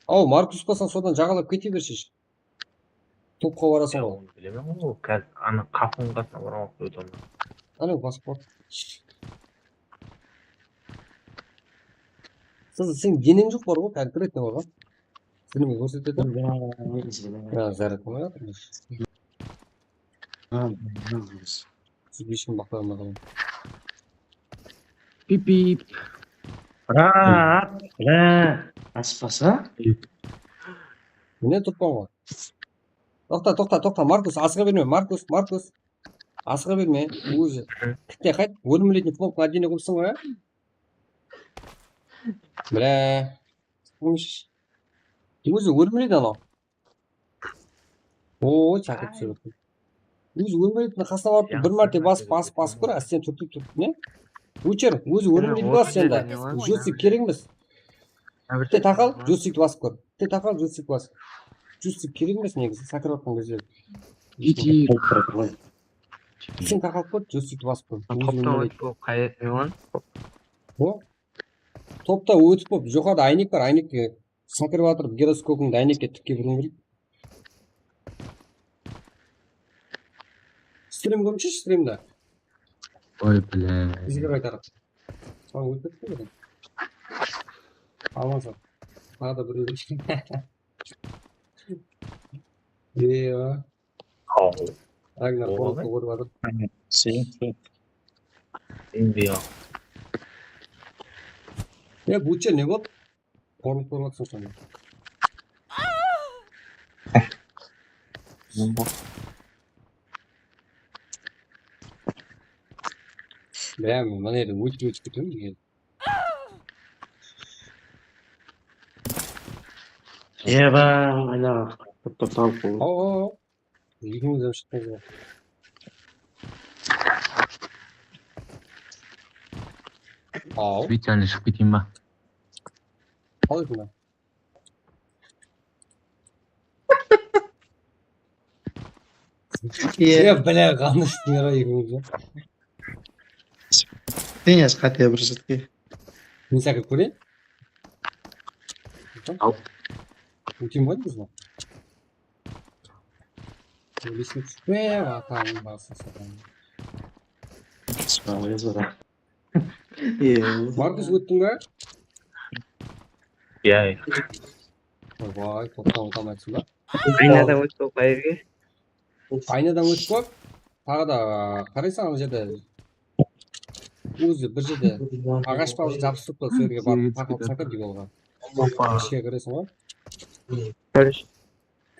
Ау, Маркус болсаң содан жағалап кете берші. Топқа барасың ғой. Білемін ғой, қазір ана қапының қасына барамақ өте алмай. Ана басып бар. Сен денең жоқ бар ғой, конкретно бар ғой. Сенің көрсетеді? Заряд болмай жатыр. Сіз ешкім бақылағанда қалың. Пип-пип. Брат, аспаса? Міне тұрпан ғой. Тоқта, Маркус, асыға берме, Маркус. Асыға берме, өзі. Тікте қайт, өлімлейтін кнопка әдене қойсың ғой, Бля. Өзі өлімлейді анау. Ой, чакып түсіріп. Өзі өлімлейтін қасына барып, бір мәрте басып көр, әстен түртіп, не? Өчер, өзі өлімлейді бас сенде. Жөтсік керек емес. Те тақал, жөтсікті басып көр. Жөтсік керек емес негізі, сәкір атқан кезде. Сен тақалып көр, жөтсікті басып көр. Топтан өтіп болып қайет не оған? Топта өтіп болып, жоғарда айнек бар, айнекке сәкіріп атырып, гироскопыңды айнекке тікке бұрын керек. Стрим көрмеші, стримді? Ой, бля. Бізге қайтарып. Соң өтіп кетті бұрын. Алмаса. Tағы да біреу. Еее. ау Рагнар Оған қолды көріп жатыр. енді я Буча не болды? Қорынып көріп жатсың сонда. Бля, мына жерде өтіп кетемін. Айнаға топтап салып қойды. Ау. Екеумізден шықтыңыз ба? Ау. Специально шығып кетейін ба? Қалай бұна? Бля, қаны үстіңер екеумізде. Денес қате бір жітке. Мен сәкіріп көрейін? Ау. Өтейін ба дейміз ба? Сөйлесіп түспе, атаның басы сатаны. Маркус өттің ба? я Ойбай, топтан ұтамайсың ба? Айнадан өтіп қайырге. Айнадан өтіп қойып, тағы да қарайсың ана жерде өзі бір жерде ағаш балық жабыстырып та сол жерге барып тақылып сатыр деп олға. Ішке кіресің ғой.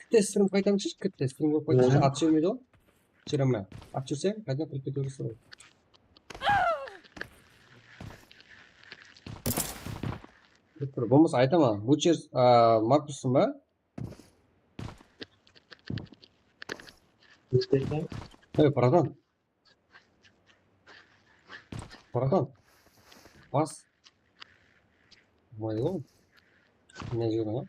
Кітте стрім қайтамын шеш, кітте стрім болып қайтамын. Ат жүрмейді ғой. Жүре ме? Ат жүрсең, қайдан кіріп кете көресің ғой. Болмаса айтама, Бучер Маркуссың ба? Братан. Братан. Бас. Болмайды ғой. Не жүрдің ба?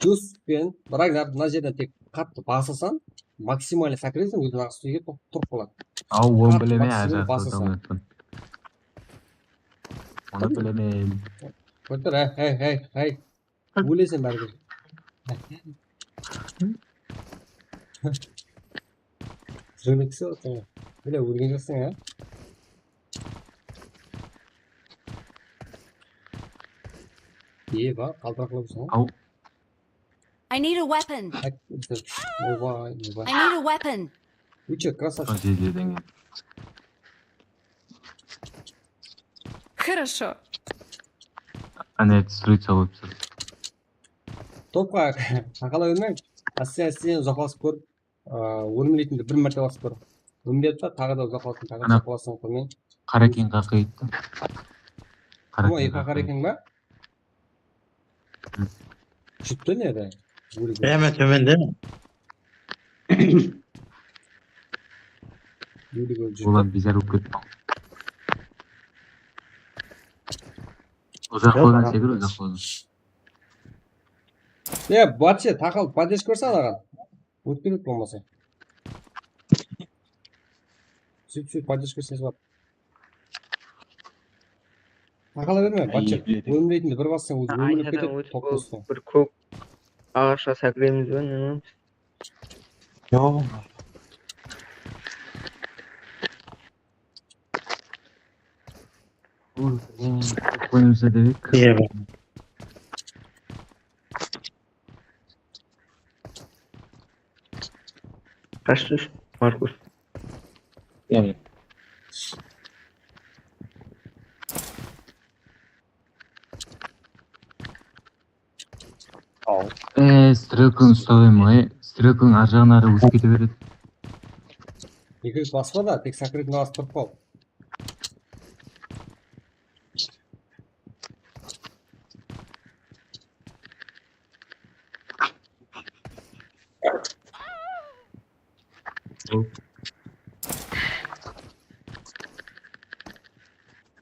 Джус пен Рагнар мына жерден тек қатты басылсан, максимально сәкіресің, өзің ағыс үйге тұрып қалады. Ау, оны білеме, максимум басылсан. Оны білемем. Көтір, әй. Өлесің бәрі. Жүрмексі отың. Біле, өлген жоқсың, ә? Ба, қалтырақлы болсың, Ау. I need a weapon. Ойбай. I need a weapon. Учер, красавчик. Жерден Хорошо. Ана строится болып тұр. Топқа тақала бермең. Сен ұзақласып көріп, өрмелейтінді бір мәрте басып көр. Өрмеледі ба, тағы да ұзақласын, тағы да ұзақласын көрмең. Қаракен қақы етті. Қаракен ба? Жүтті не де? Әме төменде ме? Олар безар болып кетті. Ұзақ қойған секір, ұзақ қойған. Батше, тақалып, падеш көрсе анаған. Өтпелет болмаса. Сөйт, падеш көрсе бар. Тақала берме, батше. Өмірейтінді бір бассың, өзі өміріп кетеді, топ көстің. Бір көк ағашқа сәкіреміз ба, не? Жоқ. Қойымызда дебек. Қашты Маркус? яғни Стрелканы ұстауым ғой. Стрелканың ар жағына ары өсіп кете береді. Екі баспа да, тек сәкіретін ағасы тұрып қал.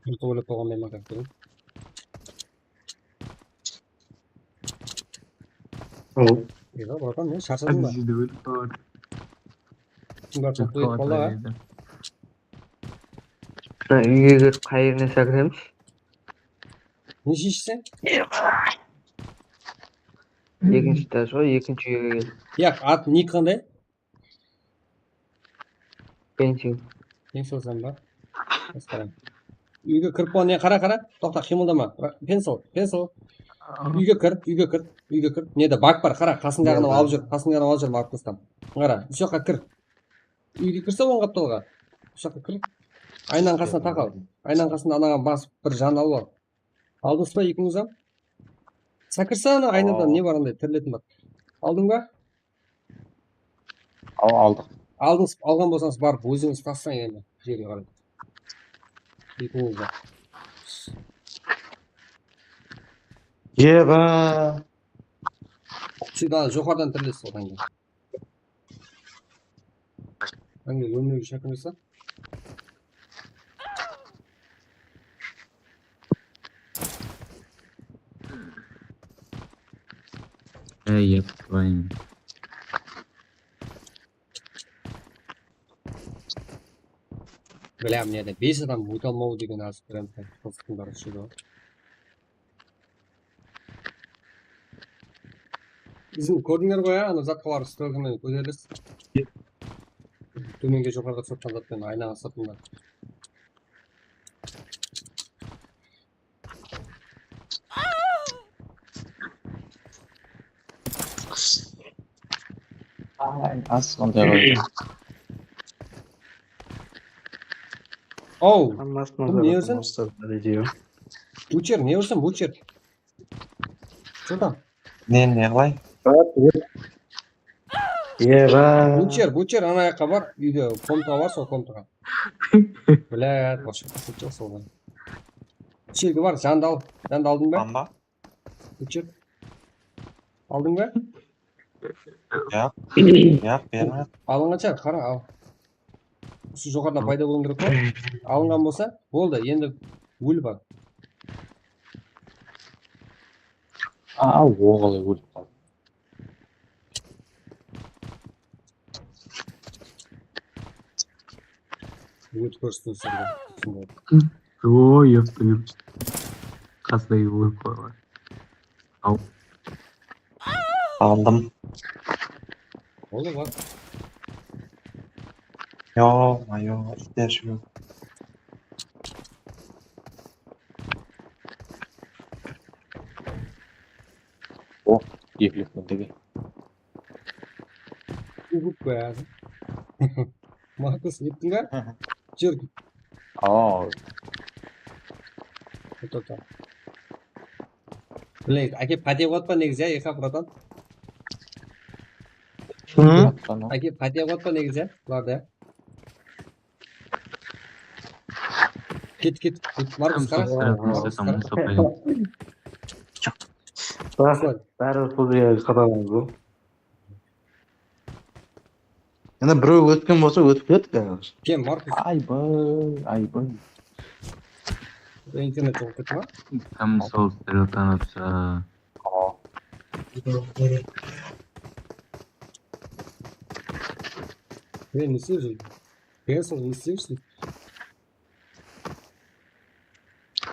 Бір тоғылып тоған мен мақап көрім. Братан, мен шаршадың ба? Бұлар тоқты ет болаға. Үйге кіріп қайырына сәкіреміз? Не шешсің? Екінші этаж ғой, екінші үйге кел. Яқ, ат ник қандай? Пенсиң. Ең солсан ба? Басқарам. Үйге кіріп қой, не қара. Тоқта, қимылдама. Пенсил. Үйге кір. Неде бак бар, қара, қасыңдағыны алып жүр, Маркустан. Қара, үш жаққа кір. Үйге кірсе оң қапталға. Үш жаққа кір. Айнаның қасына тақал. Айнаның қасына анаған басып бір жан алып ал. Алдыңыз ба екіңіз ам? Сәкірсе ана айнада не бар андай тірлетін бар. Алдың ба? Алдық. Алдыңыз, алған болсаңыз барып өзіңіз тассаң енді жерге қарай. Екіңіз ба. Еба. Сюда жоғарыдан тірлесіз одан кейін. Әңге өлмеуге шәкірмесе? Еп твоим. Бля, мне да 5 адам өте алмау деген аз прям қызықтың бары шүді. Біздің көрдіңдер ғой, ана затқалар стрелкамен көтеріліс. Төменге жоғарға соққан затпен айнаға сатында. Аз ондай ғой. Оу, Hammasını ne yersin? ediyor. Бучер, не өрсің, бучер. Что Не қылай? Еба. Бучер, ана жаққа бар, үйде комната бар, сол комнатаға. Блядь, вообще қысып сол. Шергі бар, жанды алдың ба? Бамба? Бучер. Алдың ба? Жоқ, бермеді. Алынғанша, қара, ал. Осы жоғарыда пайда болуын керек қой. Алынған болса, болды, енді өлі бар. Оғылы өліп қалды. Өт көрсету сұрды. Ой, еп твоим. Қастай өліп қойған. Ау. Алдым. Болды бар. Ё-моё, иттер жүр. О, екілік мүндеге. Үгіп қояды. Маркус, еттің ба? Жүр. Тота. Блин, әкеп қате қуат па негізі, еқа братан? Әкеп қате қуат па негізі, бұларды? Кет. Маркус, қара. Бәрі құлбияға қадағымыз бұл. Енді біреу өткен болса өтіп кет, қазір. Кем, Маркус? Айбай. Интернет жоқ кетті ма? Кім сол стрелтан атса. Не істеп жүр? Не істеп жүр?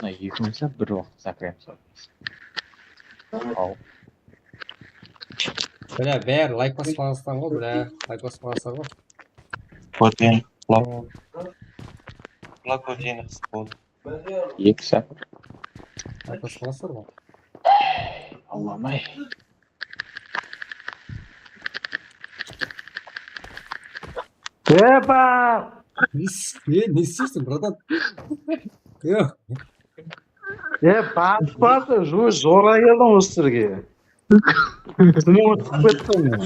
Екімізді бір уақыт сәкірем сұраймыз. Бля, бәрі лайк баспағаныстан ғой, бля. Лайк баспағаныстар ғой. Көтен, құлақ көтен болды. Екі сәкір. Лайк баспағаныстар ғой. Алламай. Еба! Не істейсің, братан? Баспасы, жора келдің осы сірге. Кімі өтіп кеттің мен?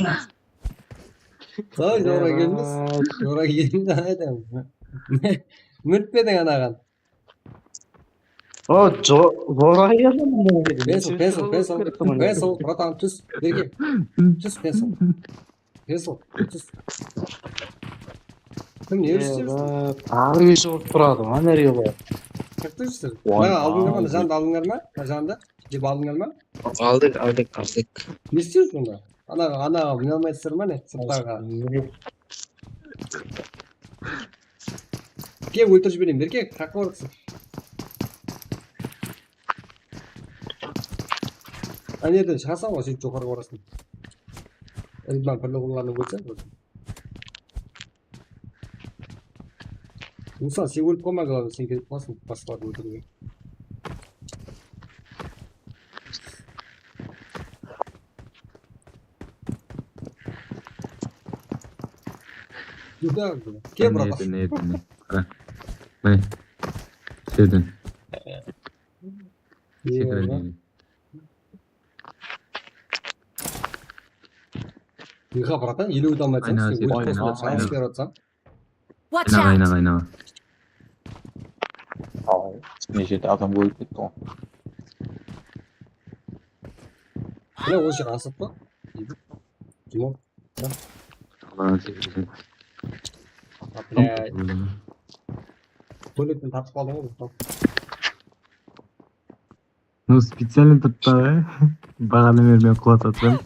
Қалай жора келмес? Жора келдің айтам. Мүртпедің анаған. О, жора келдің мен. Пенсил, братан, түс. Берге. Түс, пенсил. Түс. Кім не өрістеп? Ағы үй шығып тұрады, ма нәрге бар. Қақта жүрсіздер? Алдыңдар ма? Жанды алдыңдар ма? Жанды? Деп алдыңдар ма? Алдық. Не істеп жүрсіңдер? Анаға міне алмайсыздар ма не? Сырттарға. Кеп өлтіріп жіберейін, берке, қаққа барықсың. Анерден шығасың ғой, сөйтіп жоғарға барасың. Ридман бірлі қолғаны көрсең. мысалы сен өліп қалма, главное сен кетіп қаласың басқаларды өлтіруге. Куда? Кем Ne братан? yedin, ne yedin, ne? Kara. Ne? Sedin. Sigara değil. Иға, братан, елу дамай айтсаң, Айнаға сен сен- өліп қалсын деп айнаға. шанс беріп жатсам. Watch Kaynağı out! kaynağı. Ау, неше адам өліп кетті ғой. Міне осы жер асып па? Димон. Allah'ın sevgisi. Блядь, көліктен тартып қалдың ғой. Ну, специально tuttu be. Бағаны бермей құлататын.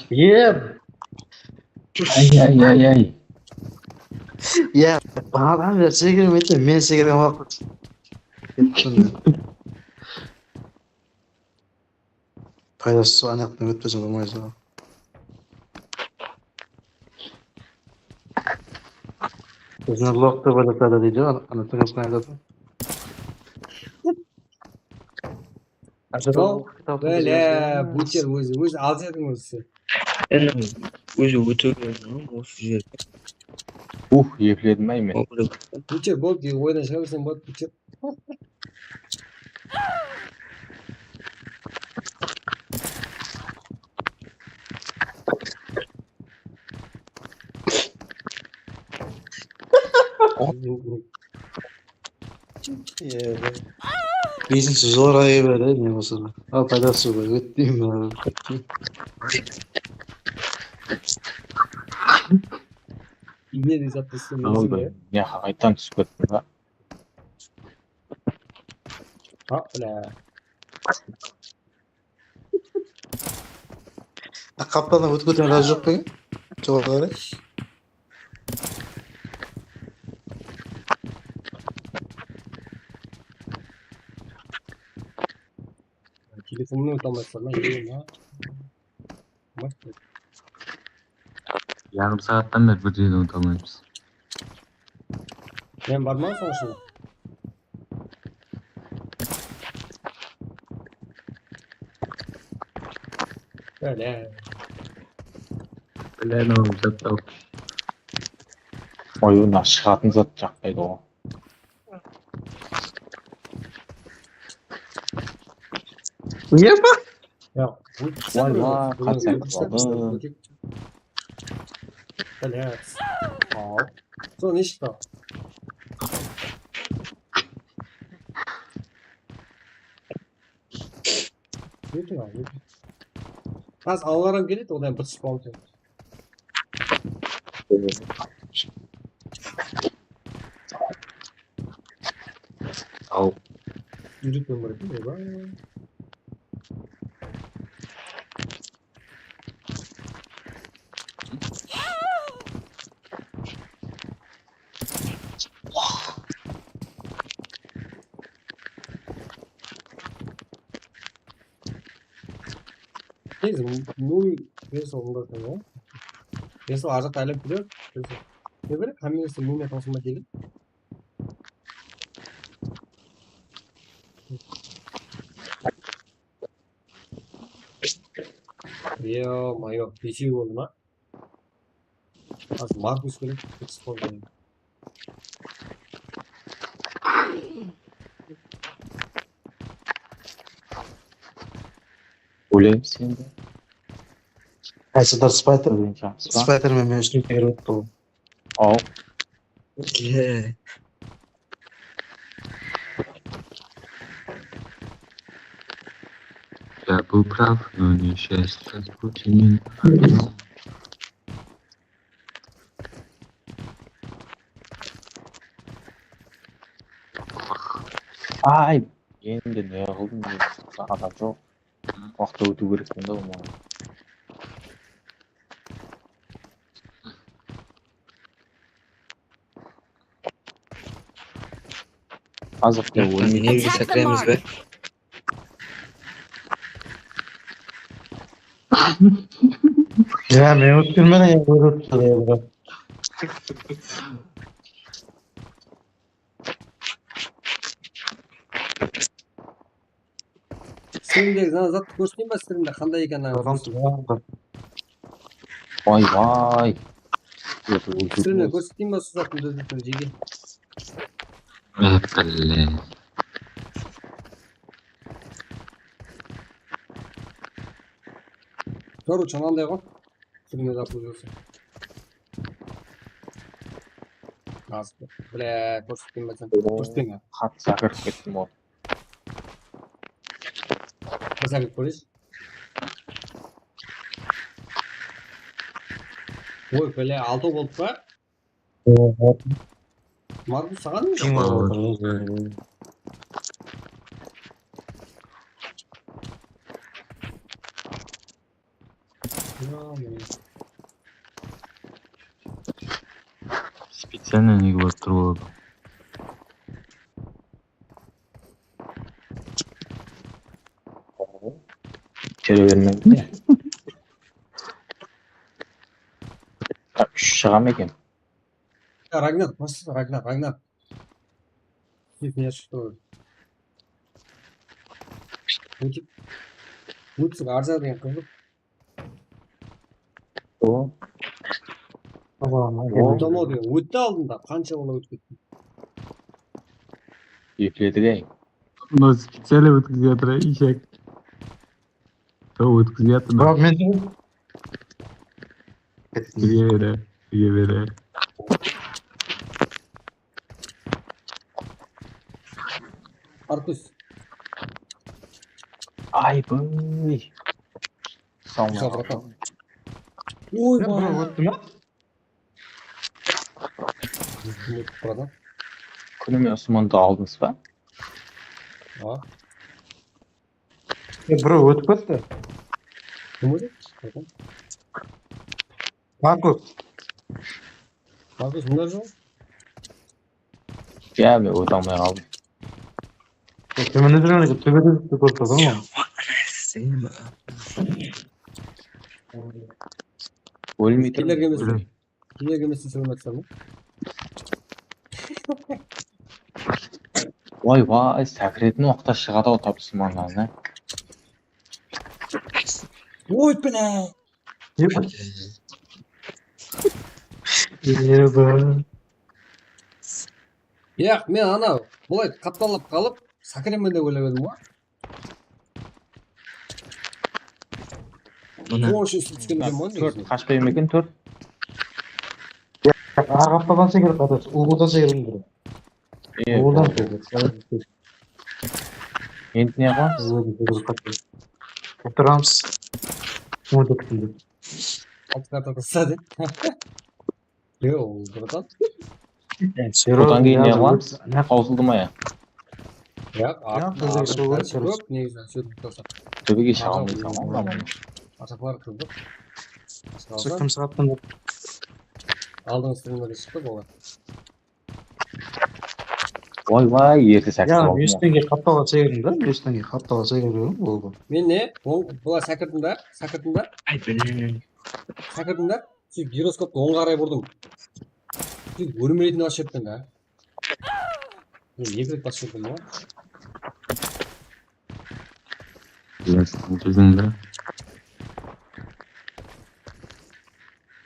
Ем! Ай. Ya bana ver sekirmeydi, men sekirgen vaqt. Paydası anaqdan ötpesem olmayız ha. Bizne lokta balıklarda deydi, anaqdan ötpesem. Бля, бутер өзі алып едің өзі. өзі өтірген осы жерде. Ефледім ай мен. Бутер болды, ойдан шыға берсең болады, бутер. Бизнес zor ayı böyle ne mesela. Al paydası var, ötteyim ben. Не де записым Oldu. өзіме. Ne haytan түсіп кеттім ба. Бля. Kaptandan ötküden razı yok peki? Çoğaları. Телефонunu ұтамайсың ба? Yarım saatten beri bir şeyden unutamıyoruz. Мен барман соң шын? Бля. Öyle ne olacak da. Oyuna шығатын зат жақпайды ғой. Ема? Ja, Ойла, қансай қалды. Бля. Сол не шықты? Өтің ал, өтің. Қазір алғарам келеді, одан бір спаун екен. Ау. Үйретпен бар екен, ойбай. Neyse, ну, 그래서 온 걸 거예요. 그래서 아직 알려드려. 그래서 왜 그래? 가면에서 몸에 방송만 되게. 이야, 마이가 비시고구나. 아주 마르쿠스 그래. 엑스포는. Өлемін сен де. Qaysidir Spider. O'yinchamiz ba? Spider-Man men üstüne tegirib o'tdi u. Ау. Я был прав, но несчастье с пути. Ай, енді не қылдым мен? Адам жоқ. Уақытта өту керекпін да оған. Азықты өлмейді. Негізі Attack the сәкіреміз бе? mark. Ya men o'tkirmadan ya o'ribdi ya. Стримдегі жаңа затты көрсетейін ба стримде қандай екенін? Vay. Стримде көрсетейін ба сол заттың өзін жеге? Короче, мынандай ғой. Стримде заты өзі. Азып. Бля, көрсетейін ба сен? Көрсетейін ба? Қатты сақырып кеттім ол. Bir saniye polis. Oy böyle altı oldu ba? Markus sağan mı? Специально не гвоздь. Çere vermem de. Шыға ма екен? Рагнар, просто Рагнар. Меня что? Мультик арза деген қызық. Өтті алдында, қанша оны өтіп кетті. Екіледік әй. Но специально өткізіп жатыр ишек. Өткізіп жатыр. Бірақ мен Үйге бере. Аркус. Ай бөй. Ой, өтті ма? Күніме Османды алдыңыз ба? Біреу өтіп кетті. Кім өтті? Маркус, мұнда жоқ? Ja, мен өте алмай қалдым. төменде жүрген төбеде көріп тұрдың ғой. Өлмей Келерге еместен сөйлемексің ме? Vay, сәкіретін уақытта шығады ау табысыманнан. Ой, бля! Яқ, мен анау, бұлай қапталап қалып, сәкіремен де ойлап едім ғой. Оңшы үсіп түскен екен ғой. Төрт, қашпай екен төрт? Арқаптадан секіріп қатыр, ұлғыдан секіріп. Одан секіріп. Енді не қоямыз? Отырамыз. Оны күтілді. Алтықарда қысады. Ол, бұрдан. Одан кейін не қоямыз? Қаусылды ма я? Яқ, көп, негізі сөйтіп тұрсақ. Төбеге шыға алмайсың ма? Ашақлар қыздық. Сүркім сағаттан Алдыңыз стримдерге шықты болар. Vay, ерте сәкіріп алдым. Үстінге қаптала секірдің да? Үстінге қаптала секірдің болды. Мен не? Бұла сәкірдіңдер? Ай, білін. Сәкірдіңдер? Сөйтіп гироскопты оң қарай бұрдым. Сөйтіп өрмелейтін басып жеттің да? Мен екі рет басып жеттім ба? Біздің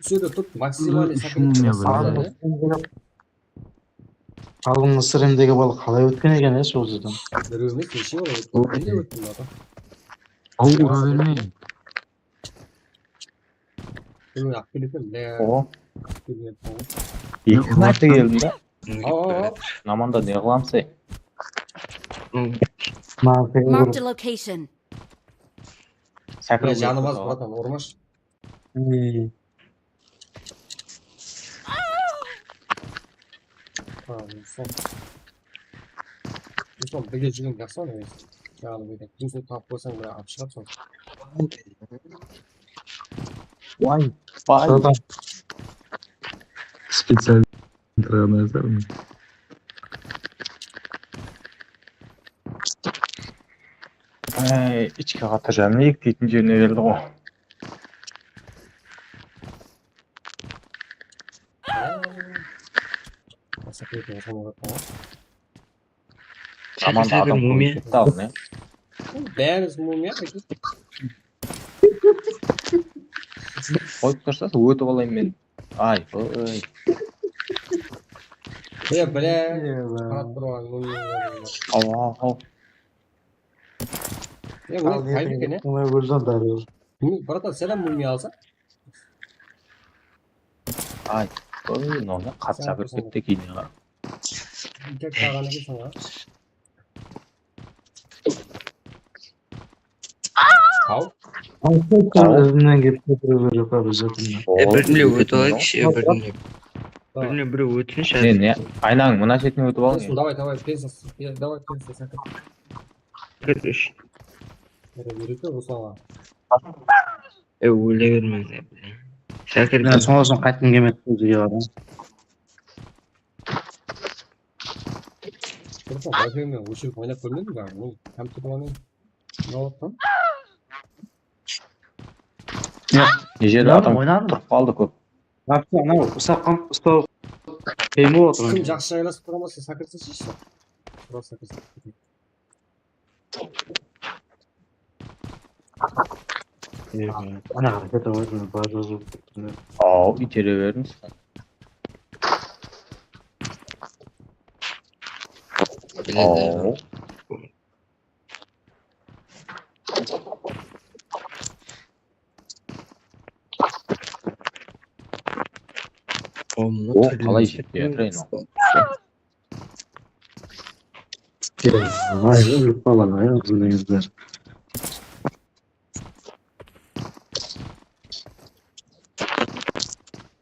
Сөйді тұт, максималий сәкірдіңдер. Алдыңғы стримдегі бала қалай өткен екен сол жерден? Бір емес, неше ол өткен. Мен өттім ба? ұра бермей. Мен ақ келетін, Екі мәрте келдім да? Ау. Наманда не қыламыз ей? Marked a location. Сәкіріп Жаным аз, братан, ұрмаш. Son birге жүрген жақсы ғой негізі. Жаңағы бірге күнсіз тауып қойсаң бір алып шығады сол. Vay. Специально тұрған әзір. İçki katacağım. İlk deйтін жеріне келді ғой. Заманда адам мумия. көбейіп кетті не? Бәріміз мумия. Қойып тұрсаң өтіп алайын мен. Ай, ой. Бля. Қарап тұрған мумия. Ау. Мына қайда екен, Ona gözden darıyor. Братан, сәлем мумия алса. Ай, ой, мынаны қатса кіріп кетті кейін. Тек тағаны келсің ға. Ау. Özünden gelip götürüyor abi zaten. Біріне өтіп алайық кеше, біріне біреу өтсінші. Не, айнаның мына шетіне өтіп алың. Давай, пенсиясы. Давай, пенсиясы. Көріш. Үйреті Русланға. Өле бермеңіз, блин. Шәкір. Ben sonrasında kaçtım yemek buldu ya. Руслан, байқаймен өшіріп ойнап көрмедің бе? Ол компьютермен не оттың? Не жерде адам Oynar mı? тұрып қалды көп. Yaptı ana ısakkan ıslak. Kıyma oturun. Кім жақсы жайласып тұрамаса сәкірсін шешті. Тұра сәкірсін. Ana hareket var mı? Bazı Ау, итере беріңіз. Ау. О, қалай жетті трейн ол. Ay falan ayağımızın yüzler.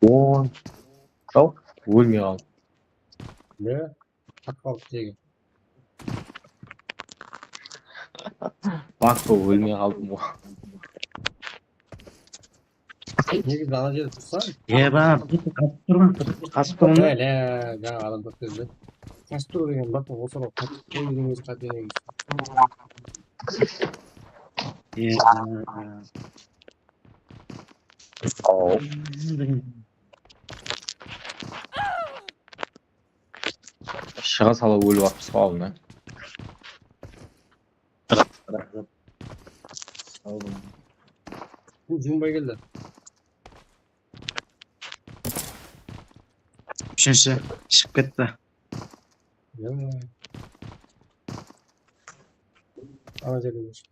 Ой. Ау, өлмей қалды. Не? Қатқалық тегі. Бак болып өлмей қалдым ғой. Негізі ана жерде тұрса? Ben kasıp durma. Әлі, жаңа адам көп кезде. Қашып тұру деген бақы осы ғой. Қойдың өзі қате негізі. Ау. Шыға сала өліп аппыз қалдым, ә? Жұмбай келді. Üçüncüsü çıkıp gitti. Ана жерде өшті.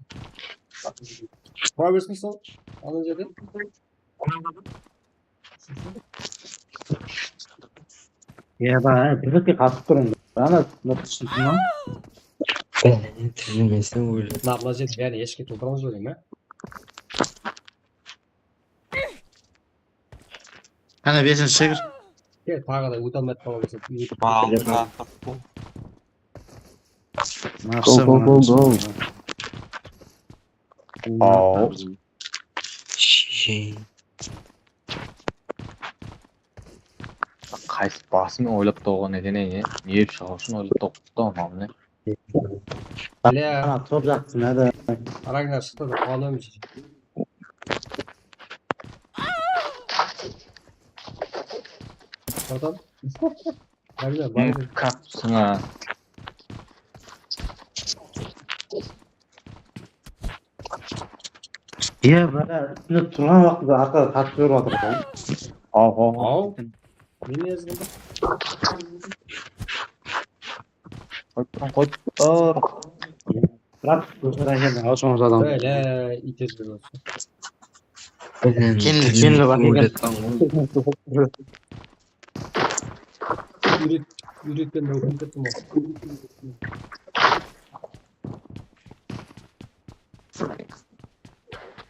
Қуа берсін сол? Ана жерде? Ben bir kasıp durun. Ben nasıl çıktım lan? Ben тізілмесін өлі. Мына жерде бәрі ешке толтырамыз ба деймін, Hani beşinci çevir. Тағы да өте алмайды бала болса. Ау. Қайсы басымен ойлап тоған екен, не шығу үшін ойлап тоқты да оны, не? Бля, Top yaktın hadi. Ragnar şıkta da ağlamış. Adam. Ragnar bari. Kapsın ha. Ya böyle üstünde turan vakti arkada kaçıyor oturdu. Ау. Ne yazıldı? Қойып тұр. Bırak gözler geldi. Al sonra adam. Böyle itez bir olsun. Kendi bak. Üretten de okuyup tuttum.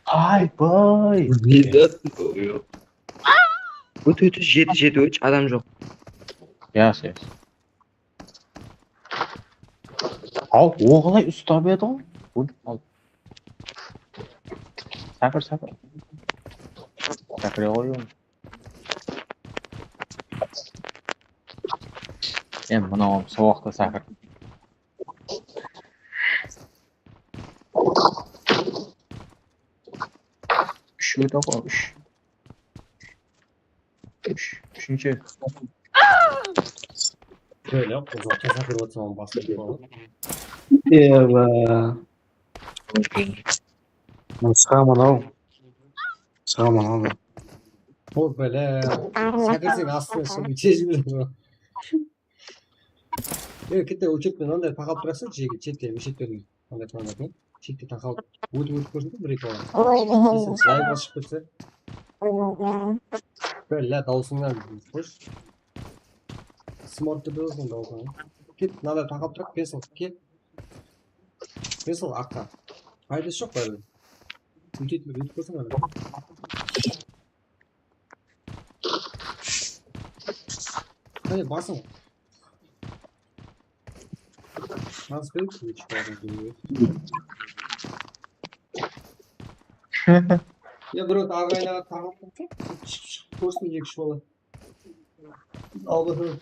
Ay boy. Ötü 7-7-3 adam жоқ. Yes. Ал, оғылай ұстап еді ғой. Ал. Сәкір. Сәкіре қойым. Мынауым соғақта сәкір. үшеуі ғой, үш. Үшінші. Öyle o zaman kesin kırıltıman basket falan. Еба. Шығамын ау. Шығамын ау. O böyle sakırsın aslında şimdi çizmiyor. Evet kete uçurtmen андай тағалып тұрасың жерге шетте мешіттердің андай тұрғандар шетте тағалып өтіп көрсін бір екі бала сен жайға шығып кетсе бәлә даусыңнан қойшы смортты досың даусың кет мынандай тағалып тұрып пенсил кет пенсил аққа пайдасы жоқ бәрібір өйтіп көрсің ана қане басың Nasıl bir şey çıkardın? Ya bro ağayla tamam mı? Post mu yekş valla? Allah'ım.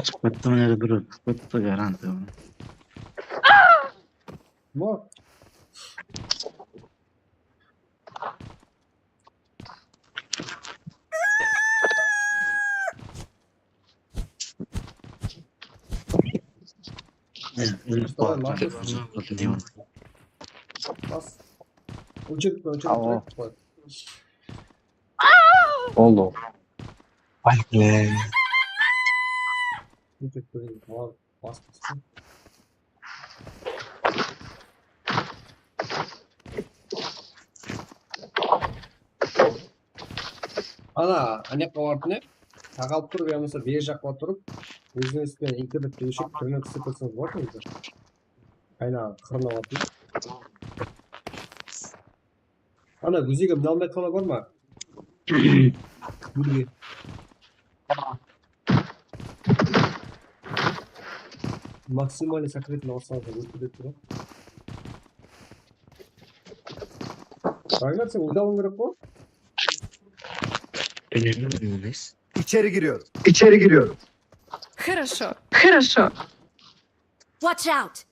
Çıkıp bitti mi nere bro? Bitti garanti. Bu. Bas. Uçup. Oldu. Vay be. Uçup böyle bas. Ana, anne kavartını taqalып тұрып, я болмаса бер жаққа тұрып, өзіңізбен интернетте өшіп, түріне түсіп көрсеңіз болады ма? Қайна қырына алатын. Ана, өзіге мына алмай қала бар ма? Гүлге. Максимальный сокрытный алсаңыз өтіп тұр. Рагнар, сен ұлдауың керек қой? İçeri giriyorum. Хорошо. Watch out.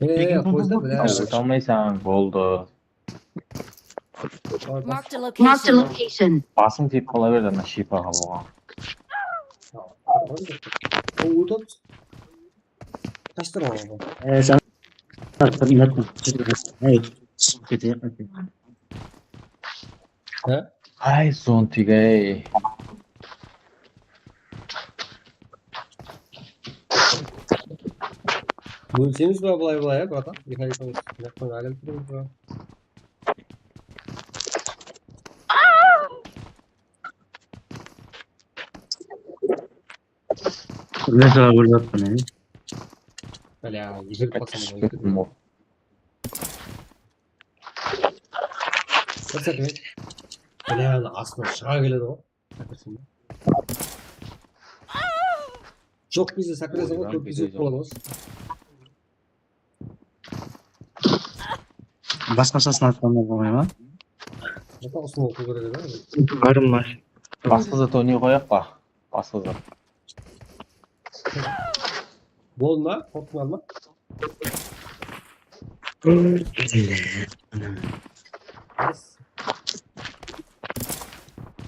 Qo'ysa bilash. Olmaysan, bo'ldi. Marked a location. Basım tip qolaverdi, ana shipaga bo'lgan. O'tib. Tashtira oladi. Sen Ay, zontigay. Bölsemiz mi bulay ya bratan? Yıkayıp yapmayı alem tutuyoruz ya. Ne kadar burada ne? Böyle ya, yıkayıp bakalım. Nasıl yapayım? Böyle ya, aslında şaha geledi o. Çok bizi sakırız ama çok bizi olamaz. Başkasına atmamı koyma. Ne kadar osman okul görevi var mı? Varım var. Басқызы тони қояқ па? Басқызы. Bolma, korkma mı?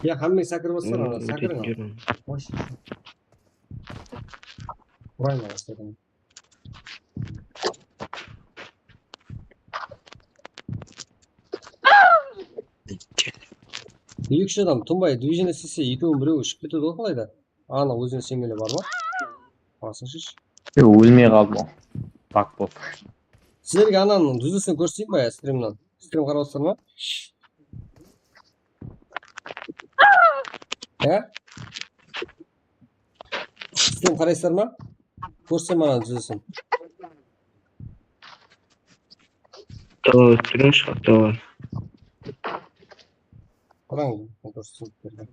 Ya hamle sakırmasın ona, sakırın ona. Hoş. Buraya mı başladın? Büyük şey adam, Tumbay, düğücüne sisi, yıkığın biri ışık bitti de kalaydı. Ana, өзінің сеңгелі бар ма? Басын шыш. Өлмей қалды ма? Бак боп. Сіздерге ананың дүзісін көрсетейін ба, стримнан? Стрим қарап отырсыздар ма? Стрим қарайсыздар ма? Көрсетейін ананың дүзісін. Стрим шығады. Қараңыз, көрсетейін.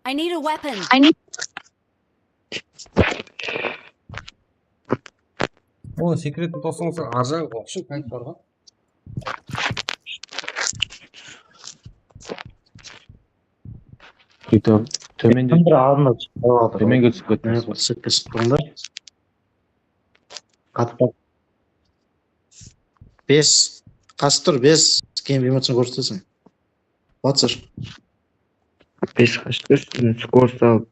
I need a weapon. Оны секретті тосыңыз аржағы қоқшын қайт барға. сөйтіп төменде бір алдына түсіп төменге түсіп кеттіңіз. сетке шықтыңдар. Қатып 5 қашып тұр 5 кейін эмоцияны көрсетесің. Батсыр. 5 қашып тұр, скорость алып.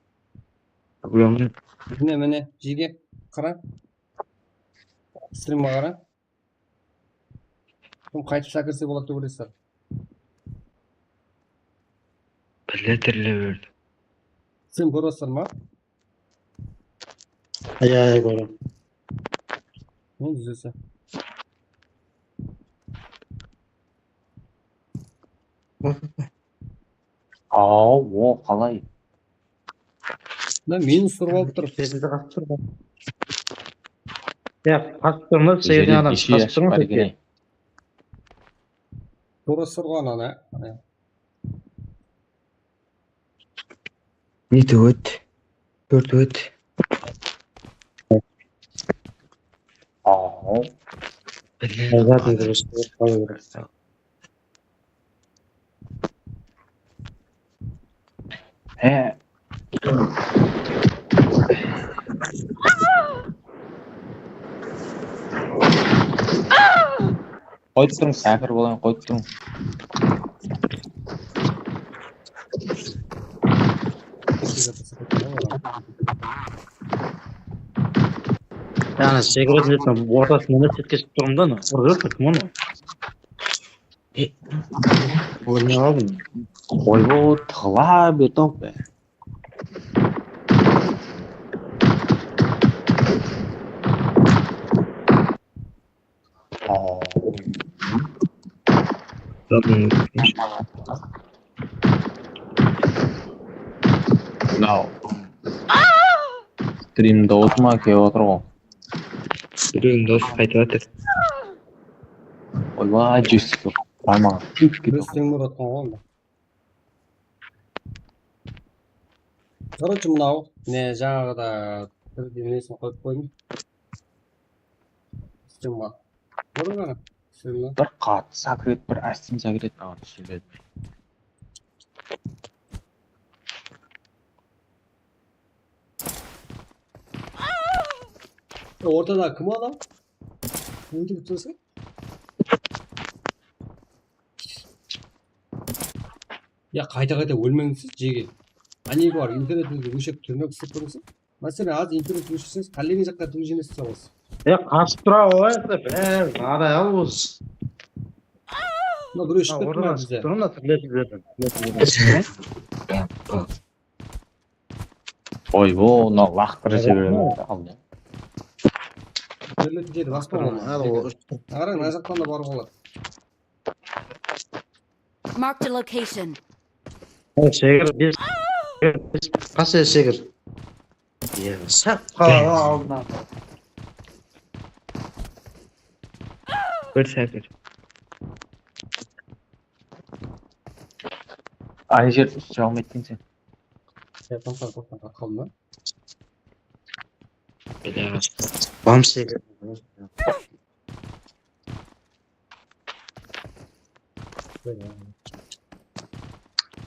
Міне, жеге қара. Стримға қара. Қайтып шақырса болады деп ойлайсыздар. Тірле берді. Сен көресіңдер ма? Ай, көрем. Düzelse. О, қалай? Да, минус тұрып алып тұр. Сезілді қасып тұр. Қасып тұрмыз, сегізden адам қасып тұрмыз. Көресі тұрған ана. Неті өт? Төрт өт? Қойып тұрың, сәкір болайын, қойып тұрың. Yani sigaret etmem. Bu ortasında setkesi durumda mı? Orada takım onu. Oynuyor abi. Oybo tığla bir top be. No. Стримді отма келіп отыр ғой. Біреуің досы қайтып жатыр. Ойбай, жүйсіп бармаған. Бір стример отқан ғой онда. Короче, мынау, не жаңағыда бір несін қойып қойдым. Стримға. Көрдің ғана? Бір қатты сакрет, бір астин сакрет ағын түсіреді. Ortada kım adam? Neydi bu tırsı? Ya kayta өлмеңіз жеге. Анегі бар, интернетіңізде өшеп түрмек істеп көріңіз. Мәселен, аз интернет өшірсеңіз, қаллеген жаққа түгі жинесіз аласыз. Қашып тұра ғой, адай ал осы. Мына бір өшіп кетті ма бізде? Тұрмын Ойбо, мына лақтыры жібереді. Төрлетін жеді баспа оны. Ағарың, мына жақтан да бар болады. Mark the location. Сегір, қасы сегір. Сәп қала алдына. Бір сәкір. Ай жер жағым еттің сен. Тоқтан қалды ма? Бам сегір.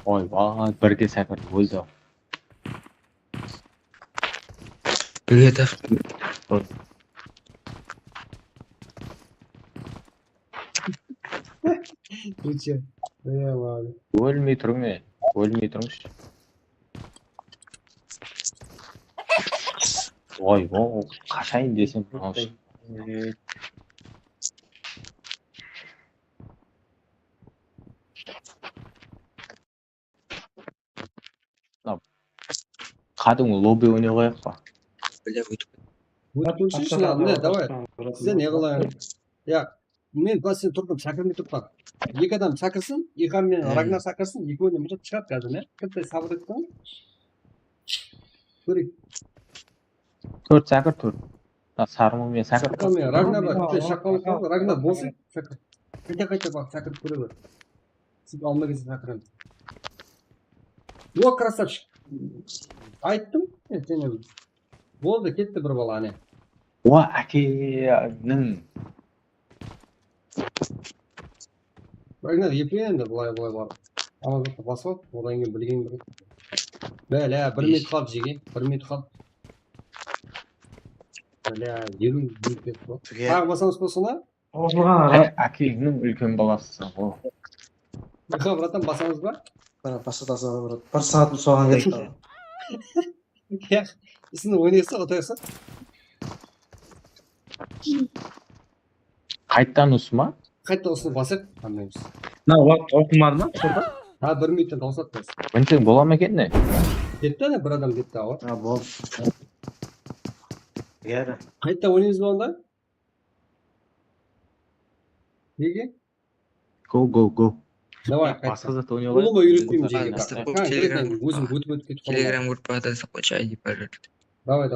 Ойбай, бірге сәкір өлді. Бірге тақ. Лучше. Өлмей тұрың не? Өлмей тұрыңшы. Ойбай, қашайын десем. Қадың лобби өне қояқ па? Өтпеңші, не, давай. Сізде не қылайын? Мен басын тұрдым, шақырмай тұрдым. Екі адам шақырсын, екі мен Рагнар шақырсын, екі өнем мұжат шығады қазір, не? Кірді сабыр еткен. Көрейік. Төрт сәкір, төрт. Сарымы мен сәкір. Рагнар бар, күте шаққалы қалды. Рагнар болсын, шақыр. Қайта бақ, шақырып көре бер. Сіз алма кезде шақырын. О, красавчик. Айттым, сенем. Болды, кетті бір бала, не? О, әкенің. Рагнар, епен енді бұлай бар. Ама жақта басып, одан кейін білген бір. Böyle 1 minut kaldı Jigi. 1 minut kaldı. Böyle 20 minut kaldı. Tағы басамыз ба соны? Әкеңнің үлкен баласысың ғой. Миха, братан, басамыз ба? Басатасы брат. 1 сағат соған кетті. Сен ойнайсың, отырсың. Қайттан ұсыма? Қайта осыны басып, қандаймыз. Мына уақыт оқымады ма сонда? 1 минуттан таусат біз. Мінсең бола ма екен не? Кетті ана, бір адам кетті ауыр. Болды. Қайта ойнаймыз ба онда? Неге? Go. Давай, Басқа зат ойнай Ұлы ма үйретпеймін Жеге. Телеграм кетіп группада закачай порядок. Давай.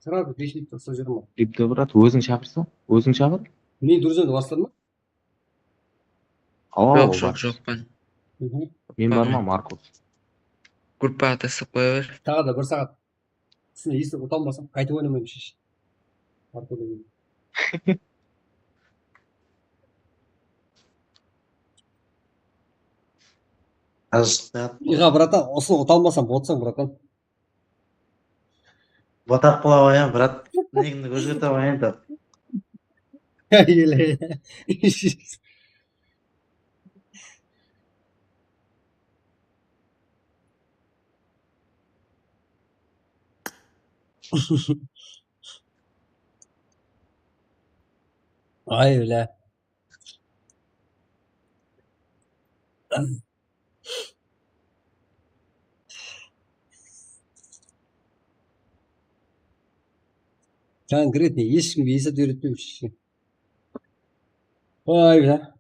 Сразу бешілік тұрса жүрмі? Липті брат, өзің шақырса? Өзің шақыр? Мен Дүрзенді бастадым ма? Жоқ, мен. Мен бар ма, Маркус? Группа атасы қоя бер. Тағы да 1 сағат. Сен есі ұталмасам, қайтып ойнамаймын шеш. Иға, братан, осыны ұталмасам ботсаң, братан. Ботақ қыла қояйын, брат. Негінді өзгерте қояйын да. Еле. Ay öyle. Конкретно ешкімге есеп үйретпеймін. Ой бля.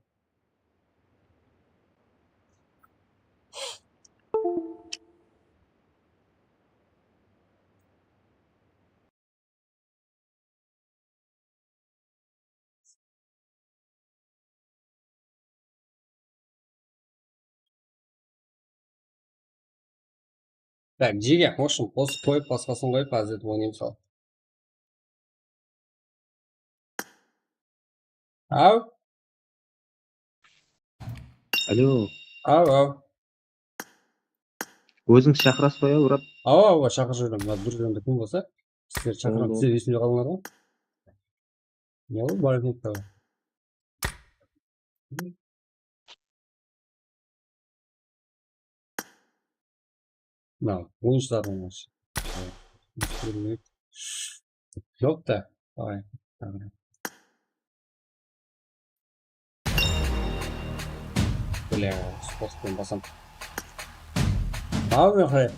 Так, Жеге, в общем, пост қойып, басқасын қойып, әзір ойнайын сол. Ау? Ау. Өзің шақырасыз ба, брат? Ау, шақыр жүрдім. Дүрзенді кім болса, сіздер шақырам, сіздер есімде қалыңдар ғой. Не ол, бар екен тағы. Oyuncuların var. Yok da. Давай. Бля, спортпен басам. Ау, бля.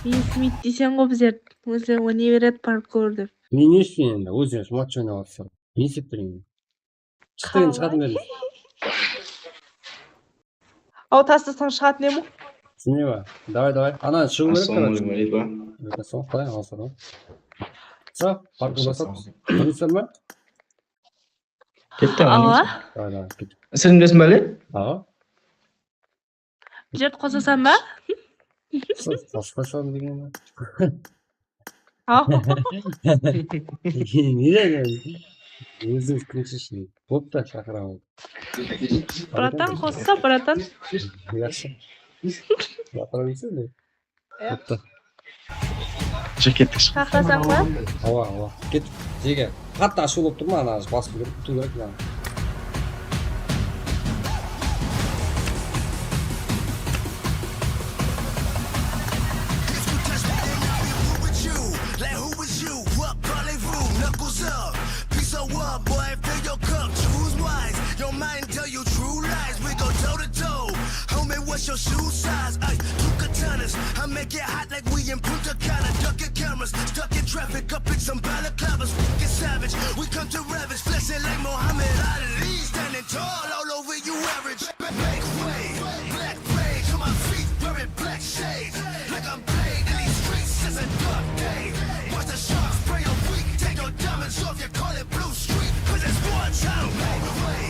Мен Смит десең ғой біздер өзі ойнай береді паркур деп. Мен не істейін енді, өзіңіз матч ойнап жатсың. Не істеп тұрайын? Шықтырын шығатын бердім. Ау тастасаң шығатын ему? Сіне ба? Давай. Ана шығу керек па? Это сол, қалай алсыр ғой. Са, паркур басапыз. Тұрысың ба? Кетті Ала? Давай, кет. Сен білесің бәле? Аға. Жерді қосасам ба? Саспасам деген ба? Ау. Неден өзіңіз күншішін. Бопта шақырамын. Братан қосса, братан. Жақсы. Yaparabilsiniz mi? Hatta. Кеттік. Шақырасаң ба? Ава. Кет. Жеге. Қатты ашу болып тұрма, ана басып керек, күту керек маған. What's your shoe size? Ay, 2 katanas. I make it hot like we in Punta Cana. Ducking cameras, stuck in traffic, up in some balaclavas. Get savage, we come to ravage, flexing like Muhammad Ali. Standing tall, all over you average. Make way, black rage on my feet, wearing black shades. Like I'm paid in these streets, it's a dark day. Watch the sharks spray your weak, take your diamonds off, you call it Blue Street. Cause it's one town. Make way,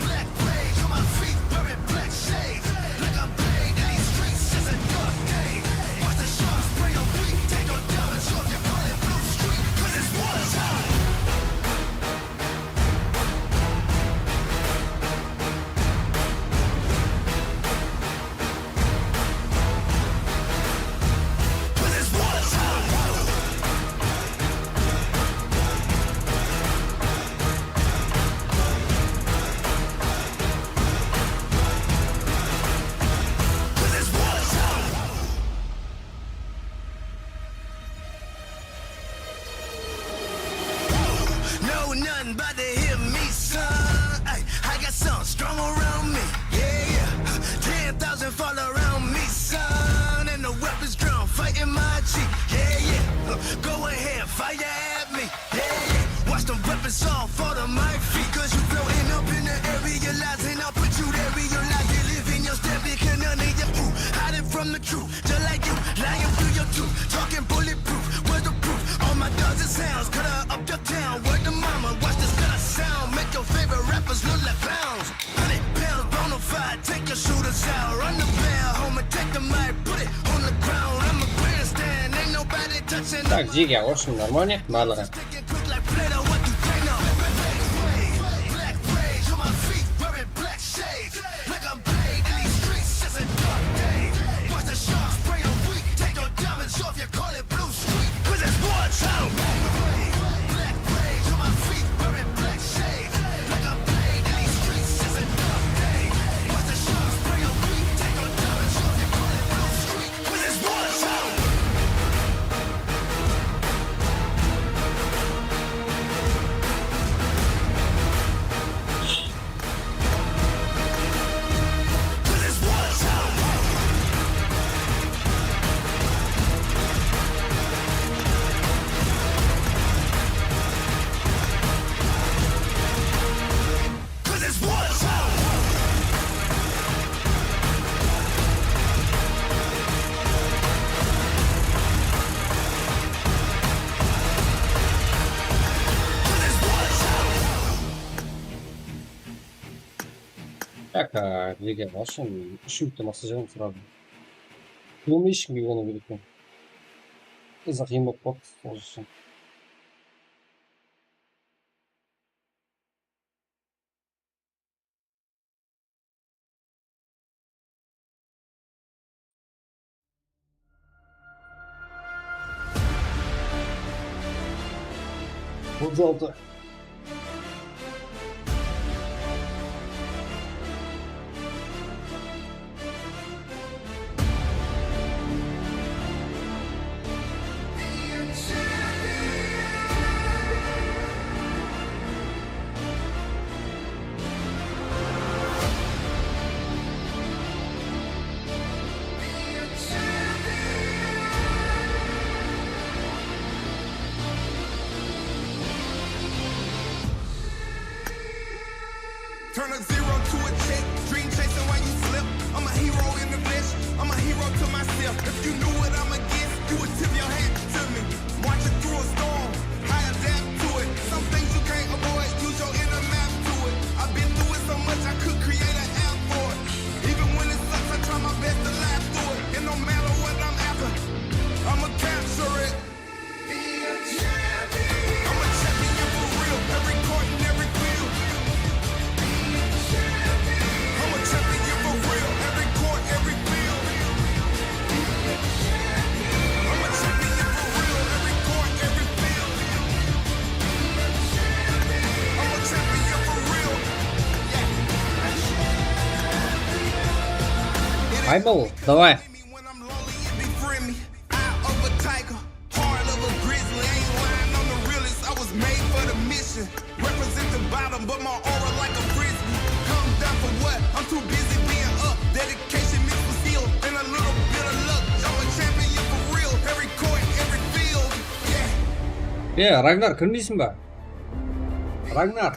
black rage on my feet, wearing black shades. Fire at me, yeah. Watch them weapons all fall to my feet. Cause you floating up in the air, realizing I'll put you there, realize you live in your step, you can none of your ooh. Hiding from the truth, just like you, lying through your truth. Talking bulletproof, where's the proof? All my dogs and sounds, cut her up your town. Word to mama, watch this cut sound. Make your favorite rappers look like pounds. 100 pounds, bonafide, take your shooters out. Run the bell, home and take the mic, put it on the ground. I'm a grandstand, ain't nobody touching. Так, Диги, в общем, нормально, барлығы. Так, Диги, в общем, үшінікті массажерін сұрадым. Білмей ешкімге оны керек екен. Қызы қиын болып қалды, сол үшін. Отыз алты. Turn a zero to a check, dream chasing while you slip. I'm a hero in the flesh, I'm a hero to myself. If you knew what I'm against, you would tip your hat to me. Watch it through a storm, I adapt to it. Some things you can't avoid, use your inner map to it. I've been through it so much I could create an app for it. Even when it sucks, I try my best to laugh through it. And no matter what I'm after, I'ma capture it. I'm a champion for real, every court and every field. I'm a champion for real, every court, every field. I'm a champion for real, every court, every field. I'm a champion for real. Айбол, давай. When I'm lonely, it befriend me. Eye of a tiger, heart of a grizzly. Ain't lying on the realest. I was made for the mission. Represent the bottom, but my aura like a frisbee. Come down for what? I'm too busy being up. Dedication mixed with skill and a little bit of luck. I'm a champion for real. Every court, every field. Yeah. Рагнар, кірмейсің ба? Рагнар.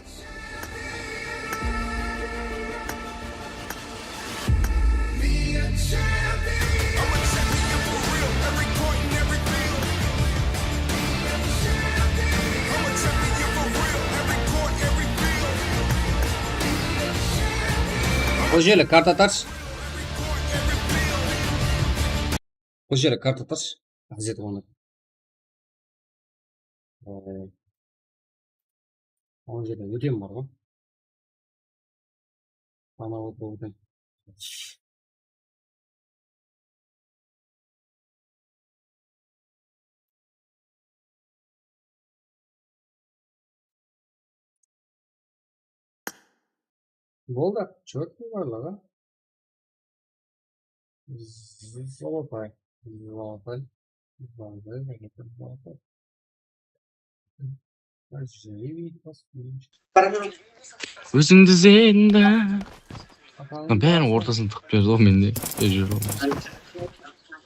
I'm a champion for real. Every court and every field. I'm a champion for real. Every court, every field. Бұл жерге карта таршы. Бұл жерге карта таршы. Газет оны. Ол жерде өтем бар ғой. Ана өтем. Болды, четкий барлығы. Золотой. Өзіңді іздейді. Бәрін ортасын тығып берді ғой менде.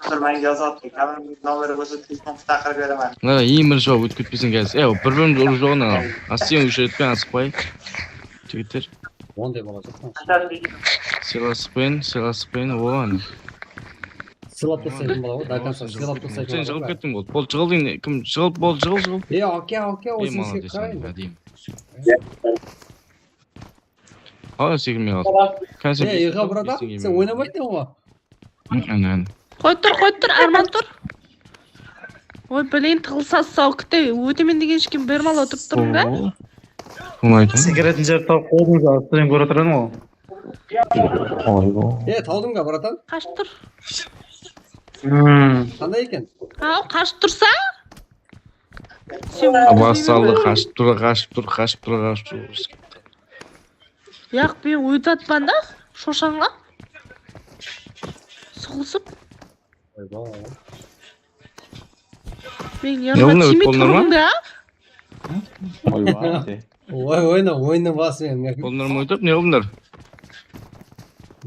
Turmanga yozyapti. Kameraning nomeri bo'lsa telefon chaqirib beraman. Mana eng birinchi bor o'tib ketmasin gaz. Bir-birimizni urib yo'qna. Asien o'shatgan asqoy. Jigitlar. Onday bo'ladi. Silaspen, vo'ani. Silab tursak kim bo'ladi? Dakansan silab tursak. Sen chiqib ketding bo'ldi. Pol chiqilding, kim chiqib bo'ldi, chiqib. Aka, o'zingizga qarang. Ha, sigirmay oldi. Yig'a brada, sen o'ynamaydingmi? Ana. Qo'y tur, Arman tur. Voy, bilin tig'ilsa soqitda, o'timen degan hech kim bermay o'tirib turing-da. Qo'maydi. Sigaretni jeb topib qo'ydingiz, ostidan ko'ra turadimi? Oybo. Tog'dimga bratan. Qash tur. Qanday ekan? Ha, qash tursa? Abassalli qash tur. Yo'q, men o'ydatmanda, sho'shanglab. Sug'sib. Oybo. Men yana kimi turingda? Oybo. O'yna basmayman. Qo'llarni o'ytab, ne qildilar?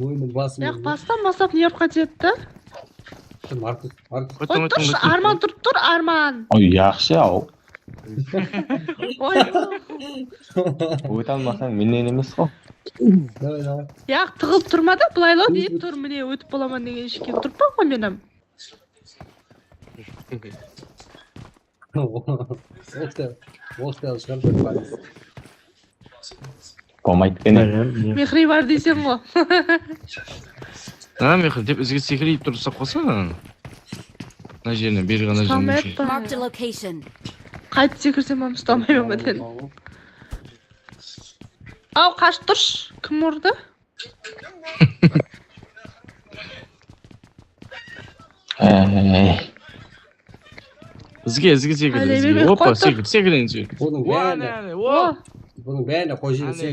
O'yna basmayman. Yo'q, basdan bosab niyab qo'yapti. Markus. Tur, Arman tur, Arman. Oy, yaxshi-ov. Voy. O'tolmasang mendan emas-ku. Davay. Yo'q, tig'ilib turmada, bulaylo deyib tur, meni o'tib bo'laman degan ish kelib turibman men ham. Vaqt chiqarib Bo'lmaydi qani. Mehri var deysan-ku. Ha, mehr deb o'ziga sehrib tursa qolsa. Najini bergan najini. Marked a location. Qayt sekirsam ham istamayman bundan. Av qash tur. Kim urdi? Bizga sekirin. Hoppa, sekirin. Bunun beni qo'shilib sen.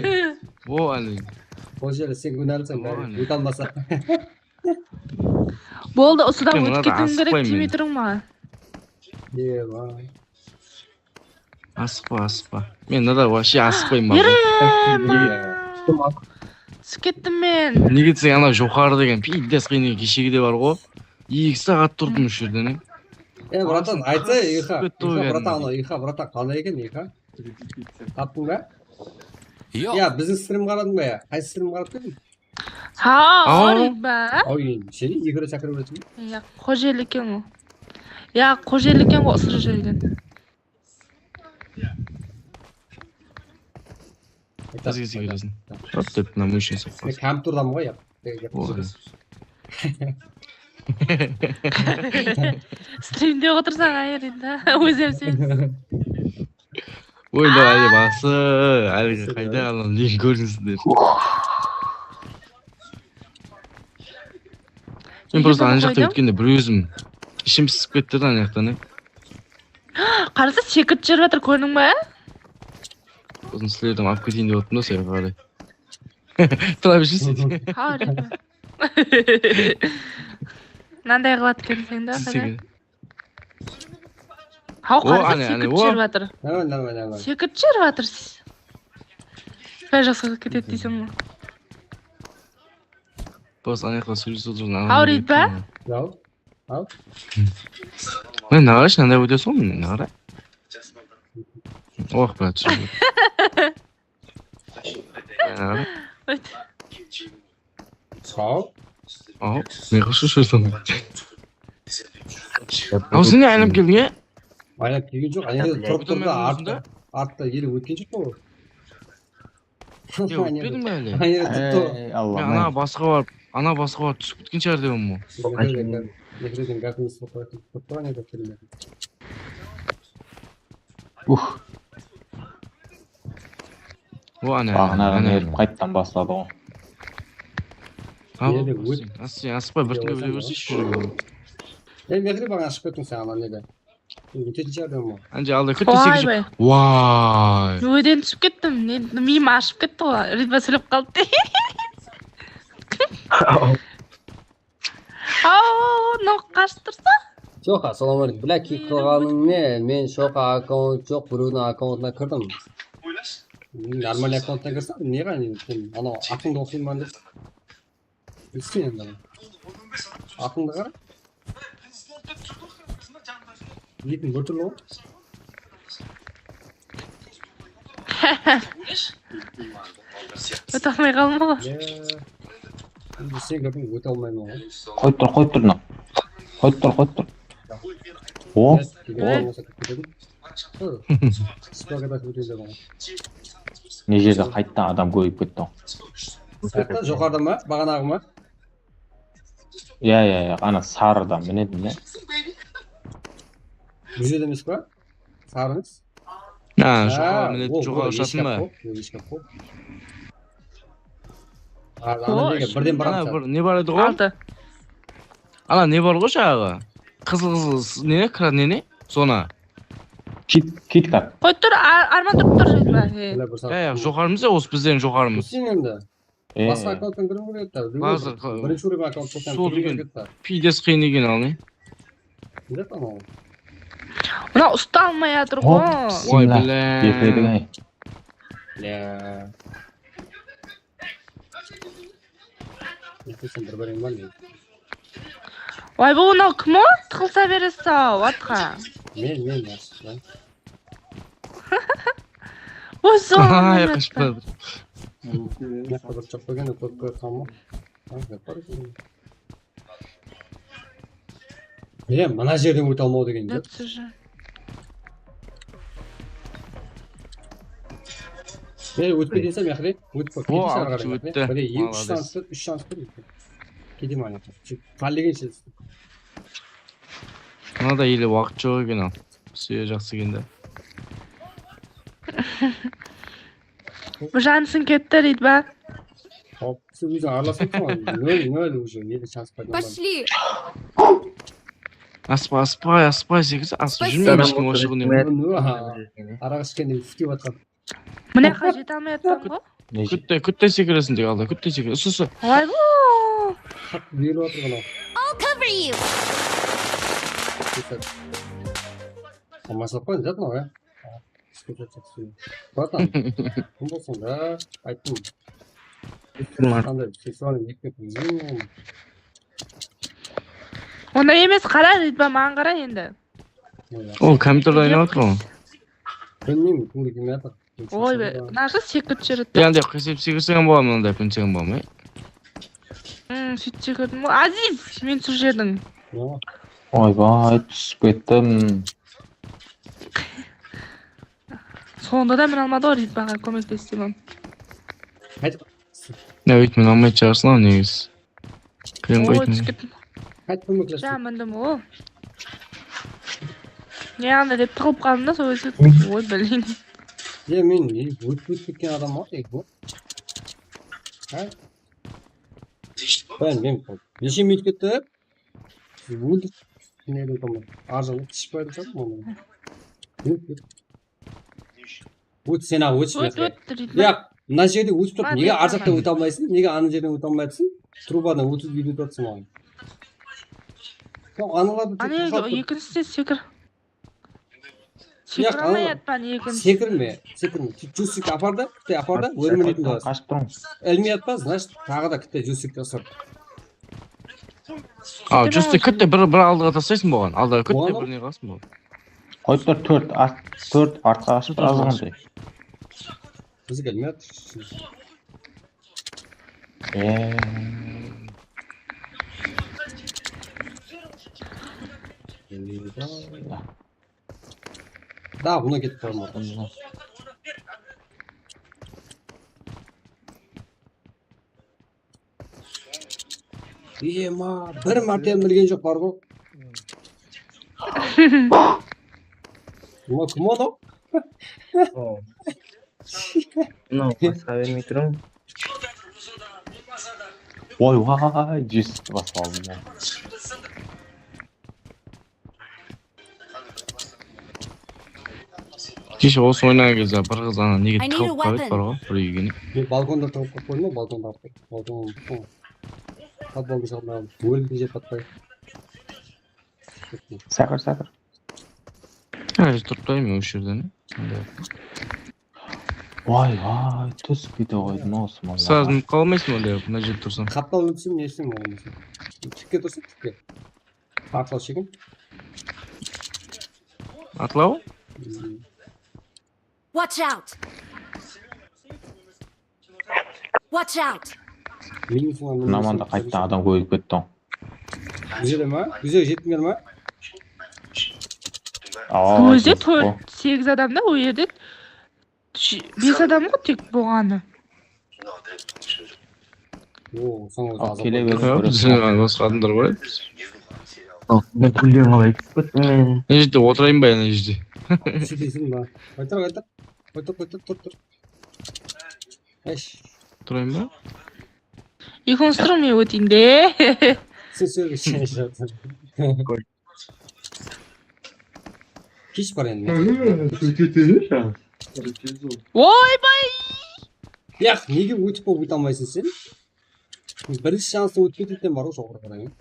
Vo'ani. Qo'shilib sen gunarsang, o'tolmasa. Bo'ldi, ustidan o'tib keting kerak, timay turingman. Aspa. Men nada вообще asqayman. Ketdim men. Nega desa, ana jo'xori degan piddas qiyni kishigida bor-ku. 2 soat turdim shu yerda. Bratan, aytsa, bratan, qanday ekan, Topdingmi? Yo'q. Bizning stream qaradingmi? Qaysi stream qarab ko'rding? Ha, oyba. Seni yig'ira chaqirib o'tding. Yo'q, xo'jaylikkan u. Yo'q, xo'jaylikkan u o'sirishgan. Bizga sigirsin. Deb namoyish qilib. Kam turdammi, yo'q. Streamda o'tirsan ayerinda, o'zim sen. O'yla ay basi, ayga qayda alam ning ko'rinsizlar. Men просто anjaqda o'tganda bir o'zim ishim sisib ketdi anaqdan. Qarasa sekirib jirvatir ko'rdingmi? O'zim sizlardan olib ketayin deb o'tdim, sen qarang. Turabishsiz. Ha. Nanday qilayotgansang-da, qarang. Ha, qarasa sekirib jirvatir. Nima. Sekirib jirvatir. Pajaqsa ketib deysanmi? Boz aniqla so'zlar. Avritba? Yo'q. Men narash nanday o'tasan, nara? Oh, brat. Nara? Sağ. Men xushsan. O'zini aynab kelgan. Aynab kelgan yo'q. Turib turdi, ortda yeri o'tgan yo'q-ku. Yo'q, bilmayman hali. Alloh. Ana boshqa var tushib ketgan char deyapman. Mehrdan gapni so'qaytib turibman edi kelmadi. Bu ana. Qaytdan boshladi u. Aspa bir turga o'zi shu. Mehri bana aşık ettin sen ama neden? Geçici adam mı? Anca aldı 48. Vay. Yo'dan tushib ketdim. Miyim ashib ketdi, ritma silib qoldi. Noqqashtirsa? Yo'q, assalomu alaykum. Black kick qilganimni men shoqa akkaunt yo'q, Bruno akkauntuna kirdim. Normal akkauntga kirsam, nega ana aqlni o'qiyman deb. Bilsin endi. Aqlni qara. Eating bir türlü o. Өте алмай қалма ғой. Şimdi sen gördün öte olmayın o. Қойып тұр мына. Қойып тұр. О, Спагада өтеді бана. не жерде қайттан адам көбейіп кетті. Сақта жоғарыда ма? Бағанағы ма? Иә, ана сарыдан мінеді не? Yüzde demiş mi? Sarınız. Ha, жоғары ұшатын ба? Бірден барамыз. Не бар еді ғой? Ана не бар ғой жаңағы? Қызыл не? Не? Сона. Киткат. Қой тұр, арман тұрып тұр жетпа. Жоғарымыз ya, осы бізден жоғарымыз. Сен енді. Басқа аккаунттан кірім көреді. Бірінші ұрып аккаунттан сол деген пидес қиын екен ал не? Не тамам? Мына ұста алмай жатыр ғой. Ой, бля. Епедің ай. Ля. Епесен бір-бірің бар не? Ой, бұл мынау кім о? Тықылса бересі ау, атқа. Мен. Ой, сол. Ай, қашпады. Ne kadar çok böyle korkuyor ama. Ne? Mana жерден өте алмау деген де. Өтпе десем яқыры. Өтпе. Өтті. Бір 2-3 шанс тұр, 3 шанс тұр. Кетем ана. Қалдегенше. Мынада елі уақыт жоқ екен ал. Сүйе жақсы екенде. Жансын кетті дейді ба? Хоп, сіз өзің араласың ғой. 0-0 уже. Неде шанс пайда. Пошли. Аспай секілді. Асып жүрмей ешкім осы күні. Араға ішкенде үскеп атқан. Мына жаққа жете алмай жатқан ғой? Күтте секіресің деп алды. Күтте секіресің. Ұсы. Ой, бұл. Беріп отыр ғана. I'll cover you. Масылып қойын жатыр ғой. Братан, кім болсын да, айттым. Қандай сексуальный екпет өзің. Ондай емес, қара дейді ба, маған қара енді. Ол компьютерда ойнап отыр ғой. Білмеймін, кімге келмей жатыр. Ой, нашы секірт жүреді. Енді қисеп секірсең бола ма, мынандай пүнсең бола ма? Сөйтіп секірдім ғой. Азиз, мен сұр жердің. Ойбай, түсіп кеттім. Соңында да мен алмады ғой, Ритбаға көмектестім. Ne öğretmen almaya çağırsın ama neyiz? Kıyım Ой, öğretmen. түсіп кеттім. Жа, міндім ғой. Не анда деп тығылып қалдым да, сол өзі. Ой, блин. Мен өтіп кеткен адам ма? Мен неше минут кетті? Өлдік. Неге айтамын? Аржағы тішпайды жатыр ма? Өт сен ақ өтші. Мына жерде өтіп тұрып, неге ар жақтан өте алмайсың? Неге ана жерден өте алмайсың? Трубадан өтіп үйретіп жатсың маған. Ана екіншісі секір. Секір алмай атпан екіншісі. Секірме. Жүзсікті апарда, күтте апарда, өрмелейтін боласың. Қашып тұрмыз. Әлмей атпа, значит, тағы да күтте жүзсікті ысыр. Жүзсік күтте бір алдыға тастайсың болған. Алдыға күтте біріне қалсың болған. Қойып тұр, 4 артқа ашып азғандай. Бізді келмей атыр. Да, бұны кетіп қалмады. Ема, бір мәртем білген жоқ бар ғой. Бұны кім оны? Мынау басқа бермей тұрым. Ойбай, 100 басып алдым. Кеше осы ойнаған кезде бір қыз ана неге тығылып қалып бар ғой, бір үйге. Мен балконда тығылып қалып қойдым ғой, балконда алып қойдым. Балконда футболды жағынан өлді жеп атпай. Сақыр. Тұртаймын осы жерден. Ой, түсіп кете қойдым осы маңда. Сазынып қалмайсың ондай, мына жерде тұрсаң. Қаптал өтсем не істеймін оған десем. Тікке тұрсың, тікке. Арқал шегін. Атлау? Watch out! Watch out! Наманда қайтадан адам көйіп кетті. Güzel mi? Güzel жетіңдер ма? Ол жерде 4-8 адамда, ол жерде 5 адам ғой тек болғаны. О, соңғы Келе беріп Біздің басқа адамдар бар еді. Мен күлден қалай кетті. Мына жерде отырайын ба, ана жерде? Сөйтесің ба? Қайтыр. Әш. Тұрайын ба? Екінші тұрым мен өтейін де. Сен сөйлесең жатыр. Кеш бар енді. Ойбай! Яқ, неге өтіп болып өте алмайсың сен? Бірінші шансы өтіп кететін бар ғой соғыр қарайын.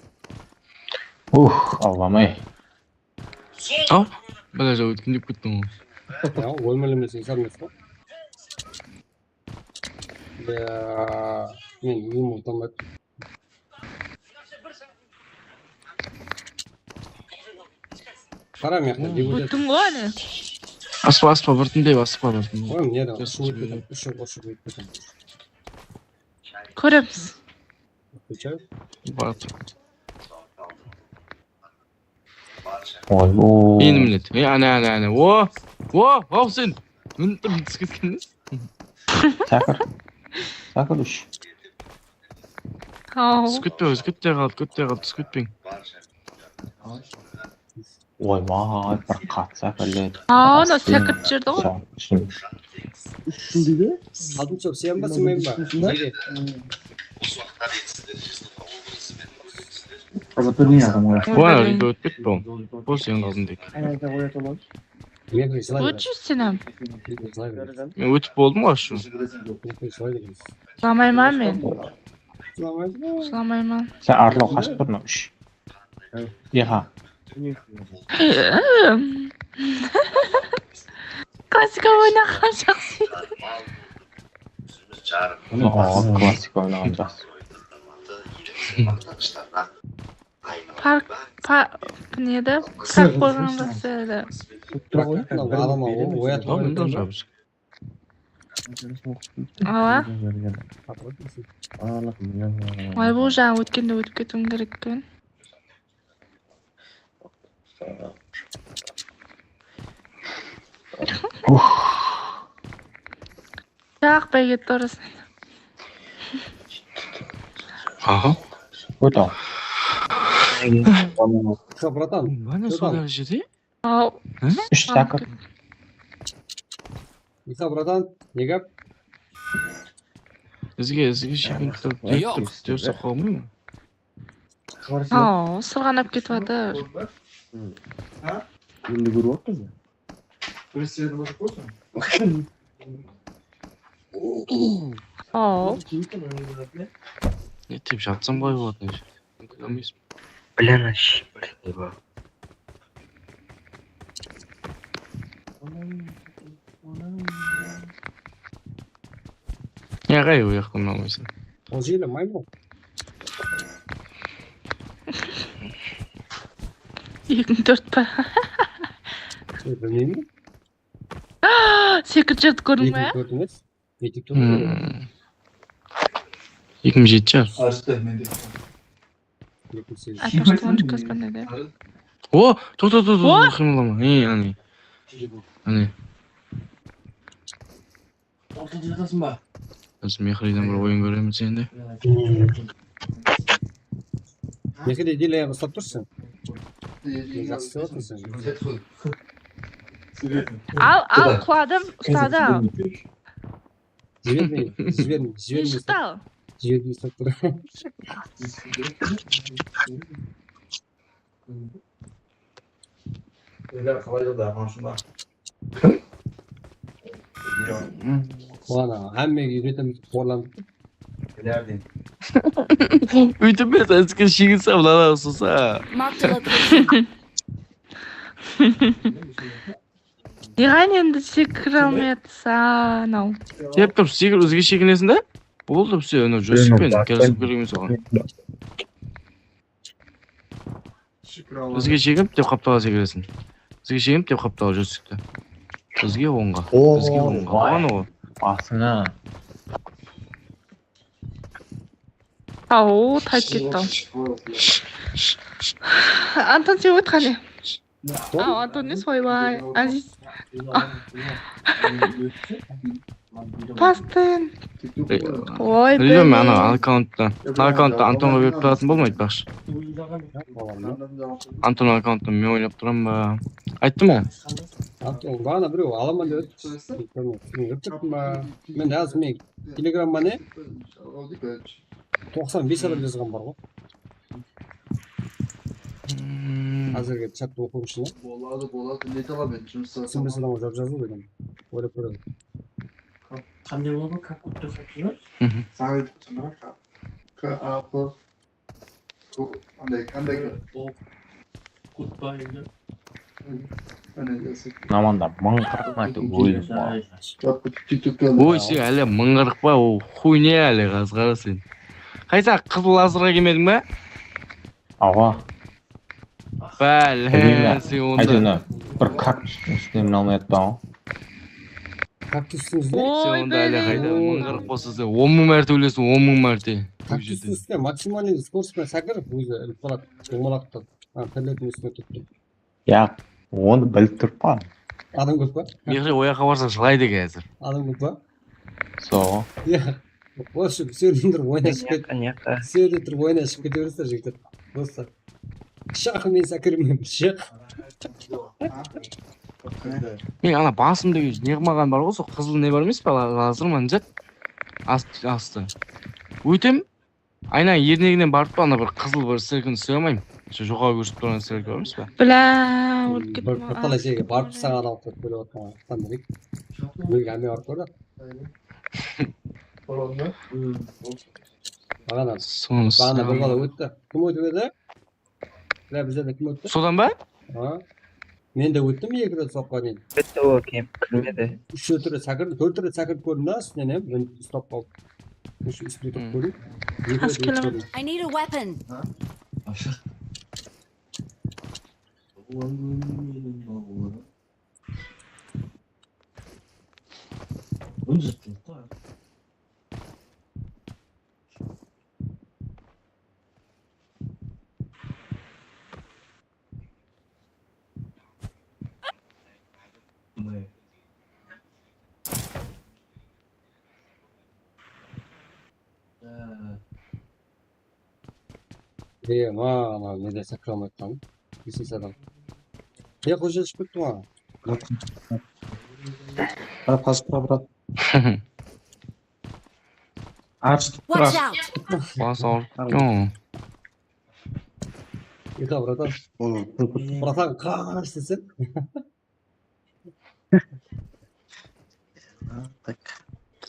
Аллам-ай. Ау, бәле жау өткендеп кеттің ғой. Ja, оймалемесең сармес қой. Мен үйім ұлтамайды. Қара мияқта деп өтеді. Өттің ғой әне. Аспа, біртіндей аспа біртіндей. Ой, не да, ұшып өтпетім. Көреміз. Включаю. Батыр. Ой, Енді мінет. Ана. Ау сен. Мінті мінтіс кеткеніңіз. Сәкір үш. Түскетпе қалды, түскетпең. Ой, май, бір қат сәкірледі. Ана сәкірт жерді ғой. Алдын çok сен ба, сенмейін ба? Неге? Ой, үйге өтпет бұл. Бұл сен қалдың дек. Өтшіз сенім. Мен өтіп болдым ғой шу. Сұламайман мен. Сұламайман. Сен арлау қашып тұрны үш. Еға. Классика ойнаған жақсы. Классика ойнаған жақсы. Не еді? Парк қойған жақсы еді. Ала? Ой, бұл жаңа өткенде өтіп кетуім керек екен. Жақ бәйгет дұрысын. Аға. Өт ал. Что, братан? Бәне содағы жерде? Ау. Үш сәкір. Иса, братан, неге? Ізге шеген кітап дерсе қауымын. Ау, сырғанап кетіп жатыр. Енді көріп отырсың ба? Көрсетеді болса қойсын. Ау. Не теп жатсам бай болатын еш. Көремейсің. Блин, ащи, блин. Не қай ұяқтан алмайсың. Ол желі маймыл. 2-4 па? Білмеймін. Секірт жерді көрдің бе? 2-4 емес. 2-4. 2007 шығар. Арысты, мен де. Атпашты ончық көзбен еді. О, тоқ, қимылдама. Ане. Ортада жатасың ба? Біз Мехридан бір ойын көреміз енді. Мехриде дел аяғы ұстап тұрсың? Жақсы істеп отырсың. Ал, құладым, ұстадым. Жібермей. Не шықтал? Жібермей ұстап тұр. Қалай жолда, қаншында? Оған әммеге үйретеміз қорланып. Білерден. Үйтіп бет, әзікер шегінса, бұлана ұсыса. Mark the location. Неған енді секір алмайатса, нау. Теп тұрып, секір өзге шегінесің да? Болды все, өні жөсіппен, кәлісіп көргеміз оған. Өзге шегіп, деп қаптаға секіресің. Бізге жеңіп деп қаптал жүрсікті. Бізге оңға. О, Бізге оңға. vay. Оған о. Басыңа. Ау, тайып кетті ау. Антон сен өт қане. Ау, Антон не ойбай. Азиз. Пастын. Ой, Білмеймін, ана аккаунттан Антонға беріп тұратын болмайды бақшы. Антон аккаунттан мен ойнап тұрам ба? Айтты ма? Бағана біреу аламан деп өттім ба? Мен жазып мен телеграмма не? 95 адам жазған бар ғой. Қазіргі чатты оқу үшін. Болады. Не талап еді жұмыста? Сен бір адамға жазу деген. Ойлап көреді. Қандай болды? Как өтті сатылар? Сағит тұмыра К-А-П қандай Goodbye. Наманда 1040 айтты ойын. Ой, сен әлі 1040 па? О, хуйне әлі қазғара сен. Қайса қызыл лазырға келмедің ба? Ава. Бәлі, сен онда. Айтына бір кактус үстінен алмай атпа ғой. Кактустың Сен Ой, онда әлі қайда 1040 болса сен 10.000 мәрте өлесің, 10.000 мәрте. Кактустың үстіне максимальный скоростьпен сәкір, өзі іліп қалады. Домалақты. Тірлетін үстіне тұтты. Я, оны біліп тұрып па? Адам көп па? Мехри ояққа барсақ жылайды қазір. Адам көп па? Со. Иә. Осы сөйлем тұрып ойнашып кет. Сөйлем тұрып ойнашып кете бересіздер жігіттер. Достар. Шақ мен сәкірмеймін. Шақ. Мен ана басымдегі неғмаған бар ғой, сол қызыл не бар емес па? Лазыр ма жат? Асты. Өтем, айна ернегінен барып па, ана бір қызыл бір сілкін сөй алмайым. Жоғау көрсіп тұрған сілкі бар емес па? Бля, өліп кеттім. Бірталай жерге барып саған алып тұрып көріп отқан қандай. Мүлге әме барып көрді. Бағана бір бала өтті. Кім өтіп еді? Бля, біздерде кім өтті? Содан ба? Мен де өттім екі рет соққа дейін. Өтті ол кемп кірмеді. Үш рет сәкірді, төрт рет сәкіріп көрдім да, үстінен мен ұстап қалып. Үстіне тұрып көрдім. Екі рет өтіп I need a weapon. ма, неде сәкіре алмайтқан. Есес адам. Қол жетішіп кетті ма? Брат, брат. Watch out! Бас ауырып. Ека, братан. Братан, қаш десен?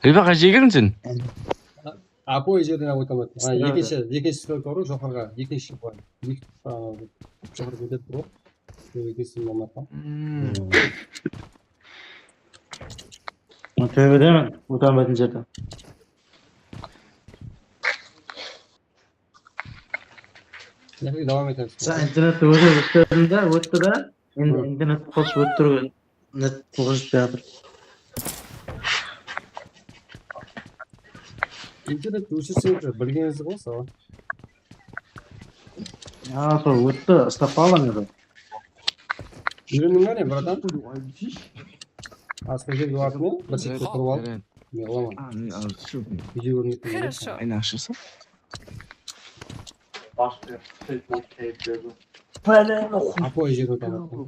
Ребя, қай жегірін сен? Апой жерден өтемеді. Екінші стрелка ұру, жоқарға. Екінші бай. Жоқарға өтеді бұр. Екінші маматқа. Төбедемін, өтеметін жерде. Давам етеміз. Сен интернетті өзі өтті да, енді интернетті қосып өттіруге нет қылғыз жатыр. Интернет өшірсеңдер, білгеніңізді ғой, саған. Сол өтті, ұстап қалам еді. Үйрендің бе не, братан? Асқа жерге бардым мен, бір секте тұрып алып. Не қыламын. Видео көрінетін бе? Айна ашырса? Апой жерге өтемеді.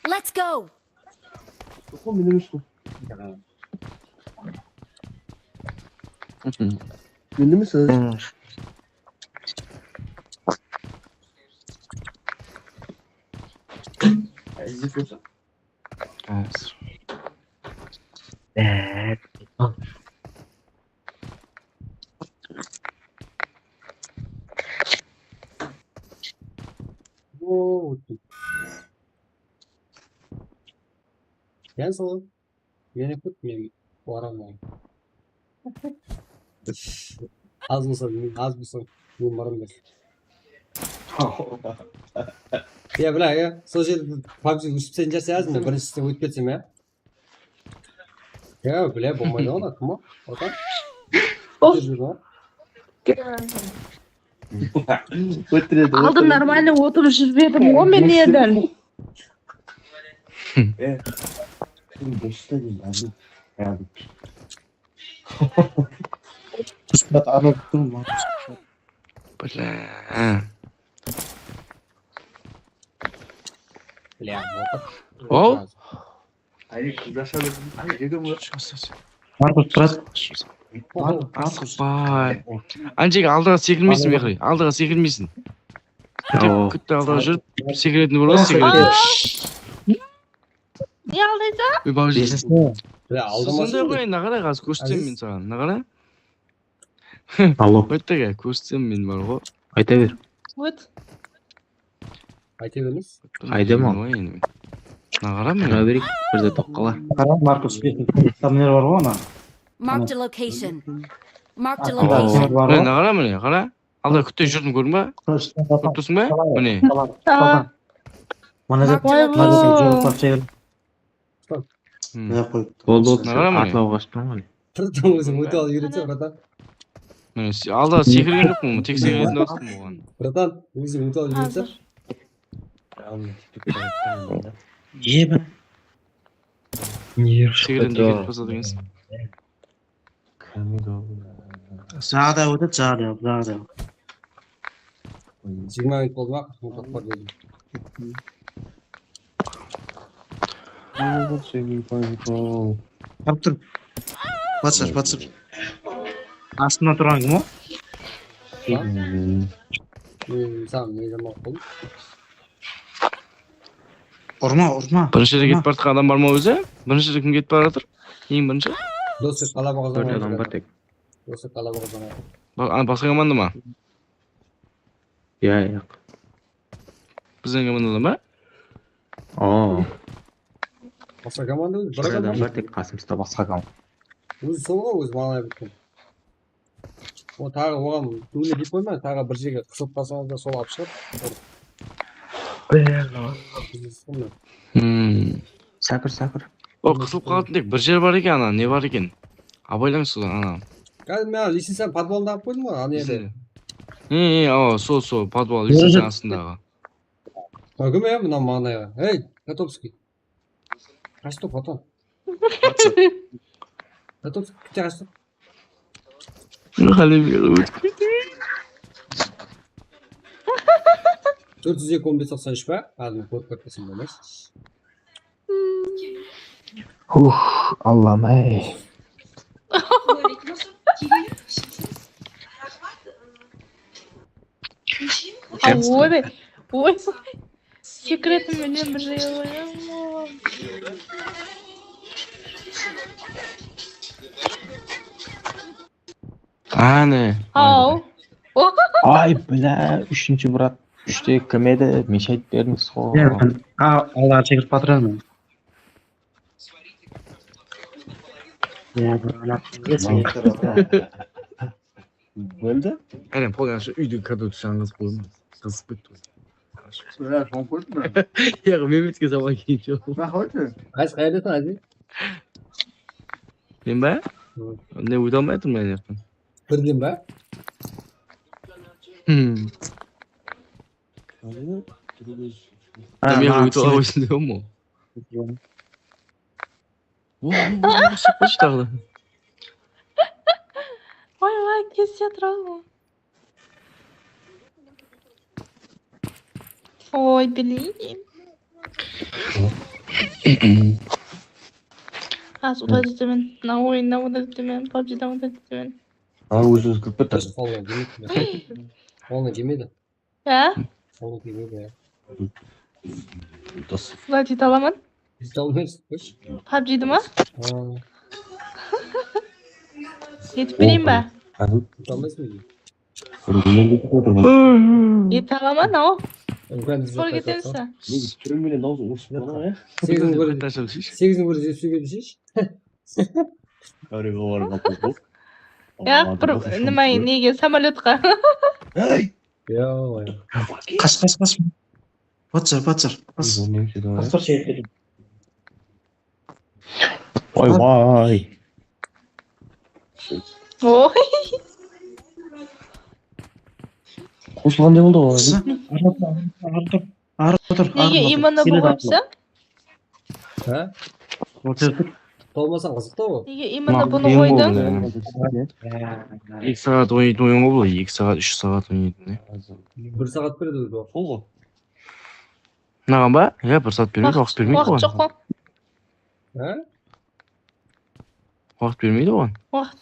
Let's go! Енді ме сөз? Ben sana yine kut muyum bu aramaya? Az mısın? Ben varım der. Ya bırak ya. Сол жерде PUBG өсіп сен жасайсың мен біріншісіне өтіп кетсем ya. Ya бля, болмайды ғой кім ол? Отан? Aldın normalde oturup жүрбедім ғой мен едім. Бля. Бля, вот. Ол? Маркус тұрады. Асықпай. Анжеге алдыға секірмейсің бекри. Алдыға секірмейсің. Күтті алдыға жүріп, секіретін бар ғой, секіретін. Не алдайсың? Үй бауыз. Бля, Сондай ғой, нағара қазір көрсетсем мен саған. Нағара? Алло. Өттіге, көрсетсем мен бар ғой. Айта бер. Өт. Айта бермес. Айдама. Нағара мен. Тұра берейік, бірде тоққала. Қара Маркус тамнер бар ғой ана. Marked a location. Marked a Ага. location. Нағара міне, қара. Алда күтте жүрдім көрдің ба? Көріп тұрсың ба? Міне. Мана деп Болды, Нағара міне. атлауға қашпан ғой. Тұрдың өзің өте алып үйретсе, братан. Міне, алда секірген жоқпын, тек секіретін достым болған. Братан, өзің өте алып үйретсе. Ебі. Секіретін деген қосады екенсің. Жағда өтеді, жағда. 20 минут болды ма? Тоқтап бар дедім. Қарап тұр. Батсыр. Астына тұрған кім о? Сам не замақ болды. Ұрма. Бірінші рет кетіп бартқан адам бар ма өзі? Бірінші рет кім кетіп бара жатыр? Ең бірінші? Досы қалабаға Төрт замақ. адам бар тек. Досы қалабаға замақ. Басқа команда ма? Иә. Біздің командада ма? О, Басқа команда өзі. бір адам бар тек қасымызда басқа команда. Өзі сол ғой, өзі малай біткен. О, тағы оған өлі деп қойма, тағы бір жерге қысылып қалсаңыз да сол алып шығып. Сәкір. О, қысылып қалатын тек бір жер бар екен, ана, не бар екен? Абайлаңыз содан, ана. Қазір мен лисенцияны подвалында алып қойдым ғой, ана жерде. Сол, подвал, лисенцияның астындағы. Кім е, мына маңайға? Ей, Котовский. Қашты, потом. Котовский, күте қашты. Қалембегі өтіп кетті. 402-1593 ба? Қазір көріп көрпесін болмайсыз. Аллам ай. Ой. Секретім менен бір жай ойым. Ане. Ау. Ай, бля, үшінші брат. Үште кім еді? Меш айтып беріңіз ғой. Алға чекіріп батырамын. Бөлді? Әне, полғаншы үйді кәді тұшаңыз қоймыз. Қызып бітті. Ja, gewoon goed, man. Ja, мемлекетке сабақ кейін жоқ. Maar goed, hè? Қайсы қайдасың, Ази? Мен ба? Не өте алмайтын мен ертең. Бірден ба? Мен өте алайсың деп ма? Шықпашы тағы да. Ой, кесе тұралым. Ой, блин. Аз удалить этими. На удалить этими. PUBG'dan удалить этими. Өзіңіз кіріп кетті. Қолына жемейді. Ya? Қолына жемейді, ya. Удалить аламын? Biz de olmayız. Hoş. PUBG'di mi? Yetip vereyim ben. Utanmaz mı? Yetip alamın o. Ben Spor getirirse. Segizin böyle zepsi gibi bir şey. Ya nima nega samolyotga? Yo. Kaç. Batır. Bas. Bastır şey. Vay. Oy. Қосылғандай болды ғой. Nega imonni bo'g'ibsan? Ha? Толмасаң қызық та ол. Nega imonni buni qo'yding? 2 saat oyun ғой бұл, 2 saat, 3 saat ойнайтын. 1 сағат береді өзі уақыт. Ол ғой. Маған ба? Я 1 saat бермейді, уақыт бермейді Уақыт оған. жоқ қой. Ha? Уақыт бермейді оған. Уақыт.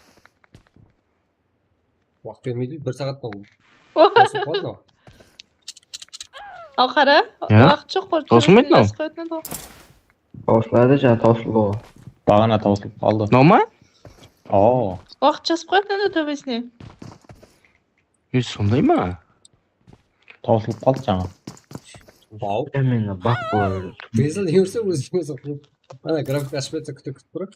Уақыт бермейді, 1 сағат болды. Ал қара, Ya. уақыт жоқ қой. Таусылмайды мынау. Тауысылады жаңа таусылды ғой. Бағана таусылып қалды. Нормально? О. Уақыт жазып қояйық енді төбесіне. Сондай ма? Таусылып қалды жаңа. Бау. Мен бақ болады. Бейзіл емірсе өзі. Ана график ашып етсе күтіп тұрып.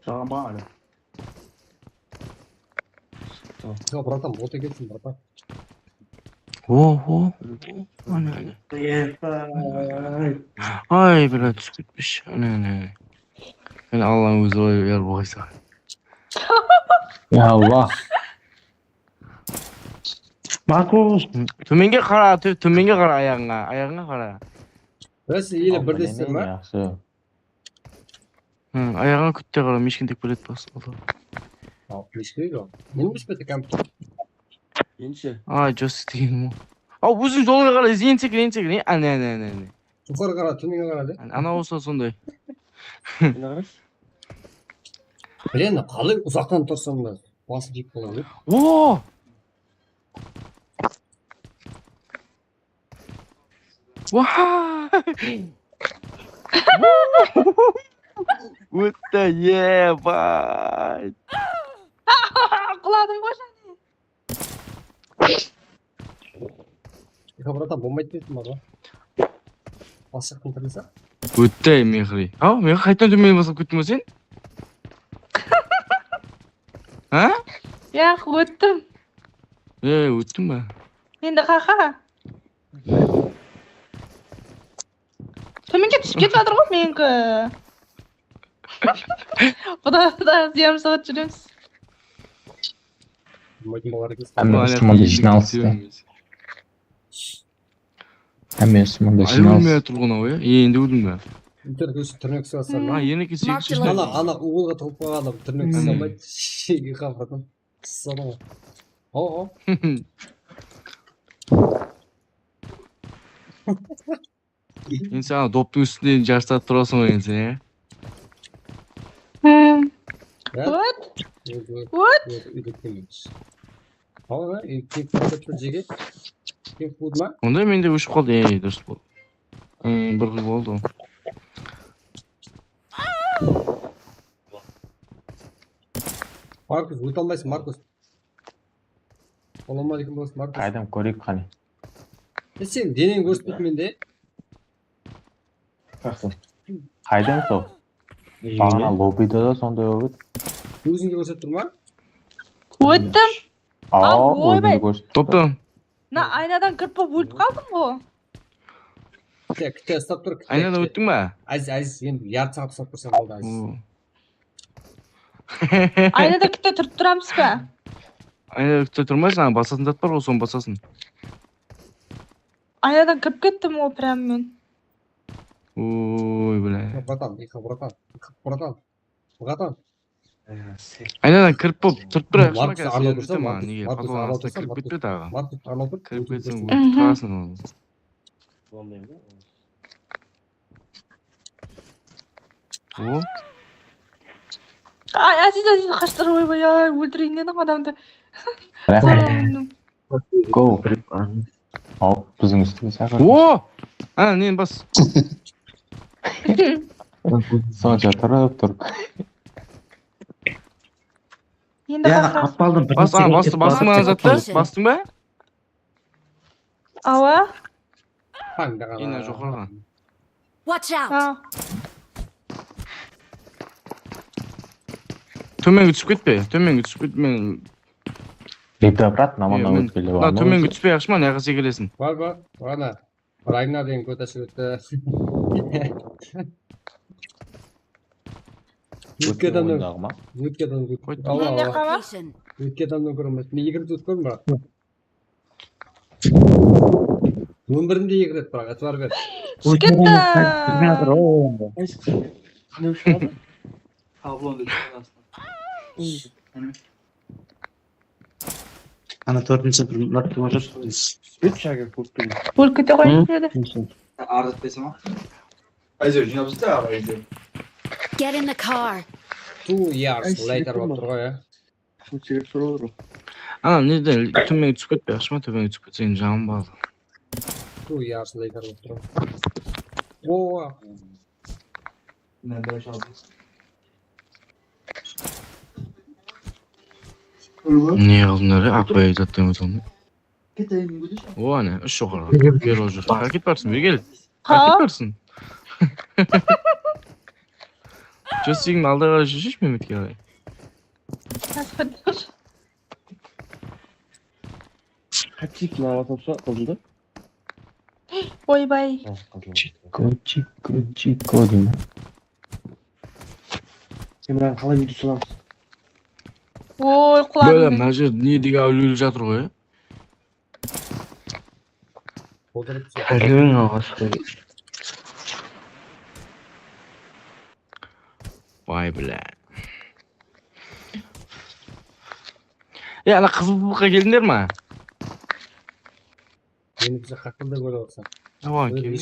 Саған ба әлі? Yo, братан, вот и кетсін, братан. О. Ай, блядь, түсіп кетпеш. Ана. Мен Алланың өзі ой бер болғайса. Я Аллах. Маркус. Төменге қара, төменге қара аяғыңа қара. Бәсі елі бірдесің ма? Жақсы. Аяғыңа күтте қара, мешкентек білет бас. Ал, мешкентек ол. Нені мешпеті кәмпті? Енші. Ай, жосы дегенім о. Ау, өзің жолға қара, зейінсек. Әне. Жұқары қара, төменге қара де. Ана болса сондай. Блин, қалай ұзақтан тұрсам да басы жек болады. О! Вай! Өтті, ебать! Құладым ғой және. Братан, болмайды дейсің бар ма? Бас жақтың тірілсе? Өтті, мехри. Ау, мен қайтан төмен басып көттің ба сен? А? Яқ, өттім. Өттің ба? Енді қақа. Төменге түсіп кетіп жатыр ғой менікі. Құда зиям сағат жүреміз. Әмме жиналысты. Айлы тұрғын ау, енді өлдің ба? Түрнек сыйасың. Енікі 8 Ана уылға тұлып қойған адам түрнек сыйамайды. Шеге қабырдан. Сысаны ғой. О. Енді саған доптың үстінде жарыстап тұрасың ғой енді сен, What? Ала, кек қойып жеге. Кек болды ма? Онда менде өшіп қалды, дұрыс болды. Бір қыл болды. Маркус, өте алмайсың, Маркус. Салам алейкум, Маркус. Қайдам көрейік қане. Сен денең көрсетпейді менде. Қайдам сол? Бағана лоббида да сондай болып. Өзіңде көрсетіп тұр ма? Өттім. Ойбай. Топтан. Айнадан кіріп өліп қалдым ғой. Күте ұстап тұр. Айнадан өттің ба? Әзіз, енді ярты сағат ұстап тұрсам болды Әзіз. Айнада күте тұрып тұрамыз ба? Айнада күте тұрмайсың, басасын дат бар ғой, соны басасын. Айнадан кіріп кеттім ғой прям мен. Ой, бля. Братан. Айнадан кіріп болып, тұрып тұр ақшыма кәсі өтті ма? Неге? Патуан астына кіріп кетпе тағы. Кіріп кетсің өтіп тұрасың оны. О? Ай, Азиз қаштыр ойбай, өлтірейін дедің адамды. Go. Ал, біздің үстіге сақыр. О! Нені бас? Сонша тұрып. Енді қақа. Бастың ба? Бастың ба? Ава. Ина жоғарғы. Watch out! Төменге түсіп кетпе, төменге түсіп кетме. Бейті брат, намана өткелі бар. Төменге түспей ақшы ма, неға секелесін. Бар, ана. Райна деген көтәші өтті. Өтке адамның көрінмес. Мен егірді өткенмін бірақ. 11-інде егірет бірақ, әті бар бер. Ана 4-ші бір мұртты можырсыз. Өлкете қойып еді. Ардытпайсың ма? Айзер, жинапсыз да аға айзер. Get in the car. 2 years later болып тұр ғой, ә? Шегіп сұралыр. Ана, неден төменге түсіп кетпе ақшы ма, төменге түсіп кетсең жағым бады. 2 years later болып тұр. Ооо. Нәді шалды. Не қылдыңдар, апай жаттан өтілді. О, ана, үш жоғарға. Бер ол жүр. Қаркет барсың, бер кел. Қаркет барсың. Жөстегін алдыға жүршеш Меметке қарай. Қатшик маған топса қылды. Ойбай. Чико деймін. Емран қалай үйді сұламыз? Ой, құлағым. Бөлі, мына жер не деге өлі жатыр ғой, ә? Әлің ағасы. Vay bile. Ана қызыл бұлыққа келдіңдер ма? Мені бізе қақылда көрі оқса. Ава, келмей.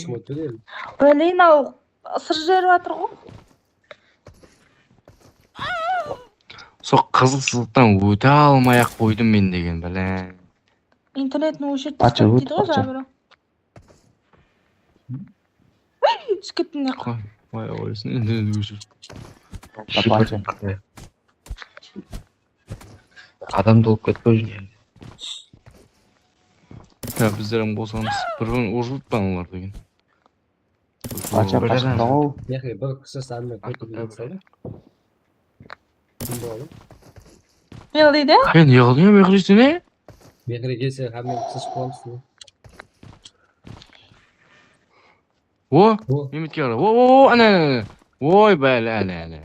Блин, ау сыр жер батыр ғой. Со қызыл сызықтан өте алмай-ақ қойдым мен деген, біле. Интернетін өшіріп тастап дейді ғой жабыры. Скептін не қой. Vay oysun, internet өшір. Адам толып кетпей жүр. Ya bizlerin bosağımız бірін ұржылып па олар деген. Яхи, бір кісі сәлімі көтілген салды. Кім болды? Не дейді? Ай, не қылдың, меқіресті не? Меқіре келсе, қамен кісі қоламсың. О, Меметке қара. О, ана. Ой, бәлі, ана.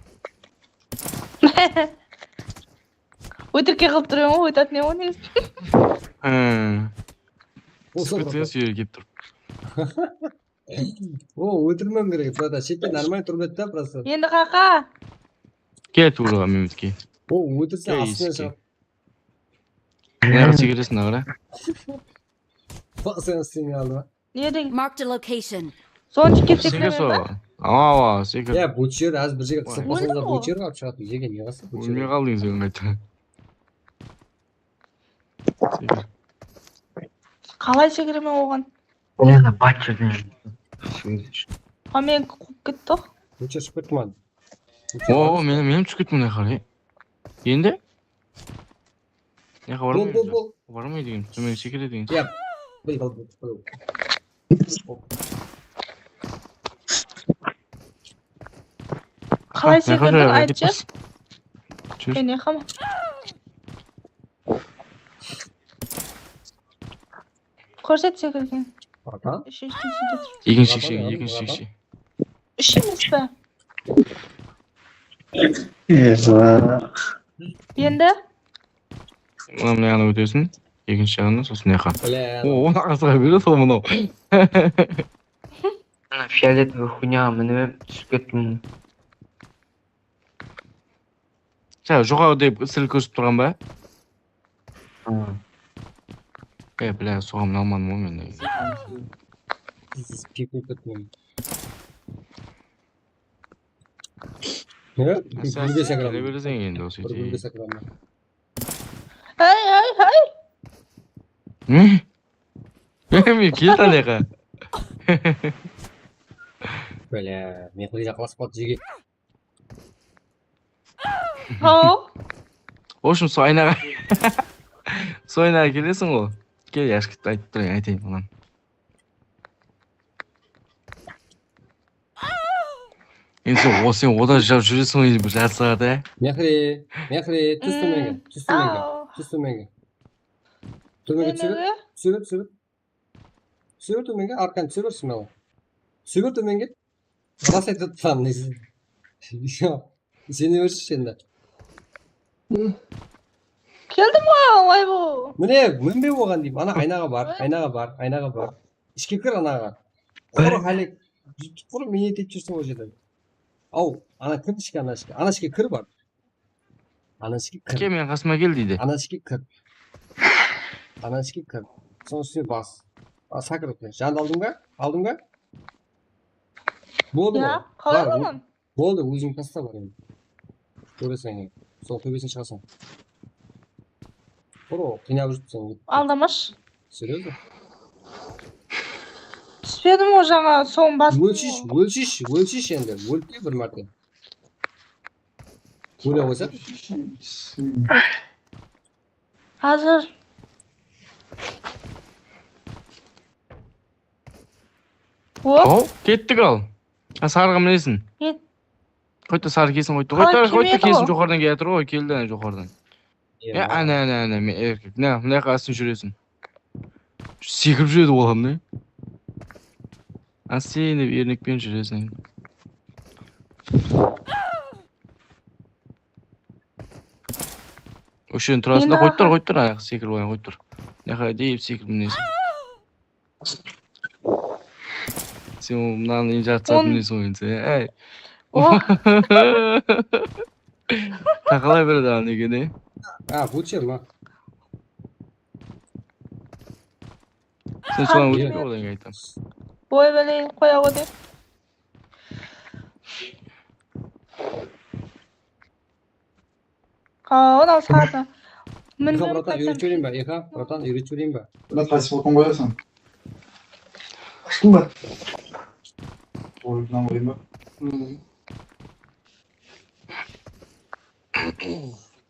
Өтірке қылып тұрын ғой, өтат не оны езді. Спецпен сүйер кеп тұр. О, өтірмем керек. Тұрада шеттен нормально тұрып етті, просто. Енді қақа. Кел тұрға Меметке. О, өтірсе астынан шығып. Неға секересін ағыра? Басын астын алды. Не деген? Mark the location. Соншы кеп Секер секіреме ба? соға. Ава, секер. Я, бұл жер, аз бір жерге қысып қосыңызда бұл жер қап шығатын. Жеге не қасы? Өлмей қалдың сен қайта. Секер. Қалай секіреме оған? Оны батчырдың. А мен қуып кетті. Өте шығып кетті ман. О, менің түсіп кеттім не қарай. Енді? Неға бармай деген? Бармай деген. Төмен секере деген. Я, бұл. Қалай секірдің айтшы? Не қама? Көрсет секірген. Ата? Екінші шекші. Үш емес пе? Енді? Мына яғына өтесің. Екінші жағына, сосын яқа. О, оны қасыға береді сол мынау. Фиолетовый хуйня, мініп түсіп кеттім. Жоғағы деп сіл көсіп тұрған ба? Бля, соғамын алмадым ғой мен. Пекін көтмем. Келе бересің енді осы үйде. Ай. Мен кел танеға. Бля, мен құдай жақыласып қалды жеге. Ау? В общем, сол айнаға келесің ғой. Кел, яшкетті айтып тұрайын, айтайын маған. Енді сен ода жап жүресің ғой бір жарты сағат, ә? Мехри, түс төменге, түс төменге, түс төменге. Төменге түсір. Түсір төменге, арқан түсір берсін маған. Түсір төменге. Рас айтып тұрсам, несіз. Сені өрші енді. Келдім ғой, олай бұл. Міне, мінбе болған деймін. Ана айнаға бар. Ішке кір анаға. Құры қалек. Құры мен етіп жүрсің ол жерде. Ау, ана кір ішке, ана ішке кір бар. Ана ішке кір. Әке, мен қасыма кел дейді. Ана ішке кір. Соның үстіне бас. Сакыр өткен. Жанды алдың ба? Болды ғой. Қалай аламын? Болды, өзің таста бар енді. Көресің енді. Сол төбесін шығасың. Құры, қинап жүріпсің. Алдамаш. Серьезно? Түспедім о жаңа соң басым. Өлшіш енді. Өлтте бір мәрте. Өле қойса? Hazır. О, кеттік ал. Сарыға мінесін. Кет. Қойты сары кесін қойты. Келмейді Кесін ғой. жоғардан келе тұр ғой, келді ана жоғардан. Ана, мен еркек. Мына қасын жүресің. Секіріп жүреді болам, не? Сен деп ернекпен жүресің. Өшен тұрасында қойттыр, аяқ секіріп ойын қойттыр. Неқа дейіп секіріп мінесің. Сен мынаны ең жарты сәт мінесің ойынсы, әй. Тақалай береді аны неге, не? Бұлчер ма? Сен соған өтпе одан айтам. Ой, бәлейін, қоя қойды. Онау сағатына. Иха, братан, үйретіп жіберейін ба? Үйретіп жіберейін ба? Брат, қайсы болған қоясың? Аштың ба? Ойымнан қойын ба?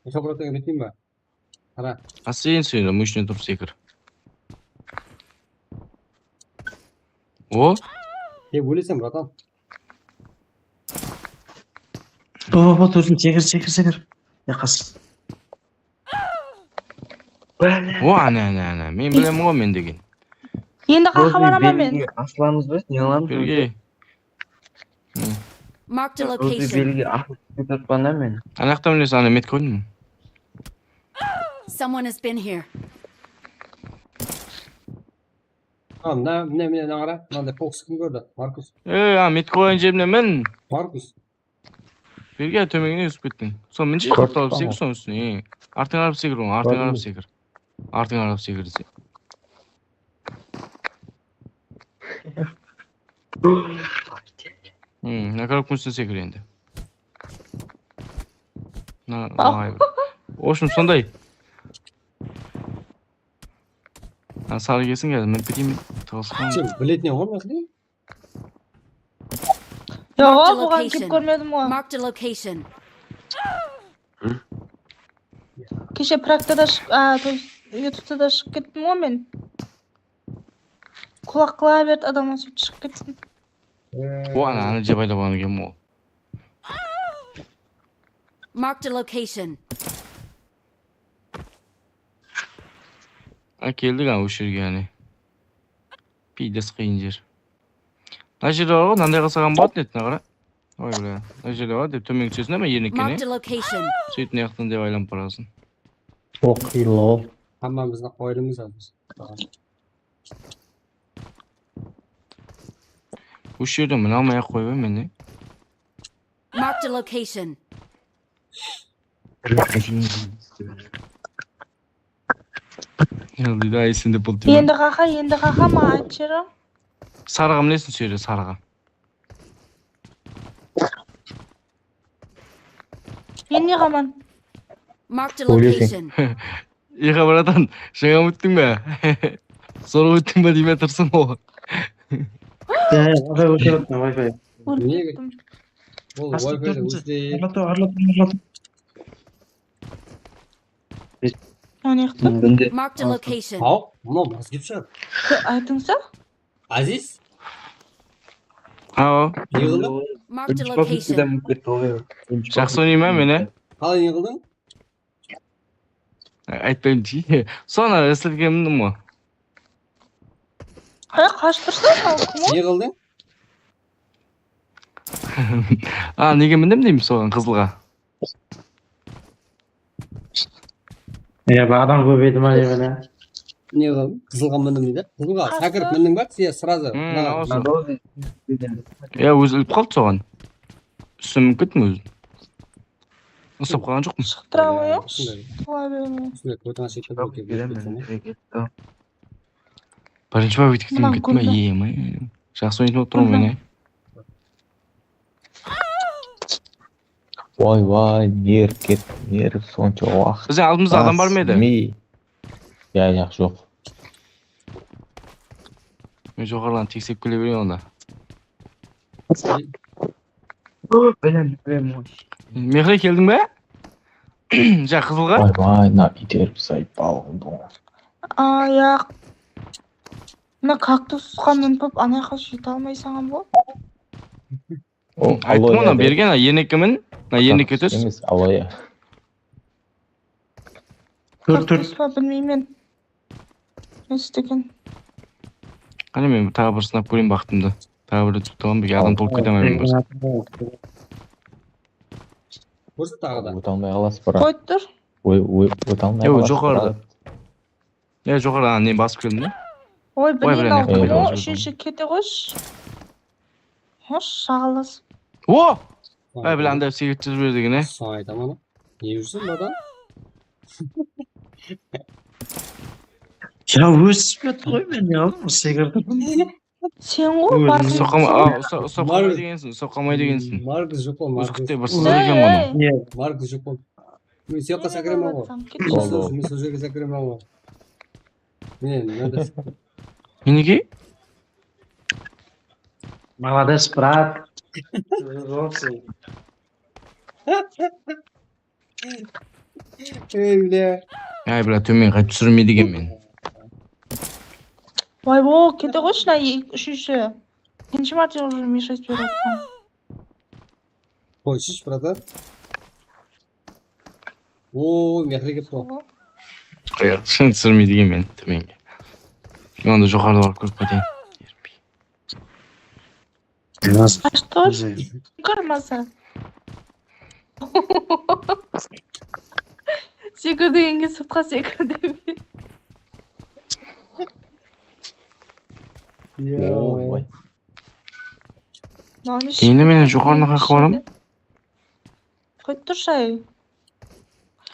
Иха, братан, үйретейін ба? Қара. Сен сөйле, мүшіне тұрып секір. О? Өлесің, братан. Тұрсын, секір. Яқас. О, ана. Мен білем ғой мен деген. Енді қақа барама мен. Асыламыз ба? Не аламыз? Берге. Mark the location. Белге ақыл тұтпанда мен. Анақта білесің, ана мет қойдың мұ? Someone has been here. Міне, нағара. Мынандай фокус кім көрді? Маркус. Мет қойын жебіне мен. Маркус. Берге төмегіне өсіп кеттің. Сол мінше қапты алып секір соның үстіне. Артың арып секір оң, артың арып секір десе. Накарып күнсін секір енді. Ошым сондай. Сары кесін келді, мен бітеймін. Сен білетіне ғой мәсілей? Жоқ, бұған кеп көрмедім ғой. Mark the location. Кеше практикада ютубта да шығып кеттім ғой мен. Құлақ қыла берді, адамға сөйтіп шығып кеттім. О, ана жеп айдап аны кем ол. Mark the location. Келдік ана өшерге әне. Пейдес қиын жер. Мына жерде бар ғой, мынандай қылсаған болатын еді, қара. Ой, бля. Мына жерде бар деп төмен түсесің әме ернеккене. Mark the location. Сөйтін аяқтан деп айланып барасың. Оқилау. Хаммамызға қойылымыз алды. Өш жерде мына алмай ақ қойбай мен, не? Mark the location. Елдейді айсен деп болды. Енді қақа ма айт жері? Сарыға мінесің сөйде, сарыға. Мен не қаман? Mark the location. Иға братан, жаңа өттің бә? Соры өттің бә дейме тұрсың ол. Wi-Fi өшіріп, Wi-Fi. Ол Wi-Fi өшіріп. Mark the location. Ау, мұнау маз кеп шығады. Айтыңса? Азиз? Aa. Yığıldım. Marked a location. Жақсы ойнаймын мен, Қалай yığıldың? Айтпаймын жи. Соны СЛГ міндім ғой. Қашып тұрсың кім? Yığıldың? Неге міндім деймін соған қызылға. Бағадан көбейді ма деміне? Не қылдың? Қызылға міндім дейді. Қызылға сәкіріп міндің ба? Сия сразу. Өзі іліп қалды соған. Үстім кеттім өзі. Ұстап қалған жоқпын. Шықтыра қойыңыз. Бірінші бап етіктен кеттім ба? Ем, жақсы ойнап отырмын мен. Вай, нерв сонша уақыт. Біздің алдымызда адам бар ма еді? Яқ жоқ. Мен жоғарыдан тексеп келе берейін онда. Мехре келдің бе? Жа қызылға? Вай, на итеріп сайпалды. Я мына кактусқа мініп ана жаққа жете алмай саған бол. Айттым оны берген, енекі мін. Енекі төс. Емес, алоя. Кактус па білмеймен. Не істеген? Қане мен тағы бір сынап көрейін бақтымды. Тағы бір тұттығым беге адам толып кете ма мен болсын. Көрсі тағы да. Өте алмай қаласы бірақ. Қойып тұр. Өте алмай қаласы жоғарыда. Жоғарыда не басып келдім не? Ой, білейін алқым, үшінші кете қойш. Хош, шағалас. О! Біле анда сегет жүріп еді деген, Сау айтам ана. Не жүрсің бада? Өсіп өтті ғой мен, секірдім. Сен ғой барсың. Соққамай дегенсің, соққамай дегенсің. Маркс жоқ ол, Маркс. Үскітте бір сызыр екен ғана. Маркс жоқ ол. Мен сияққа сәкірем ау. Мен сол жерге сәкірем ау. Мен, Неге? Молодец, брат. Ей, бля. Ай, бля, төмен қайтып түсірмейді екен мен. Ой, о, кете қойшы на үшінші. Екінші мәрте уже мешать беріп отқан. Қойшыш, брата. О, мехре кеп қой. Түсірмейді екен мен төменге. Мен онда жоғарыда барып көріп кетейін. Что ж? Көрмаса. Секір дегенге сыртқа секір демей. Енді мен жоғарына қақы барам. Қойып тұршы ай.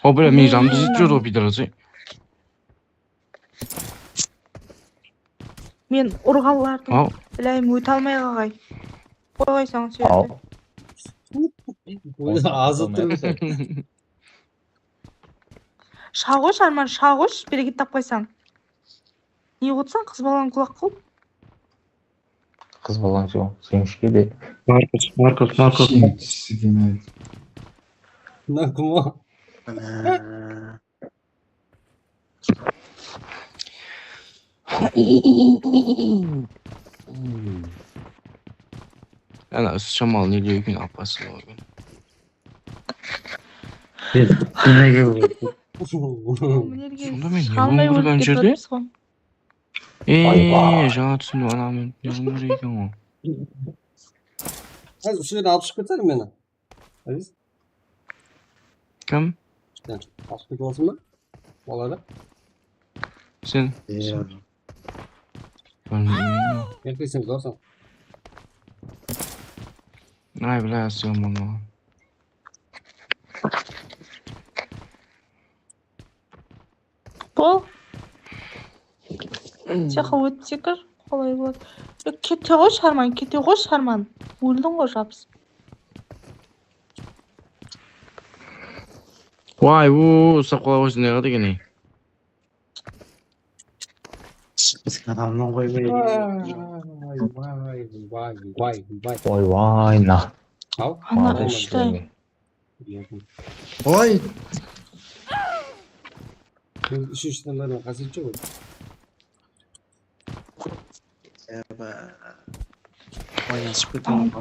О, бля, мен жанымды жетіп жүрді ғой пидорасы. Мен ұрғалардың білайым өте алмай қағай. Қойғайсаң сөйті. Азып тұрмысың. Шағош, Арман, шағош, берекет тапқайсаң. Не қотсаң, қыз балаң құлақ қыл. Қыз балаң жоқ, сеңішке де. Маркус. На, кума. Ана үсі шамалы неге екен апасы ғой. Сонда мен неғым көрген жерде? Жаңа түсіндім ана мен неғым көрген ғой. Әз, осы жерден алып шығып кетсәр мені. Әзіз? Кім? Алып кетіп алсын ба? Олады? Сен? Еркесің зорсың. Ай, бля, сен мұны. Бол. Теқа өтіп секір. Қолай болады. Кете ғой Шарман. Өлдің ғой жабыс. Вай, ұстап қолай қойсын неға деген ей. Біздің адамның қоймай. Вай, на. Ана үшті. Ой! Үшіншіден бәрін қасет жоқ өт. Oynaşıp кетемін.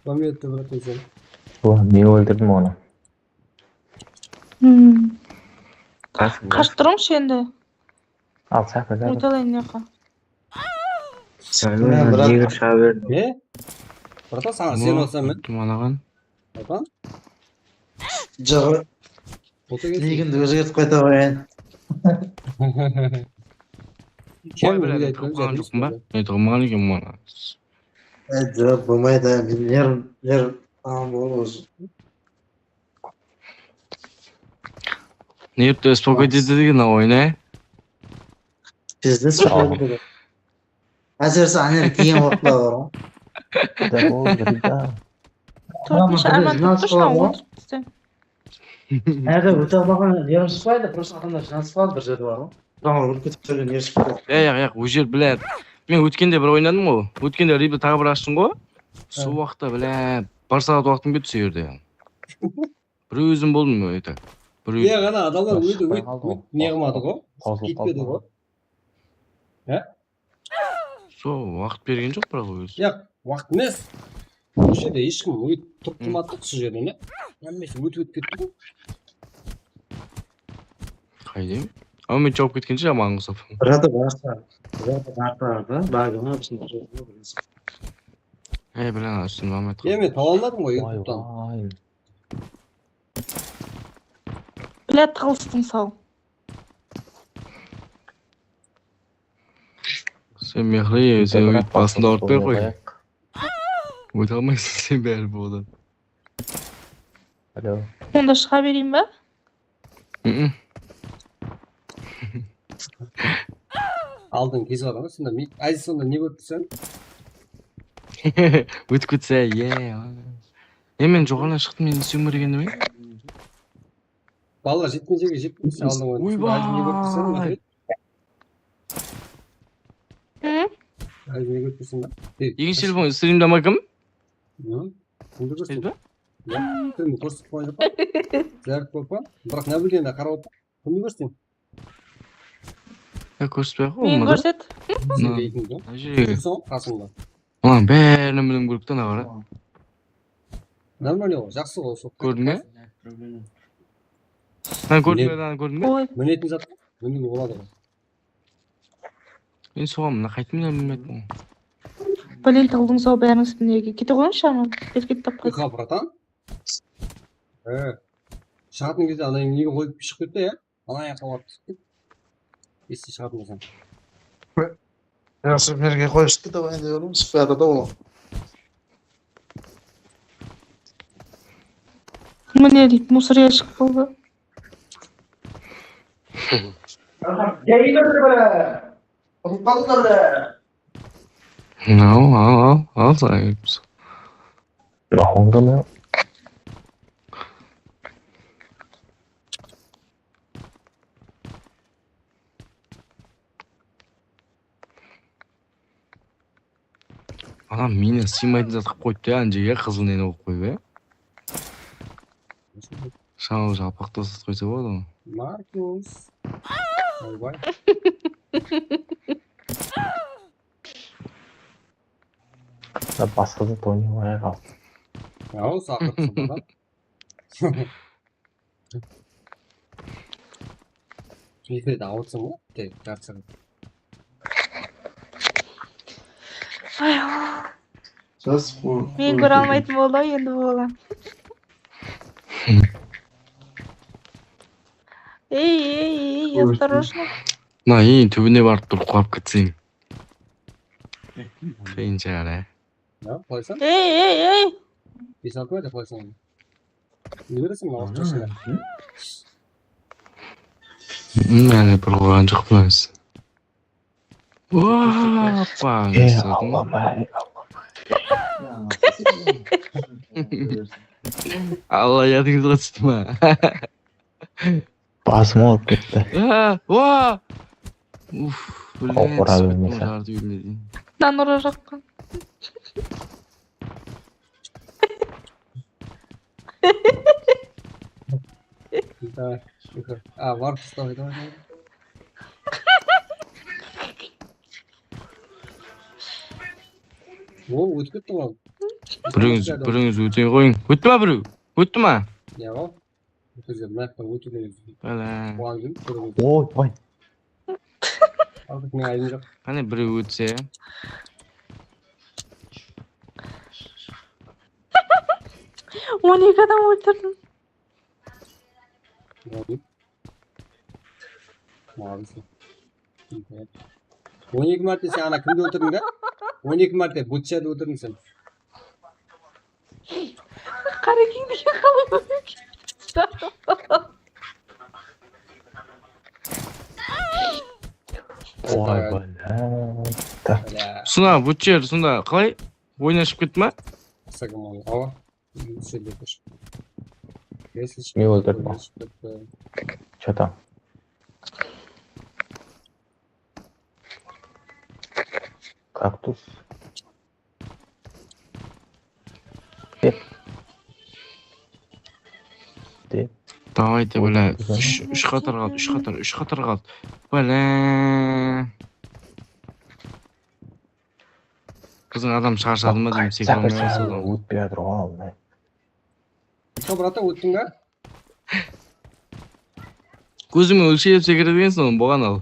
Памятты брат сен. Не өлтірдім оны? Қашып тұрыңызшы енді. Ал сақыр да. Өтелайын неқа. Егер шыға бердім. Не? Братан саған сен olsam мен. Маған. Братан? Жағы. Лигінді өзгертіп қайта қояйын. Ой, бля, тұрмаған жоқпын ба? Мен тұрмаған екен мана. Жоқ, болмайды. Мен нерв болды өзі. Нервті успокоить етеді деген ойын, ә? Бізде сөйледі. Әсіресе анен кейін уақытта бар ғой. Да болды, да. Төртінші арман тұтпышына отырып істен. Әрі өте алмаған нерв шықпайды, просто адамдар жинасып қалады бір жерде бар ғой. Жаңағы өліп кетіп жүрген нерв шықпайды. Ол жер, блядь. Мен өткенде бір ойнадым ғой. Өткенде рибді тағы бір аштым ғой. Сол уақытта, блядь, бір сағат уақытым кетті сол жерде. Бір өзім болдым это. Не ғана адамдар өйт не қылмады ғой? Кетпеді ғой? Ә? Сол уақыт берген жоқ бірақ өзі. Жоқ, уақыт емес. Бұл жерде ешкім өйт тұрып тұрмады сол жерде, не? Әммесі өтіп кетті ғой. Қайдем? Ama мен жауып кеткенше аман құсап. Бірады барда, багына біздің жерде бірінсі. Білен ашсын Мамет. Мен таланладым ғой ютубтан. Білет қылыстың сау. Sen mehri, sen өйт басында ұрып бер қой. Өйт алмайсың сен бәрі болды. Онда шыға берейін ба? Алдың кезі бар ғой, сонда әзі сонда не көрді сен? Өтіп кетсе, мен жоғарынан шықтым, мен сөмірген деме? Балалар жеткен жерге жетпесе алдың ғой. Әзі не көрді сен? Әзі не көрді сен? Екінші телефон стримдама кім? Кімді көрсін? Кімді көрсіп қойын жоқ па? Зәріп көп па? Бірақ нәбілгенде қарап отыр. Кімді көрсін? Көрсетпей ақ Мен көрсет. Соң қасында. Оның бәрін білім көріктен ағара. Нормально ғой, жақсы ғой. Көрдің бе? Көрдің бе? Мінетін зат қой. Мінуге болады ғой. Мен соған мұна қайтымын білмедім. Білен тығылдың сау бәрінің үстіндегі. Кете қойыңшы анан. Еркет тапқай. Қа, братан? Шығатын кезде анайың неге қойып шығып кетті, ә? Анайың қалап түсіп кетті. Есте шығатын болсам. Жақсы мерге қойышты да байында көрдім, спәді да олам. Міне дейді, мусор ящик болды. Гейдер бәрі! Ұлпалдар бәрі! Al sahipsin. Onda mı? Adam mine sıymaydı zaten koydu ya anca ya kızıl nene okup koyuyor ya. Şana жалпақта сатып қойса болады ғой. Маркус. Ойбай. Басқызы тойны ойға қалды. Ау, сақыртсың бара. Эфирде ауырсың ғой? Тек, жарсың. Мен көре алмайтын болды ғой енді болған. Ей, осторожно. Мына ең түбіне барып тұрып құлап кетсең. Қиын шығар, ә? Ja, қалайсың? Ей! Бесалып қойды, қалайсың? Не бересің, ауыз жасында? Әлі бір қойған жоқпын өзі. Аллабай. Алла, ядыңызға түсті ма? Басым олып кетті. Оқыра білмесен. Нанура жаққан. Var tustavай, давай. О, өтіп кетті ғой. Біріңіз өте қойың. Өтті ма біреу? Өтті ма? Я ғой. Өтірген маяқтан өтірген. Бәлә. Оған жүріп көріңіз. Ой, ой. Алдық мен айым жоқ. Қане біреу өтсе. 12 адам өлтірдім. Мағызы. 12 мәрте сен ана кімді өлтірдің да? 12 мәрте Бутчады өлтірдің сен. Қарекеңдіге қалай өліп Ой, бәлә. Сұна, Бутчер, сонда қалай? Ойнашып кетті ма? Сагамон. Ава. Селекош. Не өлтірдім ол? Че там? Кактус. Кет. Де. Давайте, бля, үш қатар қалды. Бля. Қызың адам шаршады ма деймін, секірмей бастады. Өтпей жатыр ғой. Брата, өттің ба? Көзіме өлшеп секірдігенсің, оны болған ал.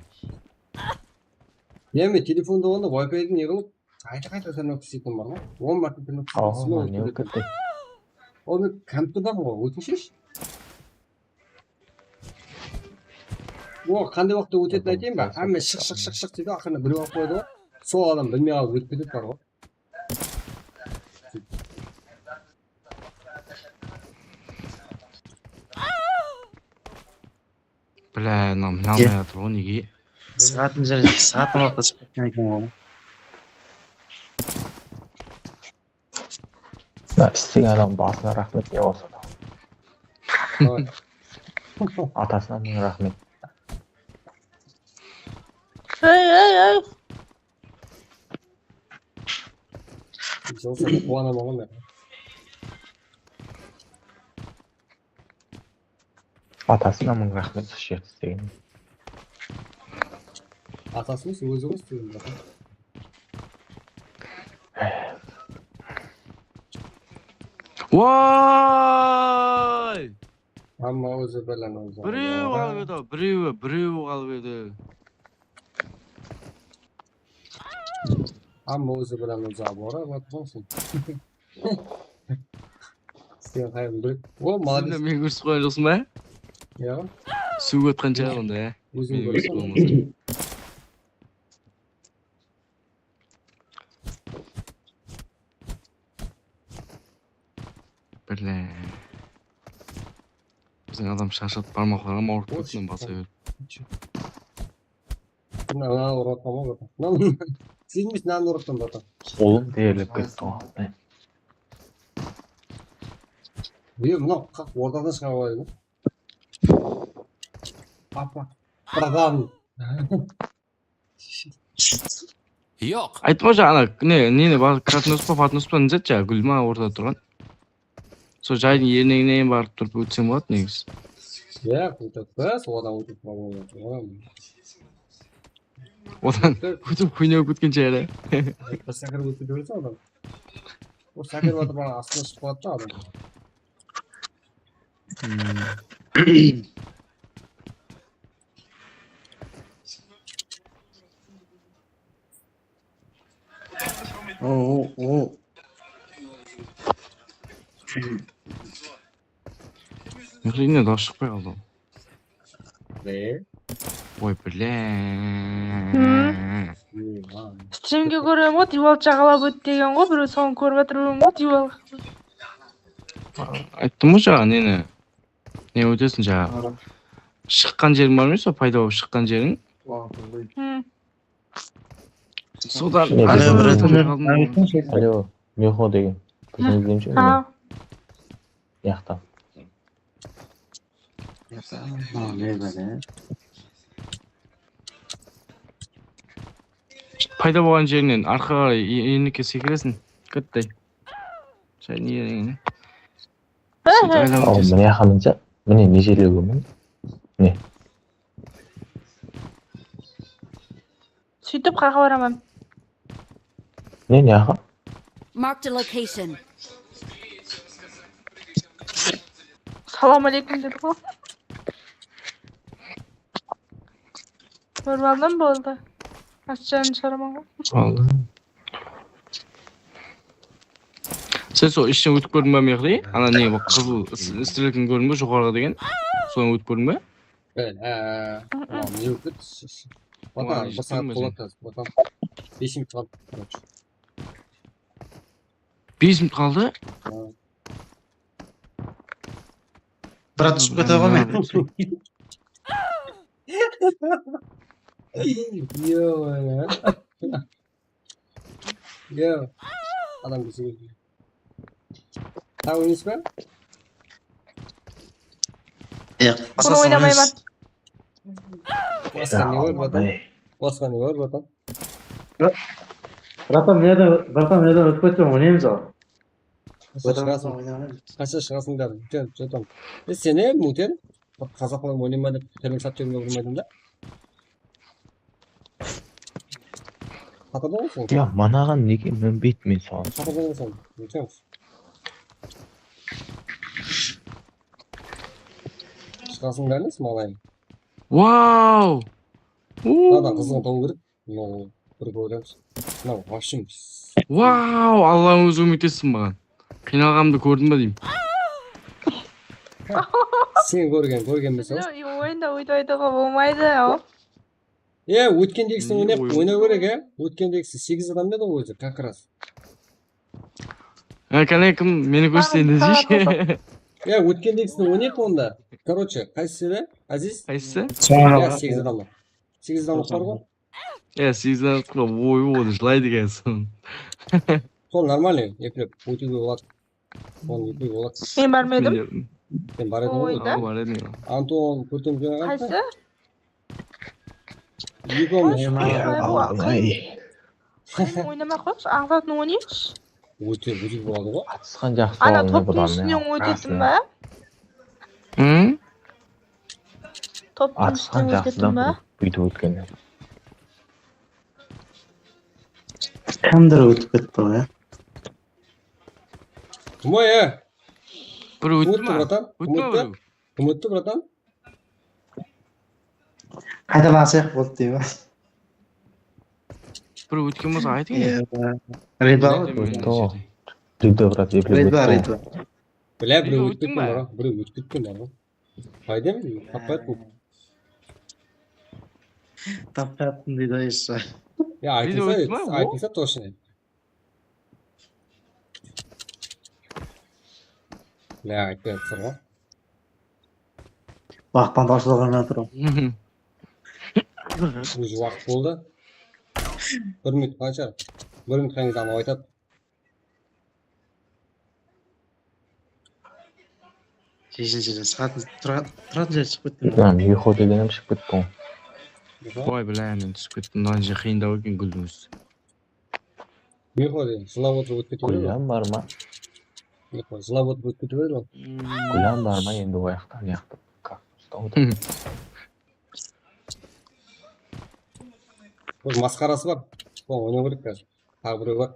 Мен телефонда онда Wi-Fi-ді не қылып, қайта тырнап істейтін бар ма? 10 марта тырнап істейтін. Оны компьютерда ғой, өтіншеш? О, қандай уақытта өтетінін айтайын ба? Әмме шық дейді, ақырында біреу алып қойды ғой. Сол адам білмей алып өтіп кетеді бар ғой. Бля, нам алмай жатыр ғой, неге? Сағатын уақытта шығып кеткен екен ғой. Істеген адам басына рахмет не болса да. Атасына мың рахмет. Ай. Жоқса қуанамын ғой. Атасына мың рахмет шерт істеген. Атасымыз өзі ғой істеген бата. Вай! Амма өзі білін өзі. Біреу қалып еді, біреу қалып еді. Амма өзі білін өзі абора батқансың. Сен қайым біліп. О, молодец. Мен көрсіп қойған жоқсың ба? Я. Су өткен шығар онда, ә? Өзің көрсіп. Бля. Біздің адам шашып бармақларым ауырып кетсін баса беріп. Наны ұратқан ғой бата. Сен емес наны ұраттан бата. Қолым дерліп кетті ғой. Мынау ортадан шыға қойды ма? Папа. Продам. Жоқ. Айтма жа, ана, нені бар, кратнос па, патнос па, нізет жа, гүлма ортада тұрған. Сол жайдың ернегінен барып тұрып өтсем болады негіз. Я, өтіп, сол адам өтіп қалуы. Одан өтіп құйнау көткен жәрі. Сәкір өтіп көрсе адам. О, сәкір өтіп бана астына шығып қалады да адам. Мұрайына да шықпай қалды. Не? Ой, бля. Стримге көрем ғой, дивал жағалап өт деген ғой, біреу соны көріп жатыр ғой, дивал. Айттым ғой жаңа, нені? Не өтесің жаңа? Шыққан жерің бар ма, сол пайда болып шыққан жерің? Содан... Алло, Мехо деген. Күзіңізден ше? Яқтан. Пайда болған жерінен арқаға енеке секіресің. Көттай. Шайын ереңіне. Міне қамынша, міне межелі көмін. Не? Сөйтіп қаға барамын. Не аға? Marked a location. Salam aleykum dedi o. Görmedin mi oldu? Açacağını çağırmam. Oldu. Sen so işten ötüp gördün mü Mehdi? Ana ne bu kızıl istilikini gördün mü yukarıda degen? Sonra ötüp gördün mü? Evet. Ne yok? Bakalım. Bir saat kolataz. Bakalım. 5 minut kaldı. 5 minut kaldı. Bırak tutup kete koymayın. Yo ya. Yo. Adam bizi görüyor. Ha oyun ismi? Yok. Bunu oynamayı ben. Oskan ne var bakalım? Oskan ne var bakalım? Bırakam nereden ötüp geçeceğim oynayayım o. Kaça şansın der. Canım. Seni muhtemelen Kazaklar oynamadı. Telin satacağım yorulmadım da. Hatırlıyor musun? Ya managan nege men bitmey son. Hatırlıyor musun? Biliyor musun? Şansın derdiniz mi alayım? Wow. Nada kızın tavuğu kırık. No. Kırık öğrenmiş. No. Başım. Wow. Allah'ım özü ümit etsin bana. Kıyналғанымды көрдің бе деймін. Сен көрген mesela. Oyunda oynaydığı olmaydı ya. Ya өткендегісін ойнау керек ya. Өткендегісі 8 адам еді ғой өзі как раз. Кім мені көрсетейін десейші. Ya өткендегісін ойнайық онда. Короче, қайсысы еді? Азиз? Қайсысы? Ya 8 адамдар. 8 адамдар бар ғой. Иә 8 адамдар ой жылайды екенсің. Сол нормальный. Екілеп өтуге болады. Оны өтуге болады. Мен бармадым. Сен бар едің ғой. Бар едім. Антон көрдім жаңа. Қайсы? Екі omuz. Ойнамай қойшы, ағзатын ойнайықшы. Өте болады ғой. Атысқан жақсы Ана болғаны топтың бұдан үстінен мен. өтетін ба? Топтың Атысқан үстінен өтетін ба? жақсыдан бүйтіп өткенде. Kimdir ötüp gitti o ya? Kim o ya? Bir өтті ма? Bratan. Kim öttü bratan? Kayda basıyak oldu diyor. Bir өткен болса айтың ya. Редба То. Редба брат, еплеп Редба, өтті. Редба. Бля, біреу өтіп кеткен бар ғой. Біреу өтіп кеткен бар ғой. Қайда ма? Таппайтын. Tapyaptım dedi işte. Ya айтылса точно. Бля, айтпай жатсыр ғой. Baqtan taşlığına тұрым. Уже уақыт болды. 1 минут қанша? 1 минут қаңыз анау айтады. Шешіншіден тұратын жер шығып кеттім. Lan ұйқы дегенім шығып кетті ғой. Ой бля мен түсіп кеттім. мына жер қиындау екен гүлдің үсті. Ұйқы деген жылап отырып өтіп кетіп еді ғой. Гүлән бар ма? Жылап отырып өтіп кетіп еді ғой. Гүлән бар ма енді ол аяқтан яқты. Ол масқарасы бар. Ол ойнау керек қазір. Тағы біреу бар.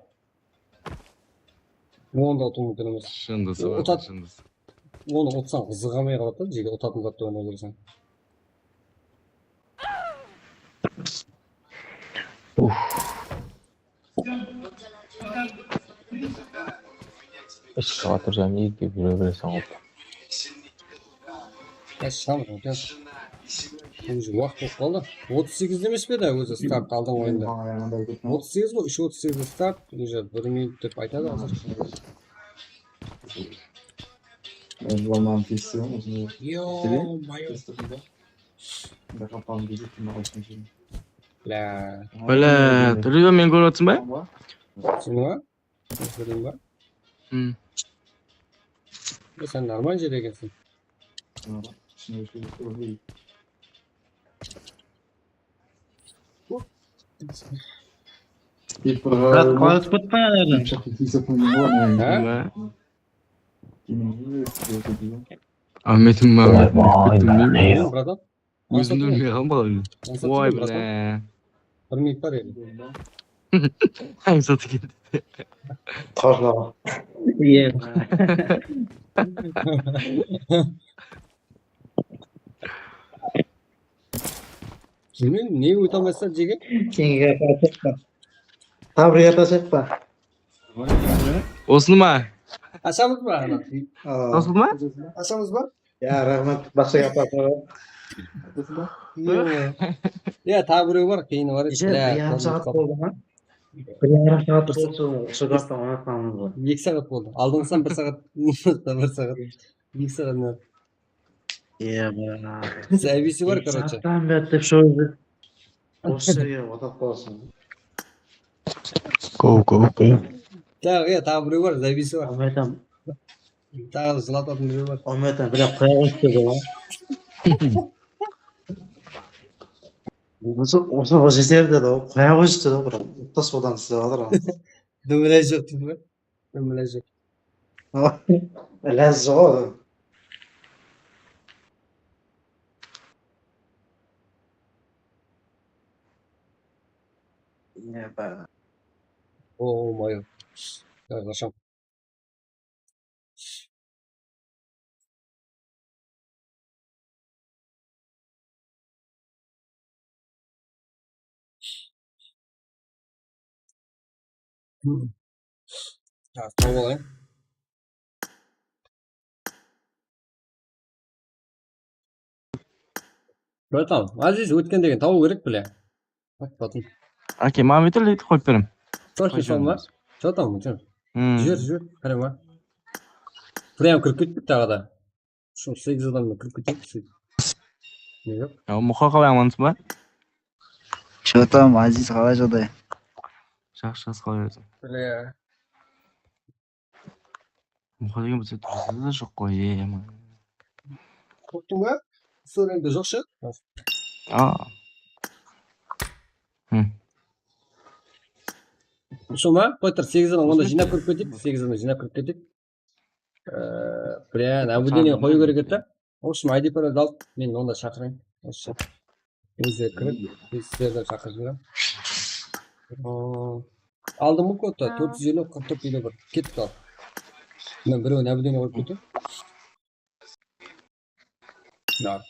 Оны да ұту мүмкін емес. Шындысы бар. Шындысы. Оны ұтсаң қызыға алмай қалады да, жеге ұтатын затты ойнау керексің. Эскаватор және екі біреу бересің ғой. Шығамын, өтес. Уже уақыт болып қалды. 38 емес пе да өзі старт алдың ойында. 38 ғой, 3:38 старт. Уже 1 минут деп айтады қазір. Бля, Рида мен көріп отырсың ба? Сен ба? Көрейін ба? Сен нормаль жер екенсің. Брат, қалай өтіп кетті ма жерден? Ahmet'im var. Братан? Өзімді білмей қалдым бала. Ой бля. 1 минут бар еді. Hangisi keldi? Toshla. Iya. Bilmiyorum niye unutamazsan Cege? Keyingiga qaytibman. Tabriga tashaqqa. Osnima. Aşamız mı ana? To'silma? Aşamız mı? Ya rahmat, boshqa gapirma. Ya tabiri var, keyini var. Kecha 1,5 soat bo'ldimi? 1,5 soat bo'lsa, shu gapni unutmadim. 2 saat bo'ldi. Aldinsan 1 saat, 1 saat. 2 saat ne? Iya, Servisi var короче. Saatdan beri deb shu o'shaga o'tib qolsin. Go. Ya tabiri var, servisi var. Olmaydan, Tağıl zlatan biri var. olmaydan biroq qo'yishdi. O'sha yerda qo'yishdi, biroq tasvodan sizlar. Dümülej yok değil mi? Dümülej yok. Lazzo. Ya ba. Oo mayo. Yaklaşam. Так, тоғылайын. Братан, Азиз өткен деген табу керек біле. Братан. Aka, mana bu yerda qo'yib beraman. Точно сонма? Что там? Жүр, қарама. Прям кіріп кетпеді тағы да. Şu 8 адаммен кіріп кетеді. Не жоқ? Muqa qalay amansiz ba? Что там, Азиз, қалай жағдай? Жақсы қалай өзің? Бля. Muqa деген бізде тұрғызды да жоқ қой, Қорқтың ба? Сөреңде жоқ шы? Шома, қойтыр 8 адам онда жинап кіріп кетейік. 8 адам жинап кіріп кетейік. Бля, наблюдение қою керек еді. В общем, ID пароль алып, мен онда шақырайын. Осы. Өздері кіріп, сіздерді шақырып жіберемін. Алдым бұл кодты, 450 44 елу бір. Кетті ал. Мен біреу наблюдение қойып кетейін. Да.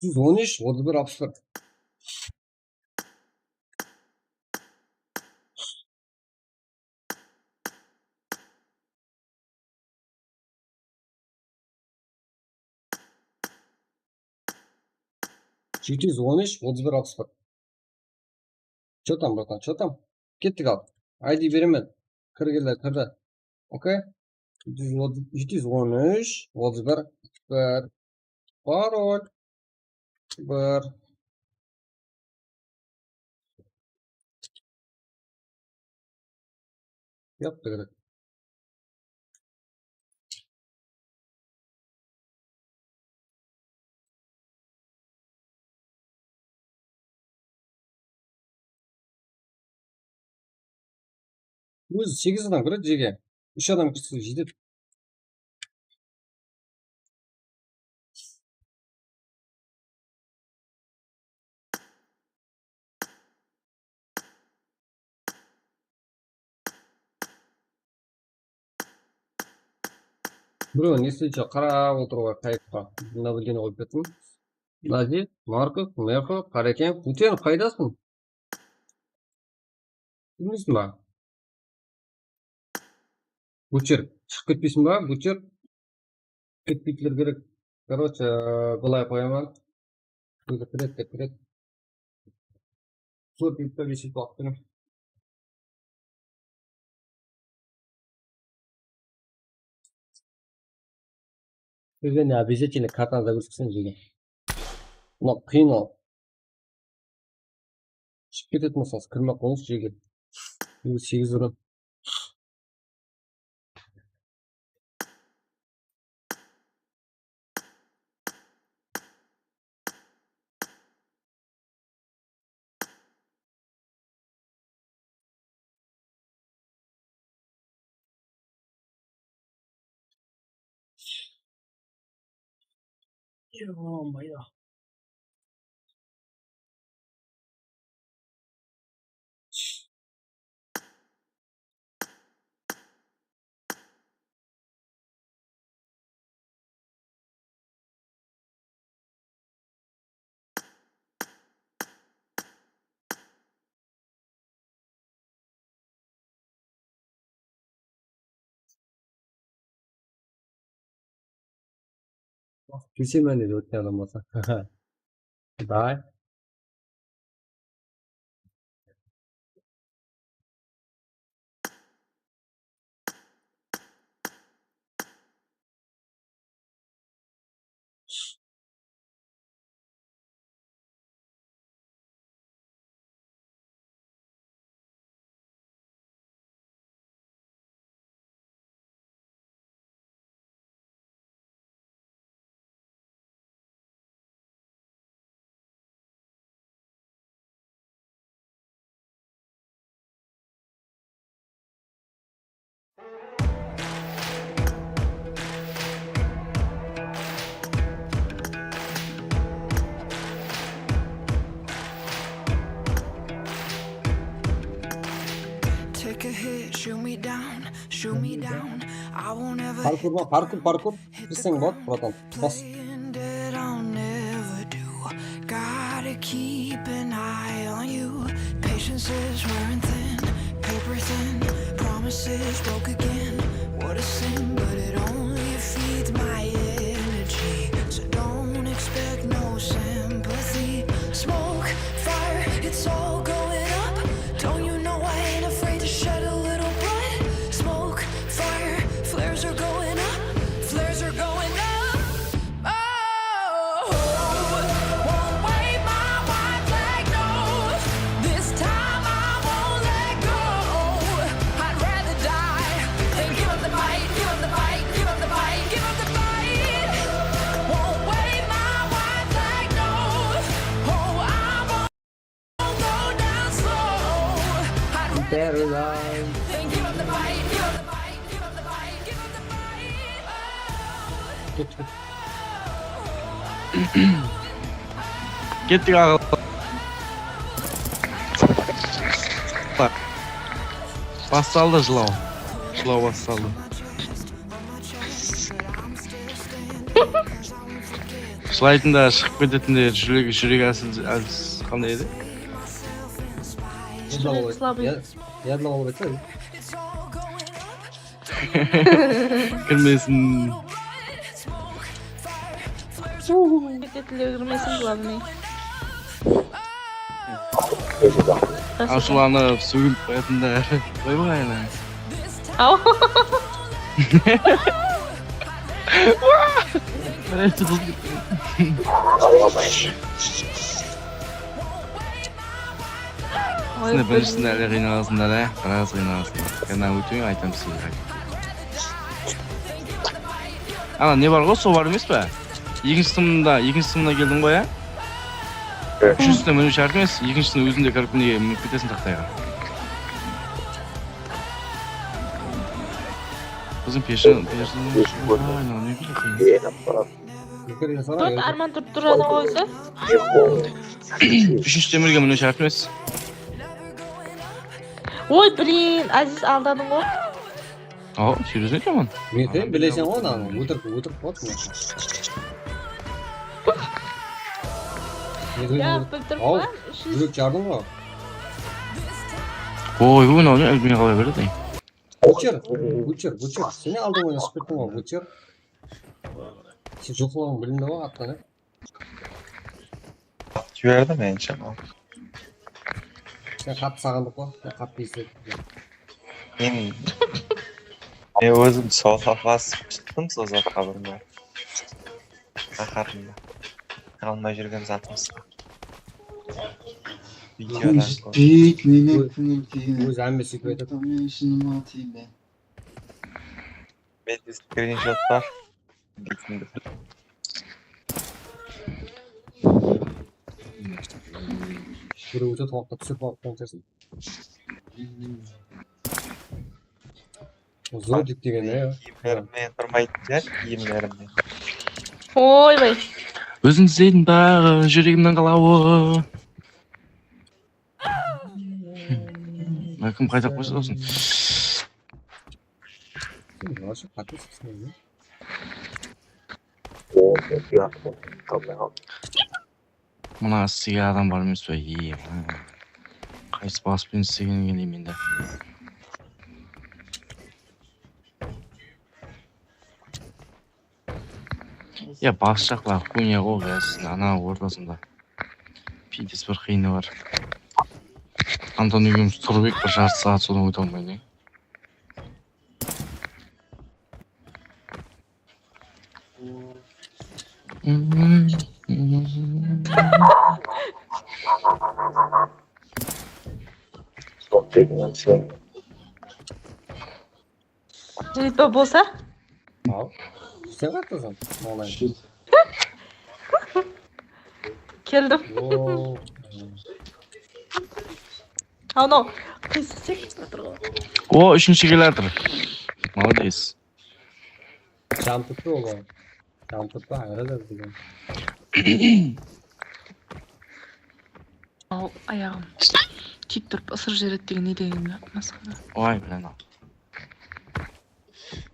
Siz 13, 31, 64. Чуть-чуть 13, 31, 64. Что там, братан, что там? Кетtik al. ID veremedim. Kırgırlar kırdı. Okey? 713, 31, 64. Parol. 1. Yaptık. Өзі 8 адам кіреді жеге. 3 адам кірсе жетеді. Біреу не істейді, қарап отыруға қайыққа. Наблюдение қойып кеттім. Нази, Марков, Мехо, Қарекен. Путен, қайдасың? Білмейсің ба? Бучер, шығып кетпейсің ба? Бучер. Кетпейтілер керек. Короче, былай қоямын. Кірет. Сол бетті бесіп бақтырым. Өзіне обязательно картаны загрузкасын жеге. Мына қиын ал. Шығып кететін болсаңыз, кірмей қойыңыз жеге. 8 ұрын. Küseyim ben dedi öte adam olsa. Bye. Take a hit, shoot me down, shoot me down. I won't ever Parkur. Kırsın bak. Buradan. Bas. playing dead, I'll never do. Gotta keep an eye on you. Patience is wearing thin, paper thin. Promises broke again. What a sin, but it only feeds my energy. So don't expect no sympathy. Smoke, fire, it's all going up. Don't you know I ain't afraid to shed a little blood? Smoke, fire, flares are going up. Flares are going up. Oh, won't wave my white flag, no. This time I won't let go. I'd rather die than give up the fight, give up the fight, give up the fight, give up the fight. Won't wave my white flag, no. Oh, I won't go down slow. I'd rather Better die line. than give up the fight, give up the fight, give up the fight, give up the fight. Kettik ağa. Bassaldı жылау. Жылау bassaldı. Жылайтын да шығып кететін де жүрек әлсіз қандай еді? Ядла болып айтса. Кірмесін. Кететілер кірмесін, главный. Ашуланып, сөгіліп қоятын да. Қойбай айна. Ау. Сені біріншісінде әлі қиналасың да, біраз қиналасың. Кәна өтең айтам сізге. Ана, не бар ғой, сол бар емес па? Екінші сымына келдің ғой, ә? Үшіншісіне міну шарт емес, екіншісіне өзінде кіріп неге мініп кетесің тақтайға. Біздің пешін... Арман тұрып тұрады қойсы? Үшінші темірге міну шарт емес. Ой, блин, Азиз алдадың ғой. Ау, серьезно айтамын? Мен білесің ғой, өтіріп қойсын. Я білтіріп қойм. Жүрек жардың ғой. Ой, мынау не әлбіне қалай береді? Бучер. Сені алдың ойна спирттің ғой, бучер. Сен жоқлауын білінді ғой, аттан, Жіберді мен шама. Сен қатты сағындық қой, қатты естедік. Мен өзім солға басып шықтым, сол затқа бұрынға. Қақарымда. Қалмай жүрген затымызға. Пик, менің Өз әмбе сөйтіп етіп. шыныма тиді. Менде скриншот бар. Бетімді біліп. Біреуді тоқта түсіп алып қоншасын. Зодик деген, Киімдеріммен тұрмайтын жер, киімдеріммен. Ойбай. Өзің іздейтін дағы жүрегімнің қалауы. Кім қайтақ қойса болсын. Вообще подписывайся. Мына істеген адам бар емес пе? Қайсы баспен істегенін деймін енді. Бас жақла көне ғой қазір. Ана ортасында. Пиндес бір қиыны бар. Антон екеуміз тұрып ек бір жарты сағат содан өте алмайды. Ритба болса? Ал. Сен қаттысың? Молай. Келдім. Анау қайсы секілді тұр ғой. О, үшінші келатыр. Молодец. Жан тұтты ол. Жан тұтты айырады деген. Ау, аяғым. Тиіп тұрып ысыр жереді деген не деген масқара. Ой, білен ал.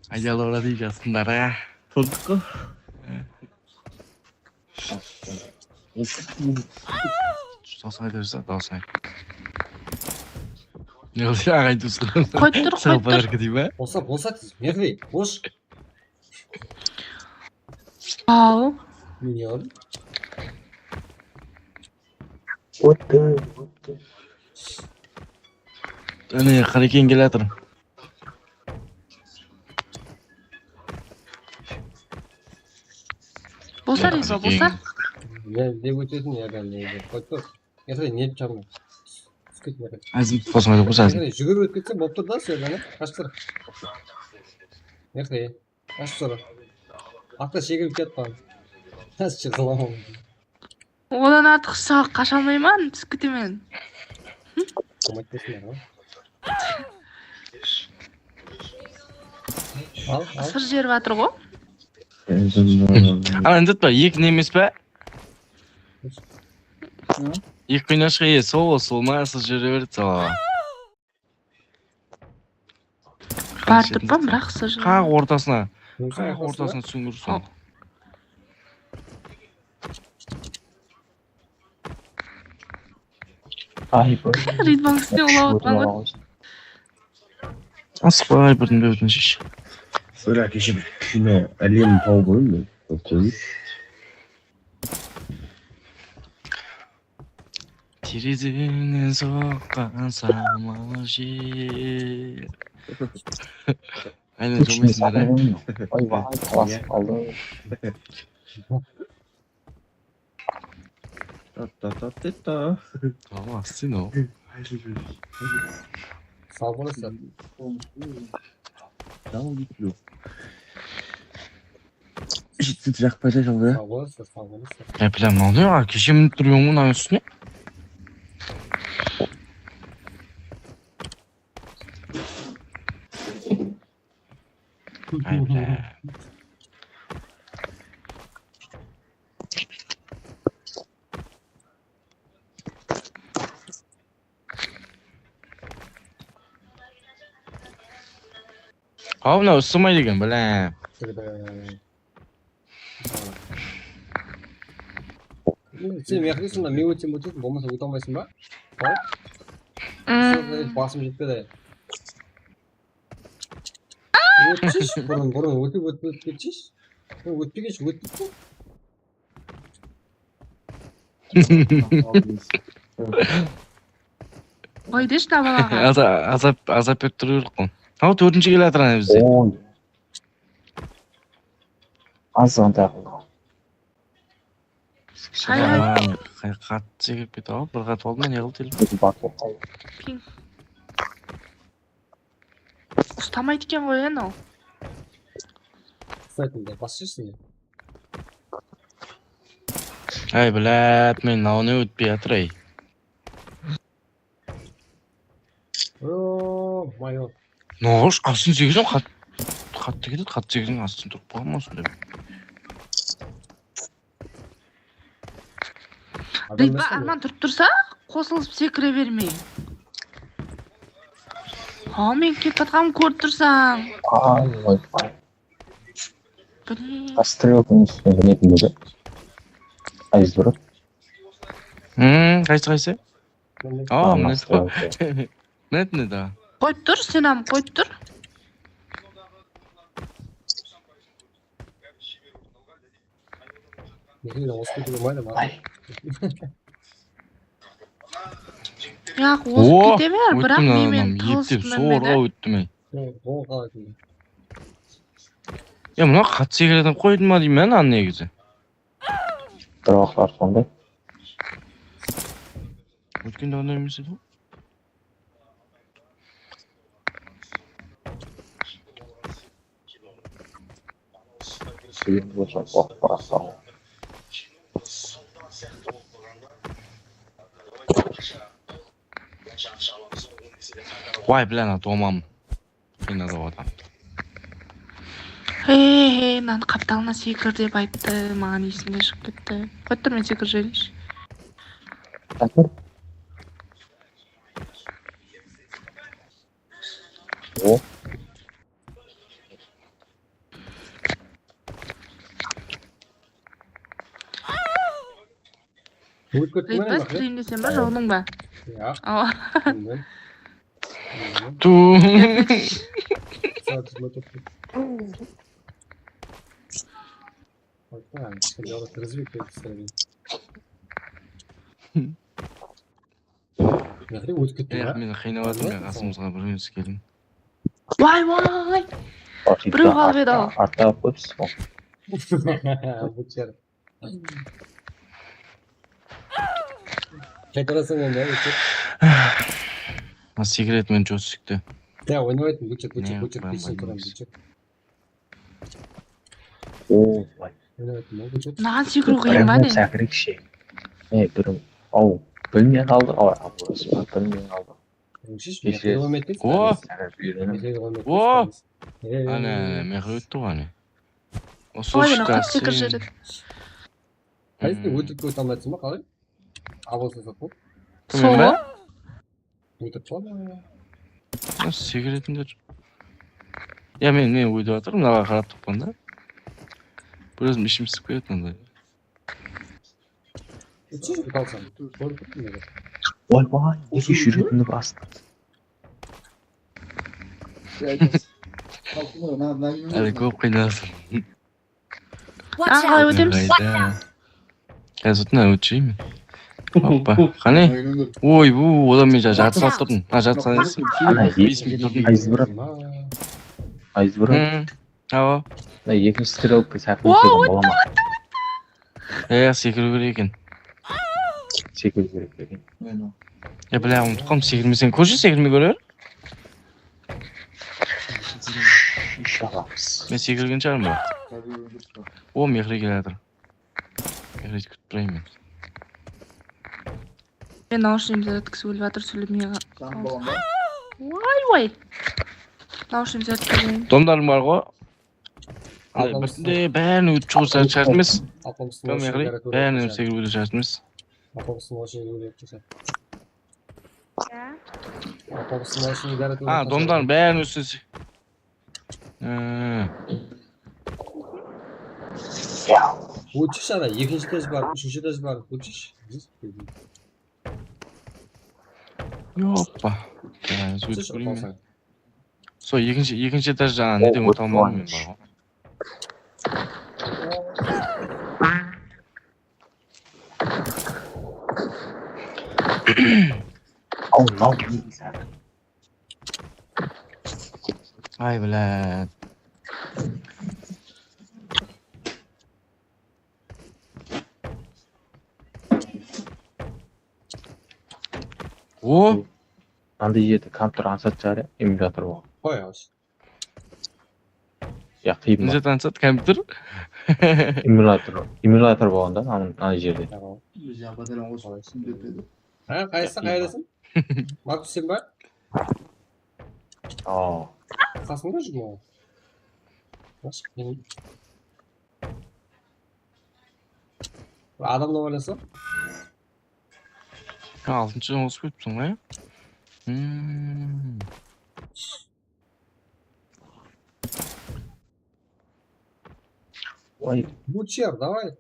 Айдалора дейді астындар, ә? Толдық қой. Даусын айта жүрсе, даусын айт. Не қылды, ағай дұсқын. Қойып тұр, қойып тұр. Болса тез, мердей, қош. Ау. Мені алды. Өтті. Әне, қарекен келатыр. Болса Ритба, болса? Мен деп өтетін, яғни, қойып тұр. Ердей, не чамын? Әзім болсын айта қойса әзім. Жүгіріп өтіп кетсе, болып тұр да, сөйлені. Қашып тұр. Ердей, қашып тұр. Атқа шегіріп кет баған. Әзі жыламам. Одан артық сағық қаша алмайман, түсіп кетемен. Көмектесіңдер, Ал. Сыр жеріп атыр ғой. Ана әндет ба, екі немес ба? Екі күнашқа сол ма, сыр жүре берді сала. Бар тұрпан, бірақ сыр жүре. Қақ ортасына сүңгірсің. Ритбаның үстіне ұлап отқаны. Асықпай бірдің бөтін шеш. Sıra kişi yine әлем тауып ойын қойып. Терезеңнен соққан самал жел. Айна жолмайсыңдар, ә? Ойбай, қаласып қалды. Та-та-та-та-та. Ала, сен ол. Sağ burası. Tamam gidiyor. Жетті жақпайды жалға. Sağ burası. Білем, не var? Кешемін тұрмын мұның үстіне? Ай, білем. Ау, мынау ысымай деген, білем. Сен мияқдесің ба, мен өтсем өтесің, болмаса өте алмайсың ба? Басым жетпеді. Өтсеш, бұрын өтіп кетсеш. Өтпегенше өтіп Ой, дешті абалаға. Азап өтіп тұру керек қой. Ау, төртінші келе атыр ана бізде. Азған тағы. Қатты жегіп кетті, ау, бір қатып алдым, не қылды елі? Пин. Ұстамайды екен ғой, ән ол. Ұстайтындай, бас жерсің не? Ай, біләп, мен науыны өтпей атыр, ай. Майор. Ноғыш, астын сегізім қатты кетеді, қатты сегізім астын тұрып қалмасын деп. Ритба Арман тұрып тұрса, қосылып секіре бермей. Мен кетіп жатқанымды көріп тұрсаң. ойбай. Блин. Стрелканың үстіне мінетін болды. Айзбұры. Қайсы? Мінетін еді. Қойып тұр, Сенам, қойып тұр. Яқ, озып кете бер, бірақ менімен Соғырға өттім ей. Мына қатты секіретін қойдың ма деймін мен негізі. Бір уақытлар сондай. Өткенде ондай емес еді ғой. Сүйін болса уақыт барастау. Vay bilen domam. Yine de adam. Мынаны қапталына секір деп айтты, маған есімде шығып кетті. Қойып тұр, мен секір жөнейші. О. Ритба стрейін десем ба, жоғының ба? Ту. Мен қинаватым я қасымызға біреуіңіз келдің. Вай. Біреу қалып еді ал. Артта қойыпсыз ғой. Қайтарасың онда, өтіп. Секірет мен жосыкты. Ойнамайтын, өтіп, бейсін тұрам, өтіп. Ой. Маған секіру қиын ба не? Сәкірекше. Бірім, білмей қалды. Білмей қалды. Ана, мен өтті ғой ане. Ой, қап секір жереді. Қайсың өтіп көт алмайтсың ба, қалай? Абылсы сапу? Сол ба? Өтіп па? Секіретіндер. Мен өйді атырым, мынаға қарап тұқпан да. Бір өзім ішім сіп көретін ондай. Өтсіз қалсам? Ойбай, неге жүретінді басты? Әлі көп қиналсын. Қалай өтеміз? Қазір өтін өтшеймін. Hoppa. Қане? Ой, одан мен жарты сағат тұрдым. Жарты сағат емес. Айзбұрын. Ава. Екінші стрелка сәкіру бола ма? Секіру керек екен. Секіру керек екен. Бля, ұмытқам секірмесең. Көрші секірмей көрер? Мен секірген шығарым ба? Мехри келе жатыр. Мехри күтіп тұрайын мен. Мен наушнигімді өткісі өліп жатыр, сөйлемей Вай. Наушнигімді өткізейін. Домдарым бар ғой. Бірінде бәрін өтіп шығырса шарт емес. Бәрін секіріп шарт емес. Домдарым бәрін өтсіз. Өтшіш ана, екінші тәж бар, үшінші тәж бар, өтшіш. Опа. Өтіп көрейін мен. Сол екінші этаж жаңа неден өте алмадым мен бар ғой. Ай, блядь. О! Анда еді компьютер ансат жары, эмулятор бол. Қой аш. Қиып ма? Нежет ансат компьютер? Эмулятор болғанда, ана жерде. Қайдасың? Маркус сен ба? Қасыңда жүр ма? Адамды ойласа? алтыншыдан озып кетіпсің ғой, иә? Ой, Бучер, давай.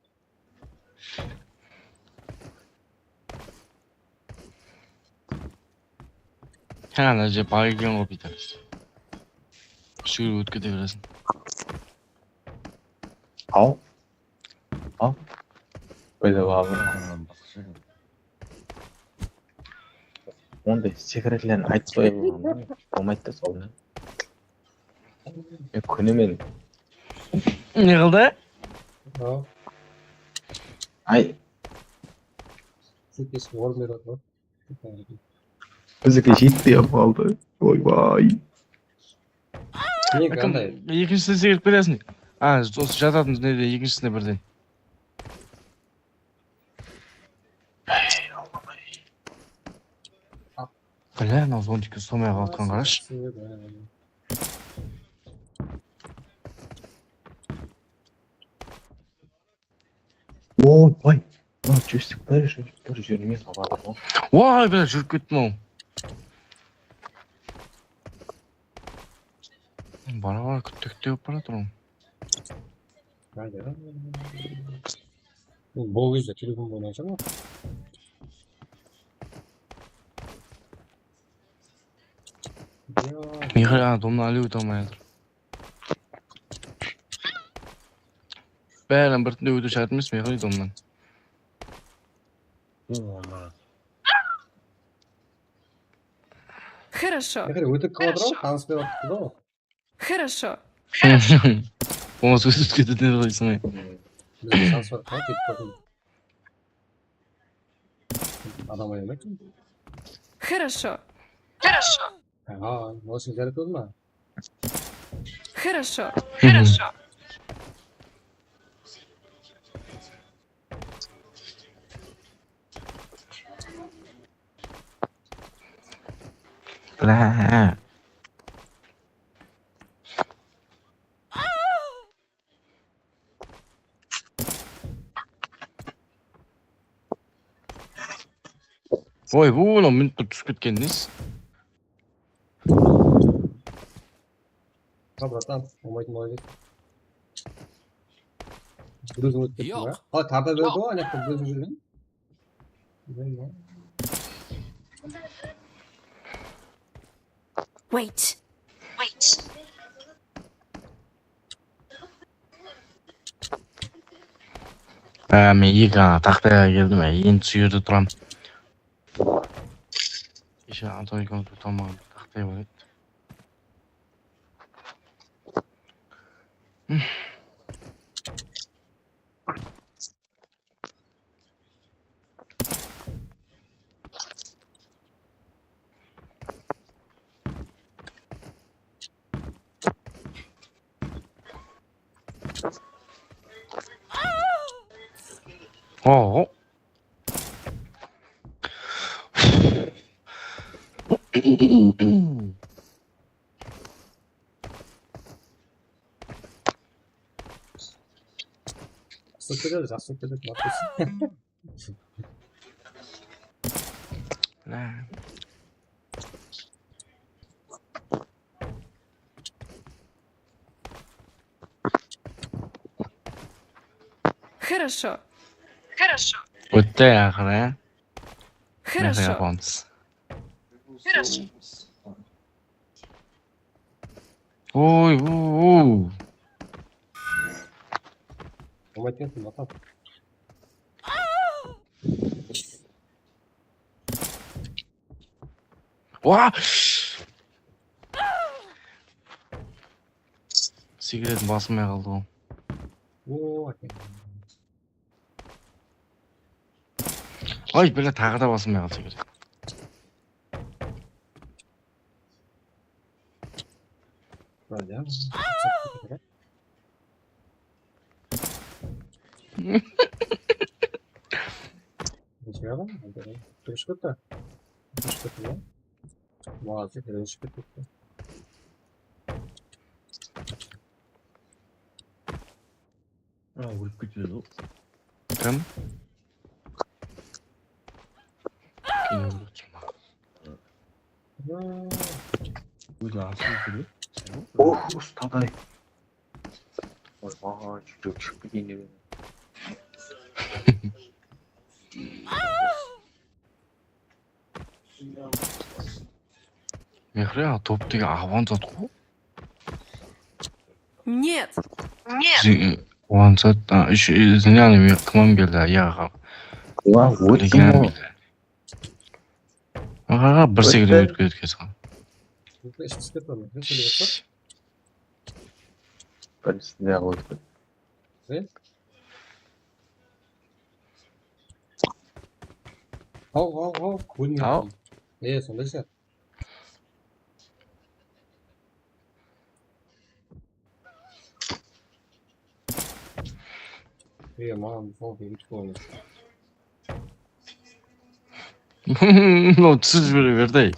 Сен ана же баг екен ғой бүйтіп. Жүгіріп өтіп кете бересің. ау. Ау. Böyle var. Onday секретlerini айтпай болмайды да сол. Мен күнімен Не қылды? ай Sekesi orada var. Biziki жетпей қалды. Ойбай. Не Кім? қандай? Екіншісіне секіріп кетесің. Осы жататын неде екіншісіне бірден. Бля, мынау зонтикке ұстамай қалған қарашы. ойбай. Мына жүстік бір жеріме қалады ғой. Ой, бля, жүріп кеттім ау. Бара-бара күттектеп бара тұрмын. Бұл кезде телефон болмай ма? Михаил, домна алып өте алмай жатыр. Бәрін біртінде өте шарт емес, Михаил домнан. Хорошо. Өтіп қалады ғой, таныспай отты да. Хорошо. Болмаса өтіп кететін еді қойсың ай. Таныспай отты, кетіп қалды. Адам аямайды. Хорошо. Осы жарат болды ма? Хорошо. Бля. Ой, бұл минут түсіп кеткен дейсіз. Братан, болмайтын молодец. Өзің өтіп кеттің ба? Тарта берді ғой, анаяқта өзің жүрген. Wait. Мен екі тақтайға келдім, енді сүйерді тұрам. Еще Антон екеуміз тұтамаған тақтай бар еді. О. Sıkıdır, sıkıdır. Ne yapıyorsun? Хорошо. Өтті ақыры, Хорошо. японец. Ой, Помогите, мотор. Уа! Сигарет басылмай қалды ғой. Ой, бля, тағы да басылмай қалды сигарет. Ничего, перешкода. Перешкода. Молодцы, перешкода. өліп кетеді ғой. Кім? өзі асыл жүр. ұстадай. Ойбай, жүрек шығып кетейін деп. Мехре, топтегі аван зат қой. Нет. Аван зат, извиняли, к вам келді, аяға. Өттім ғой. Аға, бір секілді өтіп кеткен. Бірісінде ақ өтіп. Ау, көрінген. Сондай сияқты. Маған сол беріп қойыңыз. Ну, түсіп жібере берді.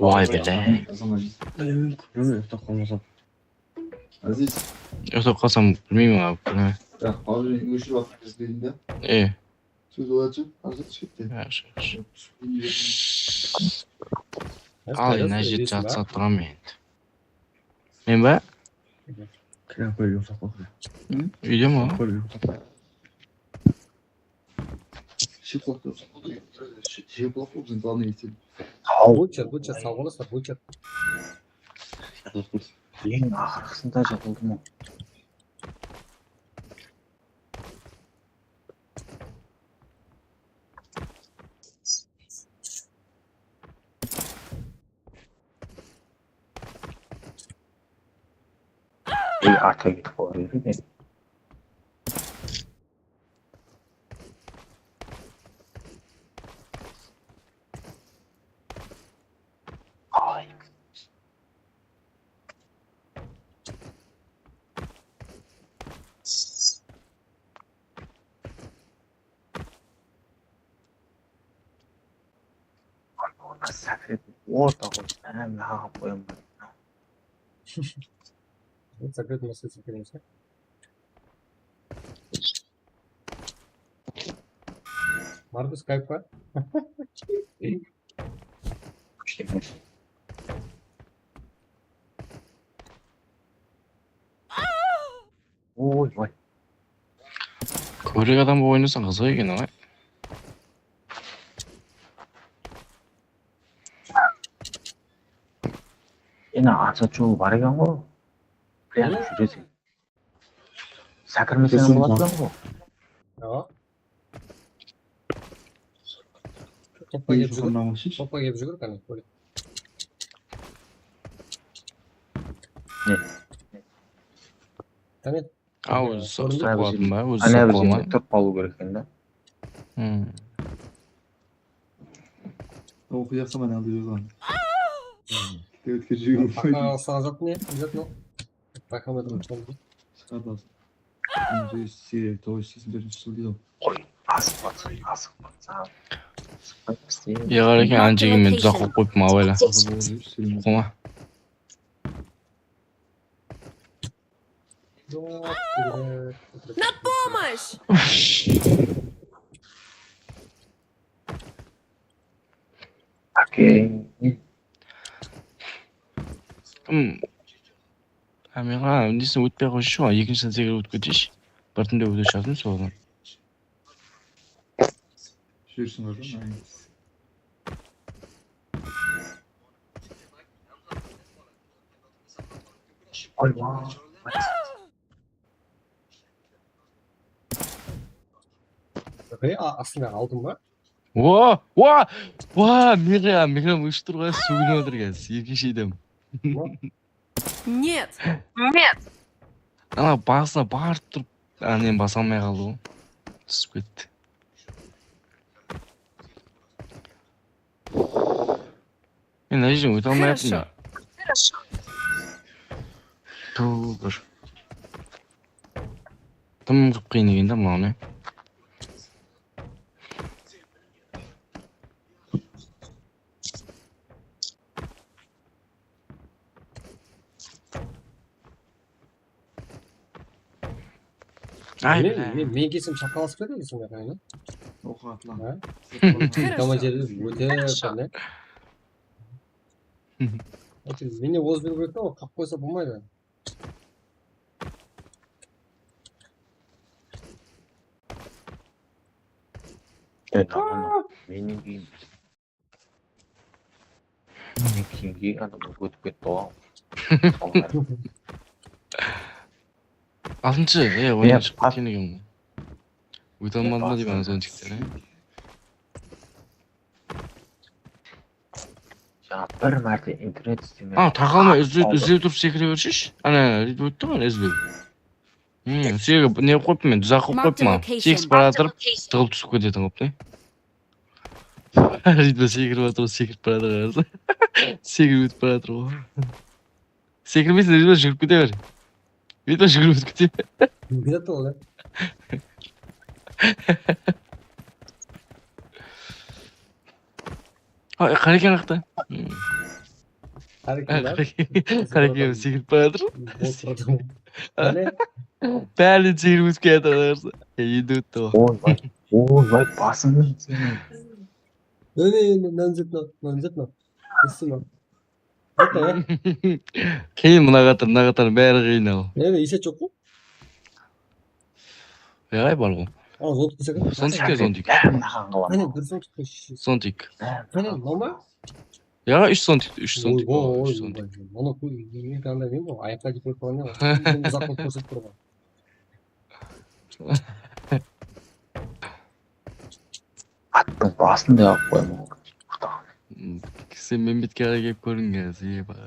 Vay be. Ұйықтап қалсам білмеймін abi. Abi görüşürüz vakit izlediğinde. Söz olacak. Hazır çıktı. Al ena жеті жатса тұрам мен. Мен ба? Үйде ма? Шиплофобзың планы етеді. Бучер, сау боласыздар, бучер. Ең ақырғысында жығылдым ғой. Arka gidip oraya ne? Ay. Ona sakit. Orta koy. Ben daha koyayım. Закрытый на свете перенесли. Маркус, скайп па? Ой. Көрек адам болып ойнасаң қызық екен ғой. Енді аса жолы бар екен ғой. Прямо жүресің. Сәкірмесең болады ғой. Toppa gelip жүгір қане, көлік. Не? Тәмен. Өзі соқып қалдым ба? Өзі соқып қалмай. Тұрып қалу керек екен да. Оқияқса мен алды жүрген. Өтке жүрген. Пока сағазат не? Обязательно. Тахометр ұтқанды. Шығардасың. Серия 981 жыл дейді. Ой, асық. Еғар екен анжегімен тұзақ қойып қойып абайла. Қома. На помощь! Окей. Менға несін өтпей қойшы ғой, екінші сәтсеге өтіп кетейші. Біртінде өте шатым соғылған. Жүрсің ордан, Астына алдың ба? Меграм ұшып тұрға сөйлеп отыр қазір, екінші едім. Нет. Ана басына барып тұрып, әнен баса алмай қалды ғой. Түсіп кетті. Мен әжем өте алмай атым. Бір. Тым қып қиын екен да мынау. Мен келсем шақаласып кетеді сондай қайын. Оқатла. Тама жерде өте қандай. Менде оз беру керек та, ол қап қойса болмайды. Менің күйім. Менің күйімге ана өтіп кетті ғой. Алтыншы, ойын шығып кеткен екен. Өте алмады ма деймін ана жігіттер. Жаңа бір мәрте интернет істемей. Тақалмай үзіліп тұрып секіре бершіш. Ана өтті ғой үзіліп. Сүйегі не қойып мен, тұзақ қойып қойып ма? Секс баратырып, тығылып түсіп кететін қойып не? Ритма секіріп атыр, секіріп баратыр қарасы. Секіріп өтіп баратыр ғой. Секірмейсін, ритма жүгіріп кете бер. Ритма жүгіріп өтіп кете бер. Кетті ол, Қарекен қақта. Қарекен секіріп баратыр. Бәрінен секіріп өтіп кетті қарасы. Енді өтті ғой. Ой, басыңды сен. Нәнзетна. Кейін мына қатар бәрі қиын ал. Есет жоқ қой? Ай бар ғой. Сонтик. Сонтик. Яға 3 сонтик. Оны көйін қандай мен ғой, аяққа деп қойып қойған не ғой. Ұзаққа көрсетіп тұрған. Аттың басында ақ қоймау. Сен Мембетке қарай келіп көрін кәзі, бар.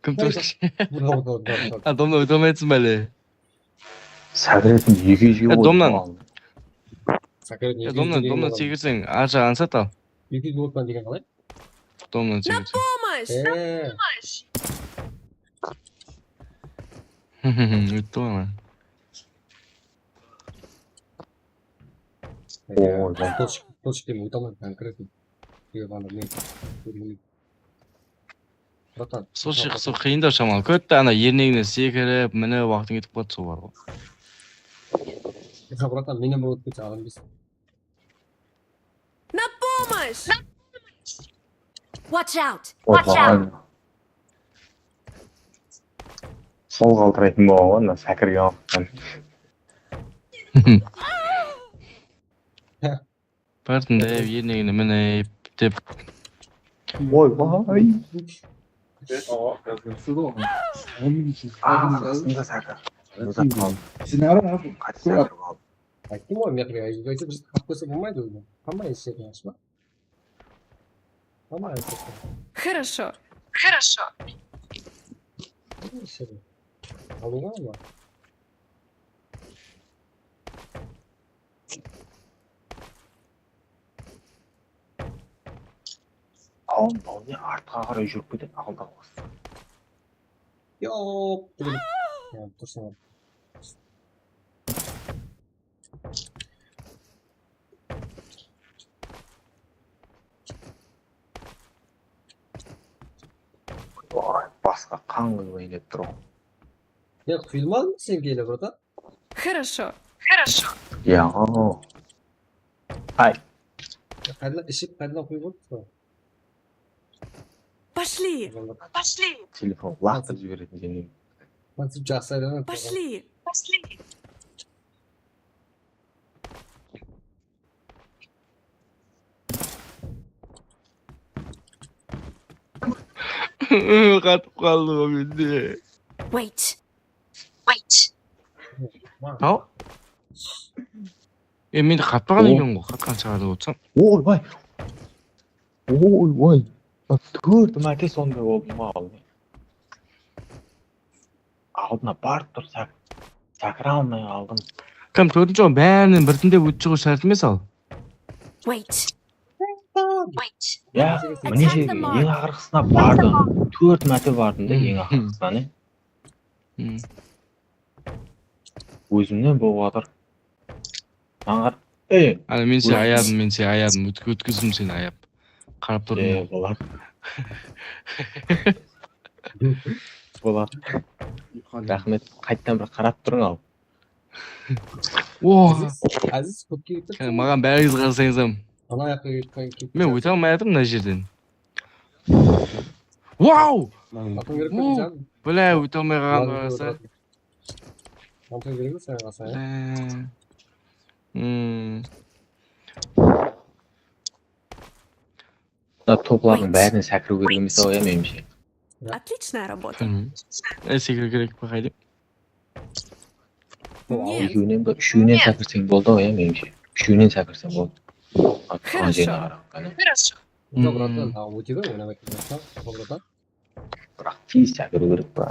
Кім тұршы? Домнан өте алмайтсың бәлі. Сәдіретін екі жүйе қойып. Домнан секірсең, арша ансат ал. Екі жүйе отпан деген қалай? Домнан секірсең. Өтті ғой ма? Толшықпен өте алмайды конкретно. Сол қиындау шамалы. Көтті ана ернегіне секіріп, міні уақытың етіп қойды сол бар ғой. Братан, менен болып кетсе адам бейсің. На помощь! Watch out! Сол қалтырайтын болған ғой, сәкірге алып. Бардың деп, ернегіне мініп деп. Ой, бай. Қасында сәкір. Сен әрі Айттым ғой, мен қырға біз қап көсе болмайды өзі. Қамай есетін ашы ба? Қамай есетін. Хорошо. Алуға ма? Ал не артқа қарай жүріп кетеді, алда қосы. Йоп, түгіліп. Тұрсын ал. Басқа қаңғы ойнап тұр ғой. Құйылмадың сен келі бұрда? Хорошо. Яғо. Ай. Қайдыла ішіп, қайдыла қойып отыр. Пошли. Телефон лақтыр жіберетін және. Жақсы айдана. Пошли. Қатып қалды ғой менде. Wait. Ау? Менде қатпаған екен ғой, қатқан шығарды отырсам. Ой, бай. Төрт мәрте сондай болды ма алды. Алдына барып тұр, сәкіре алмай алдым. Кім төртінші ғой, бәрінен біртіндеп өтіп шығу шарт емес ал. Wait. Я, міне жерге ең ақырғысына бардым. Төрт мәрте бардым да ең ақырғысына, не? Өзімнен болып жатыр. Аңғар, Ана мен сен аядым, өткіздім сені аяп. Қарап тұрдым. Болады. Рахмет, қайттан бір қарап тұрың ал. О, Aziz көп келіп кетті. маған бәріңіз қарасаңыз Ана жаққа кетіп. мен өте алмай жатырмын мына жерден. Вау! Атың керек пе сен? Бля, өте алмай қалғанды қараса. Атың керек пе сен қалсаң? Топлардың бәріне сәкіру керек емес ау иә меніңше. Отличная работа. Секіру керек па қайдем? Үшеуінен сәкірсең болды ау иә меніңше. Үшеуінен сәкірсең болды. Атқан жеріне қарап. Хорошо. Жоқ, братан, өте ғой ойнап айтқан братан. Бірақ тез сәкіру керек па.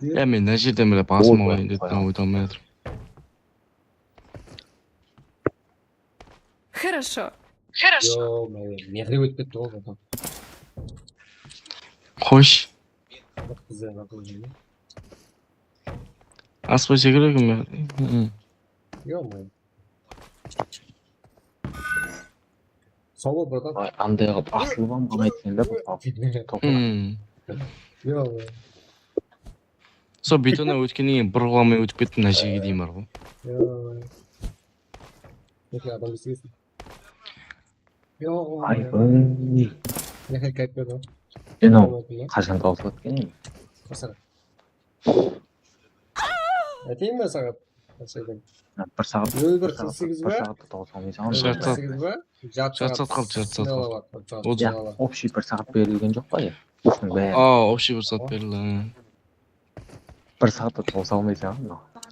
Мен мына жерден біле басым ойын деп өте алмай жатырмын. Хорошо. Йо, мехри өтіп кетті ғой братан. Қош. Бізде братан жейді. Аспай секіру кім? Йо, май. Сау бол, братан. Андай қылып асылып алмайтын да бұл. Йо, Сол бетона өткеннен кейін бір құламай өтіп кеттім мына жерге дейін бар ғой. йо. Неке адам естігесің. Йо, Айбай. неке кайып берді. Ау, қашан таусылады екен? Қасара. Айтайын ба сағат? Бір сағат. 01:48 ба? Бір сағатта тауыса алмайсың. 08 ба? Жарты сағат қалды. Общий бір сағат берілген жоқ па иә? Осының бәрі. Общий бір сағат берілді. Бір сағатта тауыса алмайсың ау.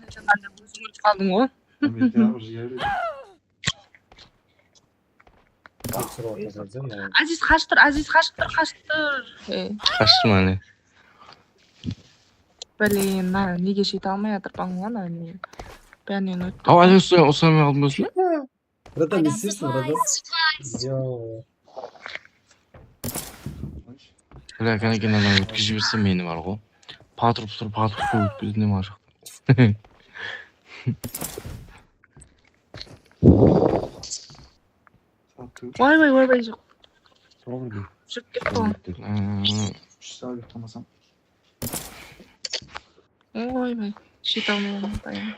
Өзің өліп қалдың ғой. Азиз қашып тұр, Азиз қашып тұр. Қаштым әлі. Блин, неге жете алмай жатыр баңлан әлі. Бәрінен өтті. Ау, әлі ұстамай қалдым өзіме? Братан, не істейсің, братан? Йо. Бля, кәнекен адам өткізіп берсе мені бар ғой. Патруб өтіп берді не бар жақта. Ой, жоқ. Жүріп кетті ғой. Ойбай, жете алмай.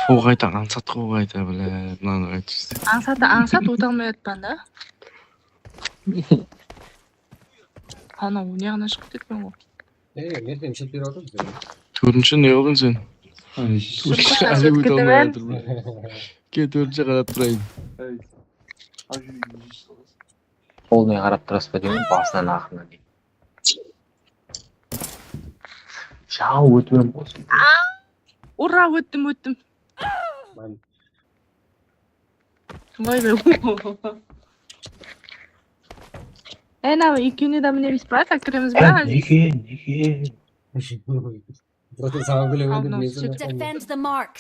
О қайта аңсат қой қайта бля, мынаны қайта істе. Аңсат өте алмай жатпан да. Анау не ғана шығып кеткен ғой. Мертен шет беріп отыр бізде. Төртінші не қылдың сен? Әлі өте алмай жатыр бля. Төртінші қарап тұрайын. Қолына қарап тұрасыз ба деймін, басынан ақырына дейін. Жау өтуем болсын. Ура, өттім. Ойбай. Нау екеуіне де мінеміз ба, так кіреміз ба? Неге? Братан, саған біле өндім. Defend the mark.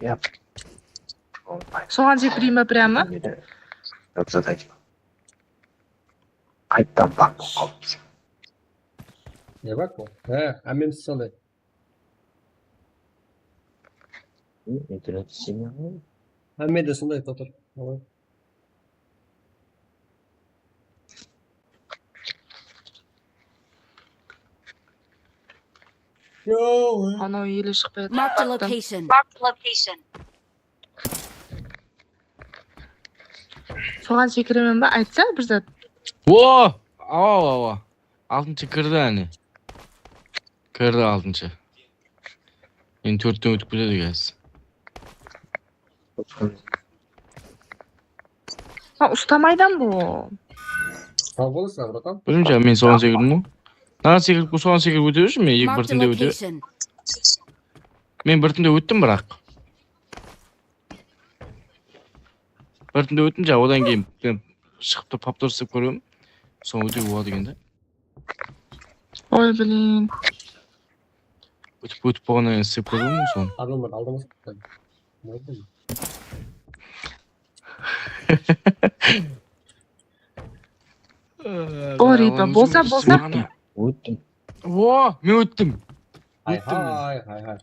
Yep. Соған секірейін ба прямо? Қайттан бақ қалыпсың. Не бақ бұл? Әмемсіз сондай. Интернет істемей ме? Әммен де сондай тұтыр. Анау елі шықпай Mark the location. Соған секіремен ба? Айтса бір зат. Ау. Алтыншы кірді әне. Кірді алтыншы. Енді төрттен өтіп келеді қазір. Ұстамайдан бұл. Сау болыңыз, братан. Білімше, мен соған секірдім ғой. Соған секіріп өте жүрші, мен екі біртінде өте. Мен біртінде өттім бірақ. Біртінде өттім жа, одан кейін шығып тұрып повтор істеп көрем. Соң өте болады екен да. Ой, блин. Өтіп болғаннан істеп көрем соң. Адамдар алдымыз. Ориба, болса. Өттім. Мен өттім. Хай.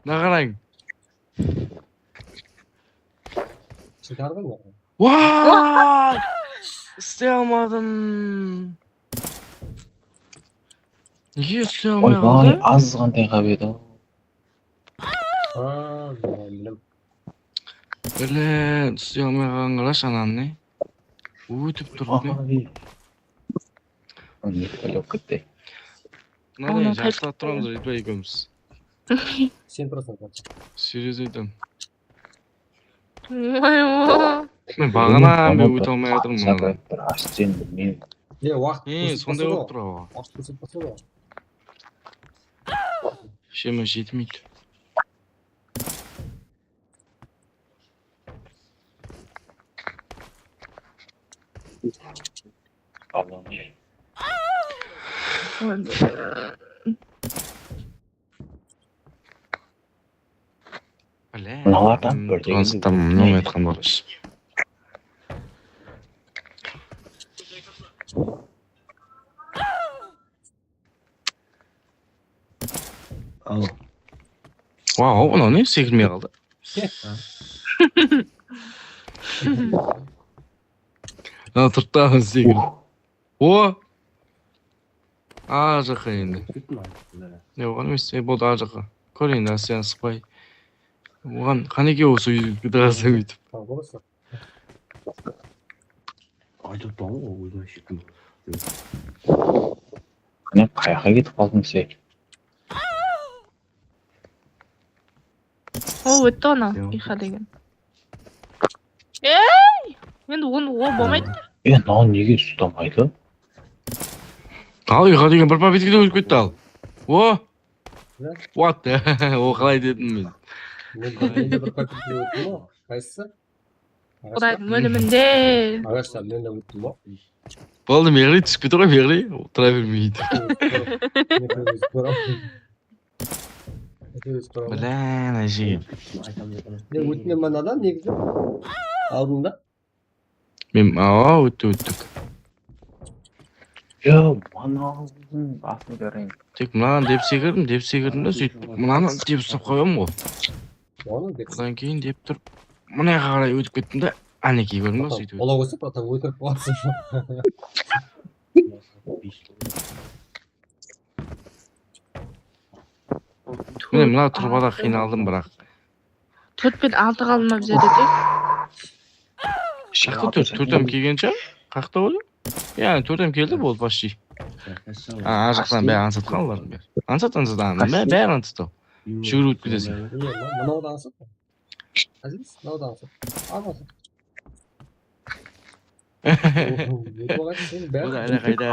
На қарайын. Çıkardın mı? Vay! İsteyamadım. Неге түсіре алмай Ойбай, қалды? аз қандай қап еді. Bilmem. Біле, түсіре алмай қалған қараш ананы. Өтіп тұрды. Өліп кетті. Мынаны жақтап тұрамыз Ритбай екеуміз. Сен тұрасың қазір. Серьез айтамын. Ойбай. Мен бағана мен өте алмай жатырмын мынаны. Бір аштен білмеймін. Уақыт Сондай болып тұр ғой. Уақыт көрсетпесе ғой. Шема жетмейді. Мыналардан бір Транситтан мынау айтқан бараш. Вау, мынау не секірмей қалды. Тұрттағы секір. О! А жаққа енді. Не оған емес, болды а жаққа. Көр енді асиян сықпай. Оған қанеке осы үйді қыдырасың өйтіп. Айтып тұрмын ғой, өзің шекім. Мен қаяққа кетіп қалдым сен. О, өтті ана, иха деген. Ей! Енді оны болмайды. Мынау неге ұстамайды? Ал иха деген бір победкеде өтіп кетті ал. О! What? О, қалай дедім мен. Мен де бір пакетке өттім ғой. Қайсысы? Құдайдың өлімінде. Ағаштар, мен де өттім ғой. Болды, меғли түсіп кетті ғой, меғли. Отыра бермейді. Білән, әжей. Өтінен манадан негізі алдында. Мен, өттік. Манаудың басын көрейін. Тек мынаған деп секірдім да сөйтіп. Мынаны деп ұстап қойым ғой. Одан кейін деп тұрып, мұнайға қарай өтіп кеттім да, әнекей көрдім ба сөйтіп. Ола қойсып, атам өтіріп қаласың. Міне мына тұрбада қиналдым бірақ. 4 пен 6 қалды ма біздерде де? Шақты төртем келгенше, қақта болды? Яғни төртем келді болды почти. А жақтан бәрі ансатқан олардың бәрі. Ансат, бәрі ансат ол. Жүгір өтіп кетесің. Мынау да ансат. Әзіміз, мынау да ансат. Ансат.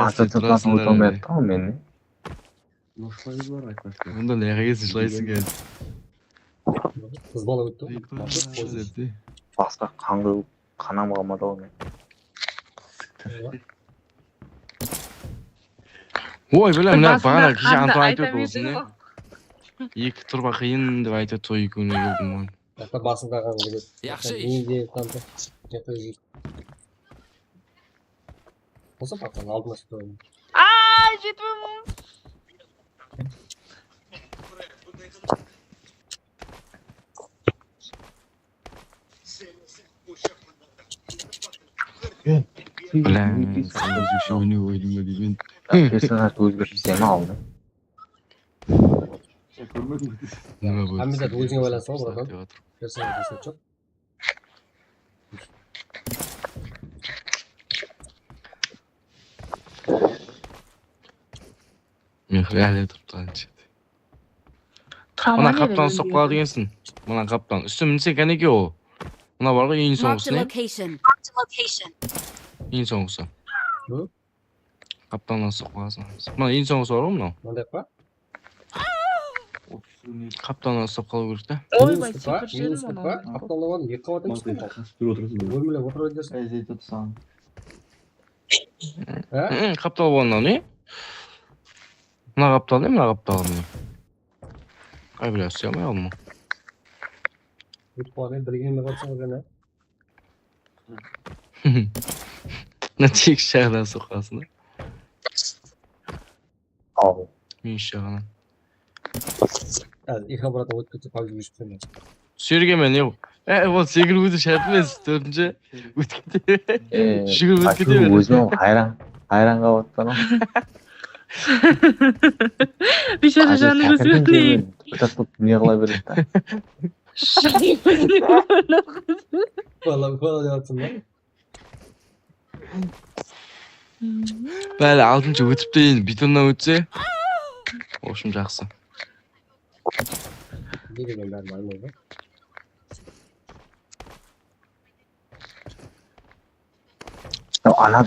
Ансатсың ұтылмайды ғой мені. Онда неға келсін жылайсың кәді. Қыз бала өтті ғой. Басқа қанам қалмады ғой мен. Ой, білем, бағана кеше Антон айтып өтті осыны. Екі тұрба қиын деп айтып той екеуіне келдім ғой. Басында қалған келеді. Яқшы еш. Осы бақтан алдына сүйтіп. Ай, жетмеймін. Білем, өзгеше ойны ойдың ба деймін. Персонаж өзгертсем алды. Хамизат өзіңе байланысты ғой, братан. Персонаж есеп жоқ. Мехри әлі тұрып тұрған Мына қаптан ұстап қалады екенсің. Мына қаптан. Үсті мінсен кәнеке ол. Мына бар ғой ең соңғысы не? Ең соңғысы. Қаптаннан ұстап қаласың. Мына ең соңғысы бар ғой мынау? Мындай па? Қаптаннан ұстап қалу керек та. Ойбай, секір жерім оны. Қаптанлы болған екі қабат емес пе? Бөлмелеп отырып өтесің. Қаптал болғаннан не? Мына қаптал не? Мына қаптал не? Ай, бля, үсте алмай алдым. Өтіп қалған біргеме қалсың өген, Мына тек шағынан соққасын, да? Ал. Мен шағынан. Екі апаратын өтіп кетсе пабжи өшіп сен. Сүйерге мен не? Вот секіріп өтіп шәрт емес, төртінші өтіп кете. Жүгіріп өтіп кете бер. Өзім хайран қалып отырмын. Бейшара жаның өзгөрмей. Не қыла береді да. Бала deyapsın lan. Бәлі 6-шы өтіп те енді бетоннан өтсе. В общем, жақсы. Ne bileyim ben var mı?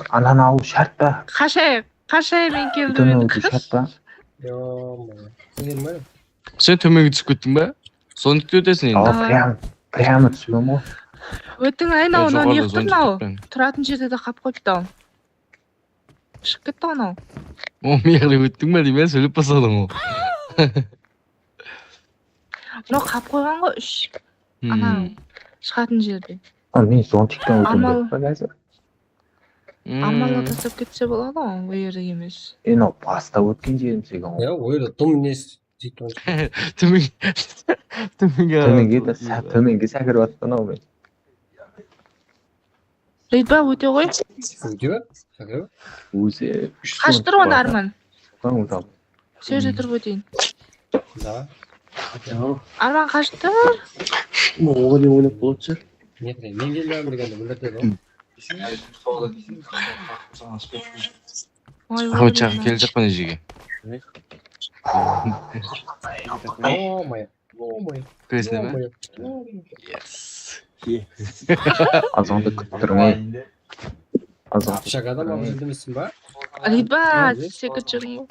Ананы алу шарт па? Қашаймен келді. Бетоннан өту шарт па? Sen mi? Сен төменге түсіп кеттің ба? Сондықтан өтесің енді. Прямо түсіп ма? Өтің айна оны жоғарыда не қыптыр зонтик мынау? кетпен. Тұратын жерде де қап қойыпты ал. Шығып кетті анау. О, меғле өттің ба деймін, сөйлеп басадың ол. Мынау қап қойған ғой үш. Ана шығатын жерде. Мен зонтиктен өтем Амал- деп па қазір? Амалы тастап кетсе болады ғой, ол ерік емес. Мынау бастап өткен жерім секен ғой. Ya öyle tom ne Төменге сәкіріп аттан ау мен. Рейдба өте ғой. Өте ме? Өзі Қашып тұр оны Арман. Өтем. Сол жерде тұрып өтейін. Да. Арман қашып тұр. Оған не ойлап болады шығар. Нет, мен келмедім дегенде білдірді ғой. Ой, жақын келе жақпан ежеге. Көзіне ма? Азанды күттірмей. Apşak adam abicim misin be? Рейдба, секіріп жүрмін ғой.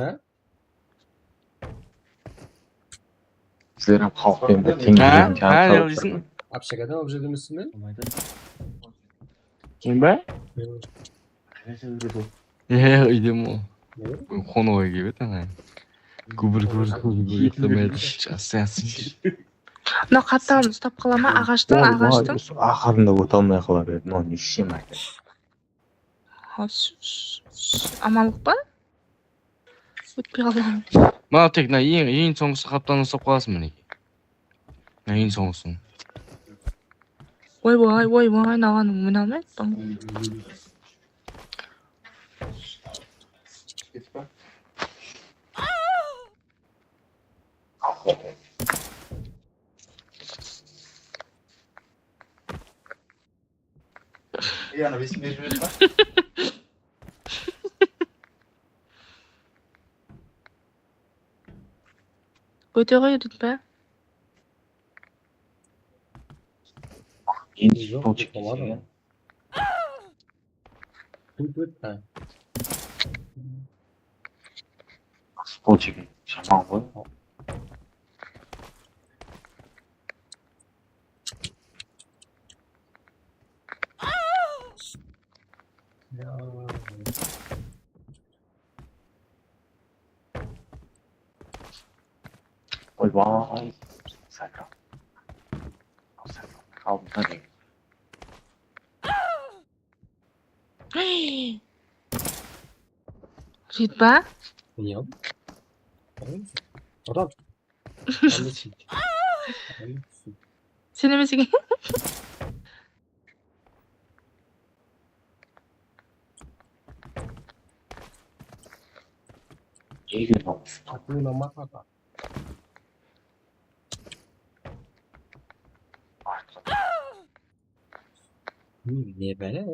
He? Сіздерім халықпен бір теңгерген не дейсің? Apşak adam abicim misin ben? Кім ба? Үйдем ол. Қонуға келіп еді. Күбір етілмеді. Жасын. Мынау қаттағын ұстап қала ма? Ағаштың. Ақырында өте алмай қала берді. Мынау не ішем айтты. Амалық па? Өтпей қаламын. Мынау тек ең соңғысы қаптан ұстап қаласың мінеке. Ең соңғысын. Ой, нағаның мін алмайды ба? Яна, весь мир живет, да? Өте ғой Рейдба. Енді стол чеккен. Стол чеккен. Шаман ғой. Ойбай. Сәкірім. Алдында деген. Рейдба? Bilmiyorum. Adam. Сен емес екен. Егер намыс. Aklına makaka. Ne böyle?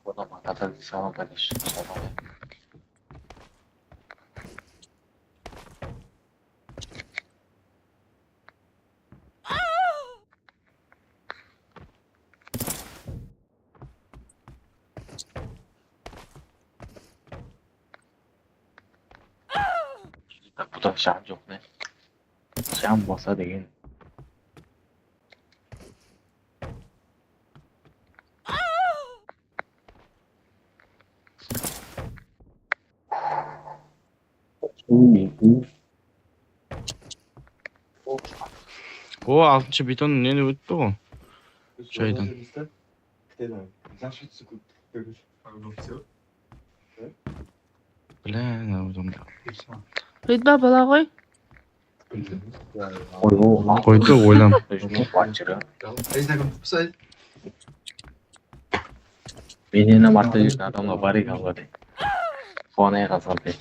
Buna makata sana da geçtim sana. Bu da şan yok ne? Şan bolsa deyin. О, 6-шы бетон нені өтті ғой. Жайдан. Блин, аудым. Рейдба бала ғой. Ойбу. Қойды ойлам. Бачыры. Эй, так, писай. Менен марта жүрген адамға бар екен ғой де. Қуанай қалсам де.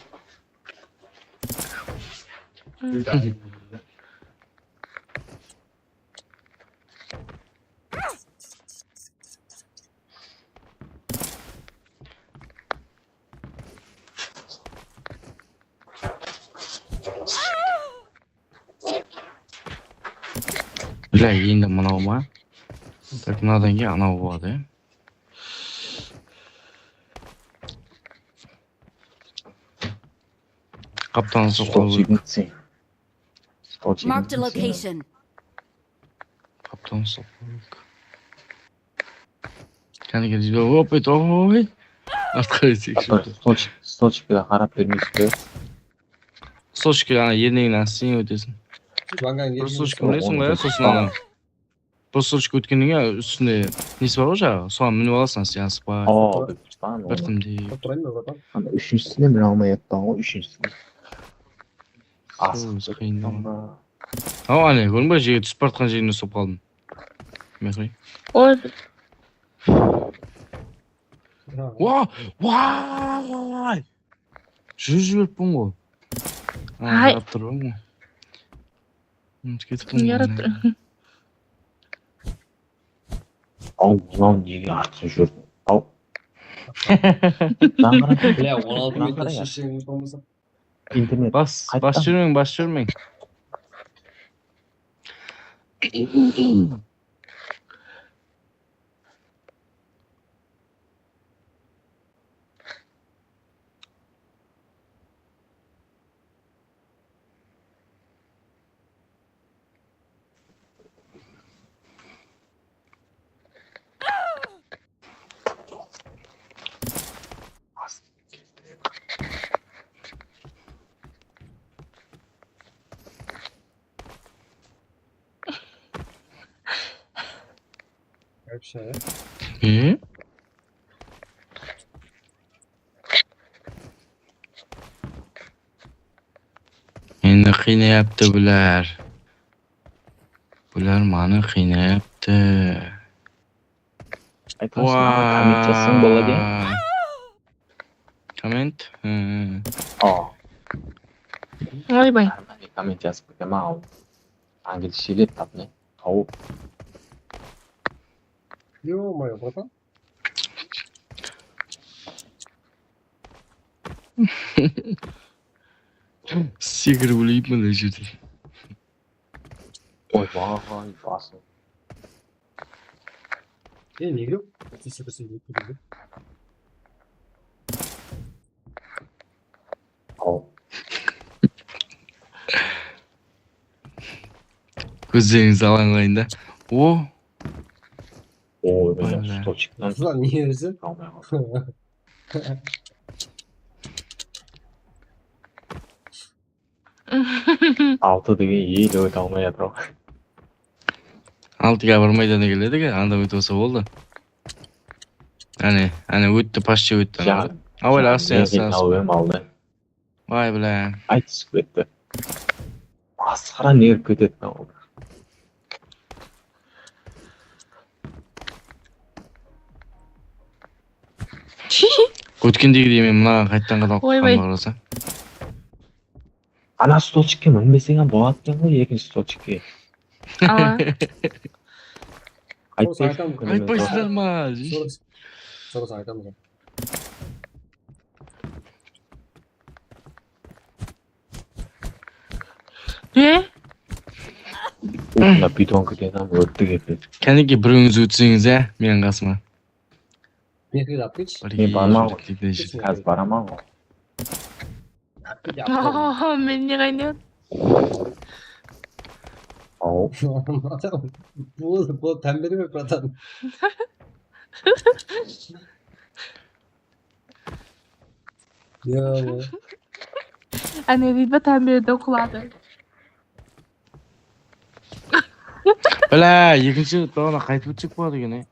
Бля, енді мынау ма? Так, мынадан кейін анау болады, Қаптан соққы керек. Marked a location. Қаптан соққы керек. Кәнігі дейді, оп, ой. Артқа етсек шүрді. Столчикке қарап бермейсіз бе? Столчикке ана ернегін сен өтесің. Бір столчикке мінесің ғой, сосын ана. Бір столчикке өткеннен кейін үстінде несі бар ғой жаңағы, соған мініп аласың, сен аспай. Біртімдей. Үшіншісіне міне алмай аттан ғой, үшіншісіне. Ау, ане, көрдің ба, жерге түсіп бартқан жеріне соп қалдым. Мекрей. Ой. Вай! Жүріп жіберіппін ғой. Ай. Жарап тұрбын ғой. Ярап тұр. Ау, мынау неге артын жүрдің? Ау. Бля, 16 метр шешеңіз болмаса. Интернет. Бас жүрмең. Meni qiynayapti bular. Bular meni qiynayapti. Komment жазсаң болады. Komment? Ойбай. Komment жазып кетем ау. Английский тапны. Ау. Ё-моё, братан. Секіріп өлейіп мына жерде. Ойбай, басым. Неге? Секірсе өйтіп. Ау. Көздеріңізді алаңдайын да. О! Ой, ben stolçikten. Lan niye öyle? Altı деген ел өте алмай жатыр ғой. Алтыға бармайды не келеді ге, анда өтіп olsa болды. Әне өтті, почти өтті. Авай алды. Вай бля. Айтысып кетті. Масқара неғып кетеді мынау. Өткендегідей мен мынаған қайттан қадалып қалған бараса. Ана столчикке мінбесең болады екен ғой, екінші столчикке. Айтпайсыздар ма? Соғыз айтамыз. Мына бидонка деген өртті кетеді. Кәнеке біреуіңіз өтсеңіз, менің қасыма. Мекрей апкич. Мен барман ғой. Қазір бараман ғой. Мен не қайнет? Ау. Бұл тәмбері ме, братан? Әне дейді ба тәмберді құлады. Бля, екінші бағана қайтып өтсек болады екен,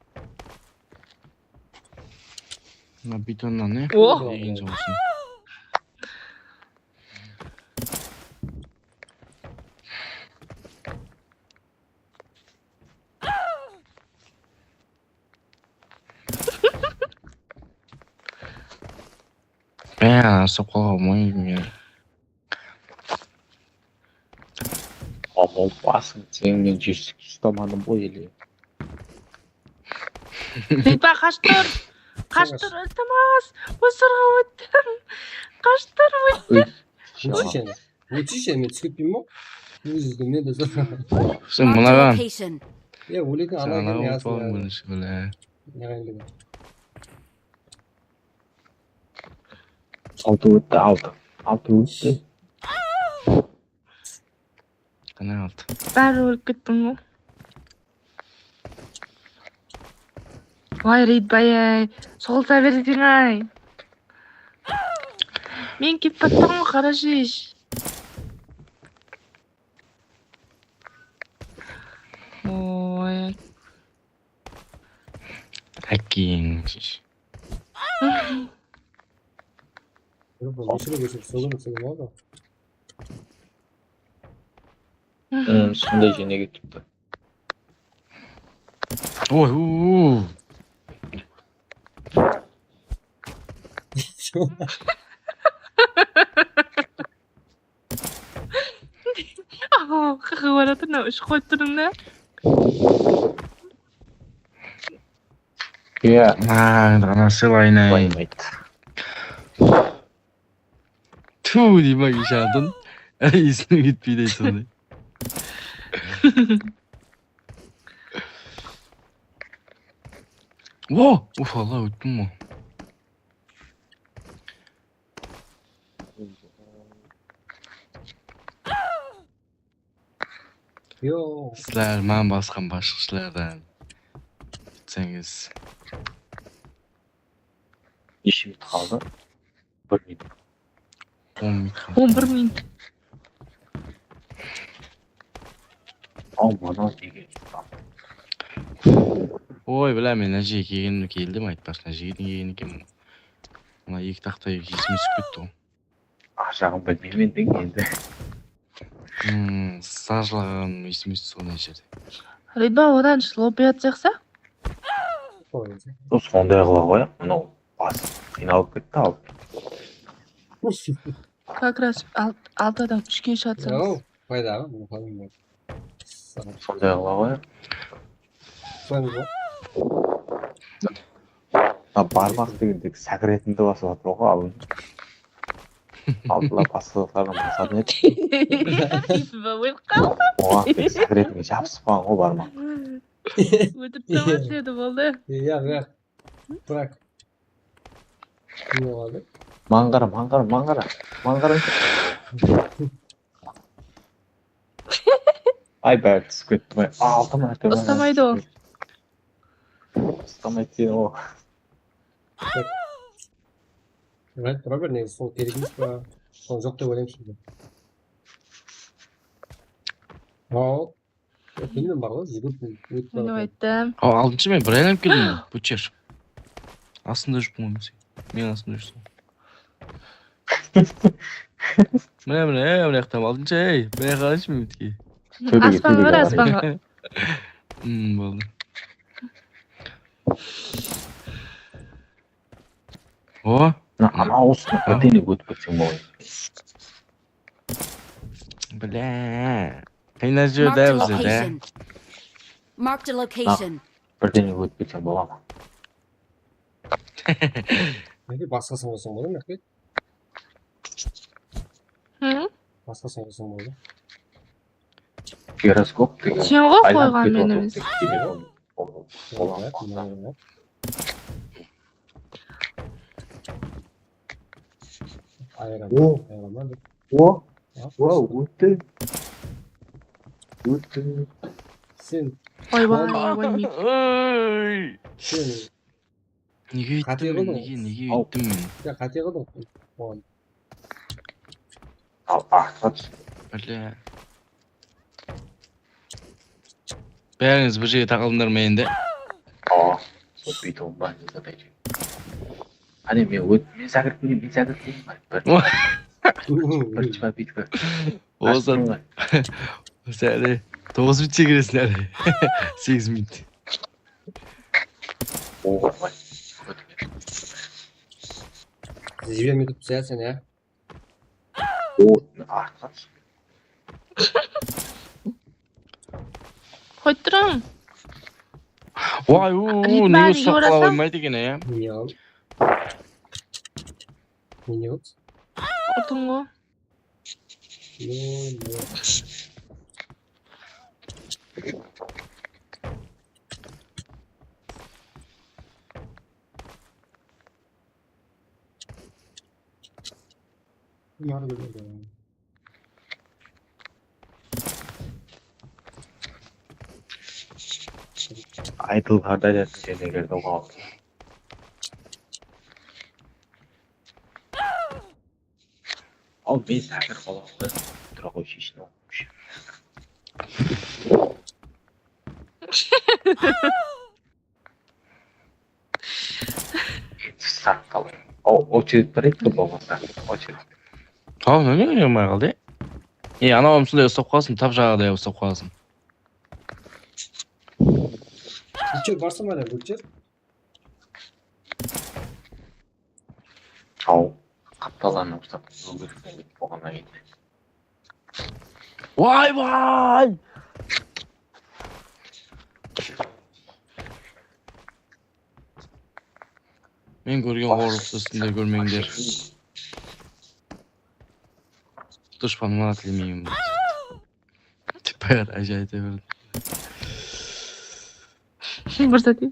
Мына бетоннан, екінші болсын. Соққыға алмаймын. Ama basın senin cüssük istamanın bu eli. Ридба қаштыр. Қаштыр, ілтимас. Осырға өттім. Қаштыр, өттім. Өтші мен түсіп кетпеймін ма? Өзізді мен де Сен мынаған. Өлейтін ана Сен келген ана ясың. Altı öttü altı. Altı öttü. Қана алды. Бәрі өліп кеттім ғой. Ой, Ридбай-ай, соғылта бердің ай. Мен кеп баттым ғой, қара шеш. Ой. Әкең шеш. Sonunda jene götürdü. Ой, Қақы барады, мынау үш қойып тұрдың да. Ya. Ана сыйлайын-ай. Baymaydı. Ту деймай шадын. Есіне кетпейді сондай. Во! Уф, алла өттім ма? Сілер мән басқан башқышылардан өтсеңіз. İşim kaldı. 1 minut. 10 minut қалды. 11 минут. Aman neге. Ой, білә, мен әже келдім айтпасын, әжеге келген екен. Мына екі тақта есіме түсіп кетті ғой. Ашағын білмеймін енді. Сажлаған есіме түсті ғой жерде. Ридба одан жылып беріп жақса? Сондай қыла қояқ, мынау бас қиналып кетті алып. Как раз 6 адам 3-ге шатсаңыз. Пайда, Сондай қыла қояқ. Бармақ дегенде сәкіретінді басып атыр ғой абын. Алдыла басылықтарын басатын еді. Оған тек сәкіретінге жабыспаған ғой бармақ. Өтіп тамаш еді болды. Бырақ. Не болады? Маңғара. Ай бәрі түсіп кетті ме? 6 мәрте. Ұстамайды ол. Ұстамайды сені ол. Тұра бер, негізі сол керек емес па? Сол жоқ деп ойлаймын şimdi. Ал. Білмем бар ғой, жүгіріп Мен айттым. Алтыншы мен бір айналып келдім. Бөтшер. Астында жүріп қоймын сен. Мен астында жүрсің. Міне аяқтам алтыншы, ей. Міне қарайшы мен бітке. Аспанға қара, аспанға. Болды. О. Ана осыны бірдеңе өтіп кетсең болайын. Бля. Қайна жүрді әбізі, да? Marked a location. Бірдеңе өтіп кетсең бола ма? Неге басқасын қойсаң болады ма? Басқасын қойсаң болады. Гироскоп деген. Сен ғой қойған мен емес. Өтті. Сен. Ойбай. Сен. Неге өттім мен? Қате қылдың. Ал, ақсат. Бля. Бәріңіз бір жерге тақылдыңдар ма енді? Сол бүйтіп оңбай жазадайды. Әне мен сәкірттеймін. Бірінші бар бүйтіп. Осыдан. Сәлі. 9 минут секіресін әлі. 8 минут. Оғырмай. Жібермей тұрыпсың иә сен, иә? Артқа. Қойып тұрың. Vay Ritmi niye haliga sakla o'rasam? koymaydı gene ya? Не oldu? Ne oldu? Otungu. Ne? Yardım edin. Айтылғанда да сендерді қалды. Ал мен сәкір қалақты тұра қой шешін оқымыш. Сақ қалай. Очередь бар еді болмаса. Очередь. Ne oynuyorum herhalde? İyi anamam suda ısıp kalsın, tap жағада ısıp kalsın. Butcher varsın mı Butcher? Ау, қапталаны ұстап өңгірген болғаннан кейін. Vay vay! Men görgen korkutusunda görmengler. Düşmanıma atlamayayım. Tiper acayip evet. Bir sati.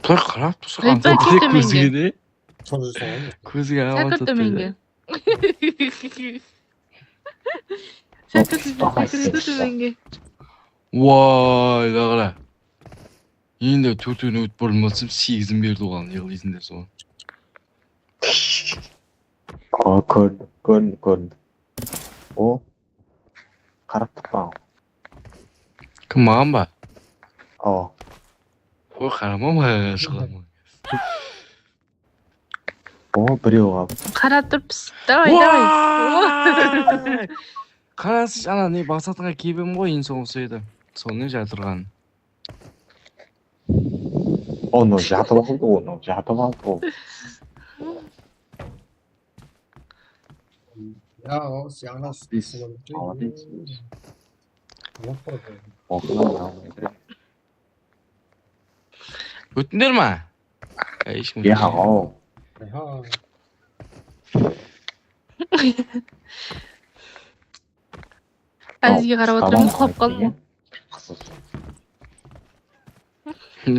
Toy qarab tursa Aytpa ketdi menga. ko'ziga. So'rasang. Ko'ziga Shakirdi menga. Shakirdi menga. Voy, qara. Endi 4-ni o'tib bo'lmasam 8'in berdi oğlan yig'laysizlar so'ng. Ko'rdim. O qarab turma. Kim ma'an ba? O. Voy, qaramama, shig'lama. O birev qaldi. Qarab turibsiz. Davay. Qarasiz ana ne basatga kiyibim qo'y inson edi. Sonni jatirgan. Onu жатып алды. Ya o siyahlar. Молодец. O'tdinglar mi? Hech kim. Ya, o. Ha. Azizga qarab o'tirib uxlab qoldim.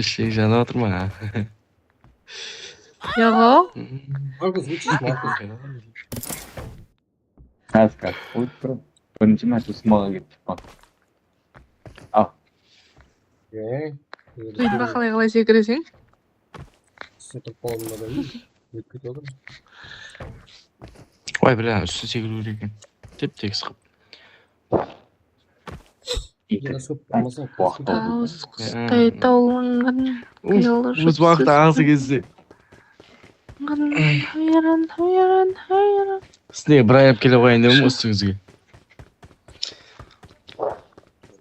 Şey jana oturma. Yo'q. Markus Vučić, Markus. Kas. O'tirib. Birinchi marta Usmonga ketib. Al. Uyda qalay qalay sekirasing? Sütüp olmadan iyi. Yükük olur. Voy, bilan üstüne sekiruver ekan. Tep-tekis qilib. Qusday tovlangan ayollar. O'z vaqtida og'zi kezdi. Hayron. Sizga bir ayab kela qo'yayin dedim ustingizga.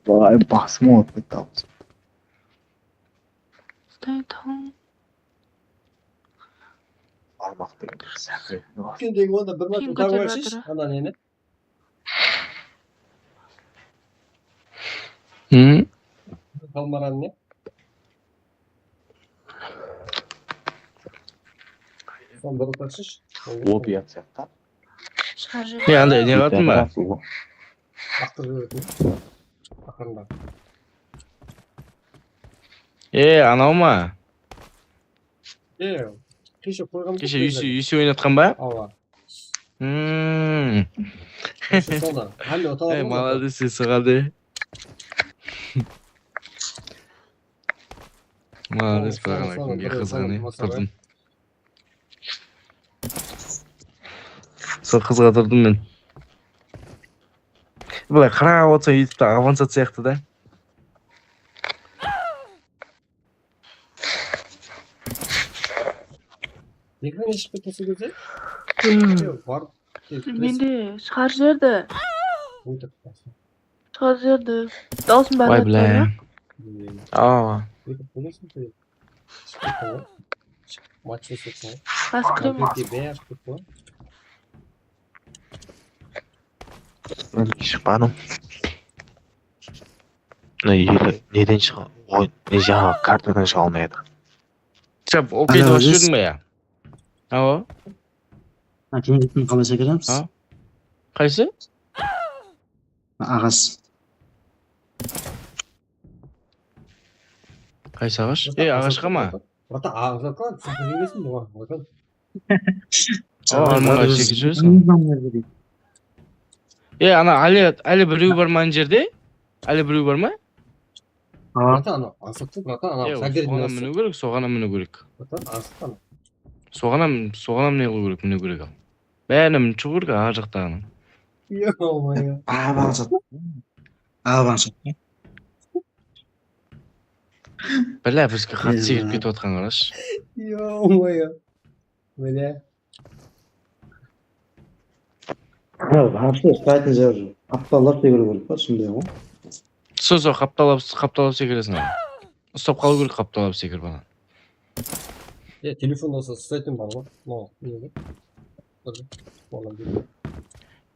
Voy, basma o'tib ketdi. Qusday tovlangan. Almoq degan saqi. Gündeki onda bir marta utanmışız. Ana nene. Kalmaran ne? Son bir utanışış. Lobby yatsakta. Ya anda ne qildin mi? Aktırıyor. Akırında. Anavmi? Keşke koygan. Kecha yusi o'ynatgan ba? Ava. Sonra. Hani o tarafı. Молодец, sig'adi. Молодец, bag'ana kimga qizg'ani turdim. Sen qizg'atirdim men. Bular qarab o'tsa YouTube'da avansat siyaqtida. Ekran eshik bitmesi güzel. Var. Mende şarjörde. Şarjörde. Dosum bari. Voy bilan. ооба Матч жасап Бас кірем. Мен шықпадым. Неден шыға? Ой, жаңа картадан шыға алмайды. Чап, окейді басып жүрдің ба я? Ава? Кеңдіктің қалай секіреміз? Қайсы? Ағас. Қайсы ағаш? Ағашқа ма? Брата, ағашқа сақыр емесің бұған. Арманға секіп жүресің? Ана әлі біреу бар ма ана жерде? Әлі біреу бар ма? Брата, ана асықты, брата, ана соғана міну керек, соғана міну керек. Брата, асықты ана. Соғана не қылу керек, міну керек ал. Бәріне міну шығу керек, ар жақтағының. Авансат. Бәлә, бізге қатты секіріп кетіп отқан қараш. Бәлә. Вообще стайтын жер апталап секіру керек па, сондай ғой. Со, қапталап секіресің ана. Ұстап қалу керек, қапталап секір бана. Телефон olsa стайтын бар ғой.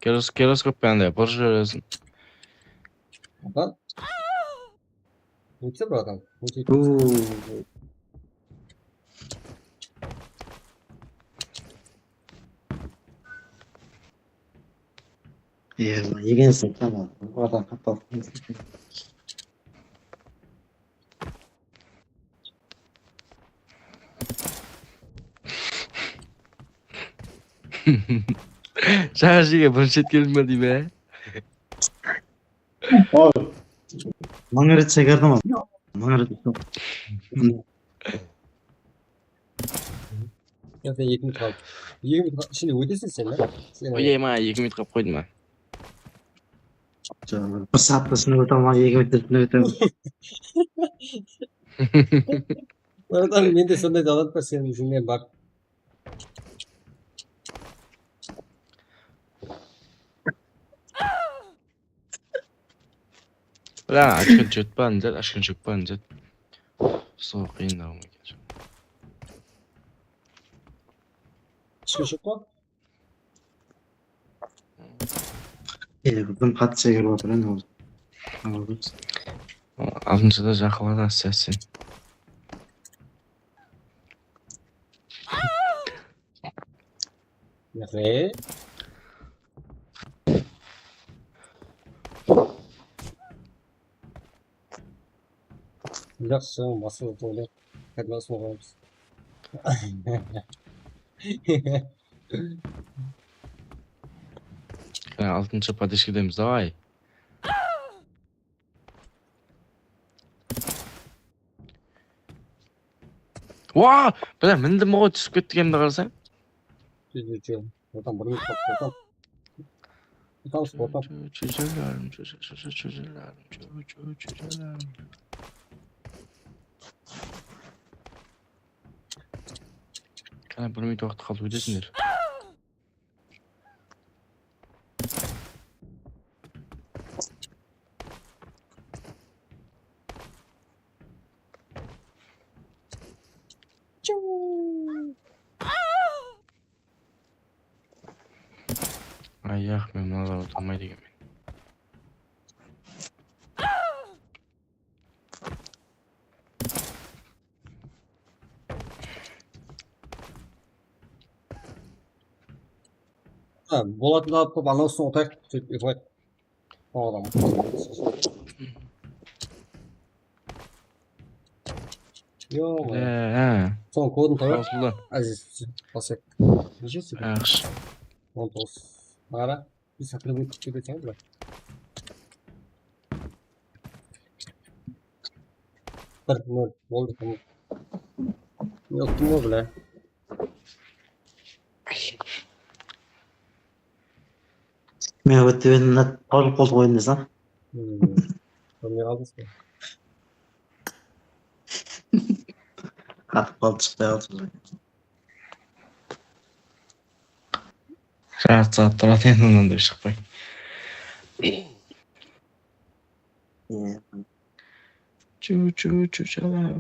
Кероскоп бәнде, бір жүресің. Брат? Өтсе, братан? Егенсің, тамам. Братан, қапталып. Жаңа жерге бірінші рет келдің ба дей бе? Мың рет секірдім. Мың рет. Сен 2 минут қалды. 2 минут ішінде өтесің сен, да? Ой, ма, 2 минут қалып қойды ма? Bir saattasını ötemem, 2 metresini ötemem. Bratan, men de sonday dalat var senin yüzünden bak. Ulan aşkın çötpan zet, aşkın çötpan zet. Soğuk yiyin davamı geçer. Çıkışık mı? Kızım kat çeker otur, ne oldu? Altıncıda жақылады сәсен. Ne? Жақсы, басылы тойлы. Қайдас оғамыз. Алтыншы подышкідеміз, давай. Уа! Бәлі, мінді мұғы түсіп кетті кемді қарасаң? Жүзі, отан бір минут қапты, отан. Çözelim. Kana bir minut vakti kaldı ödesinler. Ayak ben bunlarla oturmayı diyeyim. Болатын алып қойып анаусын отайық сөйтіп ұйықтайық. Адам. Соның кодын табайық. Әзіз басайық. Нешесі? Жақсы. 19. Ара, biz hatırlamayı küçük edeceğiz mi? Nol, oldu tamam. Yok, kim oldu lan? Men ötübenden tol kol koydunuz ha? Ne aldınız mı? Katıp kaldı çıktı. Saat тұрады енді онда шықпай. çalar. Çalar.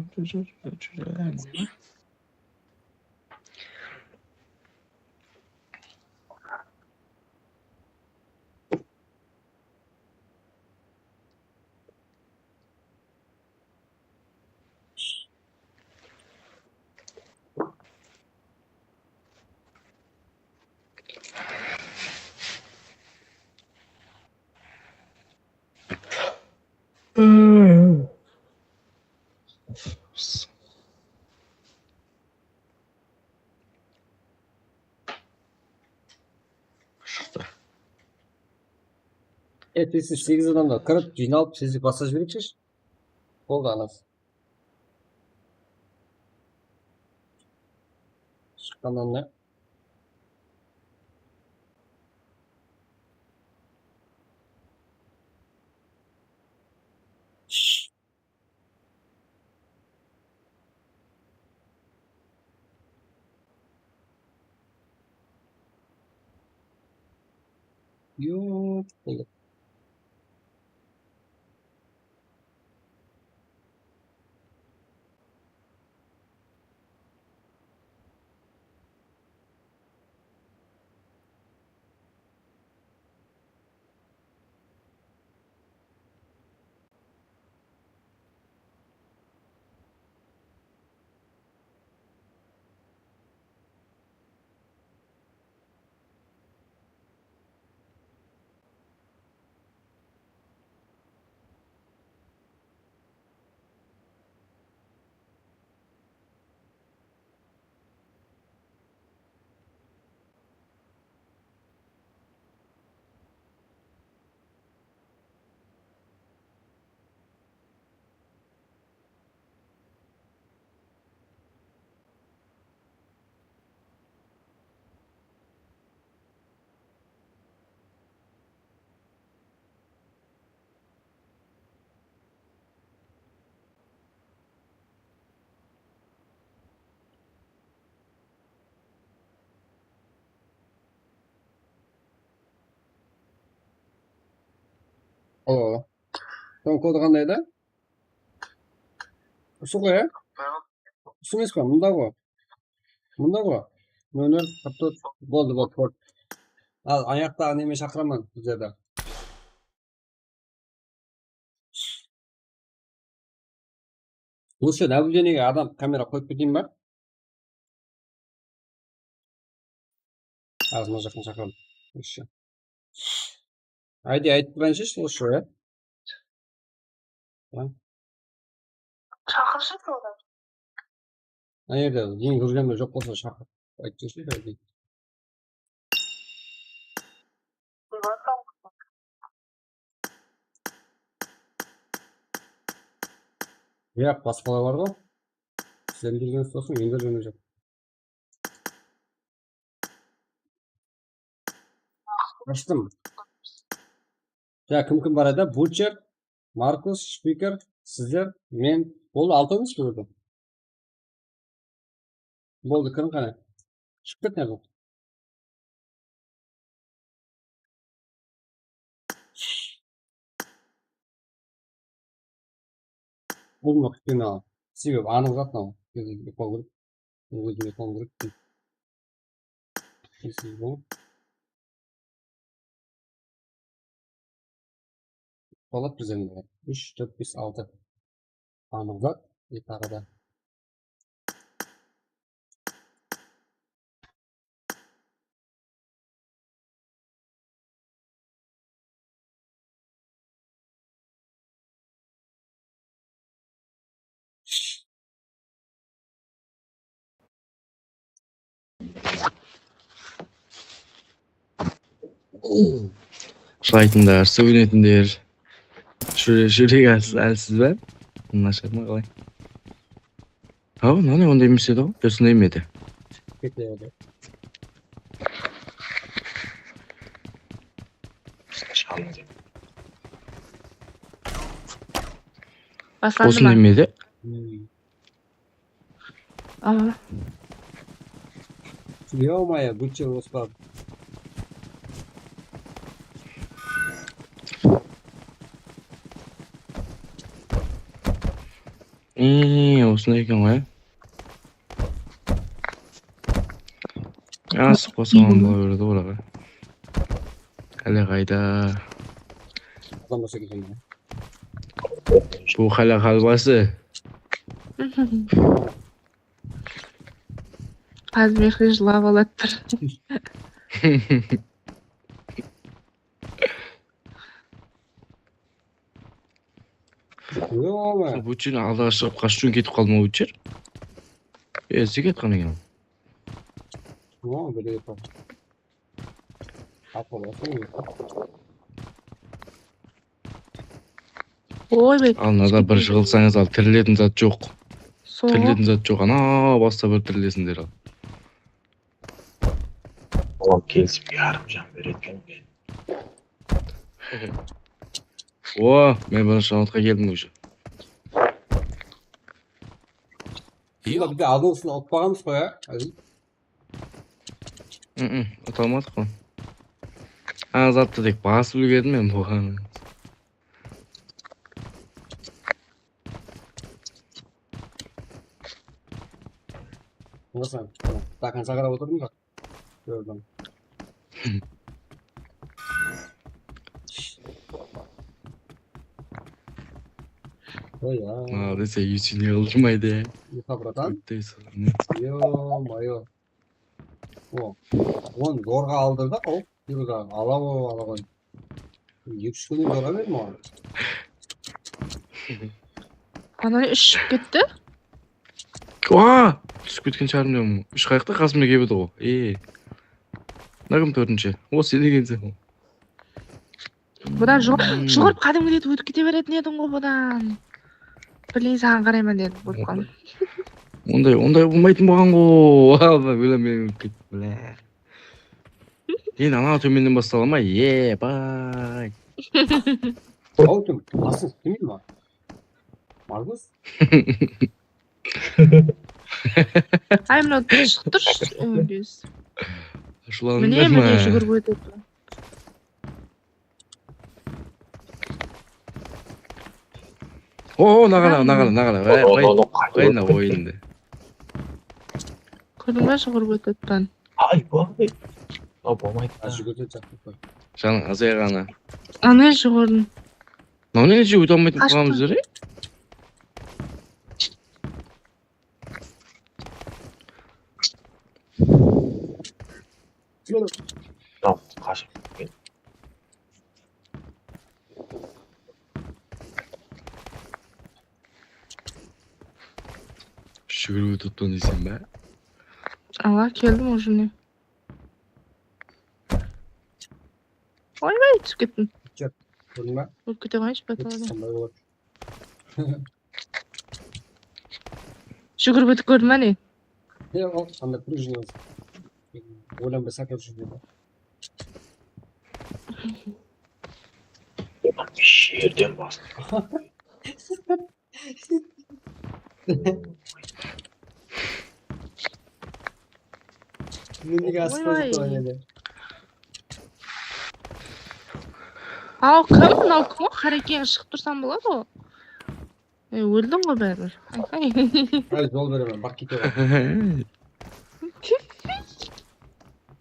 Ertesi 8 adamda kırıp jinalıp sizi basaj verecek. Oldu anası. Şıkkandan ne? Yok. Değil. Oo. Son kodu qanday edi? Shu qo'y. Shu emas qo'y, bunda qo'y. Bunda qo'y. Nol bo'ldi, bo'ldi. Al, oyoqda nima chaqiraman bu yerda. O'sha navigatsiyaga adam kamera qo'yib ketdingmi? Az mojaqni chaqiraman. O'sha. Haydi aytib turansiz o'sha. Chaqirishib bo'ldi. Qayerda? Yeng urganlar yo'q bo'lsa chaqir. Aytishni haydi. Yo'q, boshqalar bor-ku. Sen bilgan so'sing, endi bilmayman. Açtım. Ya kim var edi? Butcher, Markus, Speaker, sizler, men. Bo'ldi, 6 ki burada. Bo'ldi, kirim qani. Chiqib ketmaydi bu. Olmoq kino. Sebep aniq zatdan. Qo'ng'ir. O'zini qo'ng'ir. Siz bu. Polat bizimle. 3, 4, 5, 6. Aniq zat. Yuqorida. Şahitler, söyletinler. Şuraya gelsin, elsiz ben. Anlaşılma kolay. Ha, ne onda emiş edi o? Gözünde emedi. Ketmaydi. Başlandı Gözünde mı? emedi. Aa. Ё-моё, Butcher Oscar. Осындай екен ғой. Асық қосылған бола береді оларға. Әлі қайда. Адам болса кетем. Бұл қала қалбасы. Қазір мехри жылап алады бір. Бұтшын алдаға шығып қашып үшін кетіп қалды ма бұтшыр? Есі кеткен екен. Böyle yapalım. Ойбай. Ал мынада бір жығылсаңыз ал тірілетін зат жоқ. Сол. Тірілетін зат жоқ. Ана баста бір тірілесіңдер ал. Оған келісіп ярым жан беретін. О, мен бірінші раундқа келдім уже. Bir de adolsunu atpağımız koya. Hadi. Ата алмадық қой. Затты тек басып үлгердім мен бұған. Nasıl? Takın sakara oturdum da. Gördüm. Ой, Десе үйсіне ұлжымайды. Yuka bıratan. Өттейсі. Yo. Onu zorga aldırdı o. Bir daha ala. Yüksünü zora verme onu. Ана ішіп кетті. Түсіп кеткен шығарым деймін. Үш қайықта қасымда келіп еді ғой. Мына кім төртінші? Осы сен екенсің. Бұдан жұғырып кәдімгідей өтіп кете беретін едің ғой бұдан. Білейін саған қараймын деді болып қалды. Ондай болмайтын болған ғой. Бөлем мен кетті. Енді ана төменнен бастала ма? Бай. Ау кім? Асыл кім ма? Маргус? Ай, мынау шығып тұршы. Ашуланыңдар ма? Міне жүгіріп өтеді. Нағала. Қайна ойынды. Көрдің бе жүгіріп өтеді бән. Ай, бай. Болмайды. Жүгірді жақты. Жаның азайғаны. Ана жүгірдің. Мынау не жүгірді алмайтын қаламыз дұры? Қашып. Жүгіріп өтіп дейсің бә? Ала келдім уже не. Ойбай, түсіп кеттім. Көрдің бе? Өліп кете қойыншы бәталады. Сондай болады. Жүгіріп өтіп көрдің бе не? Ол қандай пружина өзі. Ойланбай сәкеп жүрді. Жерден басты. Меніге асықпай тұр еді. Ау, кім? Мынау кім ғой? Қарекең шығып тұрсам болады ғой. Өлдің ғой бәрібір. Ай, жол беремін, бақ кете бар.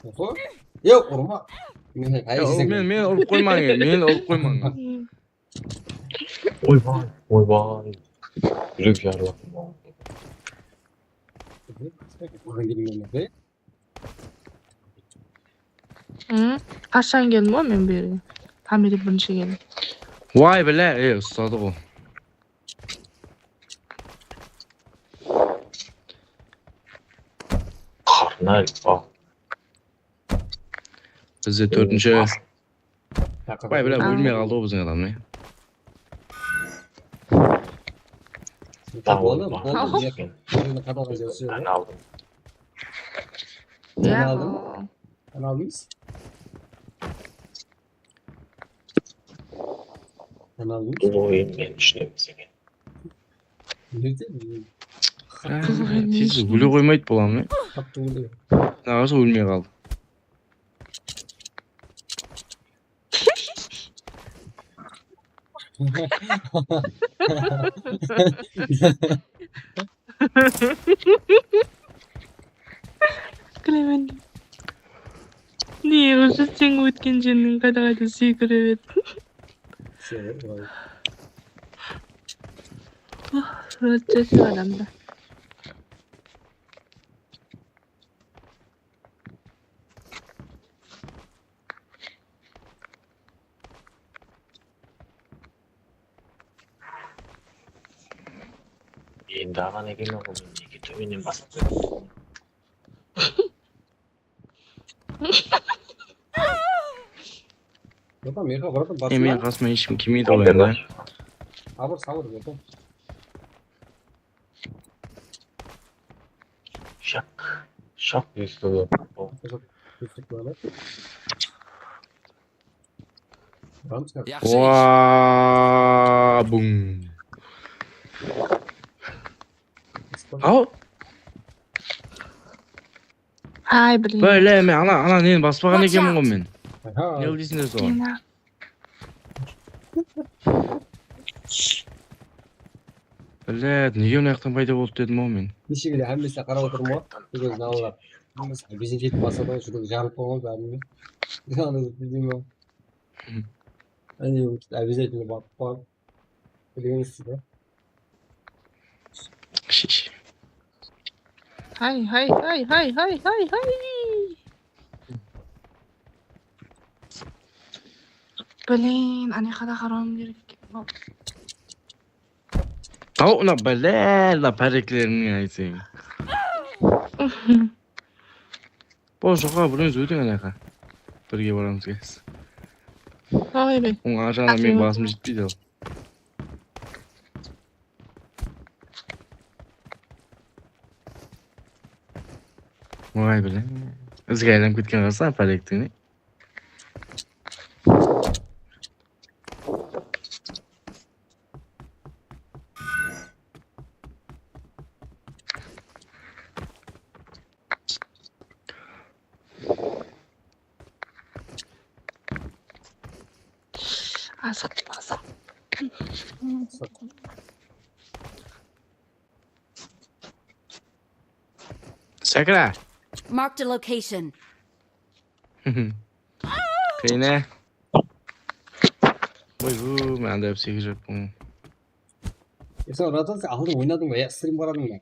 Оқы? Ұрма. Мен ұрып қоймаңыз. Ойбай. Жүрек жарылып. Қашан келдім ғой мен бері. Тамире бірінші келдім. Вай, білә, ұстады ғой. Қарына іліп. Бізде төртінші. Вай, білә, өлмей қалды ғой біздің адам, не? Болды. Aldınız. Oyun ben işlemez eкен. Тез өле қоймайды болам, не? Нағасы өлмей қалды. Күлемін. Не, уже сен өткен жерінің қайда-қайда секіріп еді. Өтсесі адамда. Енді аған екен ғой, неге төменнен басып қойдың? Мен қасыма ешкім келмейді ғой енді. Сабыр братан. Шақ естіді. Уаа, бум. Ау? Ай, блин. Бәле, мен ана нені баспаған екенмін ғой мен. Не ол дейсіңдер соған? Блядь, неге мына жақтан пайда болды дедім ау мен. Нешегіле әммесе қарап отырмын ғой. Жүрегін алалап. Безен жетіп баса да жүрегі жарылып қалған бәріне. Аны білдеймін ау. Они обязательно барып білгенсіз да. Шеш. Хай. Блин, ана жаққа қарауым керек. Ау, мына бәле, мына пәреклеріңе айтсаң. Бұл жоға біріңіз өтің ана жаққа. Бірге барамыз кәз. Ой, бе. Оның ажағына мен басым жетпейді ал. Ой, біле. Ізге айланып кеткен қарса, пәректің не? Азық. Сәкіра! Marked a location. Қиын ә? Ой, мен анда өпсеге жоқпын. Сен Ратан сен алдың ойнадың ба? Стрим қарадың ба?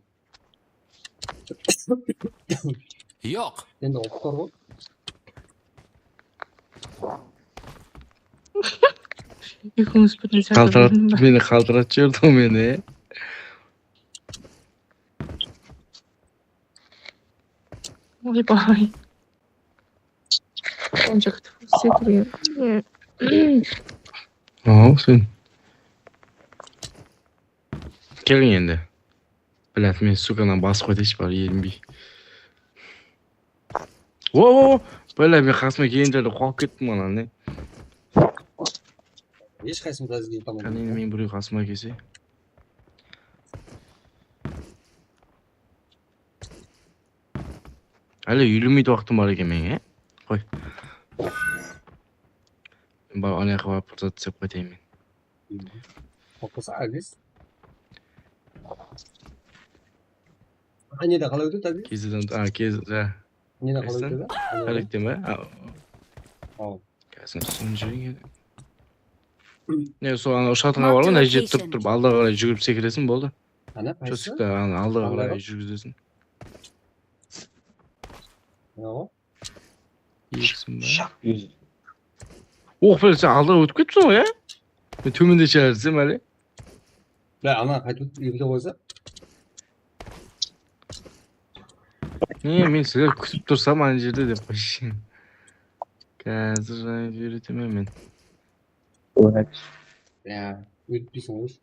Жоқ. Енді оқытар ғой. Екіңіз бірін сәкірдім ба? Мені қалтырат жүрді ғой мені. Ой, бай. Он жақты секірген. Ау, сен. Келің енді. Біләт, мен суканан басып қойдайшы бар, ерінбей. О, бәлә, мен қасыма келгендерді қуалып кеттім ана, не? Еш қайсым қазір келіп тамам. Кәне мен біреу қасыма келсе. Әлі үйленмейді уақытым бар екен мен, Қой. Мен бар ана жаққа барып пұртат түсіп қайтайын мен. Қоқысы әлбес. Неде қалай өтеді әлбес? Кезден, Неде қалай өтеді? Әліктен ба? Ау. Кәсін үстін жүрген. Не, сол ана ұшатынға бар ғой, нәжет тұрып алдаға қарай жүгіріп секіресің, болды. Ана, қайсы? Чосикті алдаға қарай жүргізесің. Ау. Екісін ба? Оқ, бәлі, сен алдаға өтіп кетіпсің ғой, Мен төменде шәрсем әлі. Бля, ана қайтып үйімде қойса? Мен сіздер күтіп тұрсам ана жерде деп қойшы. Қазір жайып үйретемін мен. Өтпейсің өз.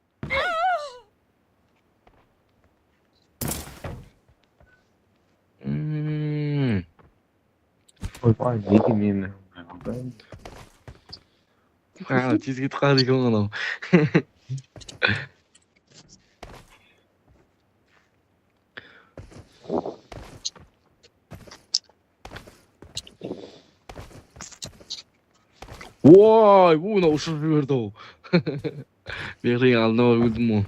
Ойбай, неге мені? Тез кетіп қалды екен ғой анау. Ой, мына ұшырып жіберді ау. Bekleyin aldığına var güldüm o.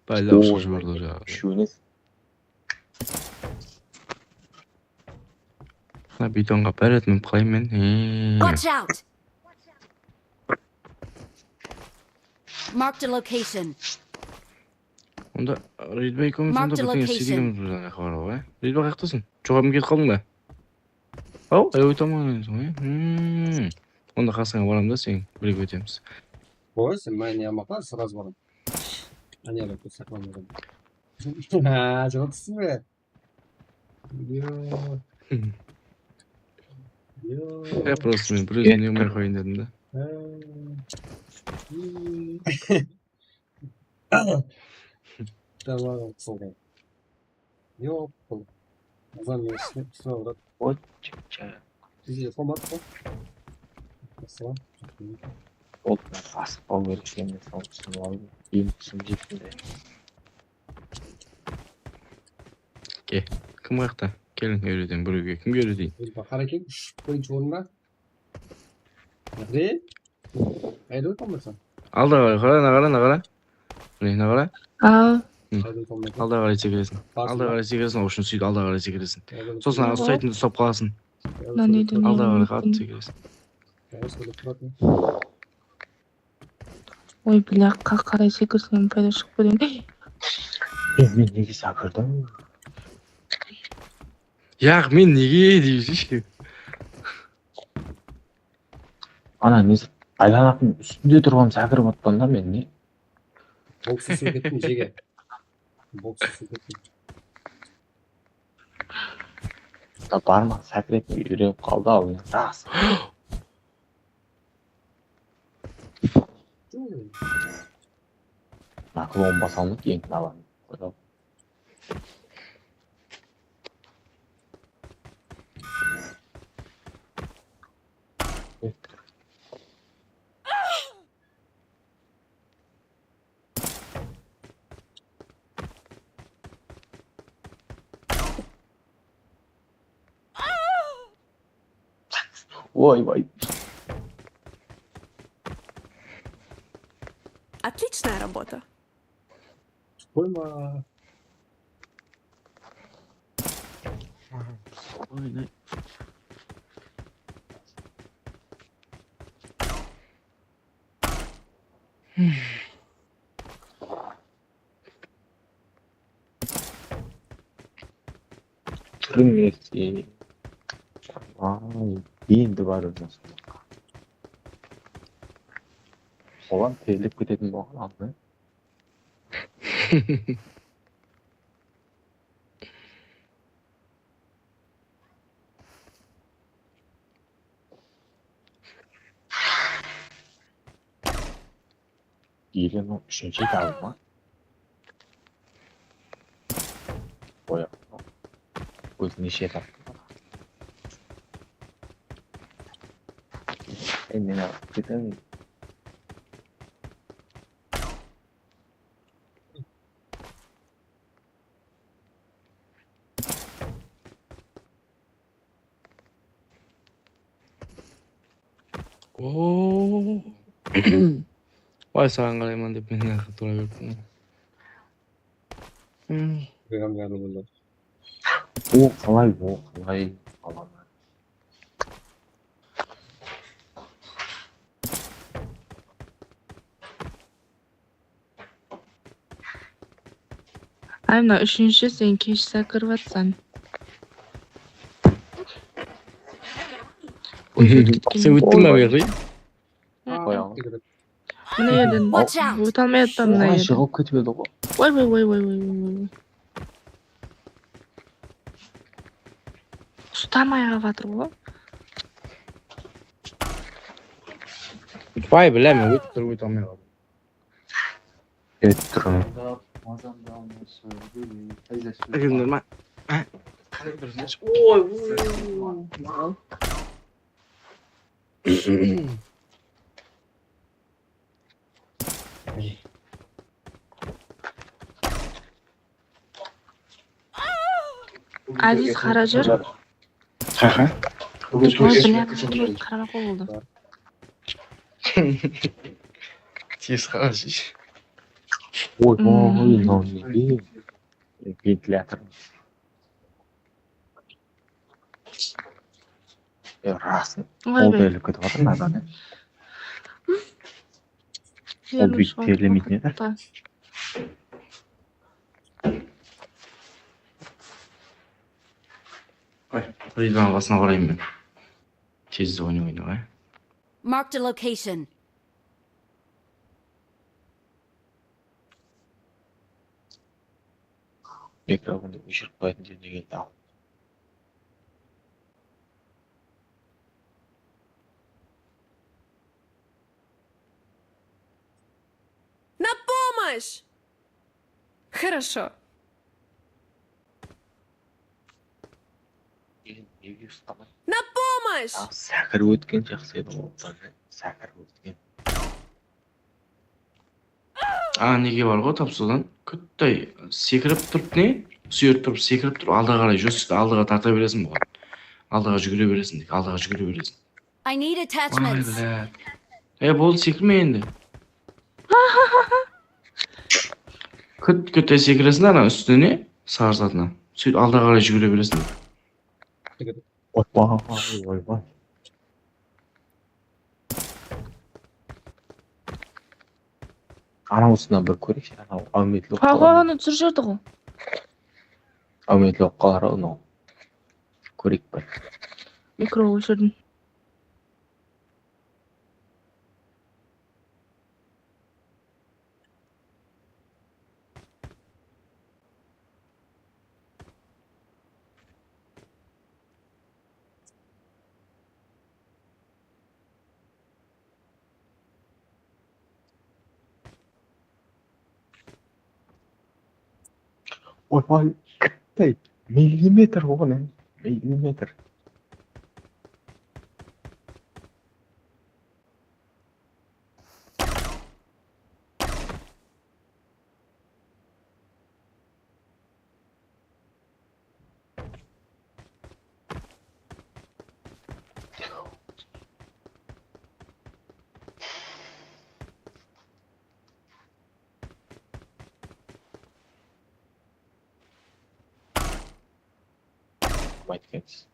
Bayla uçuş vardır ya. Şöyle Ha bir ton kapar etmem koyayım ben. Watch out! Marked a location. Onda Reedbay koymuş onda Marked bütün location. istediğimiz buradan ne kadar var. Reedbay kaktasın. Çoğum git kalın da. Oh, evet tamam. Onda kalsana varam da sen. Birlikte ötemiz. Ой, sen ben yapmaklar sırası varım. Hani yapıp saklanmadım. Ha, çok kısım be. Yo. Yo. Ya просто мен бір өзімнен өмір қойын дедім да. Tamam, sonra. Yok, bu. Nazan yaşlı, sonra. Ой, ча. Sizi format mı? Nasıl? Ол асық болу керек екен сол түсініп алдым. Енді түсініп жеттім де. Ке, кім қаяқта? Келin öğreteyim біреуге. Кімге öğretейін? Bakar ekin, koyuncu oruna. Ne? Haydi oturmasın. Алда қарай, қара. Міне қара. Haydi oturmasın. Алда қарай секіресің. Алда қарай секіресің, үшін сөйтіп алда қарай секіресің. Сосын ағы ұстайтынды ұстап қаласың. Алда қарай қатты секіресің. Ой, бля, қарай секірсем пайда шығып көрейін. Мен неге сабырдым? Яқ, мен неге дейсің? Ана несі айланатын үстінде тұрғам сәкіріп атпан да мен не? Боксы су кеттім жеге. Боксы су кеттім. Барма сәкіретін үйреніп қалды ау мен рас. Нақыл он басалмық ең алам. Ой. Отличная работа. Спойма. Түрің ерте. Енді бар өзің. Оған терлеп кететін болған алды. Елен үшінші қалды ма? Оя. Өзі неше тапты? Мен алып кетемін. Ооо. Ой, саған қарайман деп мен ақ тұра бердім. Benim yanımda. О, қалай. Ай, мына үшінші сен кеш сәкіріп атсан. Сен өттің ба бері? Мына ерден өте алмай аттан мына ерден. Шығып кетіп еді ғой. Ой. Ұстамай қалып жатыр ғой. Бай білемін, өте алмай қалды. Өтіп тұрмын. Нормально. Ой. Aziz qara jur. Қақа? Ой, білем, қарама қол болды. Тез қарашы. Ойбай, мынау неге? Вентилятор. Расын. Ол да іліп кетіп жатыр надан. Ол бүйтіп терлемейтін еді. Ой, Ридван басына қараймын мен. Тезді ойнай. Marked a location. Микрофонды өшіріп қоятын жеріне келді ал. На помощь! Хорошо. Неге ұстамай? На помощь! Сәкір өткен жақсы еді ғой. Сәкір өткен. Неге бар ғой тапсырдан? Күттай секіріп тұрып не? Сүйеріп тұрып, секіріп тұрып, алдыға қарай жөсті, алдыға тарта бересің бұған. Алдыға жүгіре бересің, алдыға жүгіре бересің. I need attachments. Болды, секірме енді. Күттай секіресің ана үстіне, сарысатына. Сөйт, алдыға қарай жүгіре бересің. Ойбай. Анауысынан бір көрейікші, анау әуметлі оқып қалар. Оны түсір жерді ғой. Әуметлі оқып қалар, анау. Көрейік бір. Микро өшірдім. Ойбай, кіттай. Миллиметр оған, миллиметр. Майткенсіз.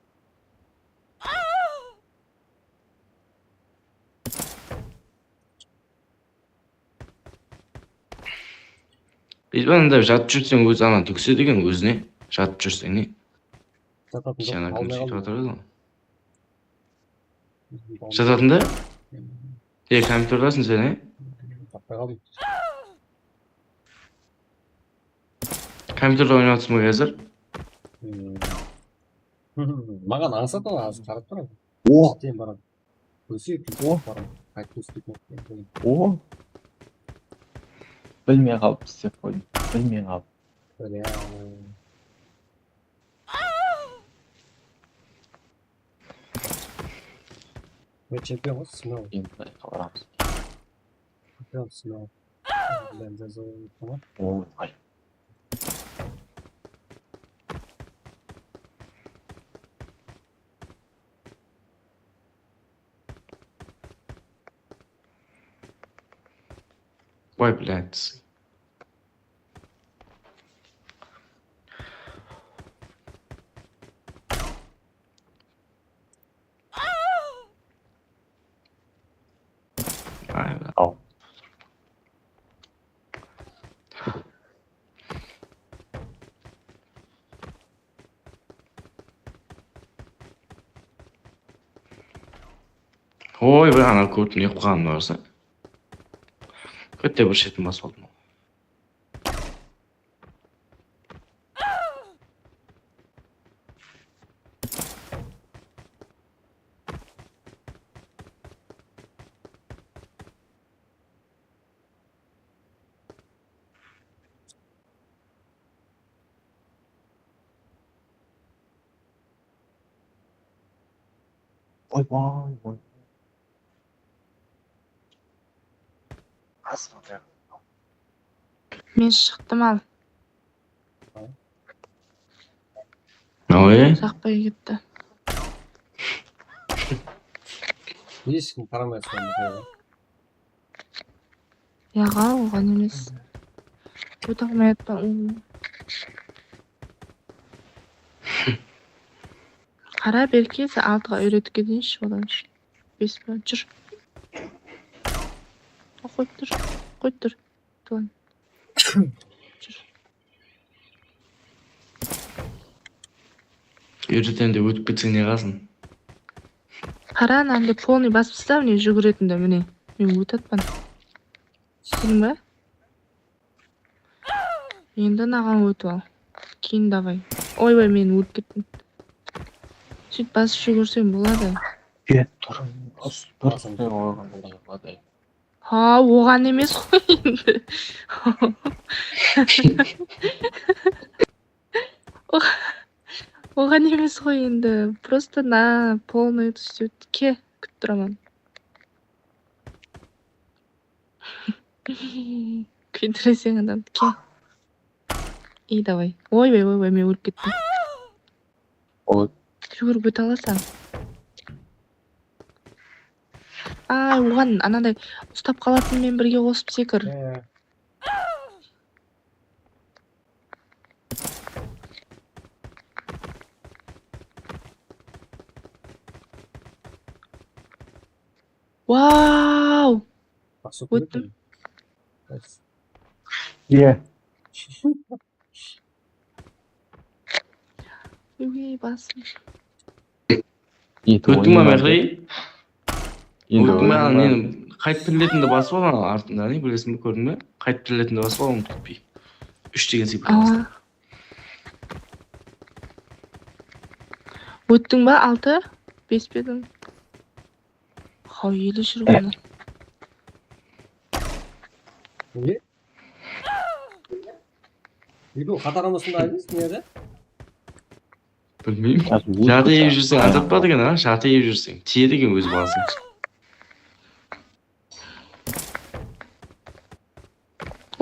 Ридванда жатып жүрсең өзі ана түксе деген өзіне. Жатып жүрсең не? Сен кім сөйтіп жатыр еді? Жататында? Компьютердасың сен, Таппай қалдым. Компьютерда ойнатсың ба қазір? Маған аңсат ол азы қарап тұрады. Сен барады. Өсек, барады. Қайтып өстейтін. Білмей қалып істеп қойдым. Білмей қалып. Мен чемпион ғой, смел. Енді қабарамыз. Чемпион, смел. Бензазон, tamam. Ой. Ой, блядь. Ау. Ой, бір ана көптің не қылғаным барса. Көтте бір шетін басып алдым. Ой. Мен шықтым ал. Ой. Жақпай кетті. ешкім қарамай жатқан. Яға оған емес. Өтағымай атпа. Қара берке сен 6-ға үйретіп кетейінші одан үшін. 5 па, жүр. Қойып тұр. Туан. Жүр. Үйретем деп өтіп кетсең не қалсын? Қара нанды полный басып тастап, міне жүгіретінді, міне. Мен өт атпан. Сен ба? Енді наған өтіп ал. Кейін давай. Ойбай, мен өтіп кеттім. Сөйт басып жүгірсең болады. тұр. Ха, оған емес қой енді. Оған емес қой енді. Просто на полный сөйт. Ке, күтіп тұрамын. Күйдіресең адам. Ке. И давай. Ойбай, мен өліп кеттім. Жүгіріп өте аласың. Оған анандай ұстап қалатынмен бірге қосып секір. Вау! Өттім. Өй, басым. Өттің ма мәқлей? Өттің ма нені қайт тірілетінді басып алған артында, не білесің бі, көрдің бе? Қайт тірілетінді басып алған түтпей. 3 деген секілді басты. Өттің ба 6? 5 бедің? Қау елі жүр ғана. Не? Ебі, қатарамысында айдыңыз, не еді? Білмеймін. Жарты еп жүрсең, азатпа деген, жарты еп жүрсең. Тие деген өз баласың.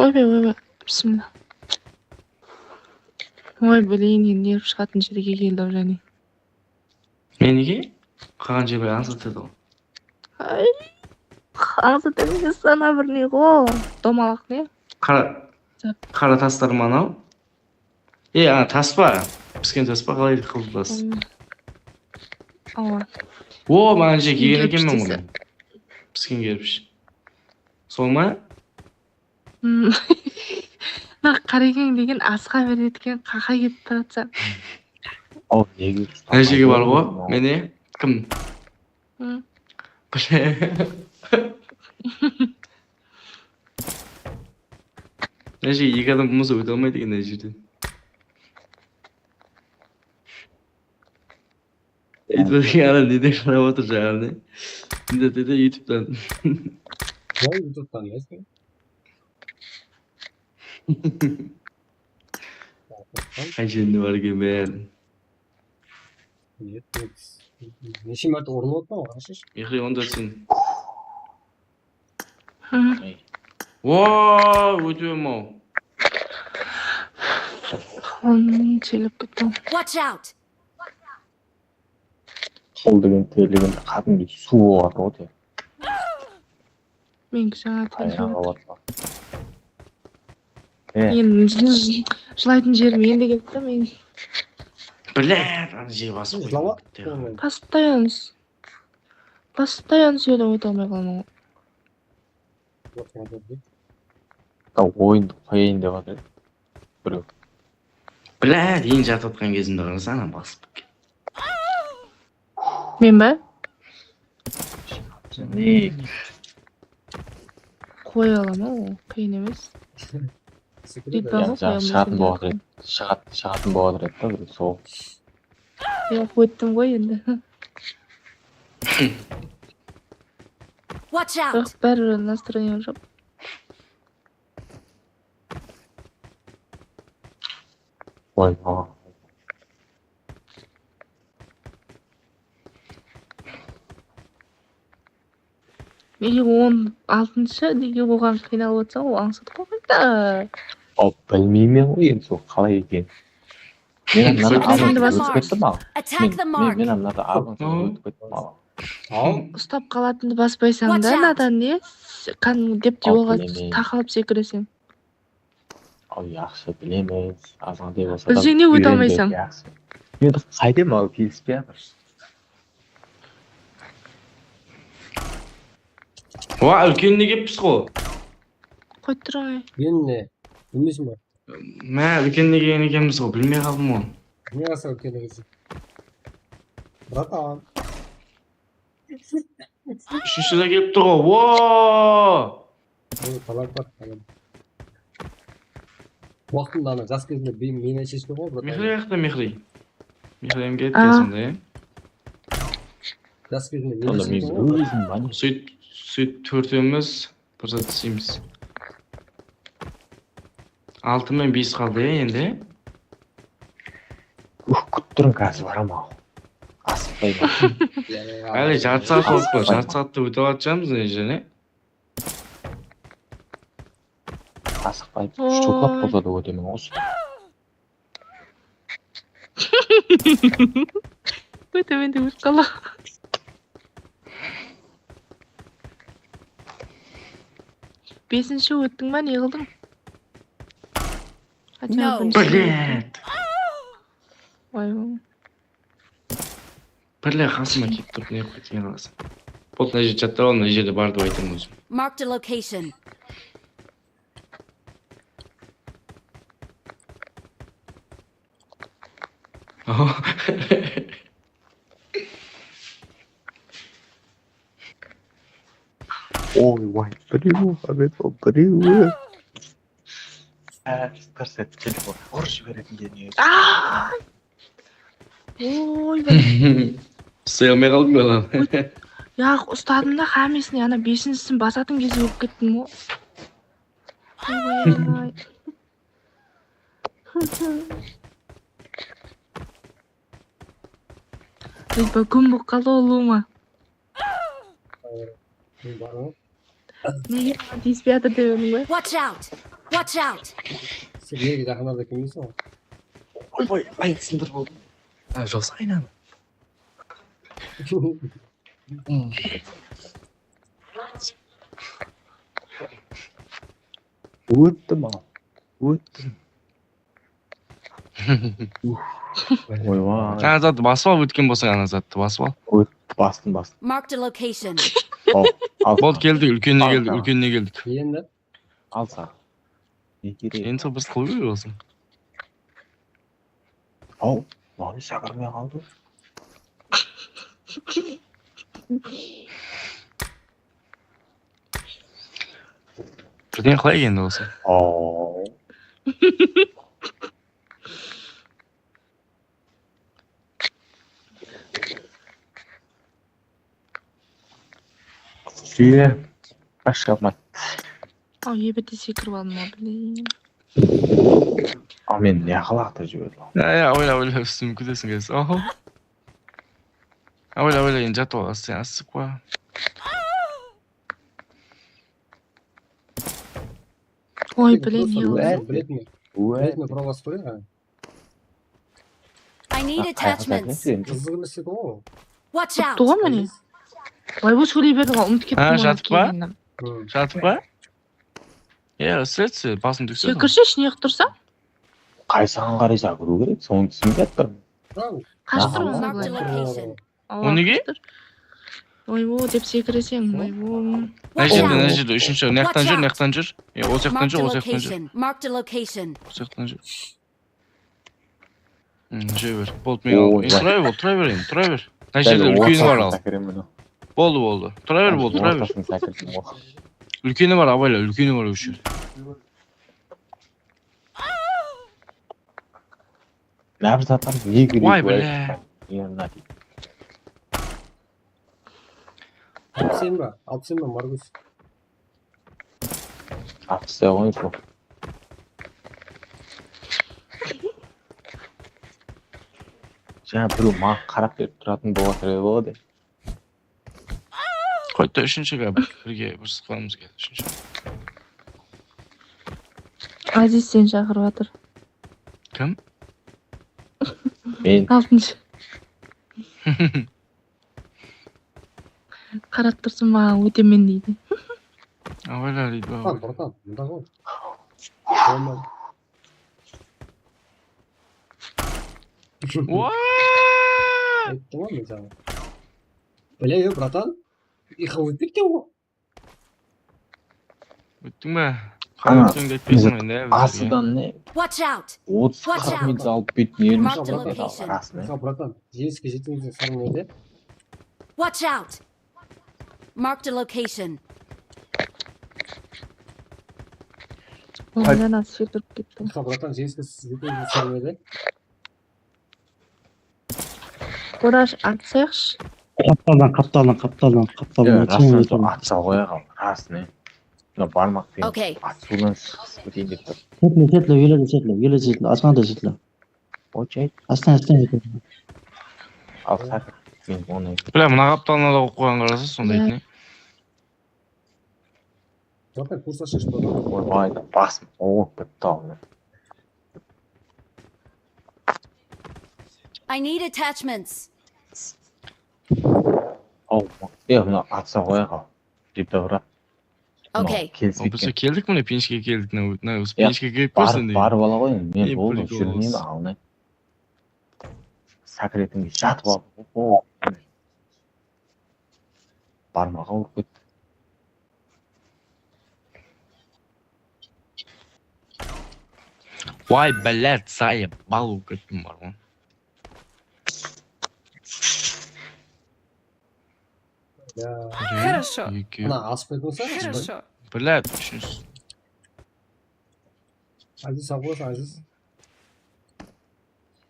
Ойбай, бісмілла. Ой, білейін, енді еріп шығатын жерге келді және. Мен неге? Қаған жебай аңсат еді ол. Аңсат емес сана бір не ғо. Домалақ не? Қара тастарым анау. Таспа. Піскен таспа қалай қылдылас. О, маған же кеген екен мен оны. Піскен керпіш. Сол ма? Қарекең деген асқа береткен қақа кетіп таратса. неге? Әжеге бар ғой, мене? Кім? Әжеге екі адам болмаса өте алмайды екен әжерден. Айтпадың ана неде қарап отыр жағаны. Деді ютубтан. Ой, ютубтан емес пе? Қаншенде бар екен бәрін. Неше мәрте орын отпан, қарашыш? Мехри, онда сен. Ооо, өтуем ау. Қалын челіп кеттім. Watch out! Қол деген терлеген қадымды су оғады ғой. Мен жаңа Аяға тәжіріп. Жылайтын жерім енді кетті мен. Блядь, ана жер басып қойды. Постоянно сөйлеп өте алмай қалмау. Ойынды қояйын деп жатыр. Біреу. Блядь, ең жатып отқан кезімде қараса ана басып кеткен. Мен ба? Қоя алам ау, қиын емес. Шығатын болғадыр еді да, сол. Өттім ғой енді. Watch out! Бәрі настроением жоқ. Ой, Неге 16-шы, неге оған қиналып отырсаң, ол аңсат қойда. Білмеймін ғой енді сол қалай екен. Мен анада алып өтіп кеттім ал. Ұстап қалатынды баспайсаң Watch да, out. надан не? Кәдімгі деп Ал, жолға білемеймін. тақалып секіресің. Ал жақсы білеміз. Азғантай болса Білсең не өте алмайсың? Енді қайдем ал келіспей жатыр. Уа, үлкеніне келіппіз ғой. Қойып тұрғай. Мен не? Білмейсің ба? Мә, үлкеніне келген екенбіз ғой, білмей қалдым ғой. Не қаса үлкеніңіз? Братан. Үшіншіде келіп тұр ғой. Уа! Талап бар. Уақытында ана жас кезінде мен шешкен ғой, братан. Мехри яқта Мехри. Мехри әм келіп келсіңді, е? Жас кезінде мен Онда мен шешкен ғой. өзім ба не? Сөйт төртеуміз бір зат істейміз. 6 мен 5 қалды, е, енді? Күттірін қазір барам ау. Асықпаймын. Әлі жарты сағат болып қой, жарты сағатта өтіп жатжамыз, не? Асықпай шоклап болса да өтемін осы. Өтемен де өт қала. Бесінші өттің ба, не қылдың? Блядь! Ой, Бірле қасыма келіп тұрып не қойды, не қаласың. Бұл мына жерде жаттап ал, мына жерде бар деп айтамын өзім. Marked a location. Ой, вай, біреу, біреу. Бір сәт телефон ұрып жіберетіндей не. Ой, Сый алмай қалдың ба lan? я ұстадым да хамесіне ана 5-сін басатын кезде өп кеттім ғой. Ой. Ритба күн болып қалды олуыма. Неге тиіспей жатыр деп едім ғой. Watch out! Watch out! Сен неге жақындарда келмейсің ғой? Ойбай, аяқ сындыр болдым. Жоқса айнаны. Өттім ау. Өттім. Ойбай. Ана затты басып ал, өткен болсаң ана затты басып ал. Бастым. Marked a location. Болды, келдік, үлкеніне келдік. Енді? Алса. Не керек? Енді сол біз қылу керек болсын. Ау, маны шақырмай қалды. Бірден қалай енді осы? Ау. Сүйе, ашқалмай. Ау, ебеті секіріп алдым ау, білейін. Ал мен не қалақты жіберді? Ойла, үстім күдесің келесі. Ойла, енді жатып ал, сен асып қой. Ой, блин, не қылдың? Білетіні пробас қой. I need attachments. Қызық емес еді ғой. Watch out! Тұғы міне? Ой, бұл сөйлей берді ғой, ұмыт кеттім. Жатып па? Жатып па? Сәтсі, басын түкседі. Секірші, ішіне тұрсаң? Қайсаған қарайса көру керек, соның түсініп жаттырмын. Қашып тұрмын Marked a ғой. location. О неге? Ойбо деп секіресең, ойбо. Мына жерде, үшінші, наяқтан жүр. Осы жақтан жүр. Marked a location. Осы жақтан жүр. Жүре бер. Болды, мен ал. Тұра бер. Мына жерде үлкені бар ал. Болды. Тұра бер. Үлкені бар, абайла, үлкені бар өші. Нәбір затам не керек? Ой, бля. Алпсен ба, Маргус? Алпсы ғой сол. Жаңа біреу маған қарап беріп тұратын болатын болады. Қойды, үшіншіге бірге бір сықпамыз келді, үшінші. Азиз сен шақырып жатыр. Кім? Мен. 6-шы. Карап турсун мага өтөмөн дейди. Абайлар дейт Братан, бага. братан, мында ғой. Болмайды. Айттым ғой мен саған. Бля, братан. Иха өтіп кеткен ғой. Өттүң бе? Ана, Өттүңдү айтпайсың енді бізге. Асыдан не? Watch out! 30-40 метр алып бетін елmiş Marked a location. арасына. Иха, братан, жеңіске жетіңізде сарың еді. Watch out! Marked a location. Ondan az şey durup gittim. Иха, братан, жеңіске жетіңізде сарың еді. Кураж атсайықшы. Қапталдан. Расына сол атса қоя қал. Расына. Мына бармақпен Okay. ат судан шығып өтейін деп тұр. Еле асманда жетілі. Очай. Астан. Ал сәкір. Мен оны Бля, мына қапталына да қойып қойған қараса сонда айтын. Братан, курс ашыш, братан. ойбайды басым оғып бітті ал. I need attachments. Ау, мына атса қоя қал. Деп та брат. Okay. Біз келдік міне пеншке келдік. Пеншке келіп көрсін дейді. Барып ала қойын. Мен Не болдым прикол жүрмеймін осы. алынай. Сәкіретімге жатып алып. Бармаға ұрып кетті. Вай, блядь, заебал болып кеттім бар ғой. Хорошо. Ана, асып қойдыңса? Хорошо. Блядь, үшінші. Азиз, сау боласың, Азиз.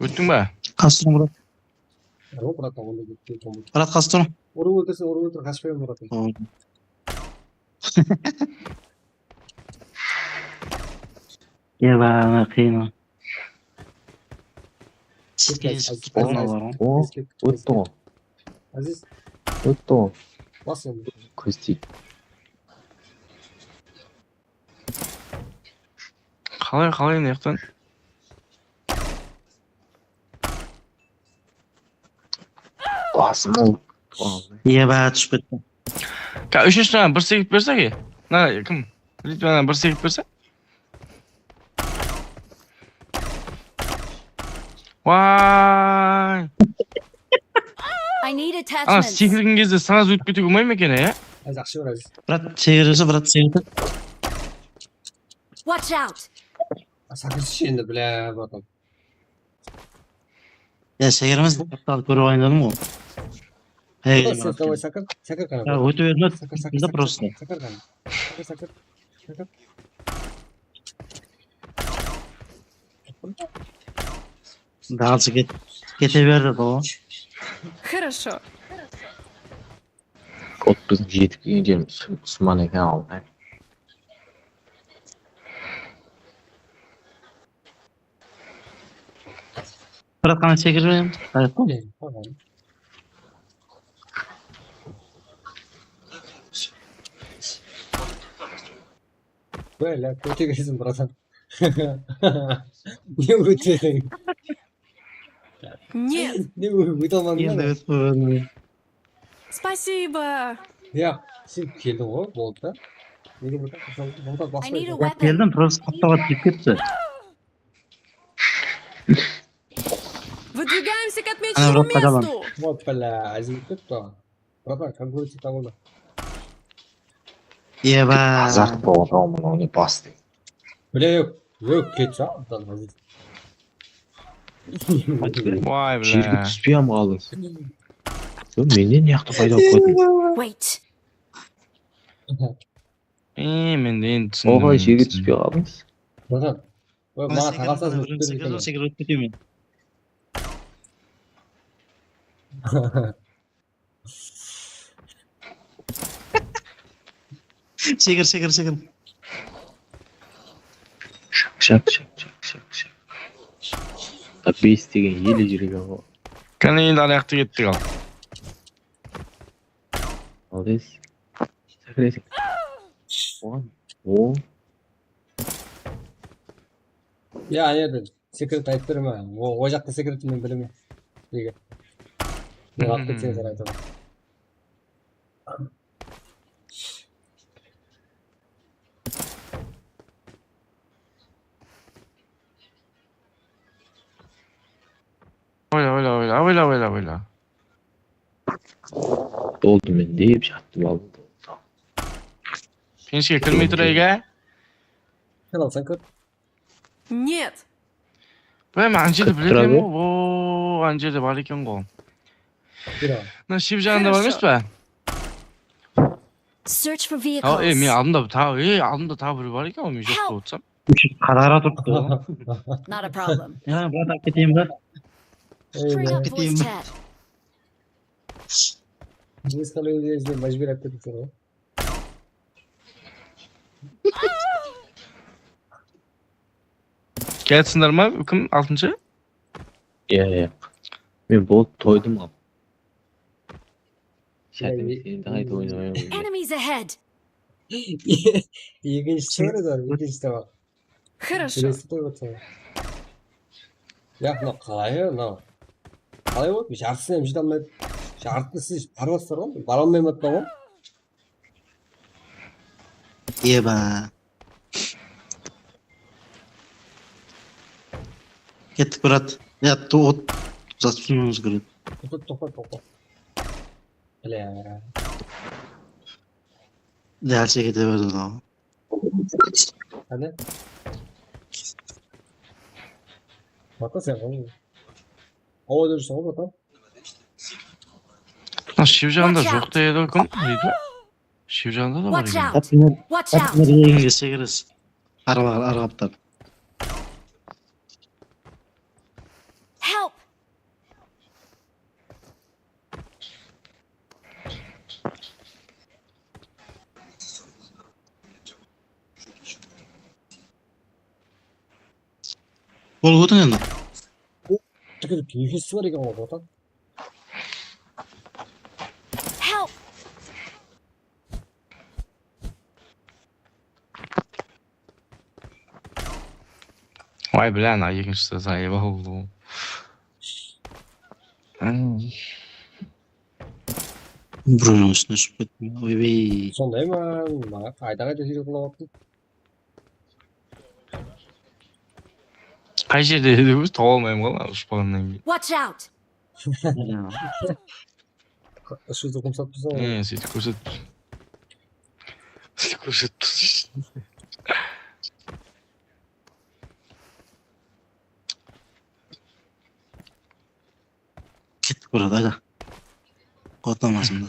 Өттің бе? Қастырым, брат. О, братан, онда кетті. Брат, қастырым. Ұрып өлтір, қашпаймын, братан. Еба, қиын. О, өтті ғой. Азиз, Өтті ғой. бас енді. Көз тиіп. Қалай не яқтан? Басым ол. Еба, түсіп кетті. Үшіншіден бір сегіп берсек е? Кім? Литвадан бір сегіп берсек? Вай! I need Ана attachments. секірген кезде саңаз өтіп кетуге болмай ма екен, е? Азиз, ақшы бар, Азиз. Брат, сегірді. Watch out! Сақыршы енді, бля, братан. Сегіріміз қапталды көріп айындадым ғой. Сен давай сақыр қана. Өтіп өрді. Сақыр, Просто. сақыр қана. Сақыр. Дағылсы кете берді ғой. Хорошо. От біздің жетіп келген жеріміз Усман екен ал. Брат, қана секіріп беремін. Бля, көтегесің, братан. Не өтедің? Нет. Не өте алмадың ба? Спасибо. Я, сен келдің ғой, болды да. Неге братан, I need a баспайды. weapon. Келдім, просто қапталға тиіп кетті. Выдвигаемся к Она отмеченному в рот подала. месту. Вот, бля, Азиз кетті. Братан, как говорится, там оны. Еба. Азарт болып мынау не басты. Бля, кетші, братан, Азиз. Вай, Жерге бля. түспей ам қалдың. Менен яқты пайда болып қойдың. Wait. Мен де енді түсіндім. Оғай жерге түспей қалдыңыз. Братан, маған тағалсасын өтіп Секіріп кетемін. Секір. Шак. Бейс деген елі жүрегі ғой. Кәне енді аяқты кеттік ал. Ал дес. Сәкіресің. Оған. О. Я, аерден, секрет айтып берме. О жақта секретті мен білеме. Неге? Мен алып кетсеңіздер айтамын. Oyla. Doldu men deyip jattım aldım. Penişke kirmey turayga. Sen alsan kır. Нет. Ben Anjel'i Kırk biledim lira o. Oo, Anjel'i var ekan go. Bira. Na Şivjan'da var emas ba? Search for Ha, vehicles. men aldımda ta biri var ekan o men jok da otsam. Karara turuptu. Not a problem. Ya bırak keteyim bırak. Bring up Keteyim. voice chat. Biz kalıyor diye işte mecbur ettik seni. Gelsinler mi? Kim 6. Ya. Men bol toydum abi. Şadım seni daha da oynamaya oynuyor. Enemies ahead. İlginç söyle de ilginç de bak. Хорошо. Birisi de yok sana. Ya no kalay no. Kalay yok bir şartsın hem şuradan ben şartlısı parvaslar oldu. Baron Mehmet tamam. İyi be. Kettik Murat. Ya ot. Uzatmamız gerek. Topa. Öyle ya. Derse gidemedim ama. Hadi. Bakın sen oğlum. O ödürürsün o bakalım. Na Şivjan'da jok da edi kim? Neydi? Şivjan'da da var Watch ekan. out. Hepini Watch out. hepini İngilizce gireriz. Araplar. Help. Bol odun yanında. Çünkü bir his var ya o bakalım. Help. Vay bilen ha ikinchisi sahibi oldu. Bruno üstüne süpet. Oy bey. Sondayım ben. Faydaga da hiç kullanmadım. Qay yerda edi biz topa olmayman qolgan ushpandan keyin. Watch out. Şu dokum satmışsın. Сөйтіп көрсетіп Kettik Murat hadi. Kodlamasın da.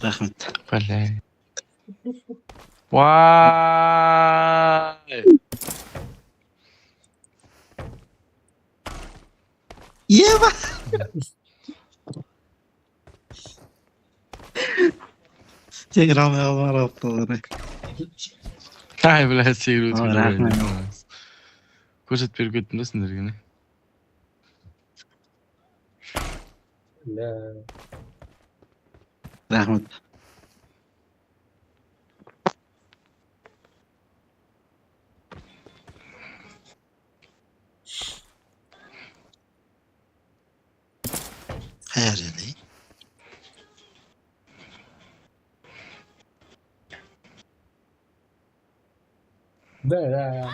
Rahmet. Бәле. Vay. Ye bak. Tekrar var haftaları. Ay bilan sevib Aa, rahmat. Ko'rsatib berib ketdim da sizlarga. Ne? Rahmet. Hayır yani. Böyle.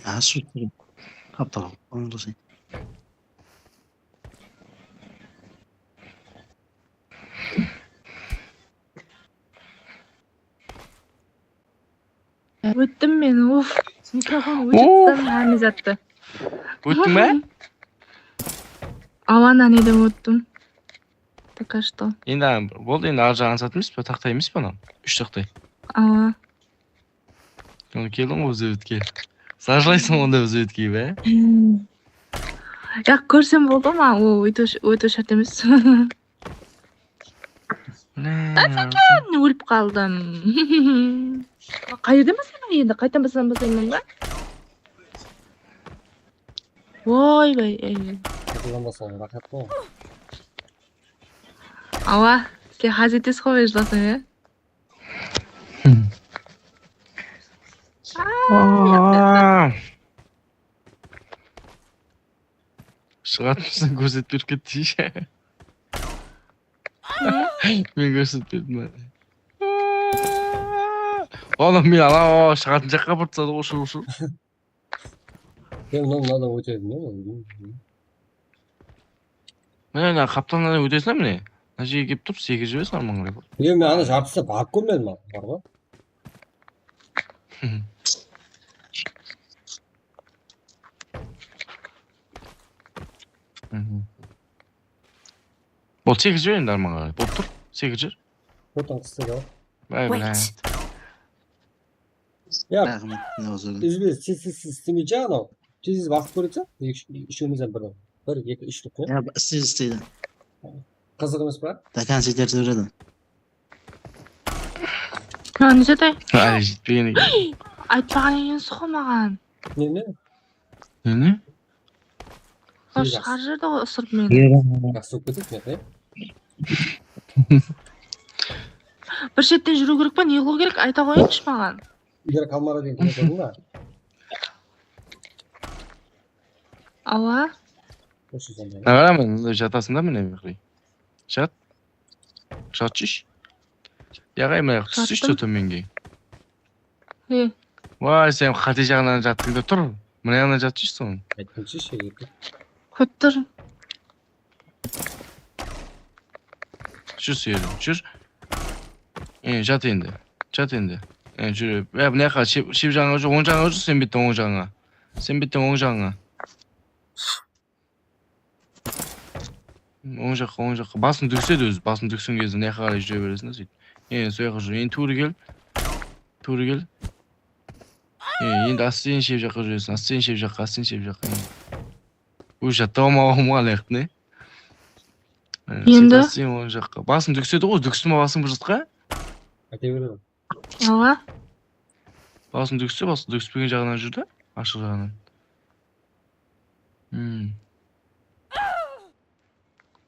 Ya sütürüm. Kaptalım. Onu da sen. Өттім мен, уф. Микрофон өшіптім, әмі затты. O'tding mi? Аванан едім өттім. Только что. Endi bo'ldi, endi ar жағын satmaysizmi? Taqta emasmi anam? 3 taqta. Ава. Kelding o'zi o'tga. Сажlayсың onda o'zi o'tga be. Я көрсем болды ма? О, өте шарт емес. Тәтекен, өліп қалдым. Қай жерден басамын енді? Қайтан басамын ба? Ой, бай. Kullanmasan rahat mı? Ава, сен хазетес қой ждасың, е? Шығатмысың көрсетіп беріп кетті ше. Мен көрсетіп бердім. Oğlum bir ala шығатын жаққа бұртсады ұшу. Мен мынадан өтедім, не? Міне, қапталынан өтесің міне. Мына жерге келіп тұрып, секіріп жібересің арман қарай. Мен ана жартысы барып көрмедім, бар ғой. Бол секіріп жібер енді арман қарай. Болып тұр, секіріп жібер. Потом қысты да. Бай блядь. Ya, siz istemeyeceği anam. Siz vakit koyacak. Üçümüzden biri. Bir, iki, üçlük ya. Ya siz isteydi. Kızığımız var. Dakan seter söyledim. 안 되대. Hadi жетпеген екен. айтпаған екенсіз ғой маған. Не? Шығар жерді ғой ысырып мені. Жақсы өп кетеді, не? Бір шеттен жүру керек па, не қылу керек, айта қойыңызшы маған. Егер қалмара деген кім көрдің ба? Ала? Қарамын, жатасың да міне бақай. Жат. Жатшыш. Яғай мына түсішті төменге. Вай, сен қате жағынан жаттың да тұр. Мына жағынан жатшышсың. Айтқаншы ше. Көттір. Жүр сүйері, жүр. Жат енді. Жат енді. Жүріп. Мына жаққа шеп жағыңа жүр, оң жағыңа жүр, сен беттен оң жағыңа. Сен беттен оң жағыңа. Оң жаққа. Басын дүкседі өзі. Басын дүксін кезде мына жаққа қарай жүре бересің да сөйтіп. Сол жаққа жүр. Енді туыры кел. Енді астен шеп жаққа жүресің. Астен шеп жаққа. Өй жатта ома лайық, не? Енді? Астен оң жаққа. Басын дүкседі ғой, дүксін басың бір жатқа? Айта беремін. Ала? Басын дүкспеген жағынан жүр да? Ашық жағынан.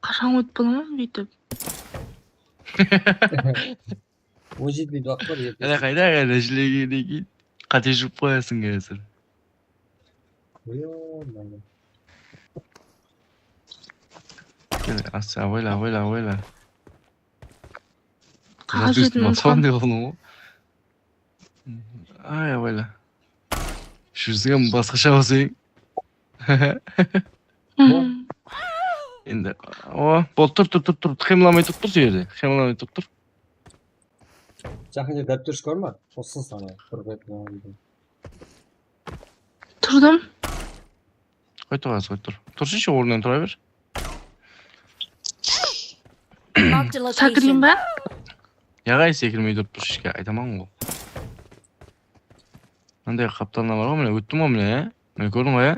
Қашан өтіп боламын бүйтіп? О жетпейді уақыт бар. Қайда жілегенен кейін қате жүріп қоясың қазір. Абайла. Қағаз жетім ұмытқан. Ай, абайла. Жүрсің басқаша болсаң. Енді, бол тұр. Қимыламай тұр жерде. Тұр. Жақын жерде дәптер шығар ма? Осы саны. Тұрдым. Қой тұр. Тұрсыншы орнынан тұра бер. Сәкірейін ба? Яғай секірмей тұрып тұршышке айтаман ғой. Мындай қапталына бар ғой, міне өттім ғой міне. Міне көрдің ғой,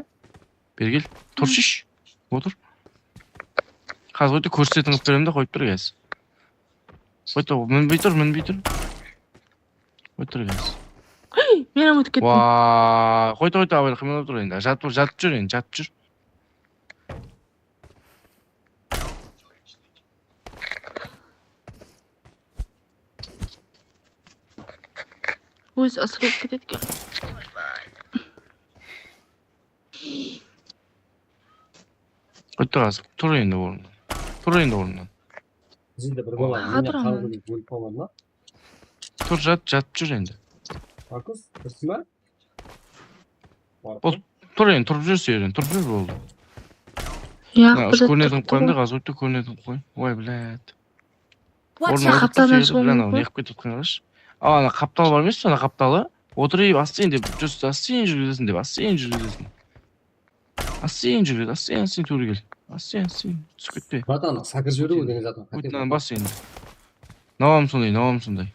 бергел. Тұршыш. Отыр. Қазір өте көрсетің ұп беремді, қойып тұр кәз. Мінбей тұр. Қойып тұр кәз. Мен өтіп кеттім. Қойты, абайлы қимылап тұр енді. Жатып жүр. Өз ысырып кетеді кен. Қойты қазір, тұр енді орнынан. Зілді бір болған. Мені қалғылы бөліп болмады ма? Тұр, жатып жүр енді. Аркыз, тұрсын ба? Тұр енді, тұрып жүр болды. Көрінетін қойымды қазір өтті көрінетін қойым. Ой, бләд. Орнына қапталдан шығуым неғып кетіп қойғаш. Ана қаптал бар емес, ана қапталы. Отырып, астен деп, астен жүргізесің. Астен төрі кел. Астен, түсіп кетпе. Батан, сақыр жүрі өдені затын. Өтінен бас енді. Навам сондай.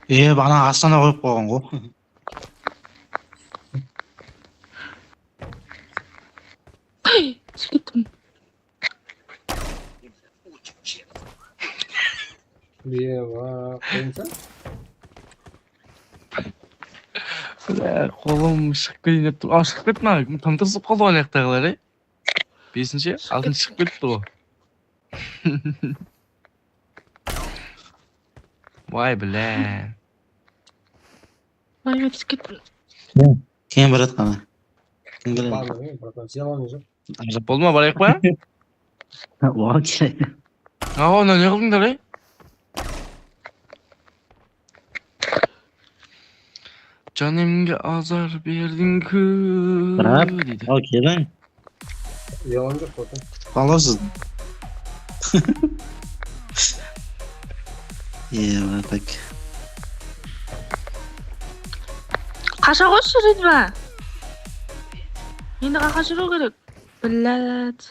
Бана астана қойып қойған ғой. Сөйтім. Қойымса? Қолым шығып кетейін деп тұр. Шығып кетті ма? Тымтырсып қалды ғой аяқтағылар, 5-ші, 6-шы шығып кетті ғой. Vay bile. Vay, өтіп кеттім. Кейін барады қана. Барлығы, братан, сыйлауың жоқ. Ажап болды ма, барайық па? Окей. Онда не қылдыңдар, ей? Жанымға азар бердің Брат, дейді. окей да. Сыйлауың жоқ, братан. Қаласыз. Так. Қаша қойшы Ридва. Енді қақа жүру керек. Блядь.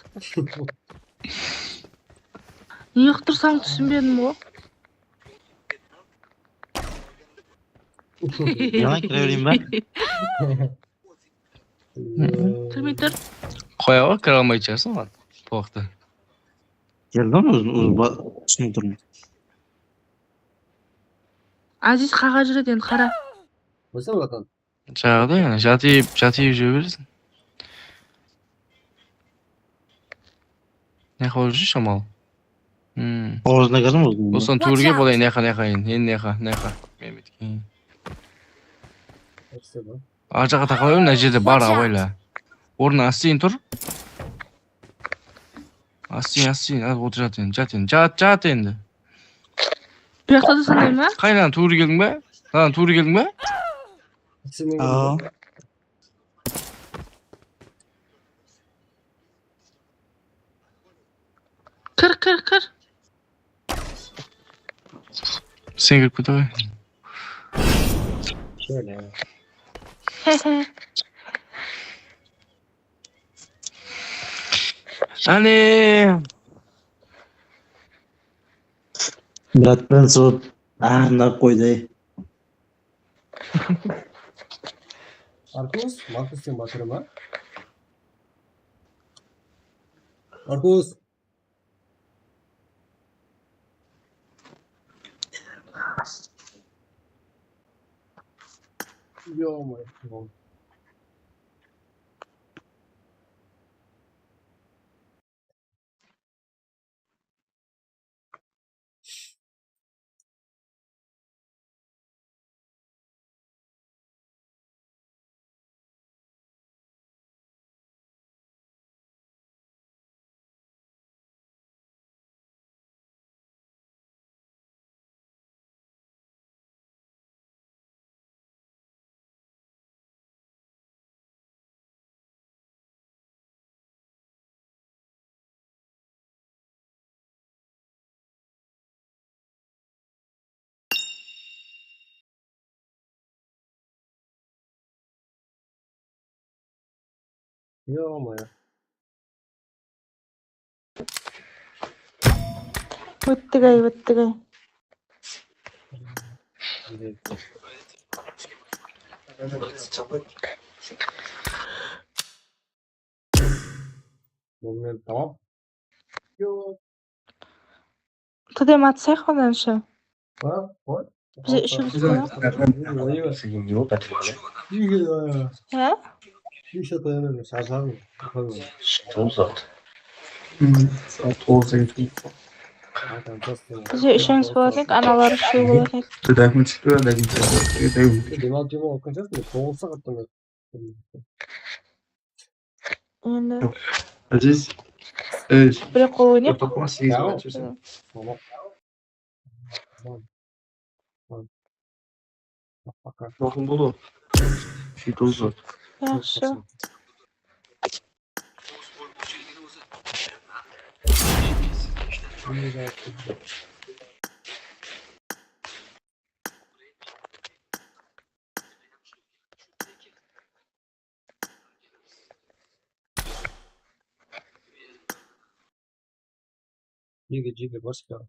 Неғып тұрсаң түсінбедім ғой. Яңа кіре берейін ба? Кірмей тұр. Қоя ғой, кіре алмай шығарсың ғой. Тоқты. Келдім, түсініп тұрмын. Азиз қаға жүреді енді қара. Қойса, братан. Жаңағыдай, жатиып жүре бересің. Ne kadar ucuz şamal. Orada geldim o. Olsan turge bolay ne kadar yin. Ne kadar. Mehmet ki. Acağa takılıyorum ne jerde bar havayla. Orna asayın tur. Asayın. Hadi otur jatın. Jat endi. Bu yakta da sanayım ha? Kaylan turu geldin be? Lan turu geldin be? Aa. Kır. Sen girip bir daha. Şöyle. Hani. Брат, ben soğut. Ne koydu? Markus sen batırım ha? Markus. Yo, Ё-моё. Өттігай. Tamam. Yo. Тадем атсайық одан ше. Вот. Bize işimiz var. He? Еще то шаршадым. Bize işimiz болатын, аналар үшеу болатын. Демалып оқыған шығарсың, 9 сағаттан Енді. Aziz. Бір қол ойнап. Bakın bulu. Şey tozu. Yaxşı. Джига башка.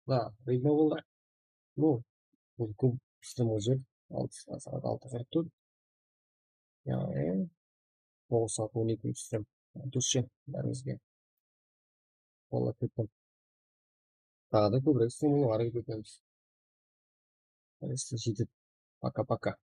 Да, рыба была. Ну, көп істемей жүр. 6:40 яғни 9:12 істем. Дұрыс ше, бәрімізге. Олар кеттім. Тағы да көбірек істемей ары кетеміз. Жетіп. Пока-пока.